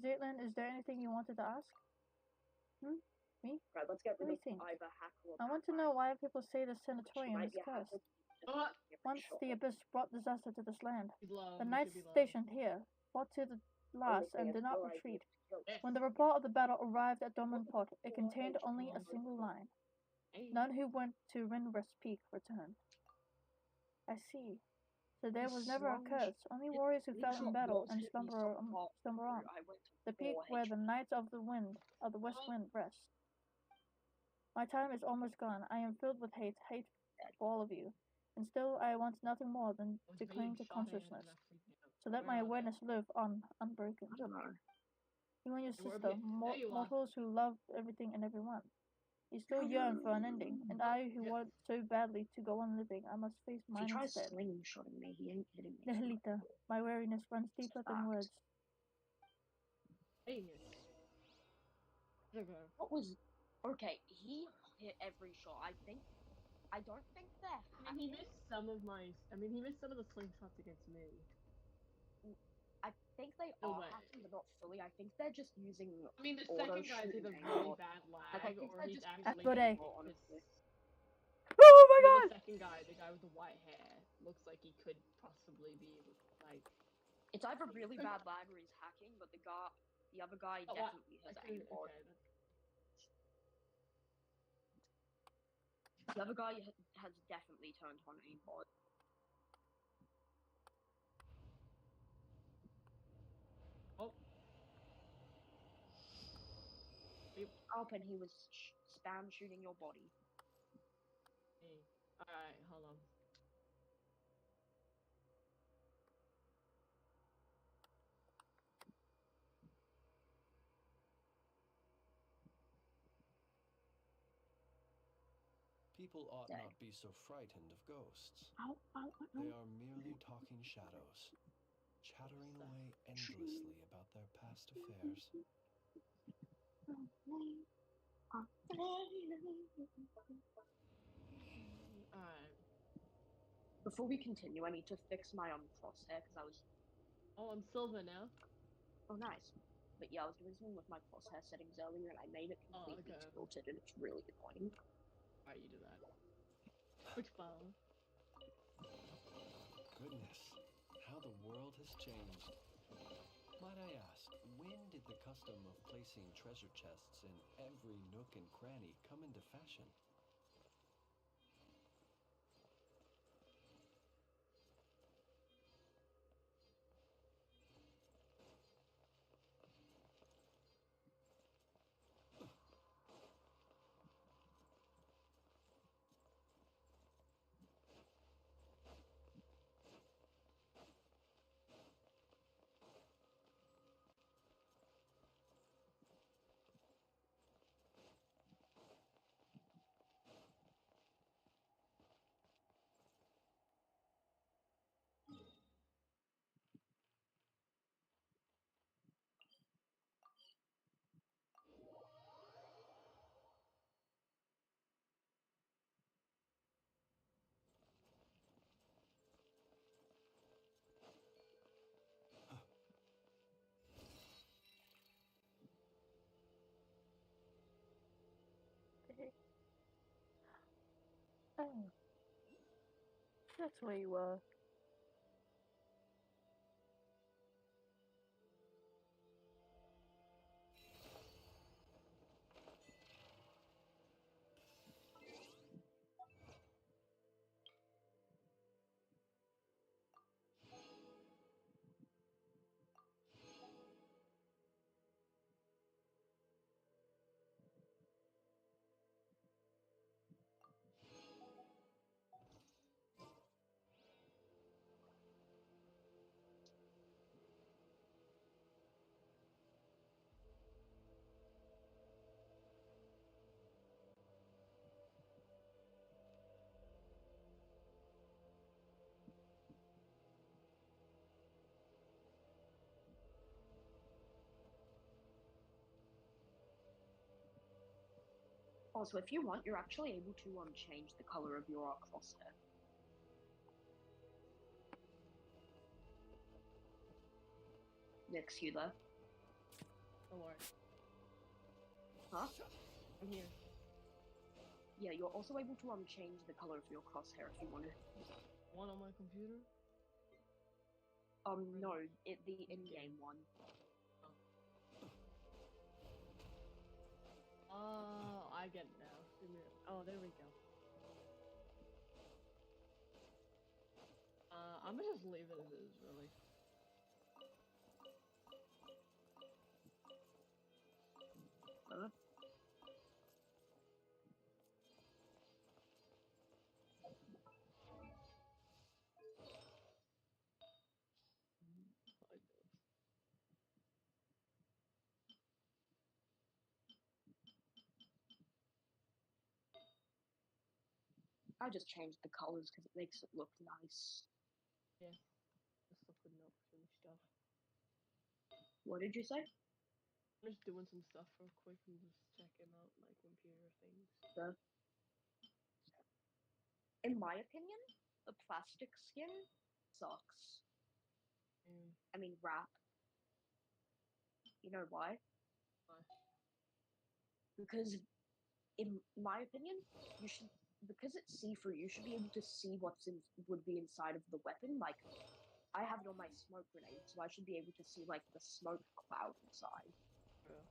Zaitlin, is there anything you wanted to ask? Me? Right, let's get Let rid me of think. either hack or I want to bad know lag. why people say the She sanatorium might is be a hacker, cursed. but What? Once the abyss brought disaster to this land, He's low. the he knights should be low. stationed here fought to the last and did not retreat. When the report of the battle arrived at Dorman Port, it contained only a single line. None who went to Rinrest Peak returned. I see. So there was never a curse, only warriors who fell in battle and slumber on. The peak where the knights of the west wind rest. My time is almost gone. I am filled with hate for all of you. And still I want nothing more than to cling to consciousness, so let my awareness live on unbroken. I don't know. You and your Hey, where sister, have you- there you are. mortals who love everything and everyone. You still yearn for an ending, and I who want so badly to go on living, I must face If he mine tries instead. slingshotting me, he ain't hitting me. Nihilita, my weariness runs deeper than words. Hey, okay. What was... Okay, he hit every shot. I don't think they're I mean, he hacking. missed some of my. I mean, he missed some of the slingshots against me. I think they No are way. hacking, but not fully. I think they're just using I mean, the auto second guy's either shooting really or... bad Like, I lag think or they're he's just actually Good getting A. more, his. honestly. Oh my I mean, god! the second guy, the guy with the white hair, looks like he could possibly be like. It's either really bad lag or he's hacking, but the other guy Oh, what? definitely has Okay, aimbot. okay, that's- The other guy has definitely turned on aimbot. Oh. Up and he was spam shooting your body. Hey. Alright, hold on. People ought Dead. not be so frightened of ghosts. Ow, ow, ow, They ow. are merely talking shadows, chattering away endlessly about their past affairs. Alright. Before we continue, I need to fix my crosshair because I was... Oh, I'm silver now. Oh, nice. But yeah, I was doing something with my crosshair settings earlier and I made it completely okay. tilted and it's really annoying. Alright, you do that. Which file? Goodness, how the world has changed. Might I ask, when did the custom of placing treasure chests in every nook and cranny come into fashion? Oh. That's where you were. Also, if you want, you're actually able to change the color of your crosshair. Nix, you there? Don't worry. Huh? I'm here. Yeah, you're also able to change the color of your crosshair if you want to. One on my computer? No, the in-game one. Oh, I get it now. Oh, there we go. I'm gonna just leave it as is, really. Huh? I just changed the colors because it makes it look nice. Yeah. Just looking up some stuff. What did you say? I'm just doing some stuff real quick and just checking out my computer things. In my opinion, the plastic skin sucks. I mean, wrap. You know why? Why? Because, in my opinion, you should, because it's see-through, you should be able to see would be inside of the weapon. Like, I have it on my smoke grenade, so I should be able to see like the smoke cloud inside. Yeah.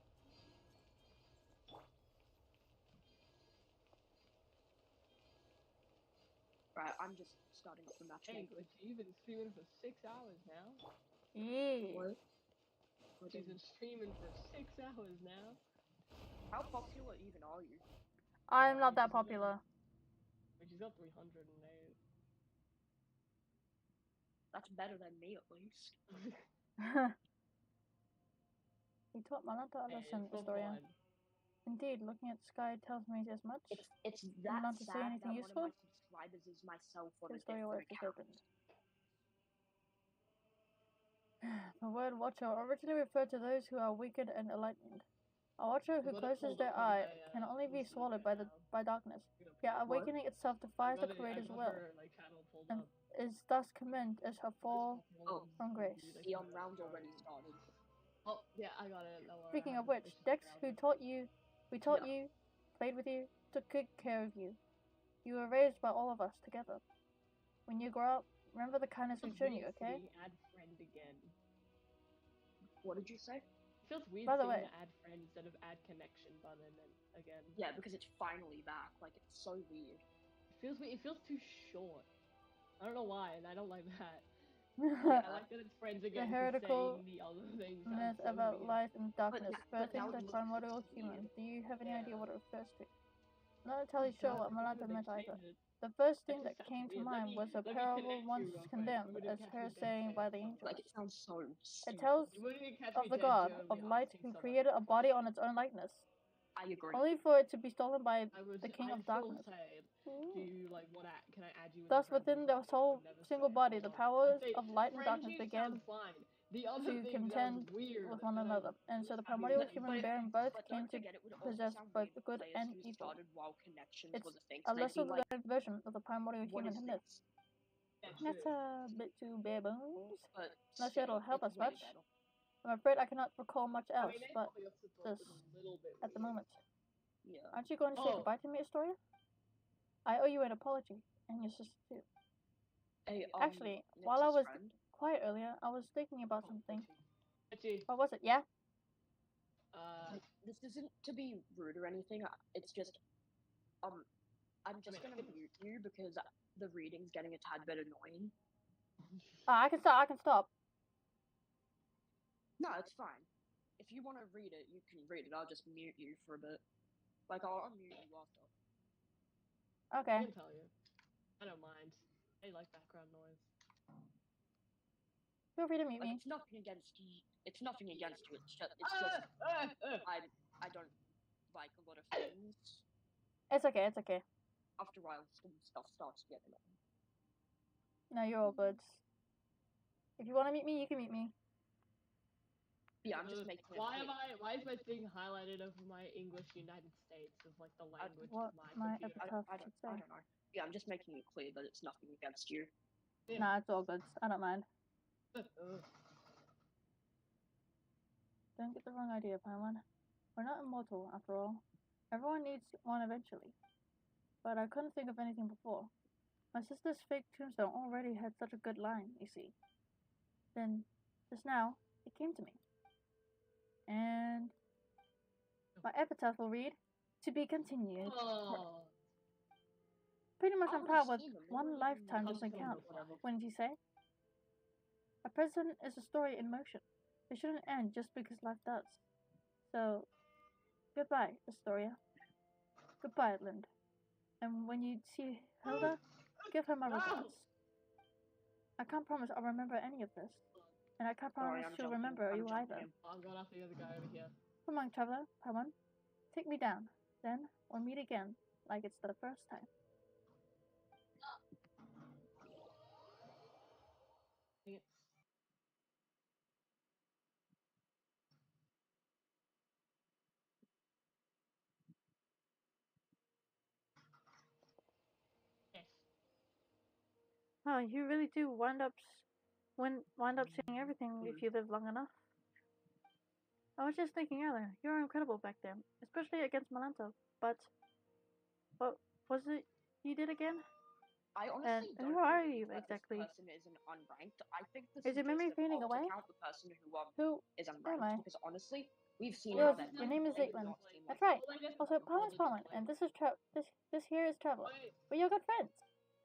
Right, I'm just starting up the matchmaking. Hey, you've been streaming for 6 hours now. Yeah. She's been streaming for 6 hours now. How popular even are you? I'm not that popular. She's got 308. That's better than me, at least. He taught Malanta a lesson, for Historia. fun. Indeed, looking at the sky tells me as much. It's that Malanta say sad anything that useful? one of my subscribers is myself on a Historia different works is account. opened. The word watcher originally referred to those who are wicked and enlightened. A watcher who closes their eye can only be swallowed by darkness. Yet awakening itself defies the Creator's will, and is thus commended as her fall from grace. The round already started. Oh, yeah, I got it. Don't worry, Speaking of which, Dex, we taught you, played with you, took good care of you. You were raised by all of us together. When you grow up, remember the kindness we've shown you, okay? Add friend again. What did you say? It feels weird By the seeing way, the add friend instead of add connection button again. Yeah, because it's finally back. Like, it's so weird. It feels too short. I don't know why, and I don't like that. Yeah. I like that it's friends again. The heretical saying the other things about light and darkness, but birthing now the it looks primordial weird. human. Do you have any Yeah. idea what it refers to? Not entirely sure what Malanta meant either. It. The first thing That that just came sounds to weird. mind was a let me parable connect once you, real quick. condemned We wouldn't as catch her me dead saying by the today. angels. Like, it sounds so stupid. It tells You wouldn't catch of me the dead, god Jeremy, of light asking who someone created a body on its own likeness, I agree. only for it to be stolen by the king I'd of darkness. Still say, do you like what? Can I add you? Thus, within the whole single body, the powers of light and darkness began The other to thing contend weird, with one and another, and so the happy primordial with human it. bearing both But came don't to forget, it would also possess sound both weird good players and who evil. started while connections It's was a thing. a So they'd be lesser like, version of the primordial what human is myth. this? That's a bit too bare bones. But Not sure still, it'll help it's us way much. better. I'm afraid I cannot recall much I else, mean, but this this a little bit at the moment. Yeah. Aren't you going to say goodbye to me, Astoria? I owe you an apology, and your sister too. Hey, Actually, Nix's while I was friend, quiet earlier, I was thinking about something. Itchy. What was it? Yeah? like, this isn't to be rude or anything. It's just, I'm just gonna mute you because the reading's getting a tad bit annoying. I can stop. I can stop. No, it's fine. If you want to read it, you can read it. I'll just mute you for a bit. Like, I'll unmute you after. Okay. I can tell you. I don't mind. I like background noise. Feel free to mute Like, me. it's nothing against you. It's nothing against you. It's just, I don't like a lot of things. It's okay. It's okay. After a while, some stuff starts getting on. No, you're all good. If you want to meet me, you can meet me. Yeah, I'm just making it Why clear. am I? Why is my thing highlighted over my English United States of like the language What of my my computer? epitaph I should don't say. know. Yeah, I'm just making it clear that it's nothing against you. Yeah. Nah, it's all good. I don't mind. Don't get the wrong idea, Paimon. We're not immortal, after all. Everyone needs one eventually. But I couldn't think of anything before. My sister's fake tombstone already had such a good line, you see. Then, just now, it came to me. And my epitaph will read, "To be continued." Oh. Pretty much I I'm would've proud with seen them. They one weren't lifetime even doesn't count, whatever. wouldn't you say? A present is a story in motion. It shouldn't end just because life does. So, goodbye, Astoria. Goodbye, Lind. And when you see Hilda, give her my regards. I can't promise I'll remember any of this. And I can't Sorry, promise I'm to jumping. remember I'm you jumping either. in. I'm going after the other guy over here. Come on, traveler, come on. Take me down. Then we'll meet again, like it's the first time. Yes. Oh, you really do wind up seeing everything if you live long enough. I was just thinking earlier, you were incredible back then, especially against Melanto. But what was it you did again? I And honestly don't who are believe you that exactly? this person isn't unranked. I think this Is your is memory just an fading alt away? account, the person Who is am unranked. I? Because honestly, we've seen Yours, how that your name is they do Zaitlin. not seem That's like right. Also, Pawan's Pawan, and this here is Traveler. We're your good friends.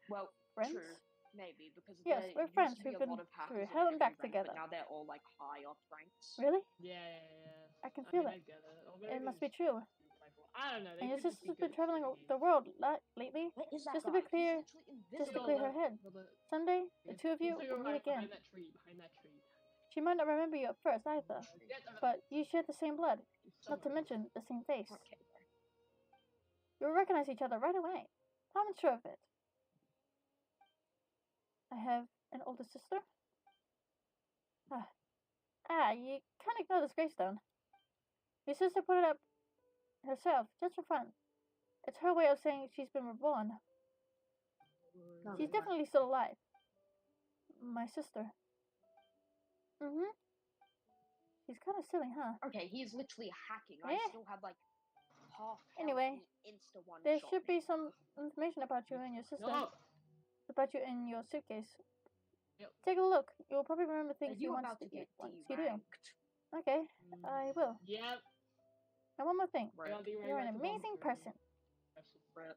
Well, Friends? true, maybe because Yes, there we're used friends to be who've a been lot of hackers through hell in and every back rank, together. but now they're all like high up ranks. Really? Yeah. I can feel it. I get it. Or It maybe must it's be true. I don't know. They And your could just sister's be been good at traveling shooting the world lately. Where is that Just to guy? be clear, He's literally just to invisible. clear her head. Someday, the two of you will meet again. Behind that tree. Behind that tree. She might not remember you at first either, but you share the same blood, not to mention the same face. Okay, bro. You'll recognize each other right away. I'm sure of it. I have an older sister. You can't ignore this gravestone. Your sister put it up herself, just for fun. It's her way of saying she's been reborn. She's definitely still alive. My sister. She's kind of silly, huh? Okay, he's literally hacking. Eh? I still had like half health Anyway, and he insta one there shot should me. be some information about you and your sister. No. About you in your suitcase. Yep. Take a look. You'll probably remember things Are you once about to get you do. deranked? Okay, I will. Yep. And one more thing. Right. You're an amazing person. Right.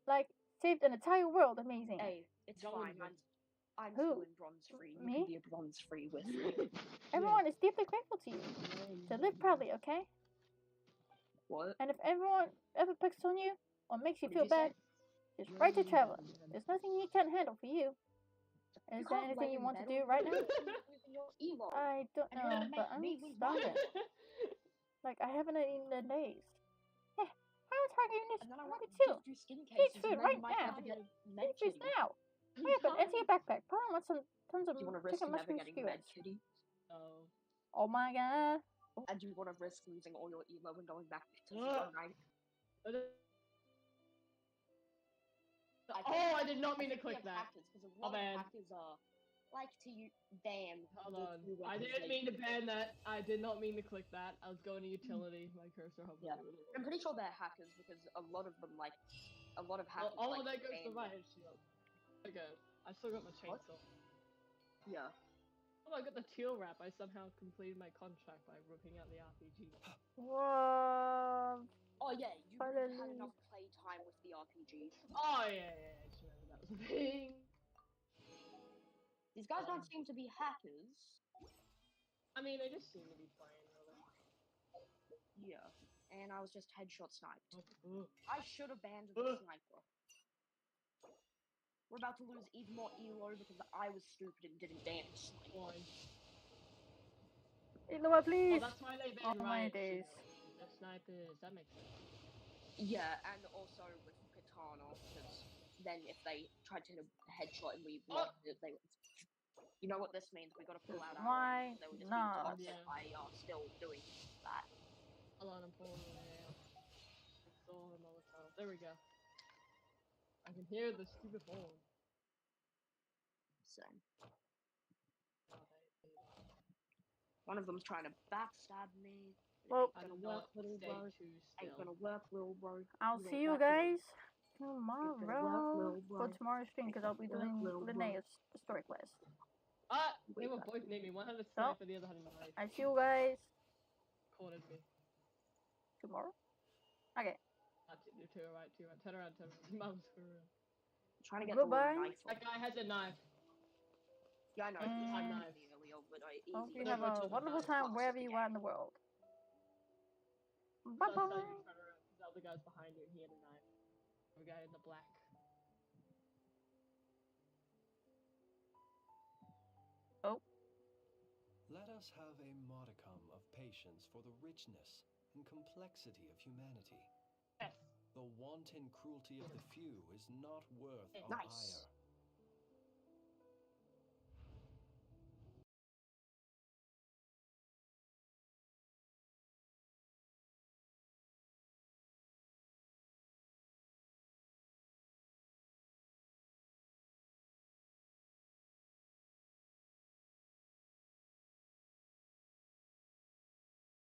Like, saved an entire world. Amazing. Hey, it's fine. I'm Who? still in bronze free. You Me? can be a bronze free with me. Everyone is deeply grateful to you. So live proudly, okay? What? And if everyone ever picks on you or makes you What feel did you bad, just write to Traveler. There's nothing he can't handle for you. Is there anything you want to do right now? I don't know, but I'm starving. Like, I haven't eaten in days. Hey, I was hungry too. Eat food right now. Eat food now. Hurry up and empty your backpack. Probably want some tons of Do you want to risk chicken never mushroom getting skewers. med kitty? Oh my god. And do you want to risk losing all your elo and going back to 0 rank? I did not mean to click that. Because a lot of hackers like to ban. Hold on. I didn't mean to ban that. I did not mean to click that. I was going to utility. My cursor hovered. Yeah. I'm pretty sure they're hackers because a lot of them a lot of hackers. All like, of that goes to ban my them. shield. Okay. I still got my chainsaw. Yeah. Oh, I got the teal wrap. I somehow completed my contract by ripping out the RPG. Whoa. Oh yeah, you wouldn't have had enough playtime with the RPG. Oh yeah. I just remember that was a thing. These guys don't seem to be hackers. I mean, they just seem to be playing really. Yeah. And I was just headshot sniped. Oh. I should have banned the sniper. We're about to lose even more elo because I was stupid and didn't ban the sniper. Why? Elo, please. Oh, that's why they Oh banned my Riot days. Shield. The snipers. That makes sense. Yeah, and also with Katana, because then if they tried to hit a headshot and we blocked it, they would. You know what this means? We gotta pull out our Why own. They were just not? being toxic by still doing that. Hold on, I'm pulling it out. Sword Molotov. There we go. I can hear the stupid horn. So Oh, they one of them's trying to backstab me. Well, I Ain't do gonna work, not little stay bro. too Ain't still. gonna work, little bro. I'll You see ain't you working. guys gonna work, tomorrow little for bro. tomorrow's stream because I'll be Work, doing little bro. Linnea's story quest. Ah! They Wait, were that- both near me. One had a So, sniper, the other had a knife. I see you guys Cornered me. tomorrow. Okay. Two right. Turn around. Mount screw. I'm trying to get Goodbye. the knife. That guy has a knife. Yeah, I know. That's the He hard Mm. knife. me earlier, but I Hope easily you Don't have go to a the wonderful knife. time wherever you are in the world. Bye Last time you bye. turn around, the other guy's behind you and he had a knife. The guy in the black. Oh. Let us have a modicum of patience for the richness and complexity of humanity. Yes. The wanton cruelty of the few is not worth our Nice. ire.